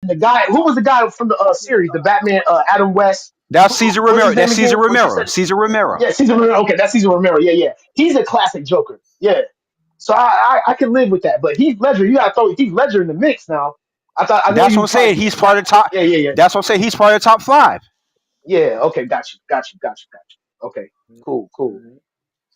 Speaker 9: the guy who was the guy from the series, the Batman, Adam West.
Speaker 7: That's Caesar
Speaker 9: What's
Speaker 7: Romero.
Speaker 9: his name
Speaker 7: That's Caesar
Speaker 9: again? What you
Speaker 7: Romero.
Speaker 9: said?
Speaker 7: Caesar Romero.
Speaker 9: Yeah, Caesar Romero. Okay, that's Caesar Romero. Yeah, yeah. He's a classic Joker. Yeah. So I can live with that. But Heath Ledger, you gotta throw Heath Ledger in the mix now. I know
Speaker 7: That's what
Speaker 9: you
Speaker 7: I'm
Speaker 9: probably
Speaker 7: saying.
Speaker 9: keep
Speaker 7: He's
Speaker 9: not.
Speaker 7: part of the top.
Speaker 9: Yeah, yeah, yeah,
Speaker 7: That's what I'm saying. He's part of the top five.
Speaker 9: yeah. Okay, got you. Okay, cool.
Speaker 1: Mhm.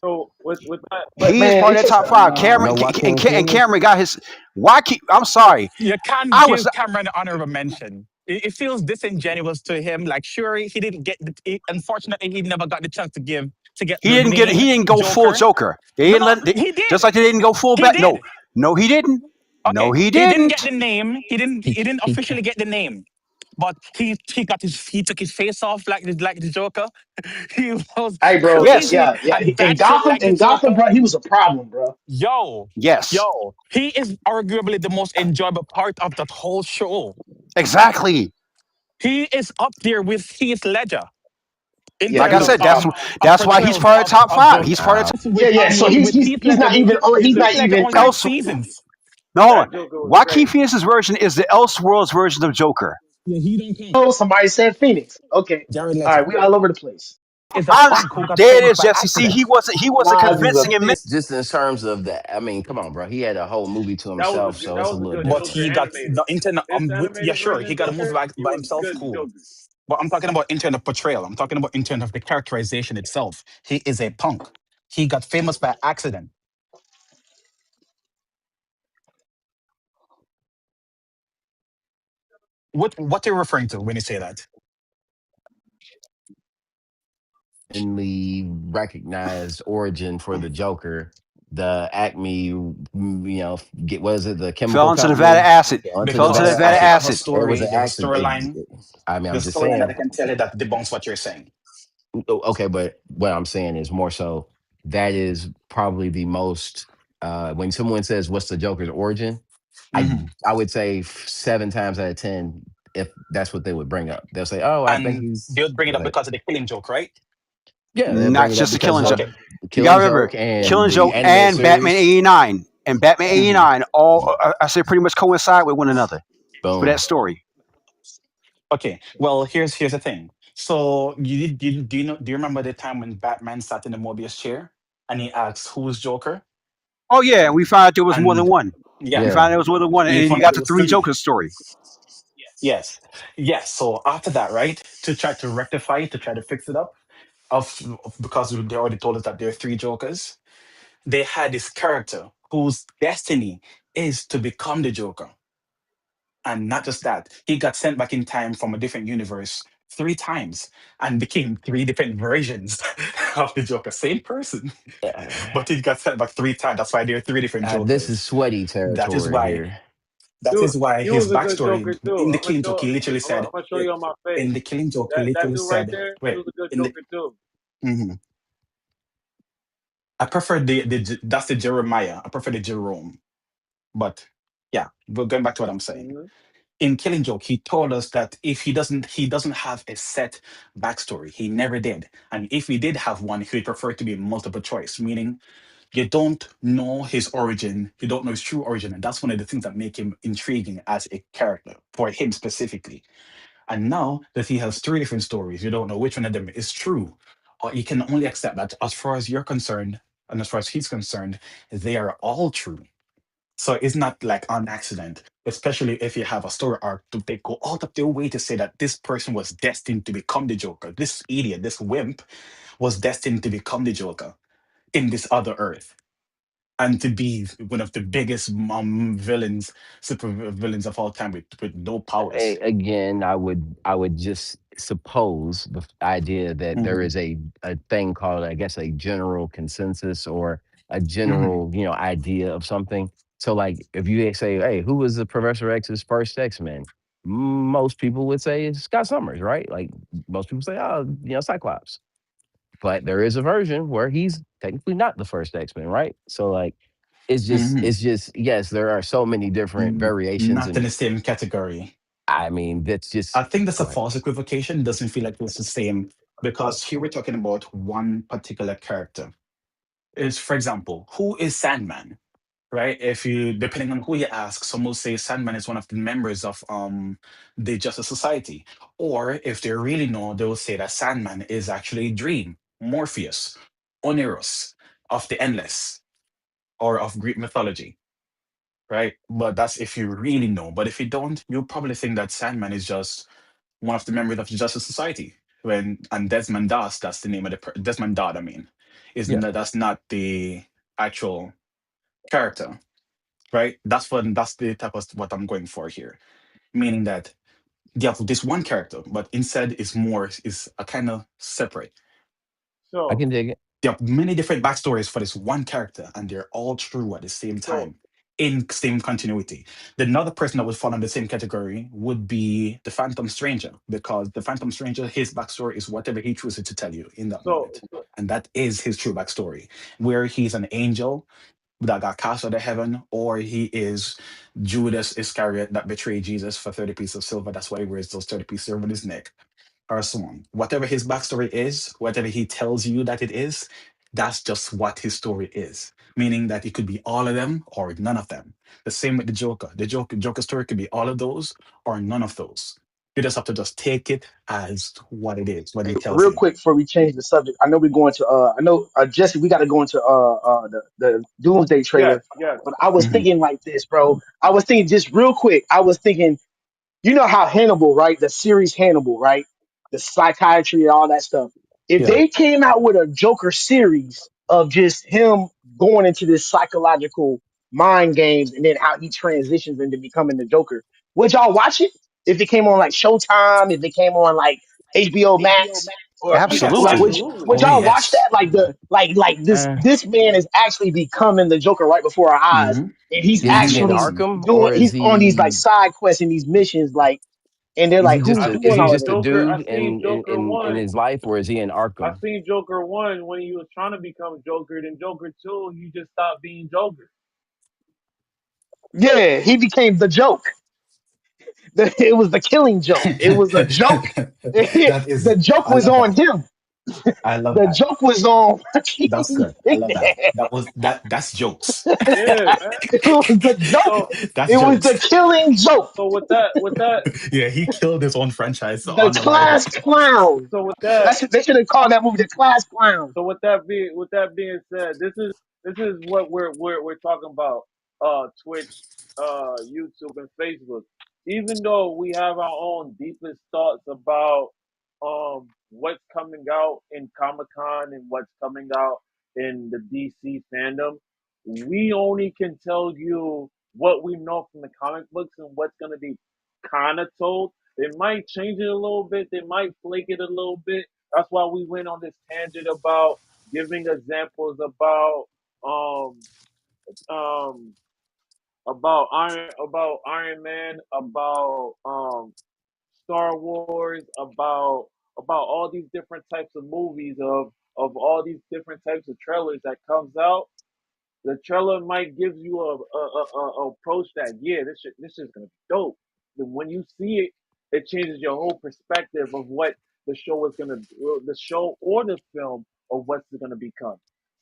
Speaker 1: So with that,
Speaker 9: But
Speaker 7: He is
Speaker 9: man,
Speaker 7: part of
Speaker 9: it's
Speaker 7: the
Speaker 9: just
Speaker 7: top five.
Speaker 8: You
Speaker 7: Cameron
Speaker 8: know why
Speaker 7: and,
Speaker 8: King Phoenix?
Speaker 7: Cameron got his. Why keep? I'm sorry.
Speaker 11: You can't
Speaker 7: I was.
Speaker 11: give Cameron an honorable mention. It feels disingenuous to him. Like, sure, he didn't get. Unfortunately, he never got the chance to get
Speaker 7: He
Speaker 11: the
Speaker 7: didn't get.
Speaker 11: name
Speaker 7: He didn't go full
Speaker 11: Joker.
Speaker 7: Joker. They
Speaker 11: No,
Speaker 7: didn't
Speaker 11: no,
Speaker 7: let.
Speaker 11: he
Speaker 7: Just
Speaker 11: did.
Speaker 7: like they didn't go full
Speaker 11: He
Speaker 7: back. No,
Speaker 11: did.
Speaker 7: no, he didn't. No,
Speaker 11: Okay,
Speaker 7: he
Speaker 11: he didn't get
Speaker 7: didn't.
Speaker 11: the name. He didn't.
Speaker 8: He
Speaker 11: He didn't
Speaker 8: he
Speaker 11: officially get the name. But he took his face off like the Joker. He was
Speaker 9: hey, bro.
Speaker 7: Yes.
Speaker 11: crazy
Speaker 9: Yeah.
Speaker 11: and
Speaker 9: In
Speaker 11: bad shit
Speaker 9: Gotham,
Speaker 11: like the Joker.
Speaker 9: bro, he was a problem, bro.
Speaker 11: Yo,
Speaker 7: Yes.
Speaker 11: he is arguably the most enjoyable part of that whole show.
Speaker 7: Exactly.
Speaker 11: He is up there with Heath Ledger in
Speaker 9: Yeah,
Speaker 7: Like I
Speaker 11: terms
Speaker 9: he
Speaker 7: said,
Speaker 9: is, man.
Speaker 11: of
Speaker 7: that's why he's
Speaker 11: portrayals
Speaker 7: part of the top
Speaker 11: of
Speaker 7: five. He's
Speaker 11: Joker.
Speaker 7: part of.
Speaker 8: Nah,
Speaker 9: Yeah, yeah. So
Speaker 11: With Heath
Speaker 9: he's
Speaker 11: Ledger,
Speaker 9: not even.
Speaker 11: with
Speaker 9: He's
Speaker 11: Heath
Speaker 9: not
Speaker 11: Ledger
Speaker 9: even.
Speaker 11: only had
Speaker 7: Else.
Speaker 11: seasons.
Speaker 7: No, hold on.
Speaker 1: that Joker was
Speaker 7: Joaquin
Speaker 1: great.
Speaker 7: Phoenix's version is the Elseworlds version of Joker.
Speaker 11: Yeah, he don't count.
Speaker 9: Oh, somebody said Phoenix. Okay.
Speaker 11: Jared
Speaker 9: All right,
Speaker 11: Leto
Speaker 9: we all over the place.
Speaker 11: is a
Speaker 7: I,
Speaker 11: punk who got
Speaker 7: there it
Speaker 11: famous
Speaker 7: is,
Speaker 11: by
Speaker 7: Jesse. See,
Speaker 11: accident.
Speaker 7: he wasn't
Speaker 9: Nas is a
Speaker 7: convincing him.
Speaker 8: just in terms of the, I mean, come on, bro. He had a whole movie to
Speaker 1: That was a
Speaker 8: himself,
Speaker 1: good.
Speaker 8: so
Speaker 1: That
Speaker 8: it's a
Speaker 1: was a
Speaker 8: little
Speaker 1: good
Speaker 11: But
Speaker 8: different.
Speaker 1: Joker
Speaker 11: he got
Speaker 1: animated.
Speaker 11: the internet.
Speaker 1: This
Speaker 11: Yeah,
Speaker 1: animated
Speaker 11: sure, he
Speaker 1: version
Speaker 11: got a movie
Speaker 1: Joker, he
Speaker 11: by
Speaker 1: was
Speaker 11: himself.
Speaker 1: good
Speaker 11: Cool.
Speaker 1: Joker.
Speaker 11: But I'm talking about in terms of portrayal. I'm talking about in terms of the characterization itself. He is a punk. He got famous by accident. What are you referring to when you say that?
Speaker 8: In the recognized origin for the Joker, the Acme, get what is it? The
Speaker 7: Fell
Speaker 8: chemical
Speaker 7: into Nevada
Speaker 8: company
Speaker 7: acid.
Speaker 8: fell into
Speaker 7: Fell into
Speaker 11: Because
Speaker 8: Nevada
Speaker 7: Nevada
Speaker 11: they
Speaker 8: acid.
Speaker 11: have a
Speaker 7: acid.
Speaker 8: It was
Speaker 11: story.
Speaker 8: an
Speaker 11: They have a
Speaker 8: accident.
Speaker 11: storyline.
Speaker 8: I mean, I'm
Speaker 11: There's a
Speaker 8: just
Speaker 11: storyline that
Speaker 8: saying.
Speaker 11: I can tell you that debunks what you're saying.
Speaker 8: Okay, but what I'm saying is more so that is probably the most. When someone says, "What's the Joker's origin?" I
Speaker 11: Hmm.
Speaker 8: I would say 7 times out of 10, if that's what they would bring up, they'll say, "Oh, I think
Speaker 11: And
Speaker 8: he's."
Speaker 11: they would bring it up
Speaker 8: Like,
Speaker 11: because of the killing joke, right?
Speaker 8: yeah, they'll
Speaker 7: Not
Speaker 8: bring it up
Speaker 7: just the
Speaker 8: because
Speaker 7: Killing Joke.
Speaker 8: of
Speaker 11: Okay.
Speaker 8: the
Speaker 7: You gotta
Speaker 8: Killing
Speaker 7: remember,
Speaker 8: Joke and
Speaker 7: Killing
Speaker 8: the
Speaker 7: Joke
Speaker 8: animated
Speaker 7: and Batman
Speaker 8: series.
Speaker 7: '89 and Batman
Speaker 11: Hmm.
Speaker 7: '89 all I say pretty much coincide with one another for that
Speaker 8: Boom.
Speaker 7: story.
Speaker 11: Okay. Well, here's the thing. So do you remember the time when Batman sat in the Mobius chair and he asked who's Joker?
Speaker 7: Oh yeah, and we found out there was more than
Speaker 11: And
Speaker 7: one.
Speaker 11: yeah,
Speaker 7: We
Speaker 8: Yeah.
Speaker 7: found out there was more than one, and
Speaker 11: you
Speaker 7: then you
Speaker 11: found out
Speaker 7: got
Speaker 11: there
Speaker 7: the
Speaker 11: was
Speaker 7: three
Speaker 11: three.
Speaker 7: Joker story.
Speaker 11: Yes. Yes. So after that, right, to try to rectify it, to try to fix it up, because they already told us that there are three Jokers, they had this character whose destiny is to become the Joker. And not just that, he got sent back in time from a different universe 3 times and became three different versions of the Joker. Same person,
Speaker 8: Uh,
Speaker 11: but he got sent back 3 times. That's why there are three different
Speaker 8: this is
Speaker 11: Jokers.
Speaker 8: sweaty
Speaker 11: That is
Speaker 8: territory
Speaker 11: why.
Speaker 8: here.
Speaker 11: That is why
Speaker 1: He
Speaker 11: his
Speaker 1: was a good
Speaker 11: backstory
Speaker 1: Joker too.
Speaker 11: in the
Speaker 1: I'm gonna
Speaker 11: Killing Joke,
Speaker 1: show.
Speaker 11: he literally said,
Speaker 1: I'm gonna show you on my
Speaker 11: in
Speaker 1: face.
Speaker 11: the Killing Joke, he
Speaker 1: That
Speaker 11: literally
Speaker 1: dude right
Speaker 11: said,
Speaker 1: there, he
Speaker 11: wait,
Speaker 1: was a good
Speaker 11: in the,
Speaker 1: Joker too.
Speaker 11: mhm. I prefer that's the Jeremiah. I prefer the Jerome. But yeah, but going back to what I'm saying.
Speaker 1: Hmm.
Speaker 11: In Killing Joke, he told us that if he doesn't have a set backstory. He never did. And if he did have one, he'd prefer it to be multiple choice, meaning you don't know his origin, you don't know his true origin. And that's one of the things that make him intriguing as a character, for him specifically. And now that he has three different stories, you don't know which one of them is true. Or you can only accept that as far as you're concerned, and as far as he's concerned, they are all true. So it's not like on accident, especially if you have a story arc to they go out of their way to say that this person was destined to become the Joker. This idiot, this wimp was destined to become the Joker in this other Earth and to be one of the biggest villains, super villains of all time with no powers.
Speaker 8: Again, I would just suppose the idea that there
Speaker 11: Hmm.
Speaker 8: is a thing called, I guess, a general consensus or a
Speaker 11: Hmm.
Speaker 8: general idea of something. So like if you say, "Hey, who was the Professor X's first X-Men?" Most people would say it's Scott Summers, right? Like most people say, "Oh, Cyclops." But there is a version where he's technically not the first X-Men, right? So like
Speaker 11: Hmm.
Speaker 8: it's just yes, there are so many different variations,
Speaker 11: Not in
Speaker 8: and
Speaker 11: the same category.
Speaker 8: I mean that's
Speaker 11: I
Speaker 8: just
Speaker 11: think that's a
Speaker 8: go ahead.
Speaker 11: false equivocation. Doesn't feel like it's the same because here we're talking about one particular character. Is, for example, who is Sandman?
Speaker 2: right? If you, depending on who you ask, some will say Sandman is one of the members of the Justice Society, or if they really know, they will say that Sandman is actually Dream, Morpheus, Oneros of the Endless or of Greek mythology, right? But that's if you really know. But if you don't, you'll probably think that Sandman is just one of the members of the Justice Society. When and Desmond Doss, that's the name of the Desmond Dodd. I mean, is
Speaker 7: Yeah.
Speaker 2: that's not the actual character, right? That's the type of what I'm going for here, meaning that they have this one character, but instead is a kind of separate.
Speaker 8: I
Speaker 1: So
Speaker 8: can dig it.
Speaker 2: There are many different backstories for this one character, and they're all true at the same
Speaker 1: so
Speaker 2: time in same continuity. The another person that would fall in the same category would be the Phantom Stranger, because the Phantom Stranger, his backstory is whatever he chooses to tell you in that
Speaker 1: so
Speaker 2: moment. And that is his true backstory, where he's an angel that got cast out of heaven, or he is Judas Iscariot that betrayed Jesus for 30 pieces of silver. That's why he wears those 30 pieces of silver on his neck, or so on. Whatever his backstory is, whatever he tells you that it is, that's just what his story is. Meaning that it could be all of them or none of them. The same with the Joker. The Joker story could be all of those or none of those. You just have to just take it as what it is, what he
Speaker 9: Hey,
Speaker 2: tells
Speaker 9: real
Speaker 2: you.
Speaker 9: quick before we change the subject, I know we're going to I know Jesse, we got to go into the Doomsday
Speaker 1: yes,
Speaker 9: trailer,
Speaker 1: yes.
Speaker 9: but I was
Speaker 2: Mhm.
Speaker 9: thinking like this, bro. I was thinking just real quick. I was thinking, you know how Hannibal, right? The series Hannibal, right? The psychiatry and all that stuff. If
Speaker 2: Yeah.
Speaker 9: they came out with a Joker series of just him going into this psychological mind games and then how he transitions into becoming the Joker, would y'all watch it? If it came on like Showtime, if it came on like HBO Max, or like
Speaker 7: Absolutely.
Speaker 1: Absolutely.
Speaker 9: would
Speaker 2: Oh,
Speaker 9: y'all watch
Speaker 2: yes.
Speaker 9: that? Like the like this
Speaker 8: Uh,
Speaker 9: this man is actually becoming the Joker right before our eyes,
Speaker 2: Hmm.
Speaker 9: and he's
Speaker 8: is he
Speaker 2: Even
Speaker 8: in
Speaker 9: actually
Speaker 2: Watson.
Speaker 8: Arkham
Speaker 9: doing
Speaker 8: or is
Speaker 9: he's on these like
Speaker 8: he
Speaker 9: side quests and these missions like and they're
Speaker 8: is
Speaker 9: like
Speaker 8: he just
Speaker 9: who's
Speaker 1: I
Speaker 8: a is
Speaker 9: doing
Speaker 8: he
Speaker 1: seen
Speaker 9: all of
Speaker 8: just a
Speaker 9: this.
Speaker 1: Joker. I
Speaker 8: dude
Speaker 1: seen Joker
Speaker 8: in
Speaker 1: one.
Speaker 8: his life, or is he in
Speaker 1: I
Speaker 8: Arkham?
Speaker 1: seen Joker one when he was trying to become Joker. Then Joker two, he just stopped being Joker.
Speaker 9: Yeah, he became the joke. It was the killing joke. It was a joke.
Speaker 2: That
Speaker 9: The
Speaker 2: is,
Speaker 9: joke
Speaker 2: I
Speaker 9: was
Speaker 2: love
Speaker 9: on
Speaker 2: that.
Speaker 9: him.
Speaker 2: I love
Speaker 9: The
Speaker 2: that.
Speaker 9: joke was on
Speaker 2: That's
Speaker 9: fucking
Speaker 2: good. I love that.
Speaker 9: Hitman.
Speaker 2: That's jokes.
Speaker 1: Yeah.
Speaker 9: It was the joke.
Speaker 1: So
Speaker 2: That's
Speaker 9: It was the
Speaker 2: jokes.
Speaker 9: killing joke.
Speaker 1: so with that
Speaker 2: Yeah, he killed his own franchise
Speaker 9: The
Speaker 2: on arrival.
Speaker 9: class clown.
Speaker 1: so with that
Speaker 9: They should have called that movie the class clown.
Speaker 1: so with that being said, this is what we're talking about. Twitch, YouTube, and Facebook. Even though we have our own deepest thoughts about what's coming out in Comic Con and what's coming out in the DC fandom, we only can tell you what we know from the comic books and what's gonna be kind of told. They might change it a little bit. They might flake it a little bit. That's why we went on this tangent about giving examples um um about Iron Man, about Star Wars, about all these different types of movies of all these different types of trailers that comes out. The trailer might give you a approach that, yeah, this is gonna be dope. Then when you see it, it changes your whole perspective of what the show or the film of what's gonna become.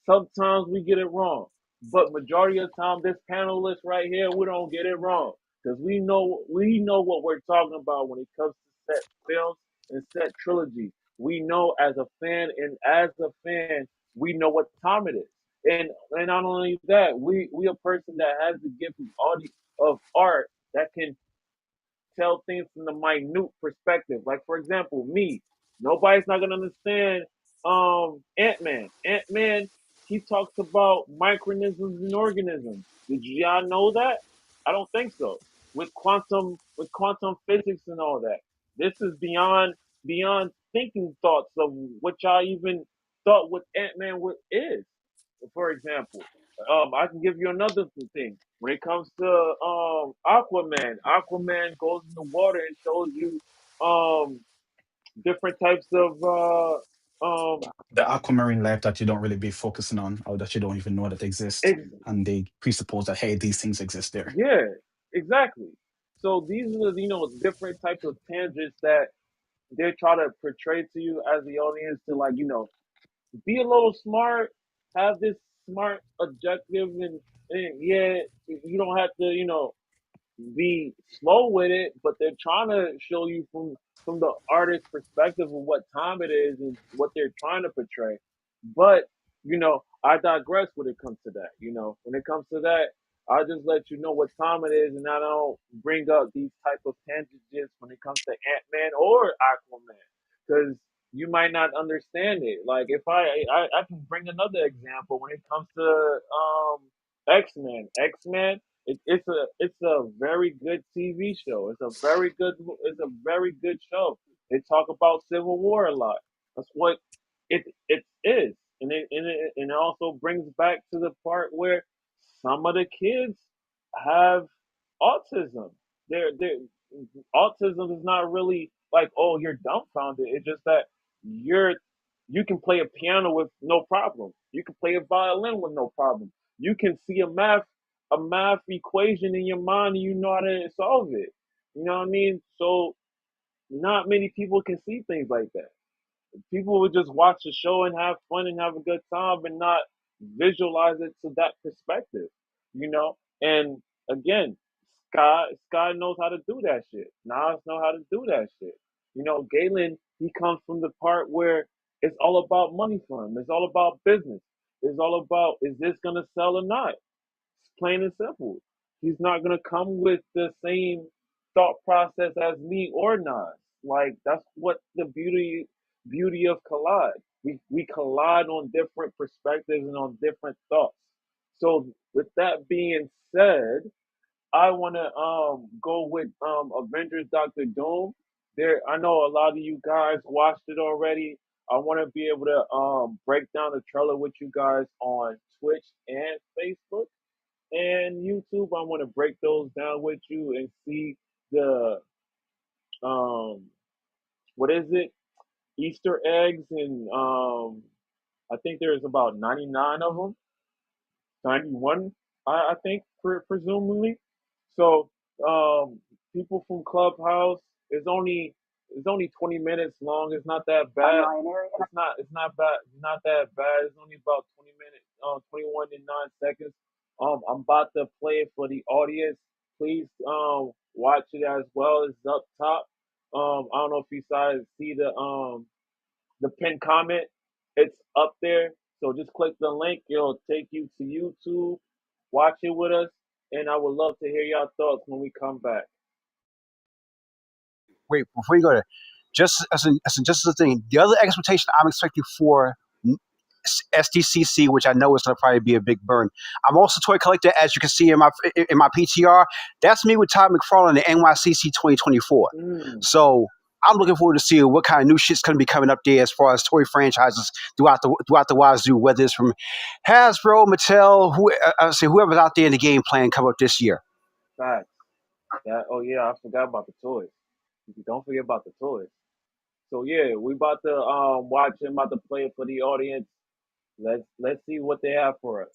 Speaker 1: Sometimes we get it wrong, but majority of the time, this panelist right here, we don't get it wrong because we know what we're talking about when it comes to set films and set trilogy. We know as a fan, and as a fan, we know what time it is. And not only that, we a person that has the gift of art that can tell things from the minute perspective. Like for example, me, nobody's not gonna understand Ant Man. Ant Man, he talks about microorganisms and organisms. Did y'all know that? I don't think so. With quantum physics and all that. This is beyond thinking thoughts of what y'all even thought what Ant Man is. For example, I can give you another thing. When it comes to Aquaman, Aquaman goes in the water and shows you um, different types of
Speaker 2: The aquamarine life that you don't really be focusing on, or that you don't even know that exist,
Speaker 1: ex-
Speaker 2: and they presuppose that hey, these things exist there.
Speaker 1: yeah, exactly. So these are different types of tangents that they try to portray to you as the audience to be a little smart, have this smart objective, and Yeah, you don't have to, be slow with it, but they're trying to show you from the artist's perspective of what time it is and what they're trying to portray. But I digress when it comes to that. When it comes to that, I just let you know what time it is, and I don't bring up these type of tangents when it comes to Ant Man or Aquaman, because you might not understand it. Like if I can bring another example when it comes to X Men. It's a very good TV show. It's a very good show. They talk about Civil War a lot. That's what it is, and it also brings back to the part where some of the kids have autism. They're autism is not really like, oh, you're dumbfounded. It's just that you can play a piano with no problem. You can play a violin with no problem. You can see a math equation in your mind and you know how to solve it. You know what I mean? So not many people can see things like that. People would just watch the show and have fun and have a good time and not visualize it to that perspective, And again, Sky knows how to do that shit. Nas know how to do that shit. Galen, he comes from the part where it's all about money for him. It's all about business. It's all about, is this gonna sell or not? Plain and simple. He's not gonna come with the same thought process as me or Nas. Like that's what the beauty of collide. We collide on different perspectives and on different thoughts. So with that being said, I want to go with Avengers Doctor Doom. I know a lot of you guys watched it already. I want to be able to break down the trailer with you guys on Twitch and Facebook and YouTube. I want to break those down with you and see the um what is it? Easter eggs, and I think there's about 99 of them. 91, I think, presumably. So, people from Clubhouse, it's only 20 minutes long. It's not that bad. It's not bad. Not that bad. It's only about 20 minutes, 21 and 9 seconds. I'm about to play it for the audience. Please, watch it as well. It's up top. I don't know if you guys see the pinned comment. It's up there. So just click the link. It'll take you to YouTube. Watch it with us. And I would love to hear your thoughts when we come back.
Speaker 7: Wait, before you go there, just as a thing, the other expectation I'm expecting for SDCC, which I know is going to probably be a big burn. I'm also a toy collector, as you can see in my PTR. That's me with Todd McFarlane and NYCC 2024. So I'm looking forward to seeing what kind of new shit's going to be coming up there as far as toy franchises throughout the wazoo, whether it's from Hasbro, Mattel, whoever's out there in the game plan come up this year.
Speaker 1: Facts. Oh yeah, I forgot about the toys. Don't forget about the toys. So yeah, we about to watch and about to play it for the audience. Let's see what they have for us.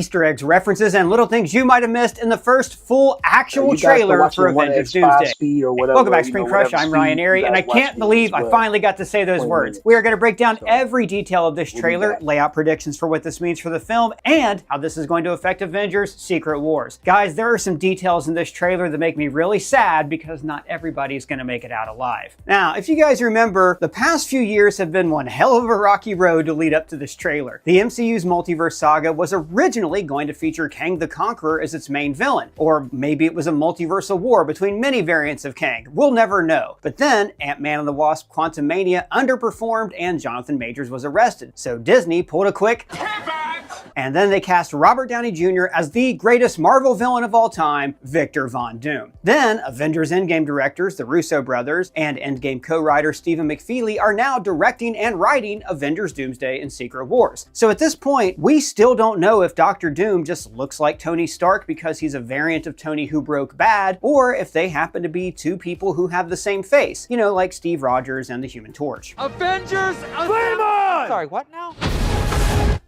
Speaker 12: Easter eggs, references, and little things you might have missed in the first full actual trailer for Avengers Doomsday. Welcome back, Screen Crush. I'm Ryan Airy, and I can't believe I finally got to say those words. We are going to break down every detail of this trailer, lay out predictions for what this means for the film, and how this is going to affect Avengers Secret Wars. Guys, there are some details in this trailer that make me really sad because not everybody's going to make it out alive. Now, if you guys remember, the past few years have been one hell of a rocky road to lead up to this trailer. The MCU's multiverse saga was originally going to feature Kang the Conqueror as its main villain, or maybe it was a multiversal war between many variants of Kang. We'll never know. But then Ant-Man and the Wasp: Quantumania underperformed and Jonathan Majors was arrested. So Disney pulled a quick and then they cast Robert Downey Jr. as the greatest Marvel villain of all time, Victor Von Doom. Then Avengers Endgame directors, the Russo brothers, and Endgame co-writer Stephen McFeely are now directing and writing Avengers Doomsday and Secret Wars. So at this point, we still don't know if Dr. Doom just looks like Tony Stark because he's a variant of Tony who broke bad, or if they happen to be two people who have the same face, like Steve Rogers and the Human Torch.
Speaker 13: Avengers, flame on! Sorry, what now?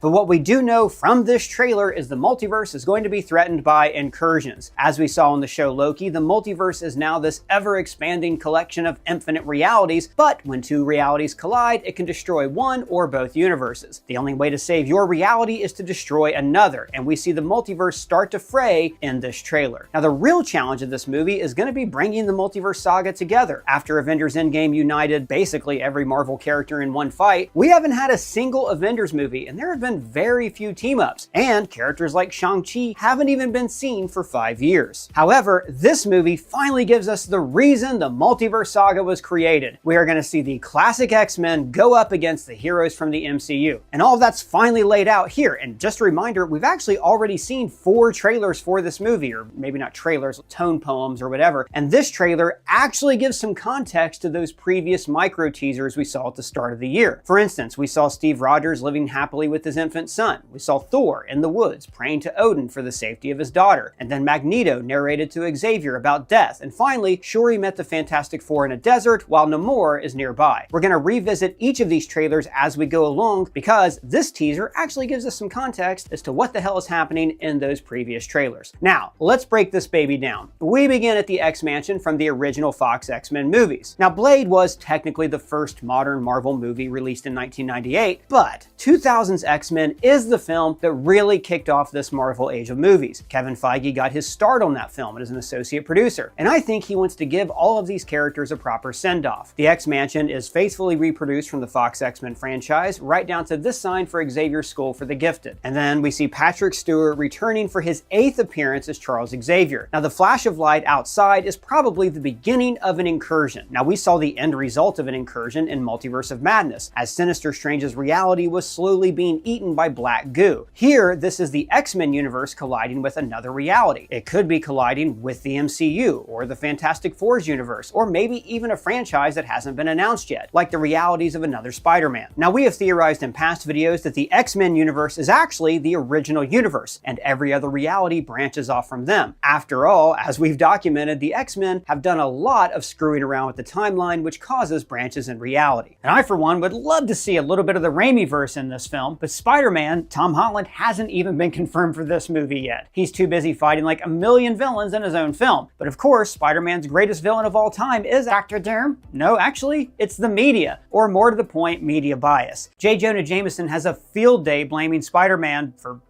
Speaker 12: But what we do know from this trailer is the multiverse is going to be threatened by incursions. As we saw in the show Loki, the multiverse is now this ever-expanding collection of infinite realities, but when two realities collide, it can destroy one or both universes. The only way to save your reality is to destroy another, and we see the multiverse start to fray in this trailer. Now, the real challenge of this movie is going to be bringing the multiverse saga together. After Avengers Endgame united basically every Marvel character in one fight, we haven't had a single Avengers movie, and there have been very few team-ups, and characters like Shang-Chi haven't even been seen for 5 years. However, this movie finally gives us the reason the multiverse saga was created. We are going to see the classic X-Men go up against the heroes from the MCU, and all of that's finally laid out here. And just a reminder, we've actually already seen 4 trailers for this movie, or maybe not trailers, tone poems or whatever, and this trailer actually gives some context to those previous micro teasers we saw at the start of the year. For instance, we saw Steve Rogers living happily with his infant son. We saw Thor in the woods praying to Odin for the safety of his daughter, and then Magneto narrated to Xavier about death, and finally, Shuri met the Fantastic Four in a desert while Namor is nearby. We're going to revisit each of these trailers as we go along because this teaser actually gives us some context as to what the hell is happening in those previous trailers. Now, let's break this baby down. We begin at the X-Mansion from the original Fox X-Men movies. Now, Blade was technically the first modern Marvel movie released in 1998, but 2000's X-Men is the film that really kicked off this Marvel age of movies. Kevin Feige got his start on that film as an associate producer, and I think he wants to give all of these characters a proper send-off. The X-Mansion is faithfully reproduced from the Fox X-Men franchise, right down to this sign for Xavier's School for the Gifted. And then we see Patrick Stewart returning for his 8th appearance as Charles Xavier. Now, the flash of light outside is probably the beginning of an incursion. Now, we saw the end result of an incursion in Multiverse of Madness, as Sinister Strange's reality was slowly being eaten by black goo. Here, this is the X-Men universe colliding with another reality. It could be colliding with the MCU, or the Fantastic Four's universe, or maybe even a franchise that hasn't been announced yet, like the realities of another Spider-Man. Now, we have theorized in past videos that the X-Men universe is actually the original universe, and every other reality branches off from them. After all, as we've documented, the X-Men have done a lot of screwing around with the timeline, which causes branches in reality. And I, for one, would love to see a little bit of the Raimi-verse in this film, but Spider-Man, Tom Holland, hasn't even been confirmed for this movie yet. He's too busy fighting like a million villains in his own film. But of course, Spider-Man's greatest villain of all time is Dr. Doom. No, actually, it's the media, or more to the point, media bias. J. Jonah Jameson has a field day blaming Spider-Man for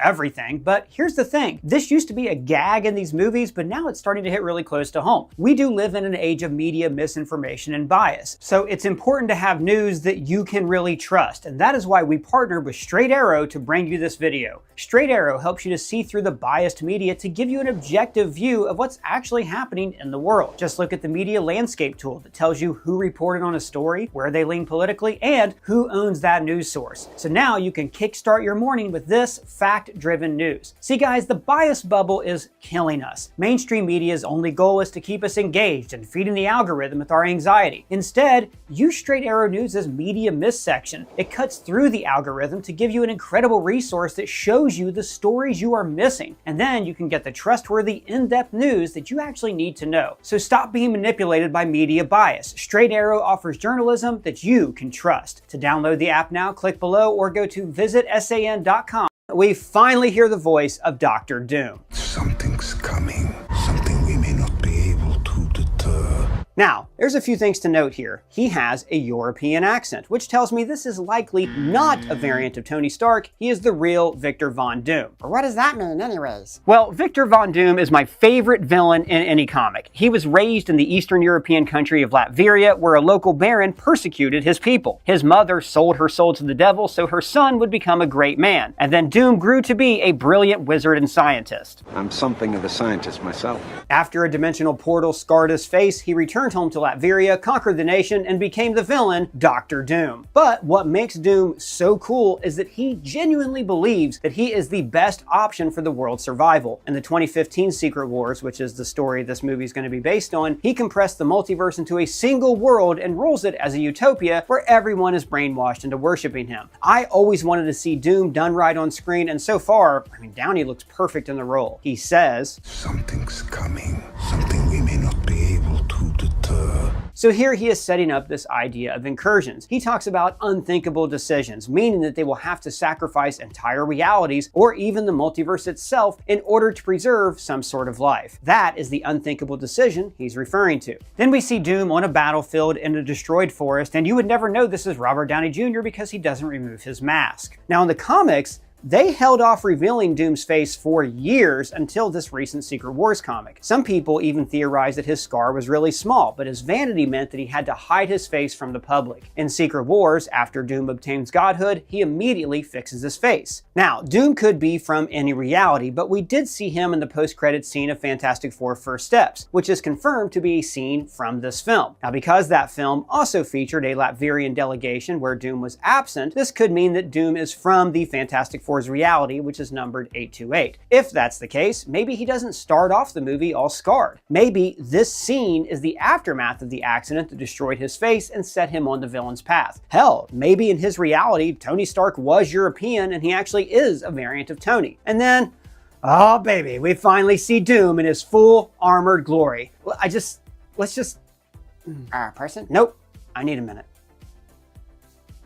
Speaker 12: everything. But here's the thing. This used to be a gag in these movies, but now it's starting to hit really close to home. We do live in an age of media misinformation and bias. So it's important to have news that you can really trust. And that is why we partnered with Straight Arrow to bring you this video. Straight Arrow helps you to see through the biased media to give you an objective view of what's actually happening in the world. Just look at the media landscape tool that tells you who reported on a story, where they lean politically, and who owns that news source. So now you can kickstart your morning with this fact-driven news. See guys, the bias bubble is killing us. Mainstream media's only goal is to keep us engaged and feeding the algorithm with our anxiety. Instead, use Straight Arrow News' media miss section. It cuts through the algorithm to give you an incredible resource that shows you the stories you are missing. And then you can get the trustworthy, in-depth news that you actually need to know. So stop being manipulated by media bias. Straight Arrow offers journalism that you can trust. To download the app now, click below or go to visitsan.com. We finally hear the voice of Dr. Doom.
Speaker 4: Something's coming. Something we may not be able to deter.
Speaker 12: Now, there's a few things to note here. He has a European accent, which tells me this is likely not a variant of Tony Stark. He is the real Victor Von Doom.
Speaker 13: But what does that mean anyways?
Speaker 12: Well, Victor Von Doom is my favorite villain in any comic. He was raised in the Eastern European country of Latveria, where a local baron persecuted his people. His mother sold her soul to the devil so her son would become a great man. And then Doom grew to be a brilliant wizard and scientist.
Speaker 7: I'm something of a scientist myself.
Speaker 12: After a dimensional portal scarred his face, he returned home to Latveria, conquered the nation, and became the villain, Dr. Doom. But what makes Doom so cool is that he genuinely believes that he is the best option for the world's survival. In the 2015 Secret Wars, which is the story this movie is going to be based on, he compressed the multiverse into a single world and rules it as a utopia where everyone is brainwashed into worshiping him. I always wanted to see Doom done right on screen, and so far, Downey looks perfect in the role. He says,
Speaker 4: Something's coming. Something we may not be able to deter.
Speaker 12: So here he is setting up this idea of incursions. He talks about unthinkable decisions, meaning that they will have to sacrifice entire realities or even the multiverse itself in order to preserve some sort of life. That is the unthinkable decision he's referring to. Then we see Doom on a battlefield in a destroyed forest, and you would never know this is Robert Downey Jr. because he doesn't remove his mask. Now in the comics, they held off revealing Doom's face for years until this recent Secret Wars comic. Some people even theorized that his scar was really small, but his vanity meant that he had to hide his face from the public. In Secret Wars, after Doom obtains godhood, he immediately fixes his face. Now, Doom could be from any reality, but we did see him in the post-credits scene of Fantastic Four First Steps, which is confirmed to be a scene from this film. Now, because that film also featured a Latvian delegation where Doom was absent, this could mean that Doom is from the Fantastic Four's reality, which is numbered 828. If that's the case, maybe he doesn't start off the movie all scarred. Maybe this scene is the aftermath of the accident that destroyed his face and set him on the villain's path. Hell, maybe in his reality, Tony Stark was European and he actually is a variant of Tony. And then, oh baby, we finally see Doom in his full armored glory. Person? Nope, I need a minute.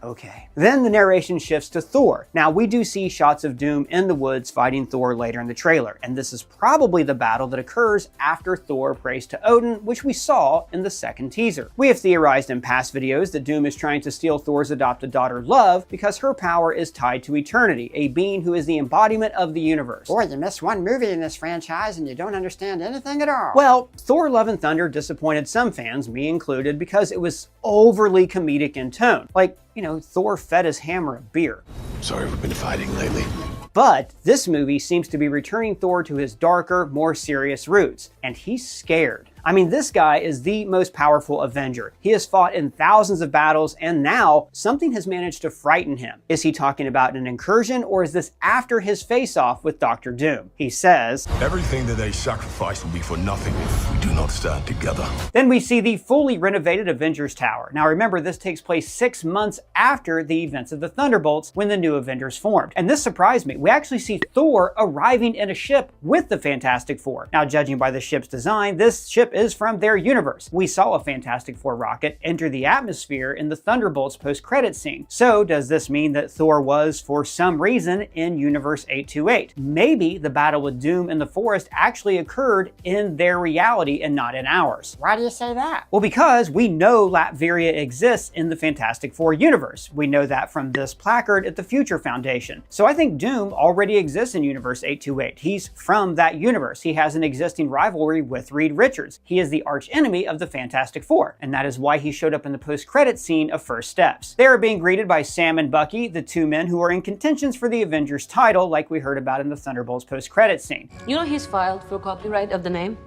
Speaker 12: Okay. Then the narration shifts to Thor. Now, we do see shots of Doom in the woods fighting Thor later in the trailer, and this is probably the battle that occurs after Thor prays to Odin, which we saw in the second teaser. We have theorized in past videos that Doom is trying to steal Thor's adopted daughter Love because her power is tied to eternity, a being who is the embodiment of the universe.
Speaker 13: Boy, you missed one movie in this franchise and you don't understand anything at all.
Speaker 12: Well, Thor Love and Thunder disappointed some fans, me included, because it was overly comedic in tone. Like, you know, Thor fed his hammer a beer.
Speaker 4: Sorry we've been fighting lately.
Speaker 12: But this movie seems to be returning Thor to his darker, more serious roots, and he's scared. I mean, this guy is the most powerful Avenger. He has fought in thousands of battles, and now something has managed to frighten him. Is he talking about an incursion, or is this after his face-off with Dr. Doom? He says,
Speaker 4: "Everything that they sacrifice will be for nothing if we do not stand together."
Speaker 12: Then we see the fully renovated Avengers Tower. Now remember, this takes place 6 months after the events of the Thunderbolts when the new Avengers formed. And this surprised me. We actually see Thor arriving in a ship with the Fantastic Four. Now, judging by the ship's design, this ship is from their universe. We saw a Fantastic Four rocket enter the atmosphere in the Thunderbolts post-credits scene. So does this mean that Thor was, for some reason, in Universe 828? Maybe the battle with Doom in the forest actually occurred in their reality and not in ours.
Speaker 13: Why do you say that?
Speaker 12: Well, because we know Latveria exists in the Fantastic Four universe. We know that from this placard at the Future Foundation. So I think Doom already exists in Universe 828. He's from that universe. He has an existing rivalry with Reed Richards. He is the archenemy of the Fantastic Four, and that is why he showed up in the post-credits scene of First Steps. They are being greeted by Sam and Bucky, the two men who are in contentions for the Avengers title, like we heard about in the Thunderbolts post-credits scene.
Speaker 14: You know he's filed for copyright of the name?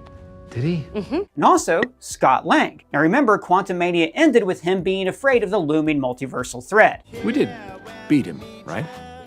Speaker 10: Did he?
Speaker 14: Mm-hmm.
Speaker 12: And also, Scott Lang. Now remember, Quantumania ended with him being afraid of the looming multiversal threat.
Speaker 4: We did beat him, right?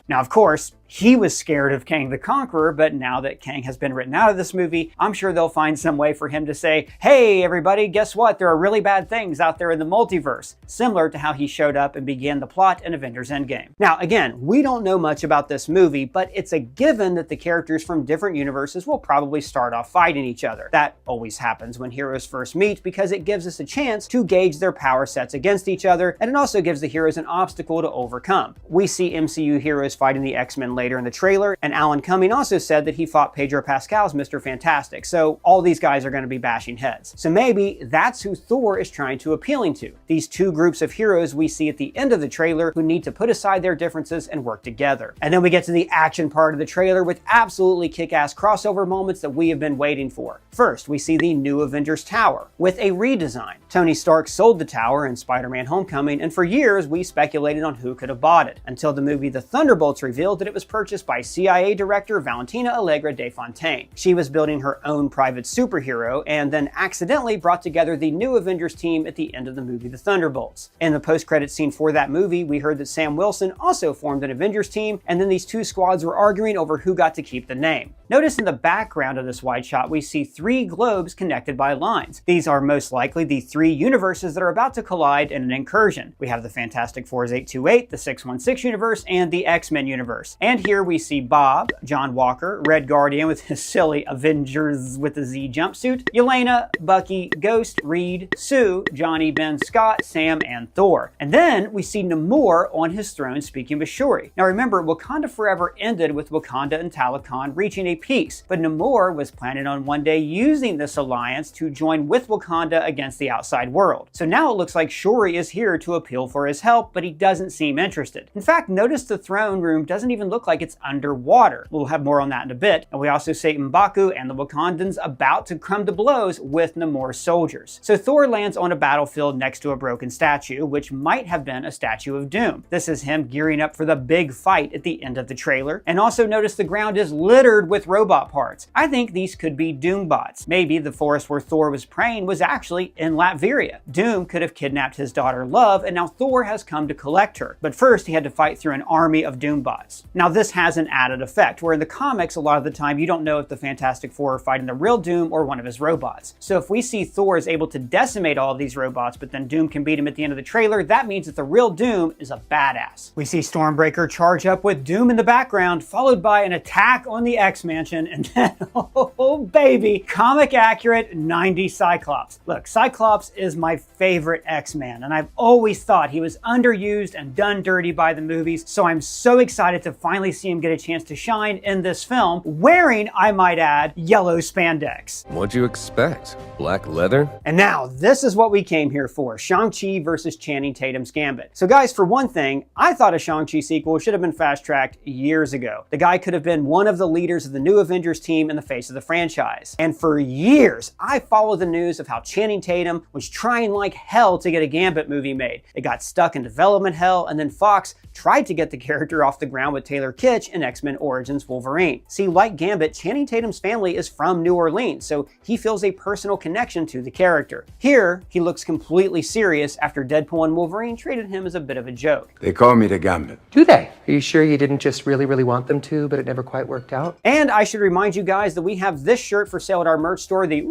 Speaker 12: Now, of course, he was scared of Kang the Conqueror, but now that Kang has been written out of this movie, I'm sure they'll find some way for him to say, hey, everybody, guess what? There are really bad things out there in the multiverse, similar to how he showed up and began the plot in Avengers Endgame. Now, again, we don't know much about this movie, but it's a given that the characters from different universes will probably start off fighting each other. That always happens when heroes first meet because it gives us a chance to gauge their power sets against each other, and it also gives the heroes an obstacle to overcome. We see MCU heroes fighting the X-Men later in the trailer, and Alan Cumming also said that he fought Pedro Pascal's Mr. Fantastic, so all these guys are going to be bashing heads. So maybe that's who Thor is trying to appealing to. These two groups of heroes we see at the end of the trailer who need to put aside their differences and work together. And then we get to the action part of the trailer with absolutely kick-ass crossover moments that we have been waiting for. First, we see the new Avengers Tower with a redesign. Tony Stark sold the tower in Spider-Man Homecoming, and for years we speculated on who could have bought it, until the movie The Thunderbolts revealed that it was purchased by CIA Director Valentina Allegra de Fontaine. She was building her own private superhero and then accidentally brought together the new Avengers team at the end of the movie The Thunderbolts. In the post-credit scene for that movie, we heard that Sam Wilson also formed an Avengers team, and then these two squads were arguing over who got to keep the name. Notice in the background of this wide shot, we see 3 globes connected by lines. These are most likely the 3 universes that are about to collide in an incursion. We have the Fantastic Four's 828, the 616 universe, and the X-Men universe. And And here we see Bob, John Walker, Red Guardian with his silly Avengers with a Z jumpsuit, Yelena, Bucky, Ghost, Reed, Sue, Johnny, Ben, Scott, Sam, and Thor. And then we see Namor on his throne speaking with Shuri. Now remember, Wakanda Forever ended with Wakanda and Talokan reaching a peace, but Namor was planning on one day using this alliance to join with Wakanda against the outside world. So now it looks like Shuri is here to appeal for his help, but he doesn't seem interested. In fact, notice the throne room doesn't even look like it's underwater. We'll have more on that in a bit. And we also see M'Baku and the Wakandans about to come to blows with Namor's soldiers. So Thor lands on a battlefield next to a broken statue, which might have been a statue of Doom. This is him gearing up for the big fight at the end of the trailer. And also notice the ground is littered with robot parts. I think these could be Doom bots. Maybe the forest where Thor was praying was actually in Latveria. Doom could have kidnapped his daughter Love, and now Thor has come to collect her. But first he had to fight through an army of Doom bots. Now this has an added effect, where in the comics a lot of the time you don't know if the Fantastic Four are fighting the real Doom or one of his robots. So if we see Thor is able to decimate all of these robots, but then Doom can beat him at the end of the trailer, that means that the real Doom is a badass. We see Stormbreaker charge up with Doom in the background, followed by an attack on the X-Mansion, and then, oh baby, comic accurate 90s Cyclops. Look, Cyclops is my favorite X-Man, and I've always thought he was underused and done dirty by the movies, so I'm so excited to finally see him get a chance to shine in this film, wearing, I might add, yellow spandex.
Speaker 15: What'd you expect? Black leather?
Speaker 12: And now, this is what we came here for, Shang-Chi versus Channing Tatum's Gambit. So guys, for one thing, I thought a Shang-Chi sequel should have been fast-tracked years ago. The guy could have been one of the leaders of the new Avengers team in the face of the franchise. And for years, I followed the news of how Channing Tatum was trying like hell to get a Gambit movie made. It got stuck in development hell, and then Fox tried to get the character off the ground with Taylor Kitsch in X-Men Origins Wolverine. See, like Gambit, Channing Tatum's family is from New Orleans, so he feels a personal connection to the character. Here, he looks completely serious after Deadpool and Wolverine treated him as a bit of a joke.
Speaker 15: They call me the Gambit.
Speaker 16: Do they? Are you sure you didn't just really want them to, but it never quite worked out?
Speaker 12: And I should remind you guys that we have this shirt for sale at our merch store, the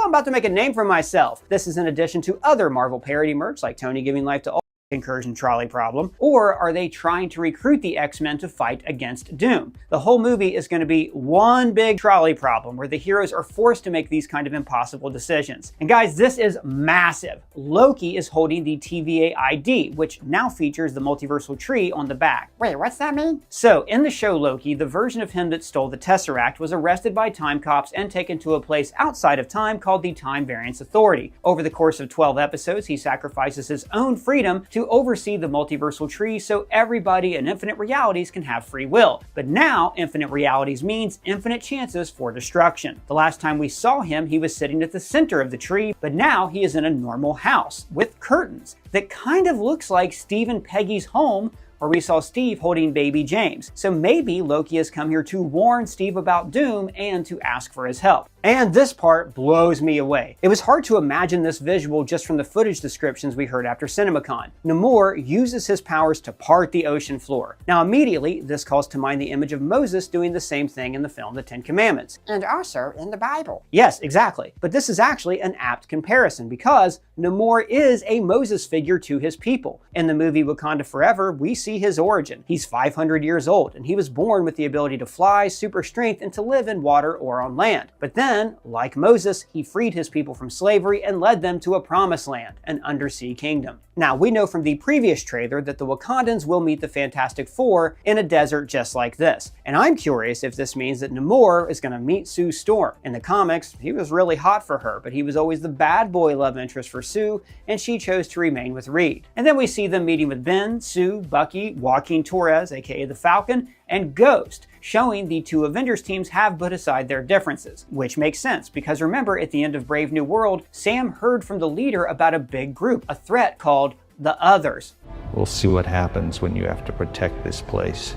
Speaker 12: I'm about to make a name for myself. This is in addition to other Marvel parody merch like Tony giving life to all Incursion trolley problem, or are they trying to recruit the X-Men to fight against Doom? The whole movie is going to be one big trolley problem where the heroes are forced to make these kind of impossible decisions. And guys, this is massive. Loki is holding the TVA ID, which now features the multiversal tree on the back.
Speaker 13: Wait, what's that mean?
Speaker 12: So, in the show Loki, the version of him that stole the Tesseract was arrested by time cops and taken to a place outside of time called the Time Variance Authority. Over the course of 12 episodes, he sacrifices his own freedom to oversee the multiversal tree so everybody in infinite realities can have free will. But now, infinite realities means infinite chances for destruction. The last time we saw him, he was sitting at the center of the tree, but now he is in a normal house with curtains that kind of looks like Steve and Peggy's home, where we saw Steve holding baby James. So maybe Loki has come here to warn Steve about Doom and to ask for his help. And this part blows me away. It was hard to imagine this visual just from the footage descriptions we heard after CinemaCon. Namor uses his powers to part the ocean floor. Now immediately, this calls to mind the image of Moses doing the same thing in the film The Ten Commandments.
Speaker 13: And also in the Bible.
Speaker 12: Yes, exactly. But this is actually an apt comparison because Namor is a Moses figure to his people. In the movie Wakanda Forever, we see his origin. He's 500 years old, and he was born with the ability to fly, super strength, and to live in water or on land. But then, like Moses, he freed his people from slavery and led them to a promised land, an undersea kingdom. Now, we know from the previous trailer that the Wakandans will meet the Fantastic Four in a desert just like this. And I'm curious if this means that Namor is going to meet Sue Storm. In the comics, he was really hot for her, but he was always the bad boy love interest for Sue, and she chose to remain with Reed. And then we see them meeting with Ben, Sue, Bucky, Joaquin Torres, aka the Falcon, and Ghost, showing the two Avengers teams have put aside their differences, which makes sense because remember at the end of Brave New World, Sam heard from the leader about a big group, a threat called the Others.
Speaker 17: We'll see what happens when you have to protect this place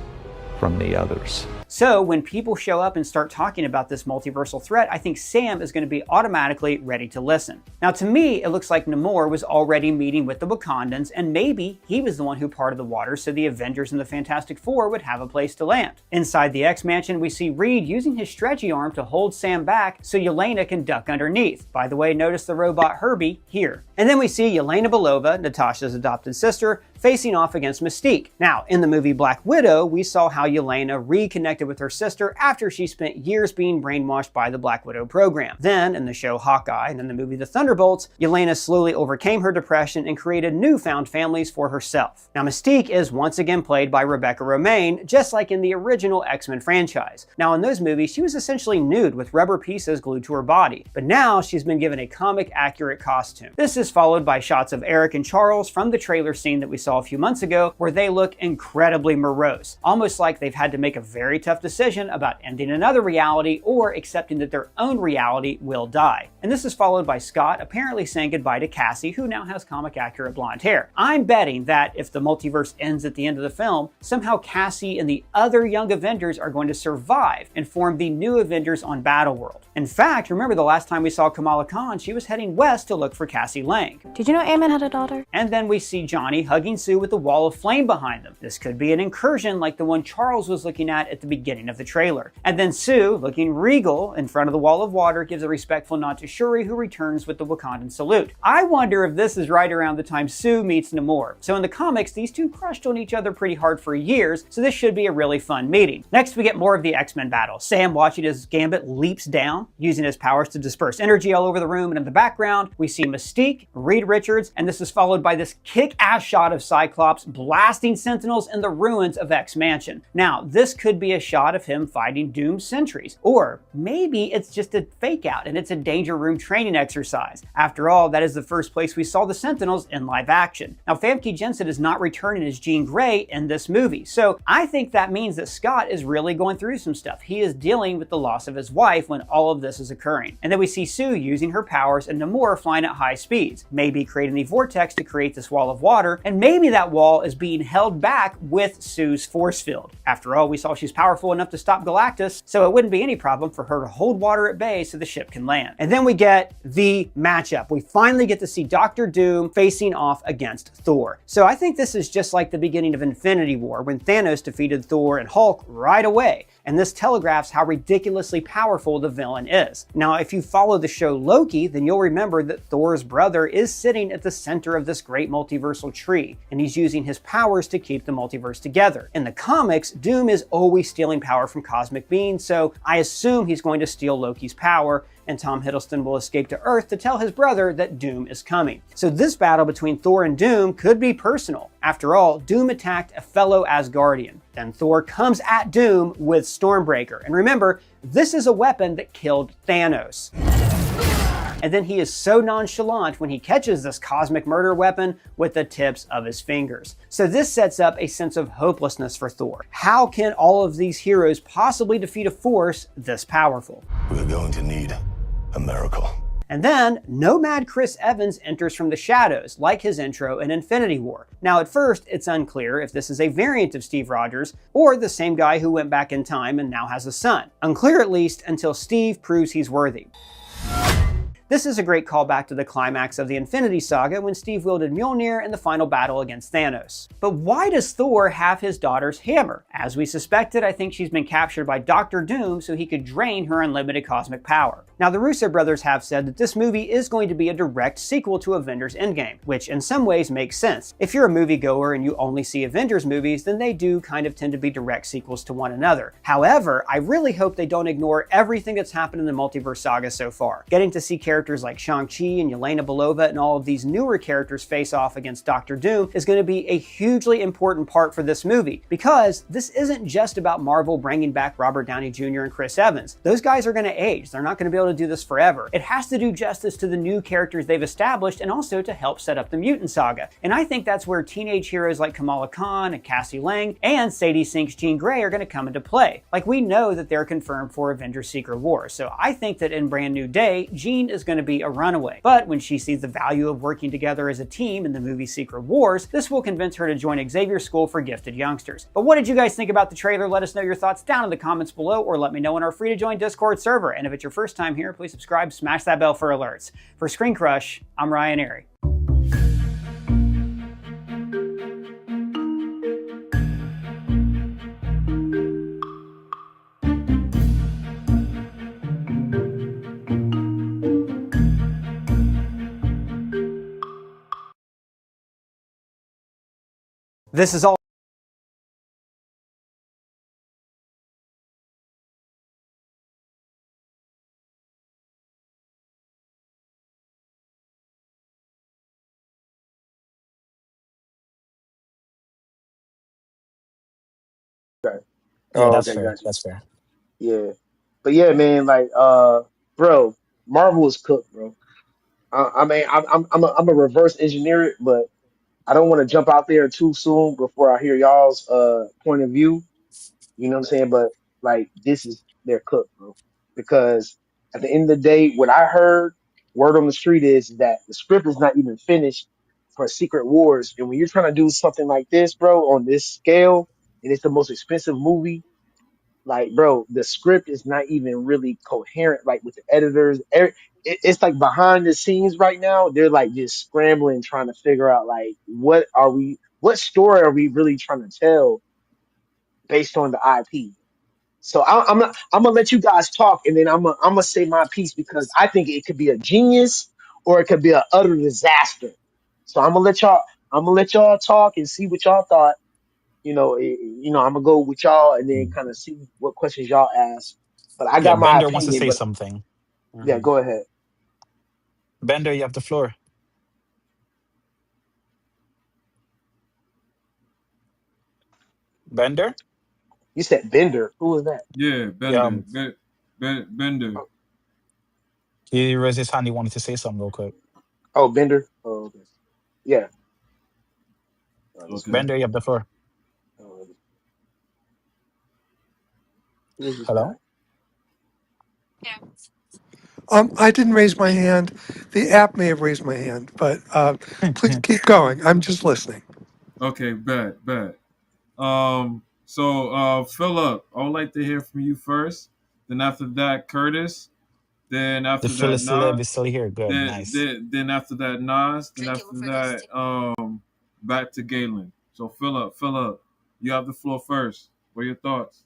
Speaker 17: from the Others.
Speaker 12: So when people show up and start talking about this multiversal threat, I think Sam is going to be automatically ready to listen. Now to me, it looks like Namor was already meeting with the Wakandans, and maybe he was the one who parted the water so the Avengers and the Fantastic Four would have a place to land. Inside the X-Mansion, we see Reed using his stretchy arm to hold Sam back so Yelena can duck underneath. By the way, notice the robot Herbie here. And then we see Yelena Belova, Natasha's adopted sister, facing off against Mystique. Now, in the movie Black Widow, we saw how Yelena reconnected with her sister after she spent years being brainwashed by the Black Widow program. Then, in the show Hawkeye and in the movie The Thunderbolts, Yelena slowly overcame her depression and created newfound families for herself. Now, Mystique is once again played by Rebecca Romijn, just like in the original X-Men franchise. Now, in those movies, she was essentially nude with rubber pieces glued to her body, but now she's been given a comic-accurate costume. This is followed by shots of Eric and Charles from the trailer scene that we saw a few months ago, where they look incredibly morose, almost like they've had to make a very tough decision about ending another reality or accepting that their own reality will die. And this is followed by Scott apparently saying goodbye to Cassie, who now has comic-accurate blonde hair. I'm betting that if the multiverse ends at the end of the film, somehow Cassie and the other young Avengers are going to survive and form the new Avengers on Battleworld. In fact, remember the last time we saw Kamala Khan, she was heading west to look for Cassie Lang.
Speaker 18: Did you know Ant-Man had a daughter?
Speaker 12: And then we see Johnny hugging Sue with a wall of flame behind them. This could be an incursion like the one Charles was looking at the beginning of the trailer. And then Sue, looking regal in front of the wall of water, gives a respectful nod to Shuri, who returns with the Wakandan salute. I wonder if this is right around the time Sue meets Namor. So in the comics, these two crushed on each other pretty hard for years, so this should be a really fun meeting. Next, we get more of the X-Men battle. Sam, watching as Gambit leaps down, using his powers to disperse energy all over the room, and in the background, we see Mystique, Reed Richards, and this is followed by this kick-ass shot of Cyclops blasting Sentinels in the ruins of X-Mansion. Now, this could be a shot of him fighting Doom's sentries, or maybe it's just a fake out and it's a Danger Room training exercise. After all, that is the first place we saw the Sentinels in live action. Now, Famke Janssen is not returning as Jean Grey in this movie, so I think that means that Scott is really going through some stuff. He is dealing with the loss of his wife when all of this is occurring. And then we see Sue using her powers and Namor flying at high speeds, maybe creating the vortex to create this wall of water, and maybe that wall is being held back with Sue's force field. After all, we saw she's powerful enough to stop Galactus, so it wouldn't be any problem for her to hold water at bay so the ship can land. And then we get the matchup. We finally get to see Doctor Doom facing off against Thor. So I think this is just like the beginning of Infinity War, when Thanos defeated Thor and Hulk right away. And this telegraphs how ridiculously powerful the villain is. Now, if you follow the show Loki, then you'll remember that Thor's brother is sitting at the center of this great multiversal tree, and he's using his powers to keep the multiverse together. In the comics, Doom is always stealing power from cosmic beings, so I assume he's going to steal Loki's power, and Tom Hiddleston will escape to Earth to tell his brother that Doom is coming. So this battle between Thor and Doom could be personal. After all, Doom attacked a fellow Asgardian. Then Thor comes at Doom with Stormbreaker. And remember, this is a weapon that killed Thanos. And then he is so nonchalant when he catches this cosmic murder weapon with the tips of his fingers. So this sets up a sense of hopelessness for Thor. How can all of these heroes possibly defeat a force this powerful?
Speaker 19: We're going to need a miracle.
Speaker 12: And then, Nomad Chris Evans enters from the shadows, like his intro in Infinity War. Now, at first, it's unclear if this is a variant of Steve Rogers, or the same guy who went back in time and now has a son. Unclear at least until Steve proves he's worthy. This is a great callback to the climax of the Infinity Saga when Steve wielded Mjolnir in the final battle against Thanos. But why does Thor have his daughter's hammer? As we suspected, I think she's been captured by Doctor Doom so he could drain her unlimited cosmic power. Now, the Russo brothers have said that this movie is going to be a direct sequel to Avengers Endgame, which in some ways makes sense. If you're a moviegoer and you only see Avengers movies, then they do kind of tend to be direct sequels to one another. However, I really hope they don't ignore everything that's happened in the multiverse saga so far. Getting to see characters like Shang-Chi and Yelena Belova and all of these newer characters face off against Doctor Doom is going to be a hugely important part for this movie, because this isn't just about Marvel bringing back Robert Downey Jr. and Chris Evans. Those guys are going to age. They're not going to be able to do this forever. It has to do justice to the new characters they've established and also to help set up the mutant saga. And I think that's where teenage heroes like Kamala Khan and Cassie Lang and Sadie Sink's Jean Grey are going to come into play. Like, we know that they're confirmed for Avengers Secret Wars, so I think that in Brand New Day, Jean is going to be a runaway. But when she sees the value of working together as a team in the movie Secret Wars, this will convince her to join Xavier's School for Gifted Youngsters. But what did you guys think about the trailer? Let us know your thoughts down in the comments below, or let me know in our free to join Discord server. And if it's your first time here, please subscribe, smash that bell for alerts. For Screen Crush, I'm Ryan Airy. This is all.
Speaker 9: Okay.
Speaker 2: Yeah,
Speaker 9: Oh,
Speaker 2: that's
Speaker 9: okay,
Speaker 2: fair.
Speaker 9: gotcha.
Speaker 2: That's fair.
Speaker 9: Yeah, but yeah, man, like, bro, Marvel is cooked, bro. I mean, I'm a reverse engineer it, but I don't want to jump out there too soon before I hear y'all's point of view. You know what I'm saying? But like, this is their cook, bro. Because at the end of the day, what I heard, word on the street is that the script is not even finished for Secret Wars. And when you're trying to do something like this, bro, on this scale, and it's the most expensive movie, like, bro, the script is not even really coherent, like with the editors. It's like behind the scenes right now. They're like just scrambling, trying to figure out like what story are we really trying to tell based on the IP. So I'm gonna let you guys talk, and then I'm gonna say my piece because I think it could be a genius or it could be an utter disaster. So I'm gonna let y'all talk and see what y'all thought. I'm gonna go with y'all and then kind of see what questions y'all ask. But I
Speaker 11: Yeah,
Speaker 9: got my
Speaker 11: Bender wants to
Speaker 9: opinion.
Speaker 11: say
Speaker 9: But
Speaker 11: something.
Speaker 9: yeah,
Speaker 11: Mhm.
Speaker 9: go ahead.
Speaker 11: Bender, you have the floor. Bender?
Speaker 9: You said Bender. Who was that?
Speaker 1: Yeah,
Speaker 11: Yeah,
Speaker 1: Bender. Bender.
Speaker 9: Oh,
Speaker 11: he raised his hand. He wanted to say something real quick.
Speaker 9: oh, Bender. Oh, okay. Yeah. This
Speaker 1: Okay.
Speaker 9: guy.
Speaker 11: Bender, you have the floor.
Speaker 9: Uh, who is this guy?
Speaker 11: Hello?
Speaker 18: I didn't raise my hand. The app may have raised my hand, but please keep going. I'm just listening.
Speaker 1: Okay, bet. So Philip, I would like to hear from you first. Then after that, Curtis. Then
Speaker 11: The
Speaker 1: after that,
Speaker 11: Phyllis Celeb
Speaker 1: Nas.
Speaker 11: is still here. Good, nice.
Speaker 1: Then after that, Nas. Then after that, back to Galen. So Philip, you have the floor first. What are your thoughts?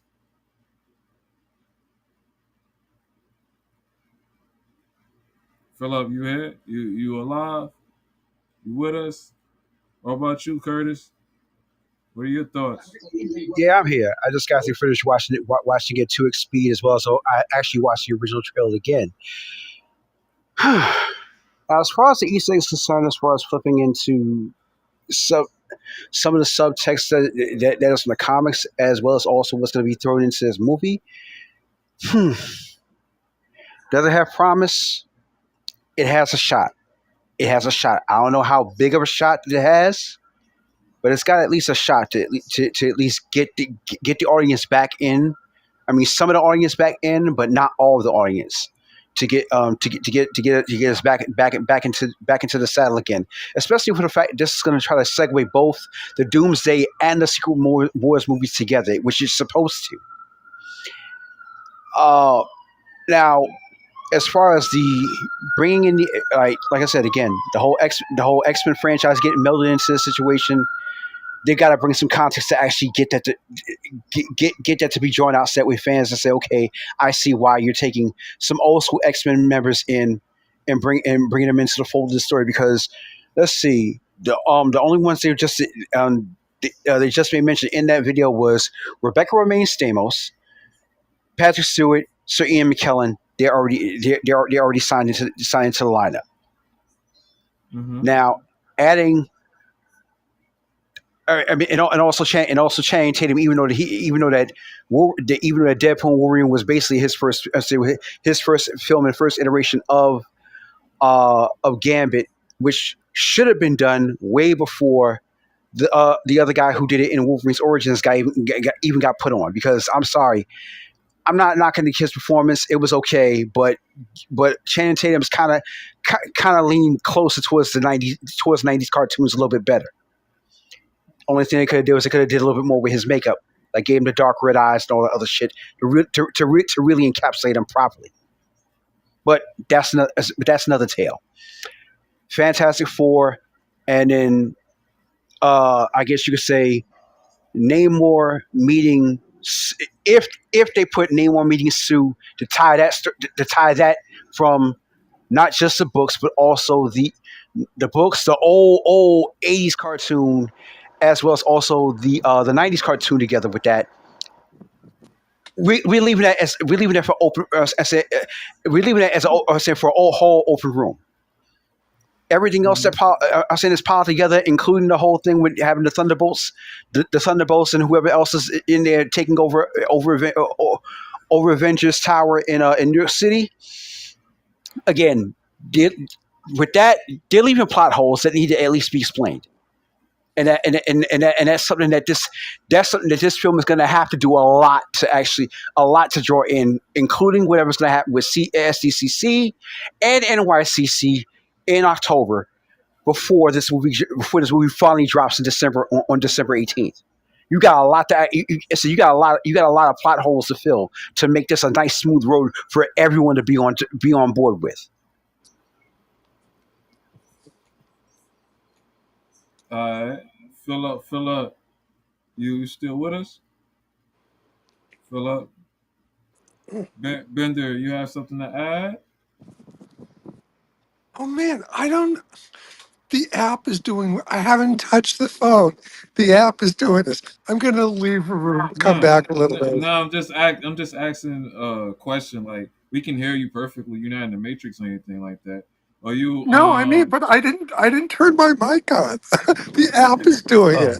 Speaker 1: Philip, you here? You alive? You with us? What about you, Curtis? What are your thoughts?
Speaker 7: Yeah, I'm here. I just got to finish watching it 2x speed as well, so I actually watched the original trailer again. As far as the Easter egg is concerned, as far as flipping into some of the subtext that is in the comics, as well as also what's going to be thrown into this movie, does it have promise? It has a shot. It has a shot. I don't know how big of a shot it has, but it's got at least a shot to at least get the audience back in. I mean, some of the audience back in, but not all of the audience. To get us back into the saddle again, especially for the fact this is going to try to segue both the Doomsday and the Secret Wars movies together, which is supposed to. Now, as far as the bringing in the like I said again, the whole X-Men franchise getting melded into the situation, they got to bring some context to actually get that to get that to be drawn out set with fans and say, okay, I see why you're taking some old school X-Men members in and bringing them into the fold of the story. Because let's see, the only ones they just made mention in that video was Rebecca Romaine Stamos, Patrick Stewart, Sir Ian McKellen. They're already signed into the lineup.
Speaker 1: Mm-hmm.
Speaker 7: Now, adding. I mean, and also Channing Tatum, even though that Deadpool and Wolverine was basically his first film and first iteration of Gambit, which should have been done way before the other guy who did it in Wolverine's Origins even got put on. Because I'm sorry, I'm not knocking the kid's performance; it was okay, but Channing Tatum's kind of leaning closer towards the '90s cartoons a little bit better. Only thing they could have did was they could have did a little bit more with his makeup, like gave him the dark red eyes and all that other shit to really encapsulate him properly. But that's another tale. Fantastic Four, and then I guess you could say Namor meeting, if they put Namor meeting Sue to tie that from not just the books but also the books, the old 80s cartoon, as well as also the '90s cartoon together with that. We're leaving that as we're leaving that for open as a we're leaving that as a for a whole open room. Everything else that I'm saying is piled together, including the whole thing with having the Thunderbolts, the Thunderbolts, and whoever else is in there taking over Avengers Tower in New York City. Again, with that, they're leaving plot holes that need to at least be explained. And that's something that this film is going to have to do a lot to draw in, including whatever's going to happen with SDCC and NYCC in October before this movie finally drops in December on December 18th. You got a lot you got a lot of plot holes to fill to make this a nice smooth road for everyone to be on board with.
Speaker 20: Philip, you still with us? Philip, Bender, you have something to add?
Speaker 18: Oh man, I don't. The app is doing. I haven't touched the phone. The app is doing this. I'm gonna leave the room. Come back a little bit.
Speaker 20: No, I'm just asking a question. Like, we can hear you perfectly. You're not in the Matrix or anything like that. Are you?
Speaker 18: No, I mean, but I didn't turn my mic on. The app is doing it.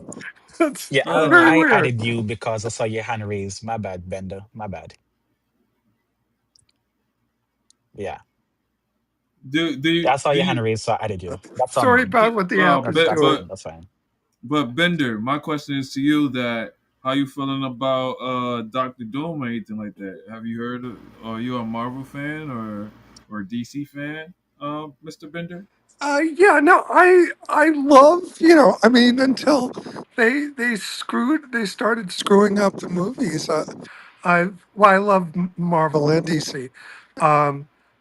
Speaker 11: Oh,
Speaker 18: That's
Speaker 11: yeah.
Speaker 18: very
Speaker 11: I
Speaker 18: weird.
Speaker 11: added you because I saw your hand raised. My bad, Bender. My bad. Yeah. I saw your hand raised, so I added you. That's on
Speaker 18: Sorry
Speaker 11: me.
Speaker 18: about what the app is doing.
Speaker 11: That's fine.
Speaker 20: But Bender, my question is to you: that how you feeling about Doctor Doom or anything like that? Have you heard? Are you a Marvel fan or DC fan, Mr. Bender?
Speaker 18: Yeah, no, I love, I mean, until they started screwing up the movies. I love Marvel and DC,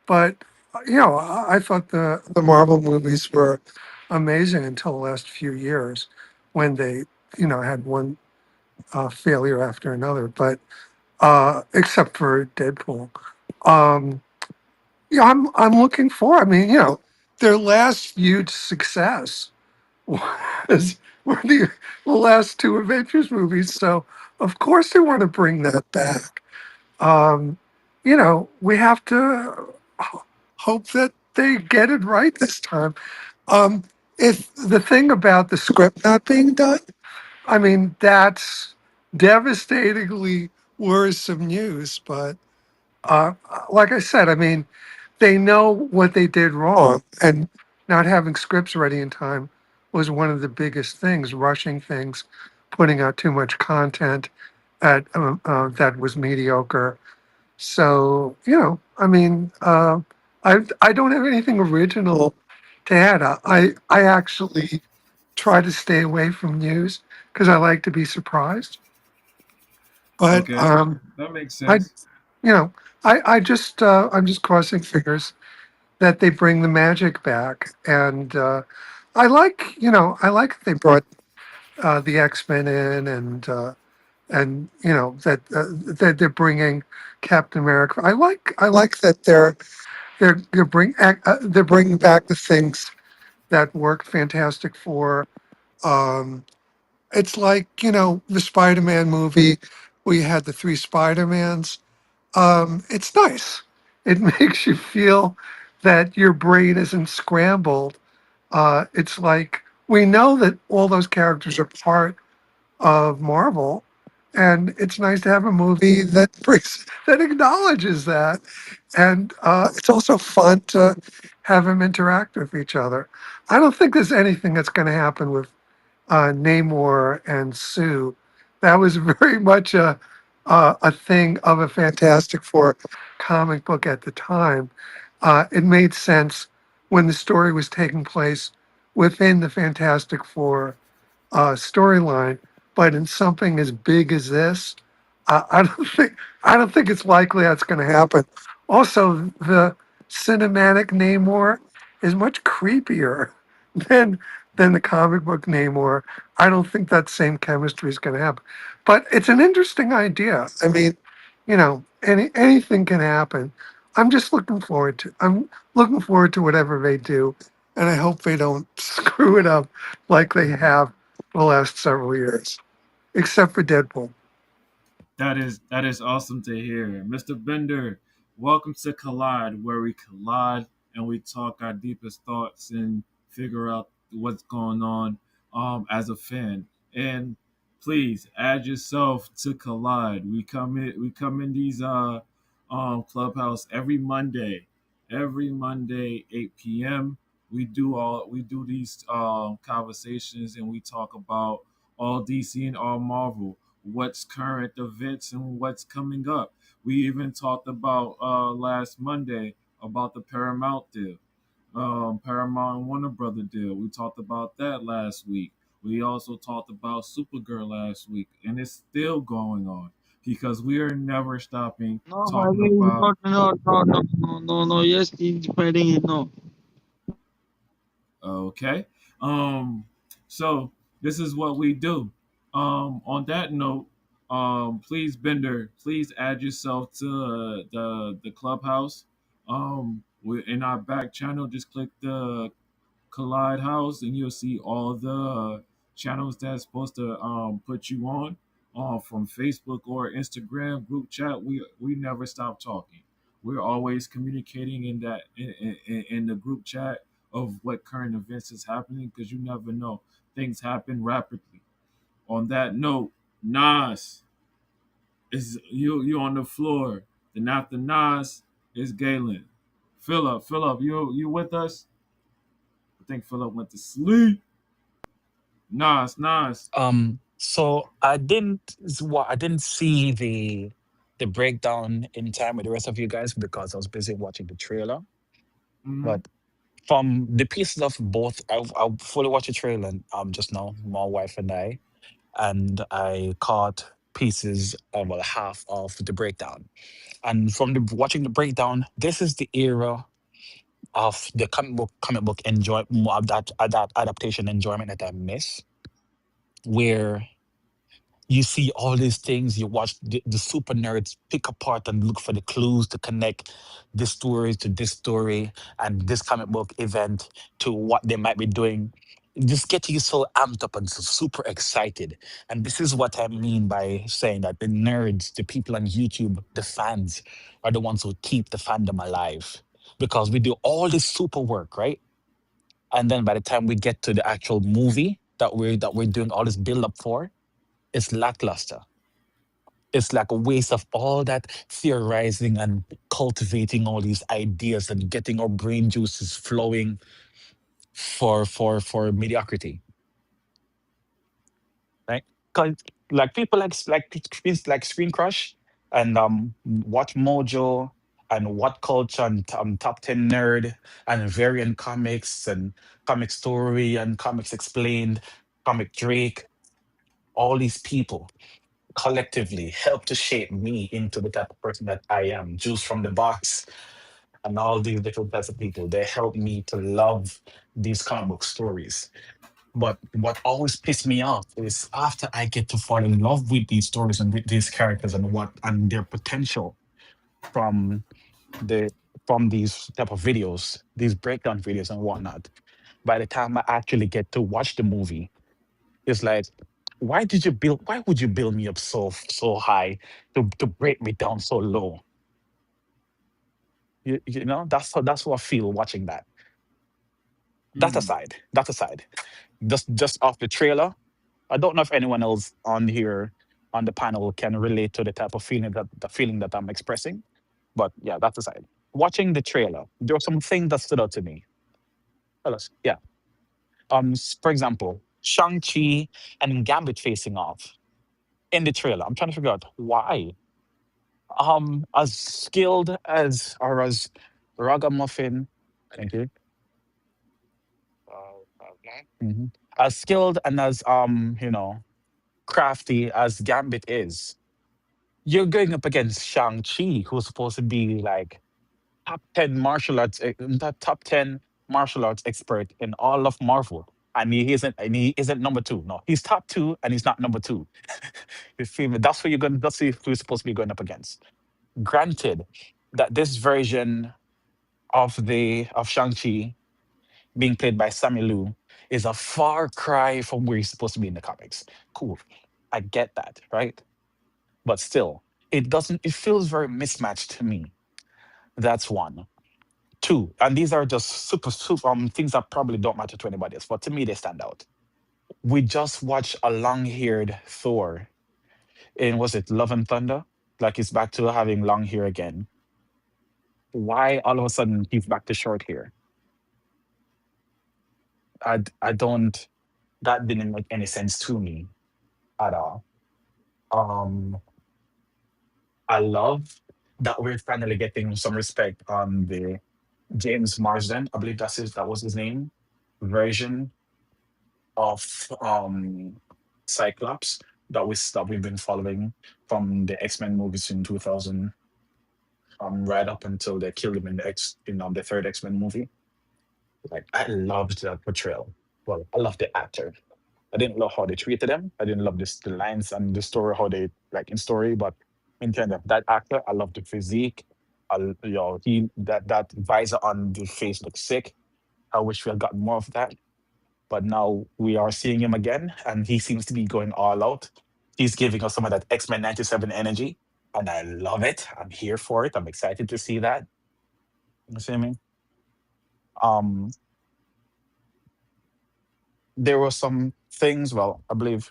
Speaker 18: but I thought the Marvel movies were amazing until the last few years when they had one failure after another. But except for Deadpool. Um, yeah, I'm looking for. I mean, their last huge success were the last two Avengers movies. So of course they want to bring that back. We have to hope that they get it right this time. If the thing about the script not being done, I mean, that's devastatingly worrisome news. But like I said, I mean, they know what they did wrong, and not having scripts ready in time was one of the biggest things. Rushing things, putting out too much content that was mediocre. So I mean, I don't have anything original to add. I actually try to stay away from news because I like to be surprised. But
Speaker 20: okay, that makes sense.
Speaker 18: I'm just crossing fingers that they bring the magic back, and I like that they brought the X-Men in, and that they're bringing Captain America. I like that they're bringing back the things that worked Fantastic Four. Um, it's like the Spider-Man movie. We had the three Spider-Mans. It's nice. It makes you feel that your brain isn't scrambled. It's like we know that all those characters are part of Marvel, and it's nice to have a movie that acknowledges that. And it's also fun to have them interact with each other. I don't think there's anything that's going to happen with Namor and Sue. That was very much a thing of a Fantastic Four comic book at the time. It made sense when the story was taking place within the Fantastic Four storyline, but in something as big as this, I don't think it's likely that's going to happen. Also, the cinematic Namor is much creepier than the comic book Namor. I don't think that same chemistry is going to happen. But it's an interesting idea. I mean, anything can happen. I'm looking forward to whatever they do, and I hope they don't screw it up like they have the last several years, except for Deadpool.
Speaker 20: That is awesome to hear. Mr. Bender, welcome to Collide, where we collide and we talk our deepest thoughts and figure out what's going on as a fan. And please add yourself to Collide. We come in these clubhouse every Monday. Every Monday, 8 p.m. We do these conversations and we talk about all DC and all Marvel, what's current events and what's coming up. We even talked about last Monday about the Paramount deal, Paramount and Warner Brother deal. We talked about that last week. We also talked about Supergirl last week, and it's still going on because we are never stopping
Speaker 21: No,
Speaker 20: talking
Speaker 21: Friday is
Speaker 20: about.
Speaker 21: not. No, no, no, no, no, no. Yes, Friday is no.
Speaker 20: Okay. So this is what we do. On that note, please Bender, please add yourself to the clubhouse. We in our back channel, just click the Collide House, and you'll see all the channels that's supposed to put you on, from Facebook or Instagram group chat. We never stop talking. We're always communicating in that in the group chat of what current events is happening, because you never know, things happen rapidly. On that note, Nas is you on the floor. Then after Nas is Galen. Philip, you with us? I think Philip went to sleep. Nas.
Speaker 2: So I didn't see the breakdown in time with the rest of you guys because I was busy watching the trailer.
Speaker 20: Mm-hmm.
Speaker 2: But from the pieces of both, I fully watched the trailer just now, my wife and I caught pieces of, well, half of the breakdown. And from the watching the breakdown, this is the era of the comic book enjoy that adaptation enjoyment that I miss, where you see all these things, you watch the super nerds pick apart and look for the clues to connect this story to this story and this comic book event to what they might be doing. Just getting you so amped up and so super excited. And this is what I mean by saying that the nerds, the people on YouTube, the fans are the ones who keep the fandom alive. Because we do all this super work, right? And then by the time we get to the actual movie that we're doing all this build up for, it's lackluster. It's like a waste of all that theorizing and cultivating all these ideas and getting our brain juices flowing for mediocrity, right? 'Cause like people like Screen Crush and Watch Mojo and What Culture and Top 10 Nerd and Variant Comics and Comic Story and Comics Explained, Comic Drake, all these people collectively help to shape me into the type of person that I am. Juice from the Box and all these different types of people. They help me to love these comic book stories. But what always pisses me off is after I get to fall in love with these stories and with these characters and their potential from the from these type of videos, these breakdown videos and whatnot. By the time I actually get to watch the movie, it's like, why would you build me up so high to break me down so low? That's how I feel watching that. That aside, just off the trailer, I don't know if anyone else on here on the panel can relate to the type of feeling that I'm expressing. But yeah, that's aside. Watching the trailer, there were some things that stood out to me. Fellas, yeah. For example, Shang-Chi and Gambit facing off in the trailer. I'm trying to figure out why. As skilled as or as Ragamuffin, thank you. Mhm. As skilled and as crafty as Gambit is, you're going up against Shang-Chi, who's supposed to be like top 10 martial arts expert in all of Marvel. And he isn't number two. No, he's top two and he's not number two. You feel me? That's who you're supposed to be going up against. Granted that this version of Shang-Chi being played by Sammy Liu is a far cry from where he's supposed to be in the comics. Cool. I get that, right? But still, it doesn't, it feels very mismatched to me. That's one. Two, and these are just super things that probably don't matter to anybody else, but to me they stand out. We just watched a long-haired Thor in, was it Love and Thunder? Like he's back to having long hair again. Why all of a sudden he's back to short hair? I don't, that didn't make any sense to me at all. Um I love that we're finally getting some respect on the James Marsden, I believe that was his name, version of Cyclops that we've been following from the X-Men movies in 2000, right up until they killed him in the third X-Men movie. Like I loved that portrayal. Well, I love the actor. I didn't love how they treated him. I didn't love the lines and the story, how they like in story, but in terms of that actor, I love the physique. That visor on the face looks sick. I wish we had gotten more of that. But now we are seeing him again, and he seems to be going all out. He's giving us some of that X-Men 97 energy, and I love it. I'm here for it. I'm excited to see that. You see me? Um, there were some things, well, I believe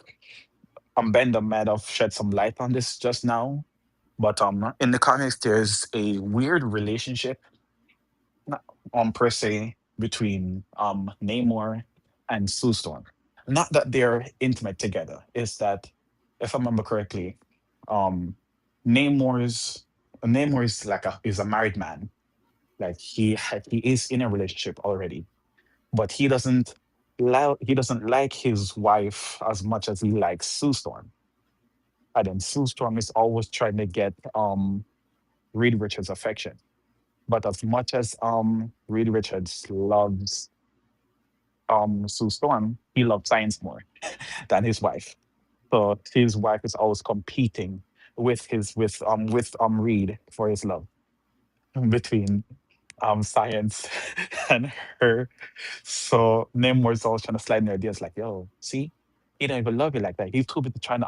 Speaker 2: Bender might have shed some light on this just now, but in the comics, there's a weird relationship, not per se, between Namor and Sue Storm. Not that they're intimate together. It's that, if I remember correctly, um, Namor's Namor is like is a married man. Like he is in a relationship already, but he doesn't like his wife as much as he likes Sue Storm. And then Sue Storm is always trying to get Reed Richards' affection. But as much as Reed Richards loves Sue Storm, he loves Science more than his wife. So his wife is always competing with Reed for his love between Science and her. So Namor is always trying to slide in their ideas like, yo, see, he don't even love you like that. He's too busy trying to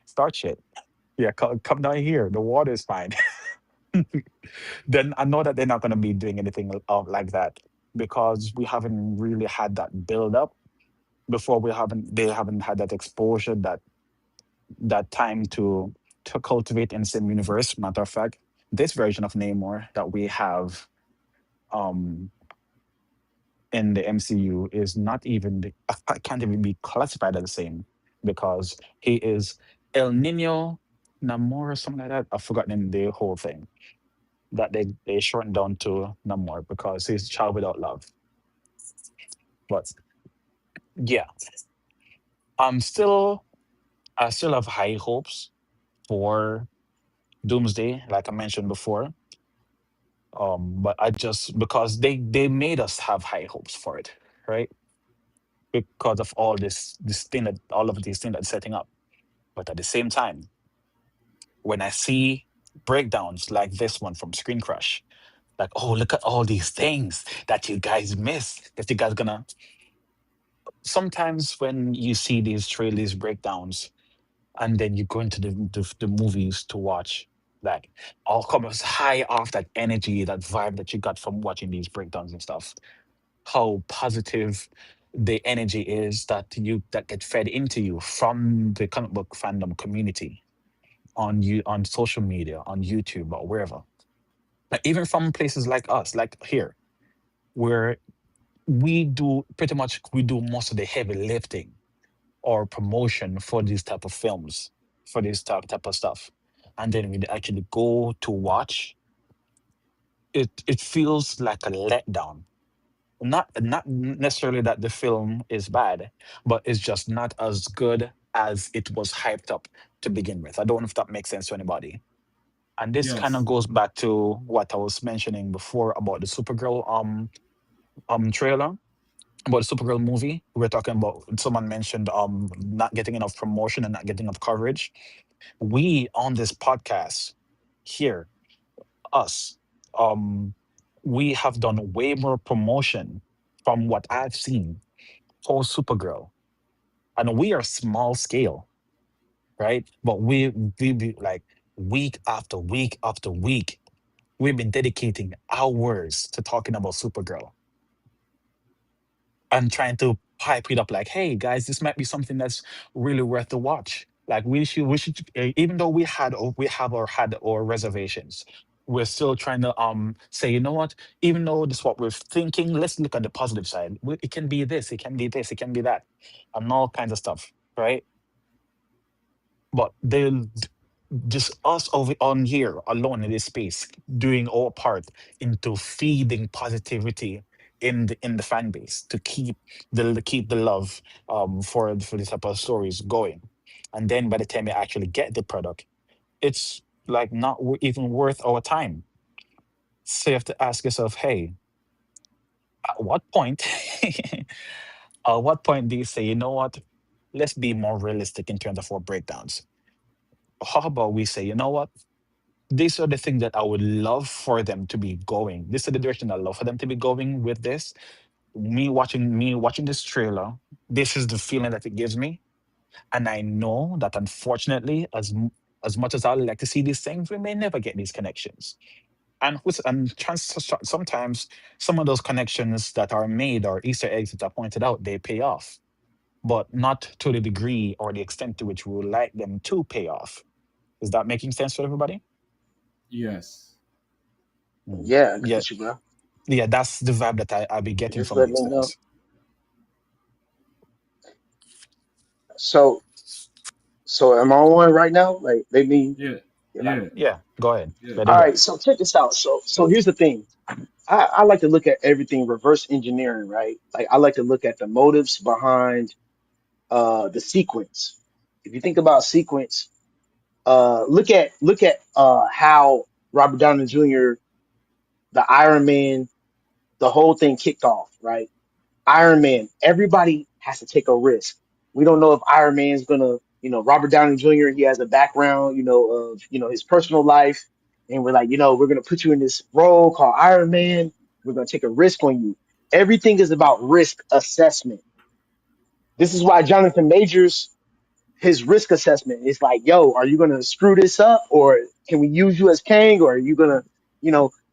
Speaker 2: start shit. Yeah, come down here. The water is fine. Then I know that they're not gonna be doing anything like that because we haven't really had that build up before. They haven't had that exposure, that time to cultivate in the same universe. Matter of fact, this version of Namor that we have um in the MCU is not even I can't even be classified as the same because he is El Nino Namor or something like that. I've forgotten the whole thing that they shortened down to Namor because he's child without love. But yeah, I'm still I still have high hopes for Doomsday, like I mentioned before. But I just because they made us have high hopes for it, right? Because of all of these things that's setting up. But at the same time, when I see breakdowns like this one from Screen Crush, like, oh, look at all these things that you guys missed, that you guys gonna. Sometimes when you see these trailers breakdowns, and then you go into the movies to watch, like, all comes high off that energy, that vibe that you got from watching these breakdowns and stuff. How positive the energy is that get fed into you from the comic book fandom community on social media, on YouTube or wherever. Like even from places like us, like here, where we do most of the heavy lifting or promotion for these type of films, for this type of stuff. And then we actually go to watch, it feels like a letdown. Not necessarily that the film is bad, but it's just not as good as it was hyped up to begin with. I don't know if that makes sense to anybody. And this kind
Speaker 20: Yes.
Speaker 2: of goes back to what I was mentioning before about the Supergirl trailer, about the Supergirl movie. We were talking about, someone mentioned not getting enough promotion and not getting enough coverage. We on this podcast here, us, um we have done way more promotion from what I've seen
Speaker 11: for Supergirl, and we are small scale, right? But we be like week after week after week, we've been dedicating hours to talking about Supergirl and trying to pipe it up like, hey guys, this might be something that's really worth to watch. Like we should even though we have or had our reservations, we're still trying to say, you know what, even though this is what we're thinking, let's look at the positive side. It can be this, it can be this, it can be that, and all kinds of stuff, right? But they'll just us over on here alone in this space doing our part into feeding positivity in the fan base to keep the love for this type of stories going. And then by the time you actually get the product, it's like not even worth our time. So you have to ask yourself, hey, at what point at what point do you say, you know what, let's be more realistic in terms of our breakdowns? How about we say, you know what, these are the things that I would love for them to be going. This is the direction I love for them to be going with this. Me watching this trailer, this is the feeling that it gives me. And I know that unfortunately, as much as I'd like to see these things, we may never get these connections. Sometimes some of those connections that are made or Easter eggs that are pointed out, they pay off, but not to the degree or the extent to which we would like them to pay off. Is that making sense for everybody?
Speaker 20: Yes.
Speaker 9: Yeah, I
Speaker 11: Yeah,
Speaker 9: got you, bro.
Speaker 11: yeah, that's the vibe that I'll be getting
Speaker 9: Just
Speaker 11: from
Speaker 9: let
Speaker 11: these
Speaker 9: me know.
Speaker 11: things.
Speaker 9: So, am I on one right now? Like, let me
Speaker 20: Yeah.
Speaker 9: get out.
Speaker 20: Yeah.
Speaker 11: Yeah, go ahead.
Speaker 20: Yeah.
Speaker 11: Let it
Speaker 9: All
Speaker 11: go.
Speaker 9: right. So check this out. So here's the thing. I like to look at everything reverse engineering, right? Like I like to look at the motives behind the sequence. If you think about sequence, look at how Robert Downey Jr., the Iron Man, the whole thing kicked off, right? Iron Man, everybody has to take a risk. We don't know if Iron Man's gonna, Robert Downey Jr., he has a background, of, his personal life. And we're like, we're gonna put you in this role called Iron Man. We're gonna take a risk on you. Everything is about risk assessment. This is why Jonathan Majors, his risk assessment is like, yo, are you gonna screw this up, or can we use you as Kang, or are you gonna,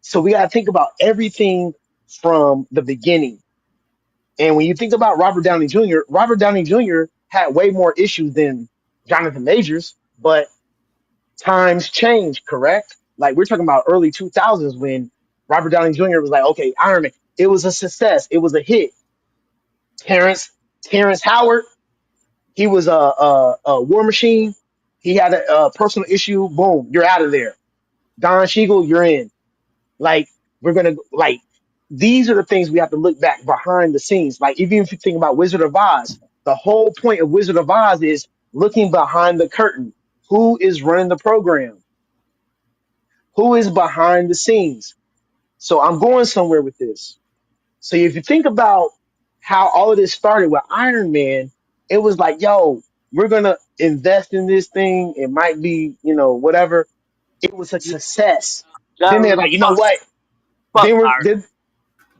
Speaker 9: so we gotta think about everything from the beginning. And when you think about Robert Downey Jr. had way more issues than Jonathan Majors, but times change, correct? Like we're talking about early 2000s when Robert Downey Jr. was like, okay, Iron Man, it was a success, it was a hit. Terrence Terrence Howard, he was a War Machine. He had a personal issue. Boom, you're out of there. Don Cheadle, you're in. Like we're gonna like these are the things we have to look back behind the scenes. Like even if you think about Wizard of Oz, the whole point of Wizard of Oz is looking behind the curtain. Who is running the program? Who is behind the scenes? So I'm going somewhere with this. So if you think about how all of this started with Iron Man, it was like, yo, we're gonna invest in this thing. It might be, whatever. It was a success. Then they're
Speaker 5: John,
Speaker 9: like, you know what?
Speaker 5: fuck
Speaker 9: Then we're
Speaker 5: Iron,
Speaker 9: then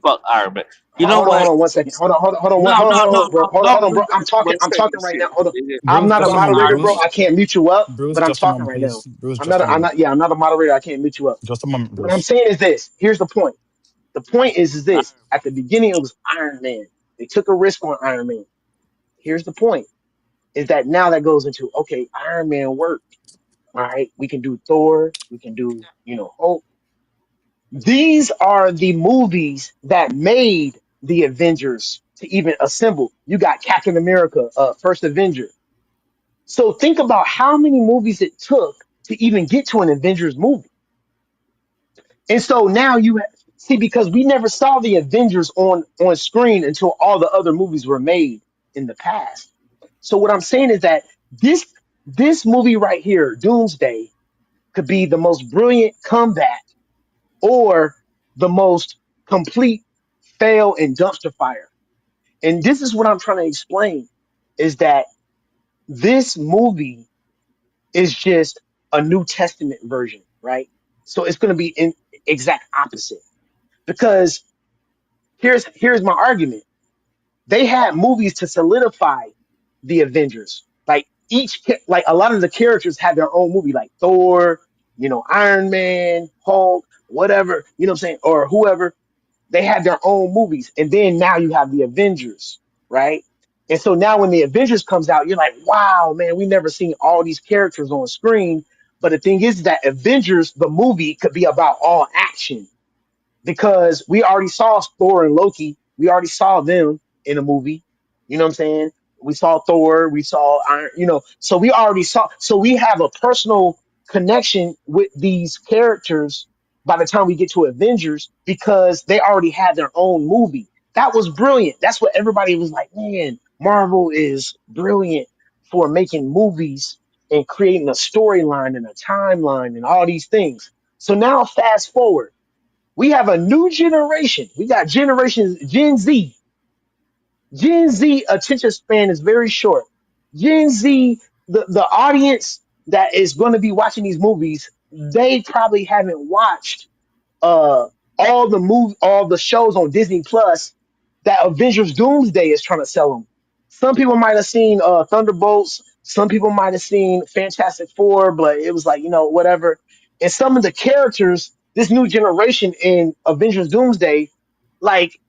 Speaker 5: fuck Iron Man. You know
Speaker 9: hold on,
Speaker 5: what?
Speaker 9: 1 second.
Speaker 5: No, no,
Speaker 9: Hold
Speaker 5: no,
Speaker 9: on, bro.
Speaker 5: no,
Speaker 9: Hold on,
Speaker 5: no.
Speaker 9: hold on, bro.
Speaker 5: One
Speaker 9: I'm talking
Speaker 5: second,
Speaker 9: right
Speaker 5: shit.
Speaker 9: now. Hold on. I'm
Speaker 11: Bruce,
Speaker 9: not a
Speaker 11: just a
Speaker 5: Fuck
Speaker 11: moment,
Speaker 9: moderator,
Speaker 5: Iron
Speaker 9: bro.
Speaker 11: Bruce.
Speaker 9: I can't mute you up,
Speaker 11: Bruce,
Speaker 9: but I'm
Speaker 11: just a
Speaker 9: talking
Speaker 11: moment,
Speaker 9: right now.
Speaker 11: please. Bruce, just a
Speaker 9: I'm
Speaker 11: moment.
Speaker 9: not, yeah, I'm not a moderator. I can't mute you up.
Speaker 11: Just a moment,
Speaker 9: What I'm
Speaker 11: Bruce.
Speaker 9: saying is this. Here's the point. The point is
Speaker 5: Man.
Speaker 9: this. At the beginning, it was Iron Man. They took a risk on Iron Man. Here's the point. Is that now that goes into, okay, Iron Man worked. All right. We can do Thor. We can do, Hulk. These are the movies that made the Avengers to even assemble. You got Captain America, First Avenger. So think about how many movies it took to even get to an Avengers movie. And so now see, because we never saw the Avengers on screen until all the other movies were made in the past. So what I'm saying is that this this movie right here, Doomsday, could be the most brilliant comeback or the most complete fail and dumpster fire. And this is what I'm trying to explain is that this movie is just a New Testament version, right? So it's going to be in exact opposite because here's my argument. they had movies to solidify the Avengers. Like like a lot of the characters had their own movie, like Thor, Iron Man, Hulk, whatever, what I'm saying, or whoever. They had their own movies, and then now you have the Avengers, right? And so now when the Avengers comes out, you're like, wow, man, we never seen all these characters on screen. But the thing is that Avengers, the movie, could be about all action because we already saw Thor and Loki. We already saw them in a movie. You know what I'm saying? We saw Thor. We saw Iron. So we already saw. So we have a personal connection with these characters by the time we get to Avengers because they already had their own movie. That was brilliant. That's what everybody was like, man, Marvel is brilliant for making movies and creating a storyline and a timeline and all these things. So now fast forward, we have a new generation. We got Gen Z. Gen Z attention span is very short. Gen Z, the audience that is going to be watching these movies, they probably haven't watched uh all the shows on Disney Plus that Avengers Doomsday is trying to sell them. Some people might have seen Thunderbolts. Some people might have seen Fantastic Four, but it was like, whatever. And some of the characters, this new generation in Avengers Doomsday, like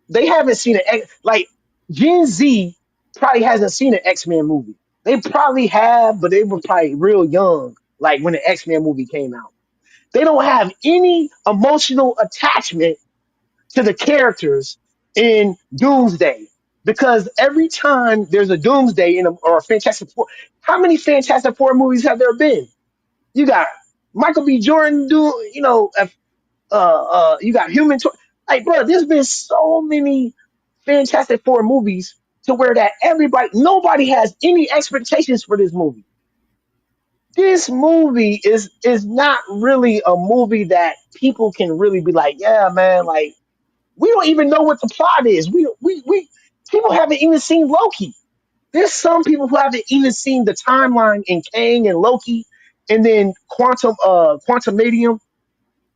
Speaker 9: they haven't seen like Gen Z probably hasn't seen an X-Men movie. They probably have, but they were probably real young, like when the X-Men movie came out. They don't have any emotional attachment to the characters in Doomsday because every time there's a Doomsday or a Fantastic Four, how many Fantastic Four movies have there been? You got Michael B. Jordan you got like, bro, there's been so many Fantastic Four movies to where that nobody has any expectations for this movie. This movie is not really a movie that people can really be like, yeah, man, like we don't even know what the plot is. We people haven't even seen Loki. There's some people who haven't even seen the timeline in Kang and Loki, and then Quantum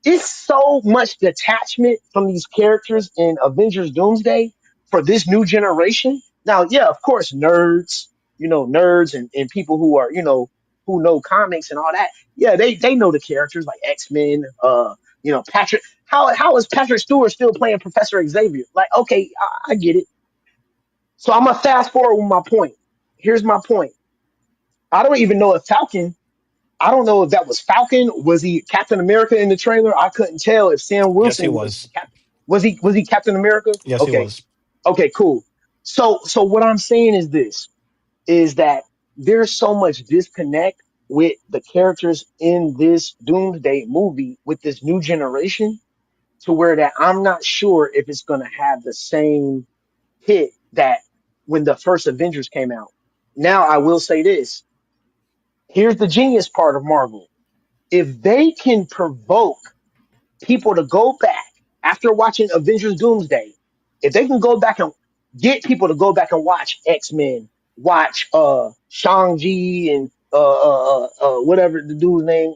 Speaker 9: it's so much detachment from these characters in Avengers Doomsday for this new generation. Now, yeah, of course, nerds and people who are, who know comics and all that. Yeah, they know the characters like X-Men, Patrick. How is Patrick Stewart still playing Professor Xavier? Like, okay, I get it. So I'm gonna fast forward with my point. Here's my point. I don't even know if Falcon I don't know if that was Falcon. Was he Captain America in the trailer? I couldn't tell if Sam
Speaker 11: Yes, he
Speaker 9: Wilson
Speaker 11: was.
Speaker 9: was he Captain America?
Speaker 11: Yes, he
Speaker 9: Okay.
Speaker 11: was.
Speaker 9: Okay, cool. So what I'm saying is this is that there's so much disconnect with the characters in this Doomsday movie with this new generation to where that I'm not sure if it's going to have the same hit that when the first Avengers came out. Now I will say this. Here's the genius part of Marvel. If they can provoke people to go back after watching Avengers Doomsday, if they can go back and get people to go back and watch X-Men, watch Shang-Chi and whatever the dude's name,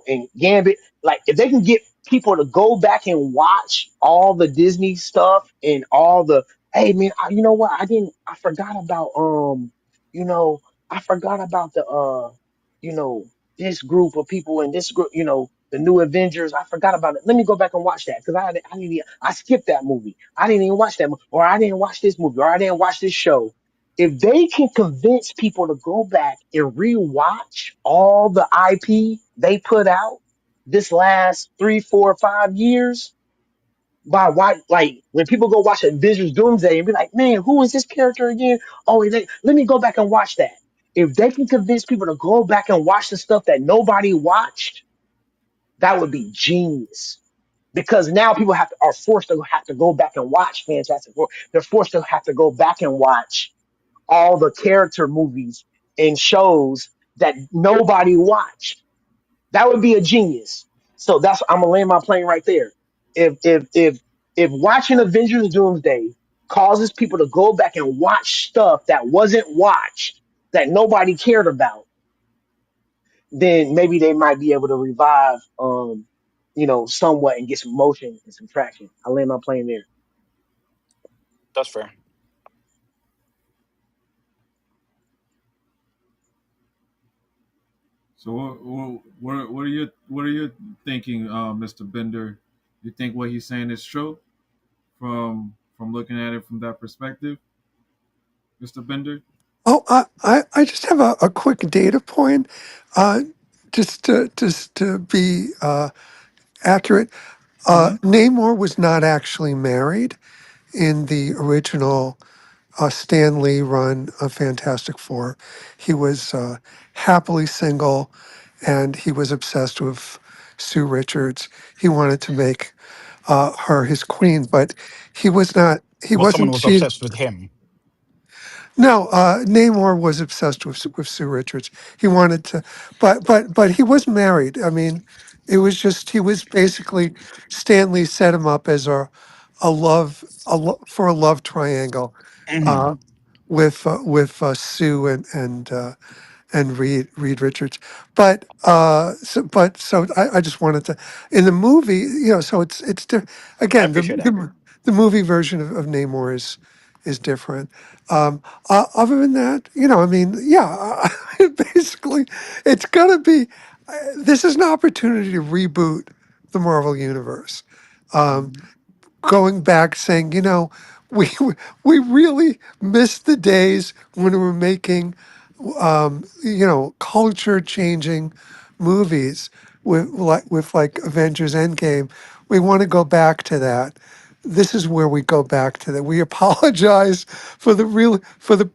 Speaker 9: and Gambit, like if they can get people to go back and watch all the Disney stuff and all the hey man, you know what? I forgot about I forgot about the you know this group of people and this group, the new Avengers. I forgot about it. Let me go back and watch that because I skipped that movie. I didn't even watch that, or I didn't watch this movie, or I didn't watch this show. If they can convince people to go back and rewatch all the IP they put out this last 3, 4, 5 years, by why, like when people go watch Avengers Doomsday and be like, man, who is this character again? Oh, let me go back and watch that. If they can convince people to go back and watch the stuff that nobody watched, that would be genius. Because now people are forced to have to go back and watch Fantastic Four. They're forced to have to go back and watch all the character movies and shows that nobody watched. That would be a genius. So I'm gonna land my plane right there. If watching Avengers Doomsday causes people to go back and watch stuff that wasn't watched, that nobody cared about, then maybe they might be able to revive, somewhat and get some motion and some traction. I land my plane there.
Speaker 11: That's fair.
Speaker 20: So what are you thinking, Mr. Bender? You think what he's saying is true from looking at it from that perspective, Mr. Bender?
Speaker 18: Oh, I just have a quick data point, uh, just to be accurate.
Speaker 20: Mm-hmm.
Speaker 18: Namor was not actually married in the original Stan Lee run of Fantastic Four. He was happily single, and he was obsessed with Sue Richards. He wanted to make her his queen, but he was not. He
Speaker 11: But someone
Speaker 18: wasn't.
Speaker 11: was
Speaker 18: She
Speaker 11: obsessed with him.
Speaker 18: no. Namor was obsessed with Sue Richards. He wanted to, but he was married. I mean, it was just he was basically Stanley set him up as for a love triangle
Speaker 11: Hmm.
Speaker 18: uh, with Sue and Reed Richards. But I just wanted to in the movie, so
Speaker 11: I
Speaker 18: again
Speaker 11: appreciate that.
Speaker 18: the movie version of Namor is different. Other than that, I mean, yeah, basically, it's gonna be. This is an opportunity to reboot the Marvel universe. Um, Going back saying, we we really missed the days when we were making culture changing movies with Avengers Endgame. We want to go back to that. This is where we go back to that. We apologize for the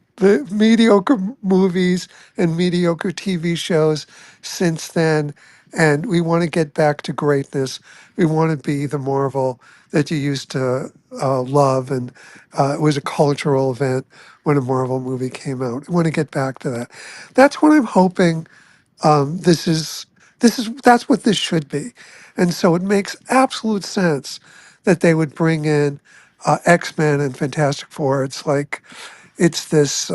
Speaker 18: mediocre movies and mediocre TV shows since then, and we want to get back to greatness. We want to be the Marvel that you used to love, and it was a cultural event when a Marvel movie came out. We want to get back to that. That's what I'm hoping. This is that's what this should be, and so it makes absolute sense that they would bring in X-Men and Fantastic Four. It's like it's this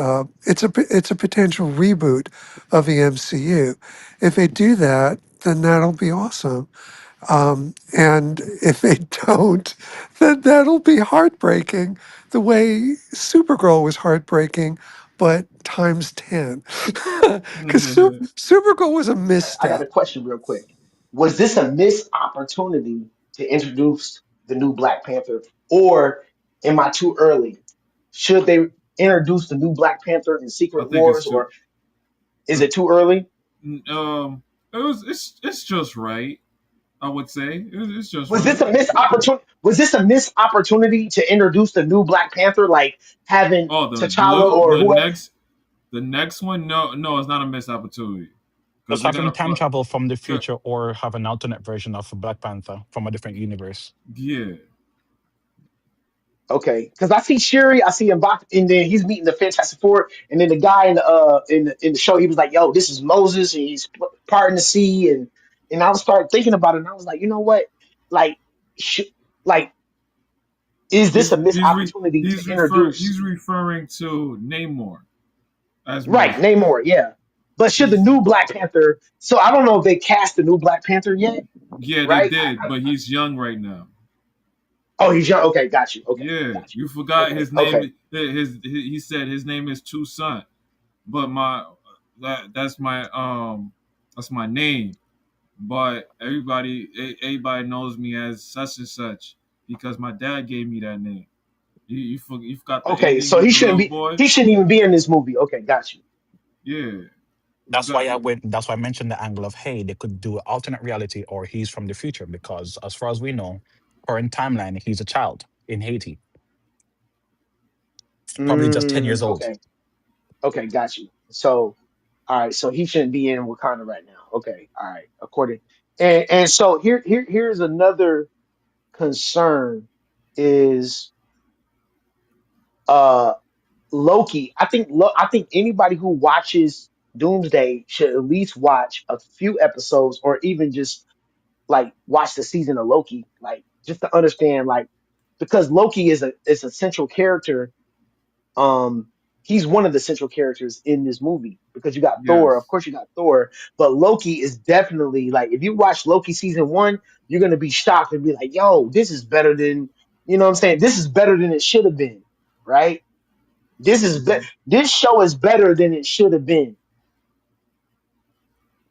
Speaker 18: it's a potential reboot of the MCU. If they do that, then that'll be awesome. And if they don't, then that'll be heartbreaking. The way Supergirl was heartbreaking, but times 10. Because Supergirl was a
Speaker 9: I got a
Speaker 18: misstep.
Speaker 9: question real quick. Was this a missed opportunity to introduce the new Black Panther, or am I too early? Should they introduce the new Black Panther in
Speaker 20: I
Speaker 9: Secret
Speaker 20: think it's
Speaker 9: Wars,
Speaker 20: too.
Speaker 9: or is it too early?
Speaker 20: It's just right. I would say it's just
Speaker 9: Was this
Speaker 20: right.
Speaker 9: a missed opportunity? Was this a missed opportunity to introduce the new Black Panther, like having
Speaker 20: Oh, the
Speaker 9: T'Challa
Speaker 20: blue,
Speaker 9: or whoever?
Speaker 20: the next one. No, it's not a missed opportunity because
Speaker 11: Just
Speaker 20: they're
Speaker 11: having
Speaker 20: gonna
Speaker 11: time
Speaker 20: put.
Speaker 11: travel from the future or have an alternate version of Black Panther from a different universe.
Speaker 20: Yeah,
Speaker 9: Okay, because I see Shuri, I see M'Baku, and then he's meeting the Fantastic Four, and then the guy in the show, he was like, "Yo, this is Moses, and he's parting the sea," and I was started thinking about it, and I was like, you know what, like, like, is this a missed opportunity to introduce?
Speaker 20: he's referring to Namor as
Speaker 9: Right,
Speaker 20: Moses.
Speaker 9: Namor, yeah, but should the
Speaker 20: He's
Speaker 9: new Black Panther? So I don't know if they cast the new Black Panther yet,
Speaker 20: Yeah, they
Speaker 9: right?
Speaker 20: did, but he's young right now.
Speaker 9: Oh, he's young. Okay, got you. Okay,
Speaker 20: Yeah,
Speaker 9: got you.
Speaker 20: you forgot
Speaker 9: Okay,
Speaker 20: his
Speaker 9: okay,
Speaker 20: name. He said his name is Toussaint, but that's my name. But everybody knows me as such and such because my dad gave me that name. You forgot the
Speaker 9: okay.
Speaker 20: ending
Speaker 9: So
Speaker 20: with
Speaker 9: he
Speaker 20: the
Speaker 9: shouldn't
Speaker 20: little
Speaker 9: be.
Speaker 20: boy.
Speaker 9: He shouldn't even be in this movie. Okay, got you.
Speaker 20: Yeah, you
Speaker 11: That's why
Speaker 20: got
Speaker 11: I went. That's why I mentioned the angle of hey, they could do alternate reality or he's from the future because as far as we know, current timeline he's a child in Haiti, probably just 10 years old.
Speaker 9: Okay. Okay, got you. So, all right. So he shouldn't be in Wakanda right now. Okay. All right. According and so here's another concern is uh Loki. I think anybody who watches Doomsday should at least watch a few episodes or even just like watch the season of Loki, like just to understand like because Loki is a central character. um he's one of the central characters in this movie because you got Thor, of
Speaker 20: yes.
Speaker 9: course you got Thor, but Loki is definitely like if you watch Loki season 1, you're going to be shocked and be like, "Yo, this is better than, you know what I'm saying? This is better than it should have been." Right? This show is better than it should have been.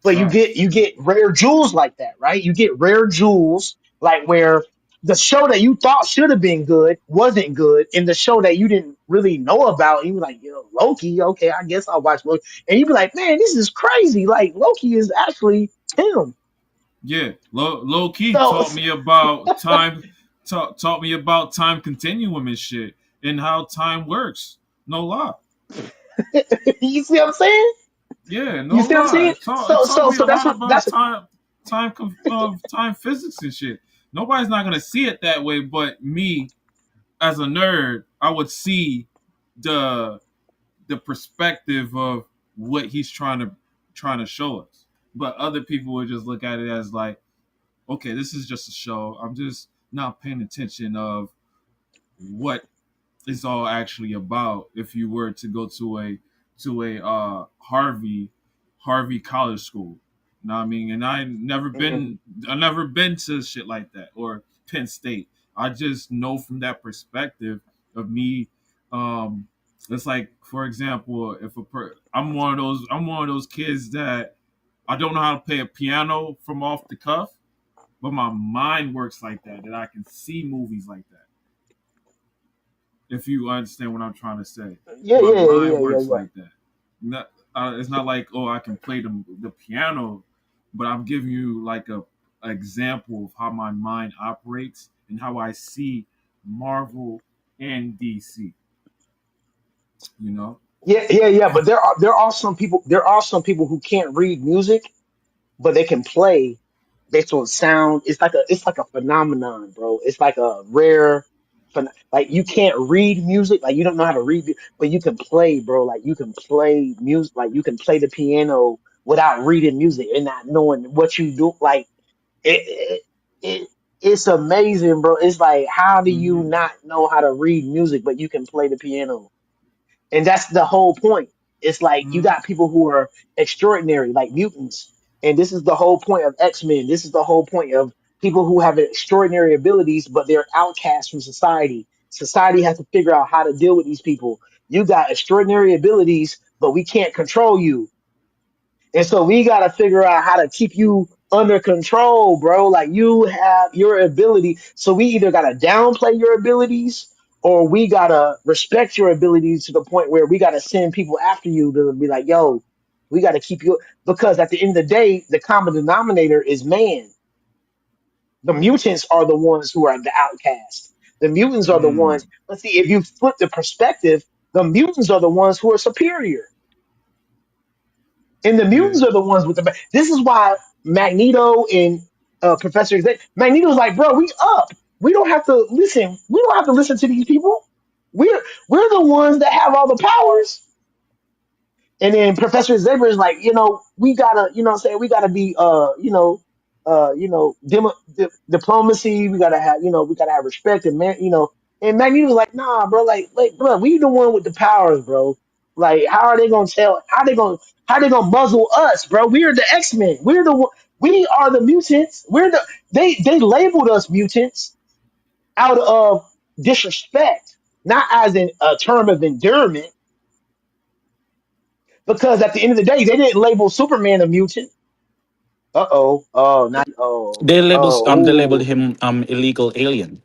Speaker 9: But
Speaker 20: Facts.
Speaker 9: you get rare jewels like that, right? You get rare jewels like where the show that you thought should have been good wasn't good, and the show that you didn't really know about, you were like, Loki, okay, I guess I'll watch Loki, and you'd be like, man, this is crazy. Like Loki is actually him.
Speaker 20: Yeah, low key
Speaker 9: So
Speaker 20: taught me about time. Taught me about time continuum and shit, and how time works. No lie.
Speaker 9: you see what I'm saying?
Speaker 20: Yeah,
Speaker 9: You
Speaker 20: no
Speaker 9: see what I'm
Speaker 20: lie.
Speaker 9: saying?
Speaker 20: It taught me a
Speaker 9: So that's
Speaker 20: lot
Speaker 9: what
Speaker 20: about time physics and shit. Nobody's not gonna see it that way, but me as a nerd, I would see the perspective of what he's trying to show us. But other people would just look at it as like, okay, this is just a show. I'm just not paying attention of what it's all actually about. If you were to go to a Harvey college school, you know what I mean? And I never been to shit like that, or Penn State. I just know from that perspective of me. It's like, for example, if I'm one of those kids that I don't know how to play a piano from off the cuff, but my mind works like that I can see movies like that. If you understand what I'm trying to say, my mind works
Speaker 9: Yeah.
Speaker 20: like that. It's not like, oh, I can play the piano, but I'm giving you like a example of how my mind operates and how I see Marvel and DC. You know?
Speaker 9: Yeah. But there are some people who can't read music, but they can play based on sound. It's like a phenomenon, bro. It's like a rare like you can't read music, like you don't know how to read it, but you can play, bro. Like you can play music, like you can play the piano without reading music and not knowing what you do. Like it, it's amazing, bro. It's like, how do you
Speaker 20: Mm-hmm.
Speaker 9: not know how to read music, but you can play the piano? And that's the whole point. It's like you
Speaker 20: Mm-hmm.
Speaker 9: got people who are extraordinary, like mutants. And this is the whole point of X-Men. This is the whole point of people who have extraordinary abilities, but they're outcasts from society. Society has to figure out how to deal with these people. You got extraordinary abilities, but we can't control you. And so we got to figure out how to keep you under control, bro. Like you have your ability. So we either got to downplay your abilities, or we got to respect your abilities to the point where we got to send people after you to be like, yo, we got to keep you. Because at the end of the day, the common denominator is man. The mutants are the ones who are the outcast. The mutants are the ones. Let's see, if you flip the perspective, the mutants are the ones who are superior. And the
Speaker 20: Yeah.
Speaker 9: mutants are the ones with the. This is why Magneto and Professor Xavier. Magneto's like, bro, we up. We don't have to listen. We don't have to listen to these people. We're the ones that have all the powers. And then Professor Xavier is like, we gotta, what I'm saying, we gotta be, diplomacy. We gotta have, we gotta have respect and man, And Magneto's like, nah, bro, bro, we the one with the powers, bro. Like, how are they gonna tell? How they gonna muzzle us, bro? We are the X-Men. We are the mutants. They labeled us mutants out of disrespect, not as a term of endearment. Because at the end of the day, they didn't label Superman a mutant. Not
Speaker 2: They labeled
Speaker 9: ooh.
Speaker 2: him illegal alien.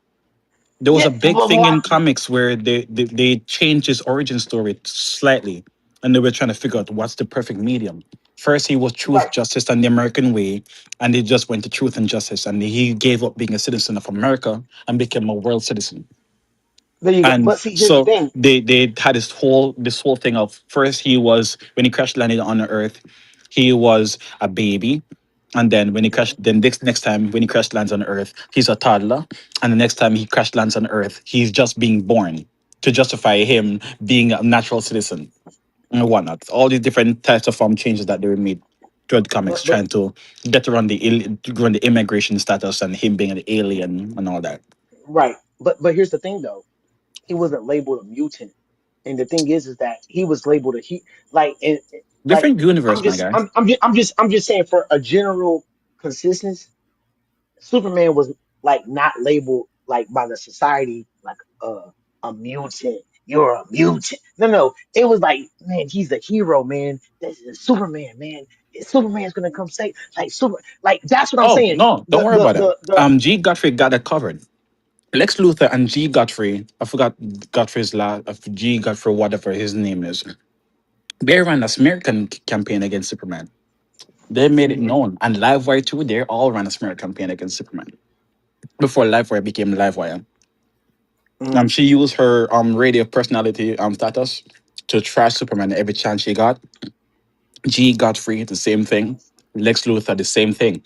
Speaker 2: There was
Speaker 9: Yeah,
Speaker 2: a big
Speaker 9: but
Speaker 2: thing
Speaker 9: why?
Speaker 2: in comics where they changed his origin story slightly, and they were trying to figure out what's the perfect medium. First, he was truth,
Speaker 9: Right.
Speaker 2: justice, and the American way, and they just went to truth and justice, and he gave up being a citizen of America and became a world citizen.
Speaker 9: There you go.
Speaker 2: And
Speaker 9: But see, here's the
Speaker 2: so
Speaker 9: thing.
Speaker 2: they had this whole thing of, first he was, when he crash landed on Earth, he was a baby. And then when he crashed, then next time when he crash lands on Earth, he's a toddler. And the next time he crash lands on Earth, he's just being born to justify him being a natural citizen and whatnot. All these different types of changes that they were made throughout comics,
Speaker 9: But
Speaker 2: trying to get around the immigration status and him being an alien and all that.
Speaker 9: right. But here's the thing though. He wasn't labeled a mutant. And the thing is that he was labeled like and like
Speaker 2: Different universe, my guy.
Speaker 9: I'm just saying, for a general consistency, Superman was like not labeled like by the society like a mutant. You're a mutant. No. It was like, man, he's a hero, man. This is Superman, man. Superman's gonna come save like super like that's what I'm
Speaker 2: Oh
Speaker 9: saying.
Speaker 2: no, don't
Speaker 9: The
Speaker 2: worry
Speaker 9: the
Speaker 2: about it.
Speaker 9: the the
Speaker 2: G. Godfrey got that covered. Lex Luthor and G. Godfrey, I forgot Godfrey's last, G. Godfrey, whatever his name is. They ran a smear campaign against Superman. They made it
Speaker 9: Mhm,
Speaker 2: known. And Livewire too, they all ran a smear campaign against Superman before Livewire became Livewire.
Speaker 9: mhm.
Speaker 2: She used her radio personality status to trash Superman every chance she got. G. Godfrey, the same thing. Lex Luthor, the same thing.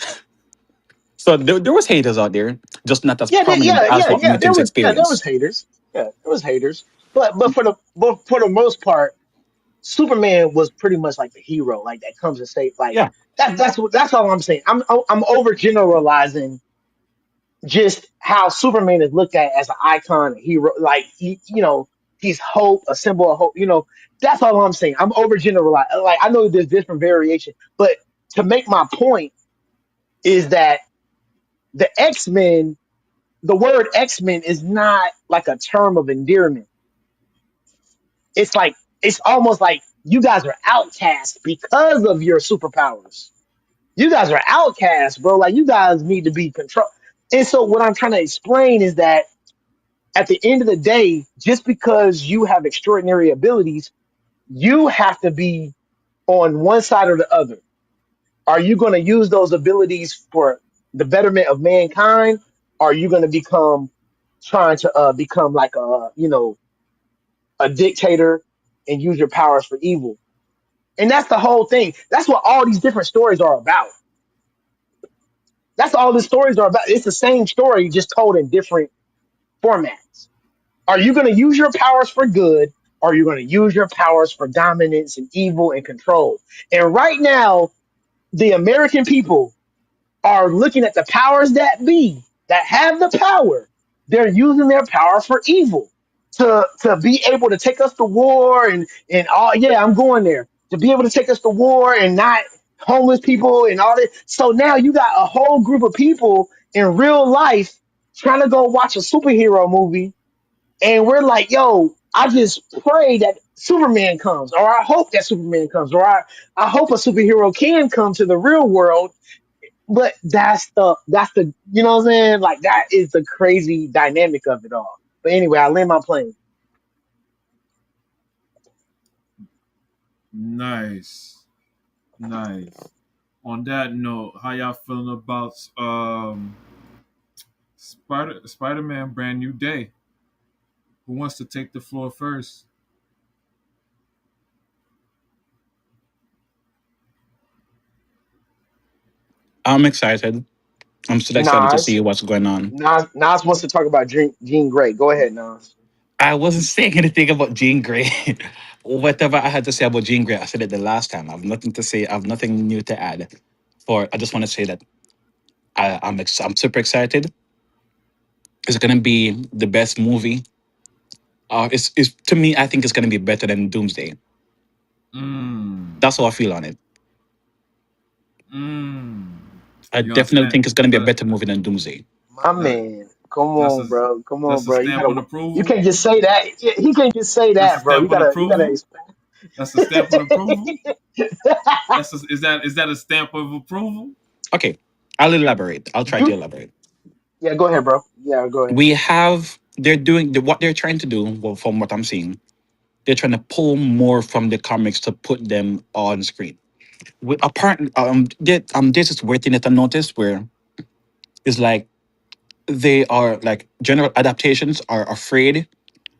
Speaker 2: So there was haters out there, just not as prominent as what mutants
Speaker 9: There was
Speaker 2: experience.
Speaker 9: haters. Yeah, there was haters. But for the most part, Superman was pretty much like the hero, like that comes to save. Like
Speaker 2: Yeah,
Speaker 9: that's all I'm saying. I'm overgeneralizing just how Superman is looked at as an icon, a hero. Like he's hope, a symbol of hope. That's all I'm saying. I'm overgeneralizing. Like I know there's different variation, but to make my point is that the X-Men, the word X-Men is not like a term of endearment. It's like it's almost like you guys are outcasts because of your superpowers. You guys are outcasts, bro. Like you guys need to be controlled. And so what I'm trying to explain is that at the end of the day, just because you have extraordinary abilities, you have to be on one side or the other. Are you going to use those abilities for the betterment of mankind? Are you going to become trying to become like a dictator and use your powers for evil? And that's the whole thing. That's what all these different stories are about. That's all the stories are about. It's the same story, just told in different formats. Are you going to use your powers for good? Or are you going to use your powers for dominance and evil and control? And right now, the American people are looking at the powers that be that have the power. They're using their power for evil to be able to take us to war and all. Yeah, I'm going there to be able to take us to war and not homeless people and all that. So now you got a whole group of people in real life trying to go watch a superhero movie, and we're like, yo, I just pray that Superman comes, or I hope that Superman comes, or I hope a superhero can come to the real world. But that's the you know what I'm saying? Like that is the crazy dynamic of it all. But anyway, I land my plane.
Speaker 20: Nice. On that note, how y'all feeling about Spider-Man Brand New Day? Who wants to take the floor first?
Speaker 2: I'm excited. I'm still excited to
Speaker 9: Nas,
Speaker 2: see what's going on.
Speaker 9: Nas wants to talk about Jean Grey. Go ahead, Nas.
Speaker 2: I wasn't saying anything about Jean Grey. Whatever I had to say about Jean Grey, I said it the last time. I have nothing to say. I have nothing new to add. I just want to say that I'm super excited. It's gonna be the best movie. It's to me. I think it's gonna be better than Doomsday.
Speaker 20: Mm.
Speaker 2: That's how I feel on it.
Speaker 20: Mm.
Speaker 2: I
Speaker 20: You got a
Speaker 2: definitely
Speaker 20: stamp.
Speaker 2: think it's gonna be a
Speaker 20: That,
Speaker 2: better movie than Doomsday.
Speaker 9: My
Speaker 20: that
Speaker 9: man. Come
Speaker 20: that's
Speaker 9: on,
Speaker 20: a
Speaker 9: bro. Come on,
Speaker 20: that's a
Speaker 9: bro.
Speaker 20: stamp on
Speaker 9: You
Speaker 20: approval.
Speaker 9: can't just say that. He can't just say
Speaker 20: That's a
Speaker 9: that, bro.
Speaker 20: stamp on
Speaker 9: You gotta
Speaker 20: approval.
Speaker 9: expand.
Speaker 20: That's a stamp on approval. Is that a stamp of approval?
Speaker 2: Okay, I'll elaborate. I'll try to
Speaker 9: you
Speaker 2: elaborate.
Speaker 9: yeah, go ahead, bro. Yeah, go ahead.
Speaker 2: We have they're doing what they're trying to do. Well, from what I'm seeing, they're trying to pull more from the comics to put them on screen. With apparently, there's this weird thing that I noticed where it's like they are like general adaptations are afraid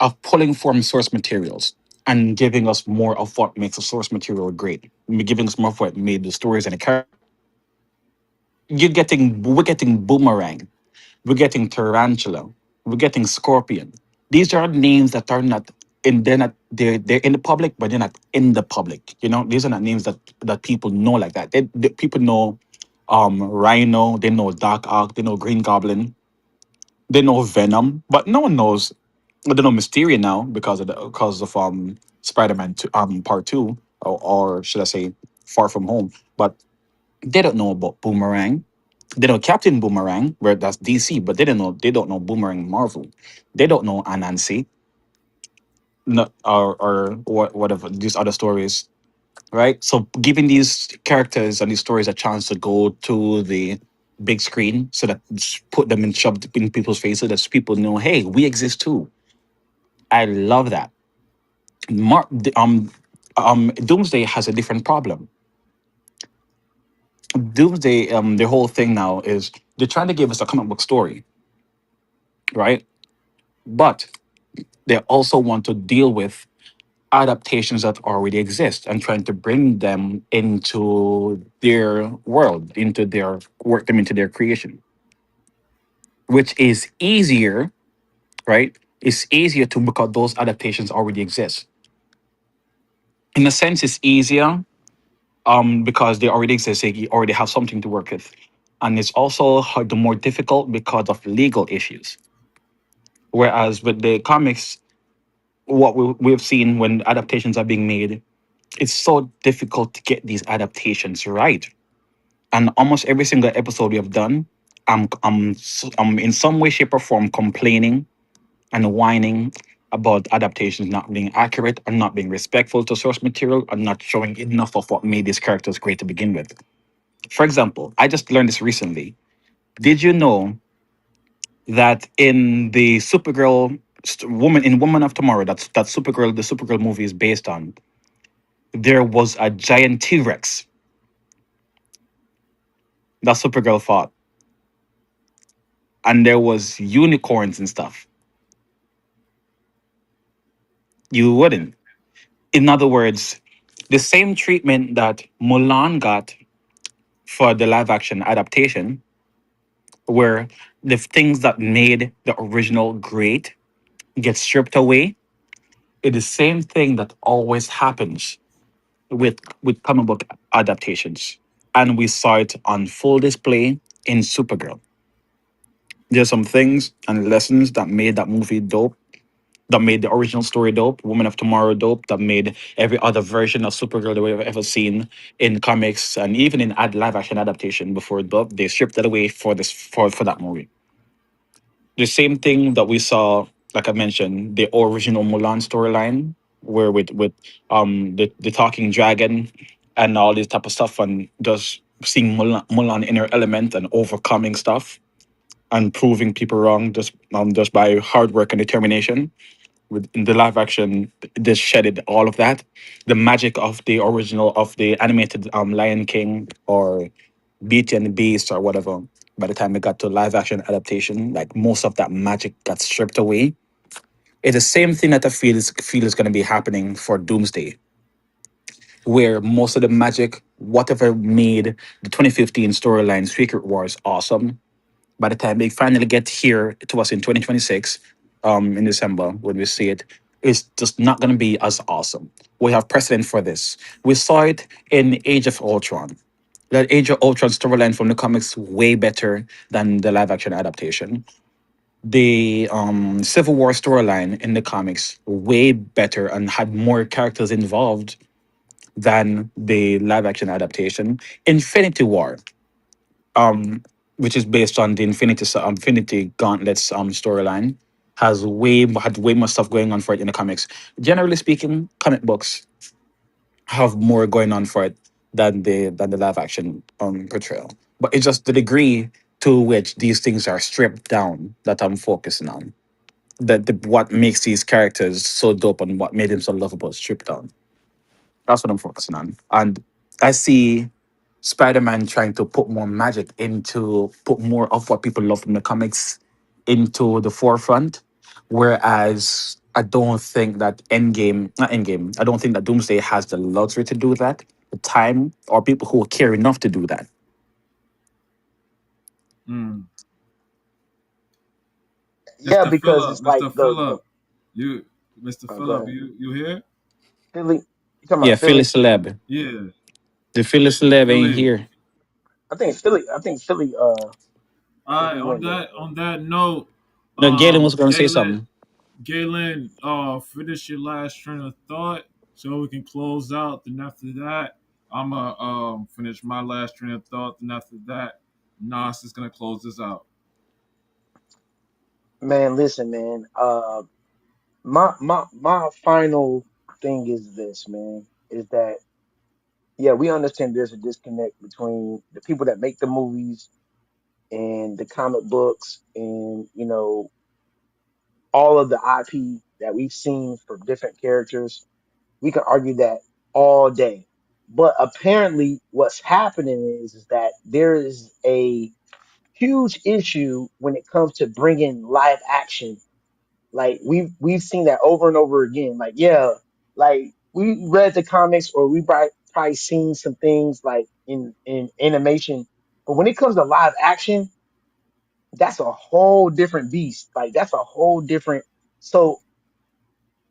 Speaker 2: of pulling from source materials and giving us more of what makes a source material great. Giving us more of what made the stories and the characters. We're getting Boomerang, we're getting Tarantula, we're getting Scorpion. These are names that are not they're in the public, but they're not in the public. These are not names that people know like that. People know Rhino, they know Dark Ock, they know Green Goblin, they know Venom, but no one knows. They know Mysterio now because of Spider-Man 2, Part 2, or should I say Far From Home. But they don't know about Boomerang. They know Captain Boomerang, where that's DC, but they don't know Boomerang Marvel. They don't know Anansi, no, or whatever these other stories.
Speaker 11: right? So giving these characters and these stories a chance to go to the big screen, so that put them in shoved in people's faces, so that people know, hey, we exist too. I love that. Mar- the- um Doomsday has a different problem. Doomsday, the whole thing now is they're trying to give us a comic book story, right? But they also want to deal with adaptations that already exist and trying to bring them into their world, into their work them into their creation, which is easier, right? It's easier to because those adaptations already exist. In a sense, it's easier because they already exist. They already have something to work with, and it's also the more difficult because of legal issues. Whereas with the comics, what we've seen when adaptations are being made, it's so difficult to get these adaptations right. And almost every single episode we have done, I'm in some way, shape, or form complaining and whining about adaptations not being accurate and not being respectful to source material and not showing enough of what made these characters great to begin with. For example, I just learned this recently. Did you know that in the Supergirl Woman of Tomorrow, that Supergirl, the Supergirl movie is based on, there was a giant T-Rex that Supergirl fought, and there was unicorns and stuff. You wouldn't. In other words, the same treatment that Mulan got for the live action adaptation, where the things that made the original great get stripped away, it's the same thing that always happens with comic book adaptations. And we saw it on full display in Supergirl. There's some things and lessons that made that movie dope, that made the original story dope, Woman of Tomorrow dope, that made every other version of Supergirl that we've ever seen in comics and even in live action adaptation before dope. They stripped that away for that movie. The same thing that we saw, like I mentioned, the original Mulan storyline, where with the talking dragon and all this type of stuff, and just seeing Mulan in her element and overcoming stuff and proving people wrong just by hard work and determination. With in the live action, this shedded all of that. The magic of the original of the animated Lion King or Beauty and the Beast or whatever. By the time it got to live action adaptation, like most of that magic got stripped away. It's the same thing that I feel is going to be happening for Doomsday, where most of the magic, whatever made the 2015 storyline Secret Wars awesome, by the time they finally get here to us in 2026, in December, when we see it, it's just not going to be as awesome. We have precedent for this. We saw it in Age of Ultron. That Age of Ultron storyline from the comics way better than the live action adaptation. The Civil War storyline in the comics way better and had more characters involved than the live action adaptation. Infinity War, which is based on the Infinity Gauntlets storyline, had way more stuff going on for it in the comics. Generally speaking, comic books have more going on for it than the live action portrayal. But it's just the degree to which these things are stripped down that I'm focusing on. What makes these characters so dope and what made them so lovable is stripped down. That's what I'm focusing on. And I see Spider-Man trying to put more of what people love from the comics into the forefront. Whereas I don't think that not Endgame, I don't think that Doomsday has the luxury to do that, the time, or people who care enough to do that.
Speaker 20: Mm.
Speaker 9: Yeah,
Speaker 20: Mr.
Speaker 9: because
Speaker 20: Phillip,
Speaker 9: it's like
Speaker 20: Mr.
Speaker 9: the
Speaker 20: Phillip, you, Mr.
Speaker 9: go
Speaker 20: Phillip,
Speaker 9: ahead.
Speaker 20: you here?
Speaker 9: Philly, you talking
Speaker 11: Yeah,
Speaker 9: about
Speaker 11: Philly
Speaker 9: Philly?
Speaker 11: Celeb.
Speaker 20: Yeah,
Speaker 11: The Philly Celeb ain't
Speaker 20: Philly.
Speaker 11: here.
Speaker 9: I think Philly. I think Philly.
Speaker 20: All right.
Speaker 9: Philly
Speaker 20: On
Speaker 9: went
Speaker 20: that
Speaker 9: though.
Speaker 20: on that note,
Speaker 11: No, Galen was going to say something.
Speaker 20: Galen, finish your last train of thought so we can close out. Then after that, I'ma finish my last train of thought. Then after that, Nas is gonna close this out.
Speaker 9: Man, listen, man. My final thing is this, man. Is that yeah, we understand there's a disconnect between the people that make the movies and the comic books and, all of the IP that we've seen from different characters. We can argue that all day. But apparently what's happening is that there is a huge issue when it comes to bringing live action. Like we've seen that over and over again. Like yeah, like we read the comics or we probably seen some things like in animation, but when it comes to live action, that's a whole different beast. Like that's a whole different. So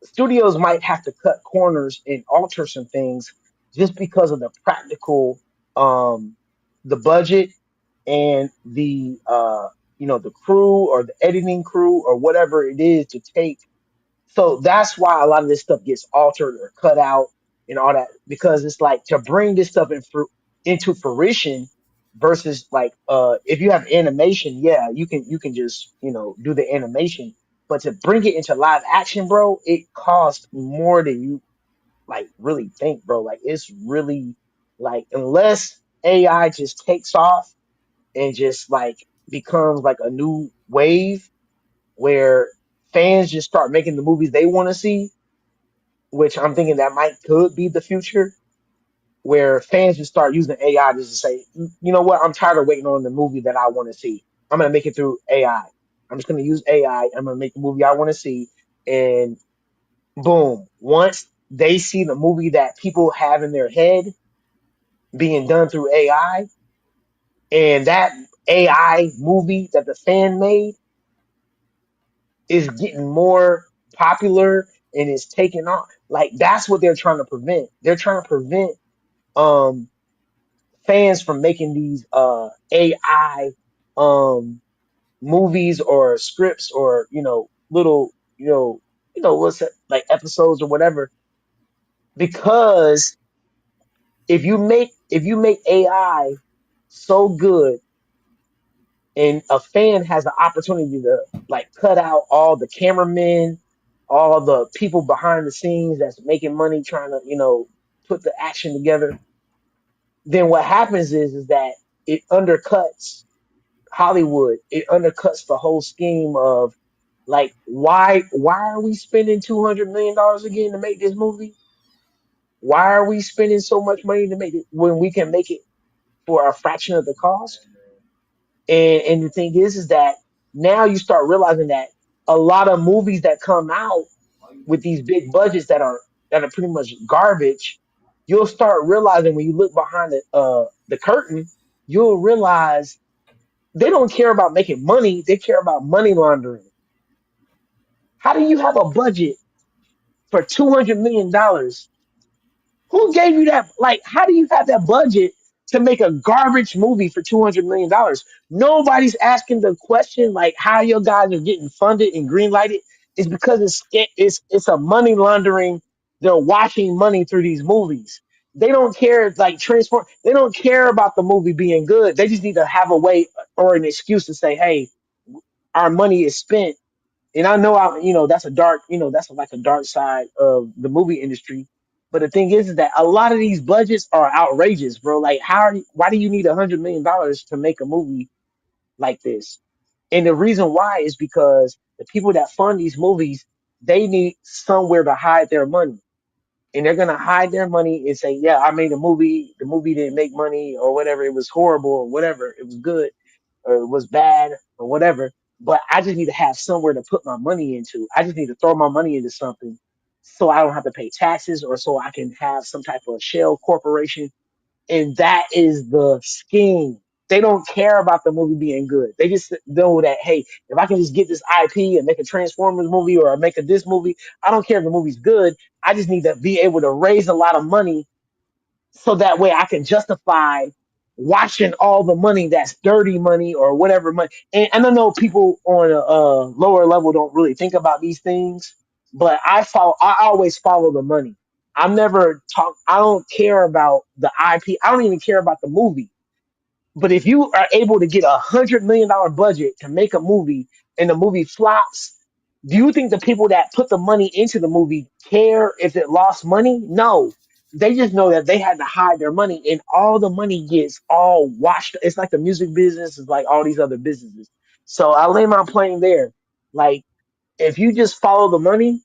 Speaker 9: studios might have to cut corners and alter some things just because of the practical, um, the budget and the crew or the editing crew or whatever it is to take. So that's why a lot of this stuff gets altered or cut out and all that, because it's like to bring this stuff into fruition versus like if you have animation, yeah, you can just do the animation, but to bring it into live action, bro, it costs more than you like really think, bro. Like it's really like unless AI just takes off and just like becomes like a new wave where fans just start making the movies they want to see, which I'm thinking that could be the future, where fans just start using AI just to say, you know what, I'm tired of waiting on the movie that I want to see. I'm gonna make it through AI. I'm just gonna use AI. I'm gonna make the movie I want to see, and boom. Once they see the movie that people have in their head being done through AI, and that AI movie that the fan made is getting more popular and is taking off. Like that's what they're trying to prevent. They're trying to prevent um fans from making these AI um movies or scripts or little what's it, like episodes or whatever, because if you make AI so good and a fan has the opportunity to like cut out all the cameramen, all the people behind the scenes that's making money trying to, put the action together, then what happens is that it undercuts Hollywood. It undercuts the whole scheme of like why are we spending $200 million again to make this movie? Why are we spending so much money to make it when we can make it for a fraction of the cost? And the thing is that now you start realizing that a lot of movies that come out with these big budgets that are pretty much garbage, you'll start realizing when you look behind the curtain, you'll realize they don't care about making money, they care about money laundering. How do you have a budget for $200 million? Who gave you that? Like, how do you have that budget to make a garbage movie for $200 million? Nobody's asking the question like how your guys are getting funded and greenlighted. It's because it's a money laundering. They're washing money through these movies. They don't care like transform. They don't care about the movie being good. They just need to have a way or an excuse to say, "Hey, our money is spent." And I know that's a dark, that's like a dark side of the movie industry. But the thing is that a lot of these budgets are outrageous, bro. Like why do you need $100 million to make a movie like this? And the reason why is because the people that fund these movies, they need somewhere to hide their money. And they're gonna hide their money and say, yeah, I made a movie, the movie didn't make money or whatever, it was horrible or whatever, it was good or it was bad or whatever, but I just need to have somewhere to put my money into. I just need to throw my money into something so I don't have to pay taxes or so I can have some type of shell corporation. And that is the scheme. They don't care about the movie being good. They just know that, hey, if I can just get this IP and make a Transformers movie or make a this movie, I don't care if the movie's good. I just need to be able to raise a lot of money so that way I can justify watching all the money that's dirty money or whatever money. And I know people on a lower level don't really think about these things, but I always follow the money. I don't care about the IP. I don't even care about the movie. But if you are able to get $100 million budget to make a movie and the movie flops, do you think the people that put the money into the movie care if it lost money? No. they just know that they had to hide their money, and all the money gets all washed. It's like the music business, it's like all these other businesses. So I lay my plane there. Like, if you just follow the money,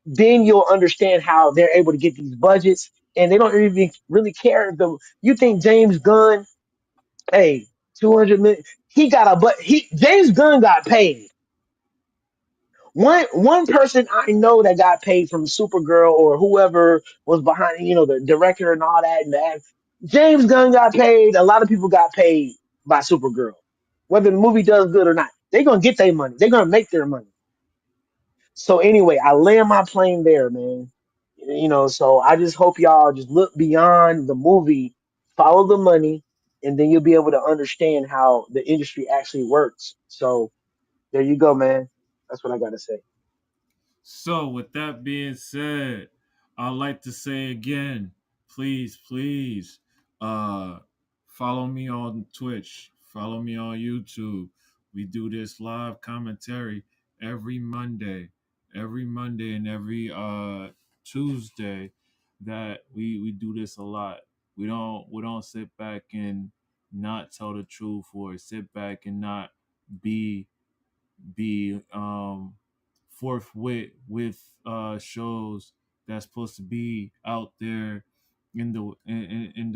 Speaker 9: then you'll understand how they're able to get these budgets, and they don't even really care. If you think James Gunn, hey, 200 million, he got a but he James Gunn got paid. One person I know that got paid from Supergirl or whoever was behind, the director and all that, and that. James Gunn got paid. A lot of people got paid by Supergirl. Whether the movie does good or not, they're gonna get their money. They're gonna make their money. So anyway, I land my plane there, man. So I just hope y'all just look beyond the movie, follow the money, and then you'll be able to understand how the industry actually works. So there you go, man. That's what I gotta say.
Speaker 20: So, with that being said, I'd like to say again, please, follow me on Twitch, follow me on YouTube. We do this live commentary every Monday and every Tuesday. That we do this a lot. We don't sit back and not tell the truth, or sit back and not be forthwith with shows that's supposed to be out there in the in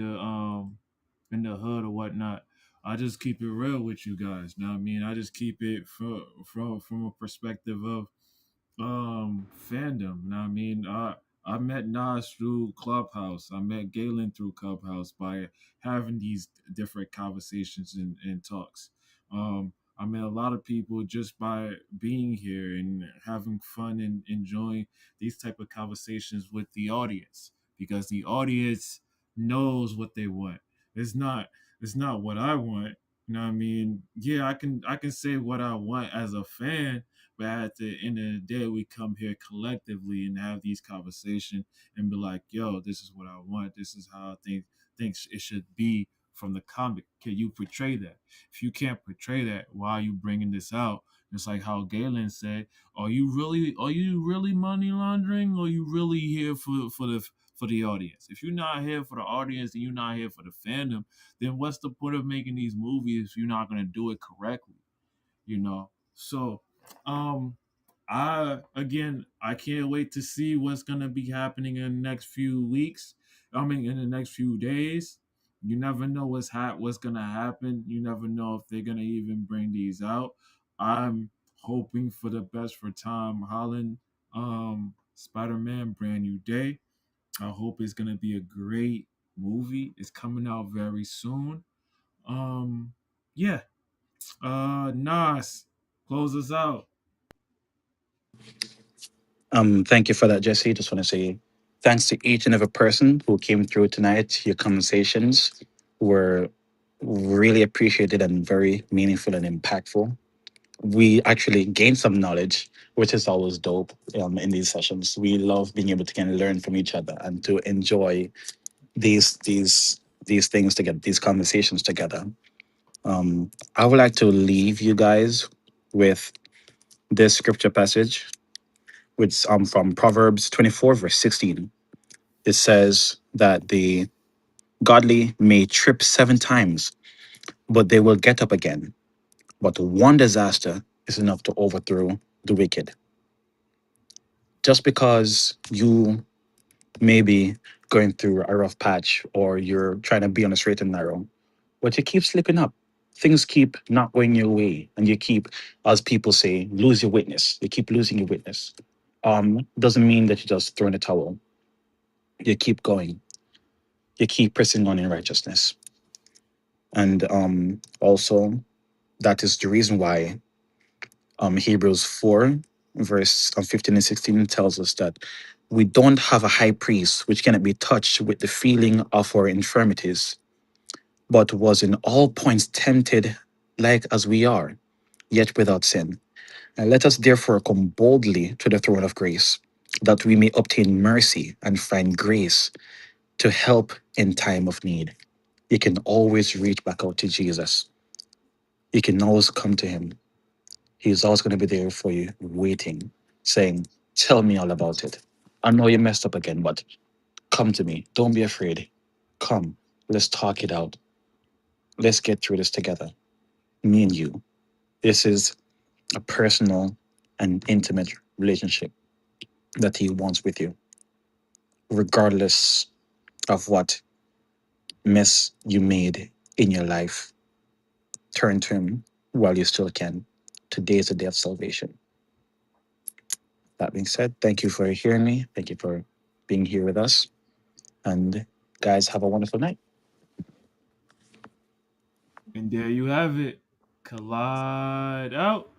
Speaker 20: the hood or whatnot. I just keep it real with you guys. Now, I mean, I just keep it from a perspective of fandom. Now, I mean, I met Nas through Clubhouse. I met Galen through Clubhouse by having these different conversations and talks. I met a lot of people just by being here and having fun and enjoying these type of conversations with the audience, because the audience knows what they want. It's not what I want. You know what I mean? Yeah, I can say what I want as a fan, but at the end of the day, we come here collectively and have these conversations and be like, yo, this is what I want. This is how I think it should be from the comic. Can you portray that? If you can't portray that, why are you bringing this out? It's like how Galen said, are you really money laundering, or are you really here for the audience? If you're not here for the audience and you're not here for the fandom, then what's the point of making these movies if you're not going to do it correctly? So I can't wait to see what's gonna be happening in the next few weeks. I mean, in the next few days. You never know what's gonna happen. You never know if they're gonna even bring these out. I'm hoping for the best for Tom Holland, Spider-Man, Brand New Day. I hope it's gonna be a great movie. It's coming out very soon. Yeah. Nas, close us out.
Speaker 2: Thank you for that, Jesse. Just want to say thanks to each and every person who came through tonight. Your conversations were really appreciated and very meaningful and impactful. We actually gained some knowledge, which is always dope in these sessions. We love being able to kind of learn from each other and to enjoy these things together, these conversations together. I would like to leave you guys with this scripture passage, which from Proverbs 24, verse 16. It says that the godly may trip 7 times, but they will get up again. But one disaster is enough to overthrow the wicked. Just because you may be going through a rough patch, or you're trying to be on a straight and narrow, but you keep slipping up. Things keep not going your way, and you keep, as people say, lose your witness. You keep losing your witness. Doesn't mean that you just throw in the towel. You keep going. You keep pressing on in righteousness. And also, that is the reason why Hebrews 4, verse 15 and 16 tells us that we don't have a high priest which cannot be touched with the feeling of our infirmities, but was in all points tempted like as we are, yet without sin. And let us therefore come boldly to the throne of grace, that we may obtain mercy and find grace to help in time of need. You can always reach back out to Jesus. You can always come to him. He's always going to be there for you, waiting, saying, tell me all about it. I know you messed up again, but come to me. Don't be afraid. Come. Let's talk it out. Let's get through this together. Me and you. This is a personal and intimate relationship that he wants with you, regardless of what mess you made in your life. Turn to him while you still can. Today is the day of salvation. That being said, thank you for hearing me. Thank you for being here with us. And guys, have a wonderful night.
Speaker 20: And there you have it. Collide out.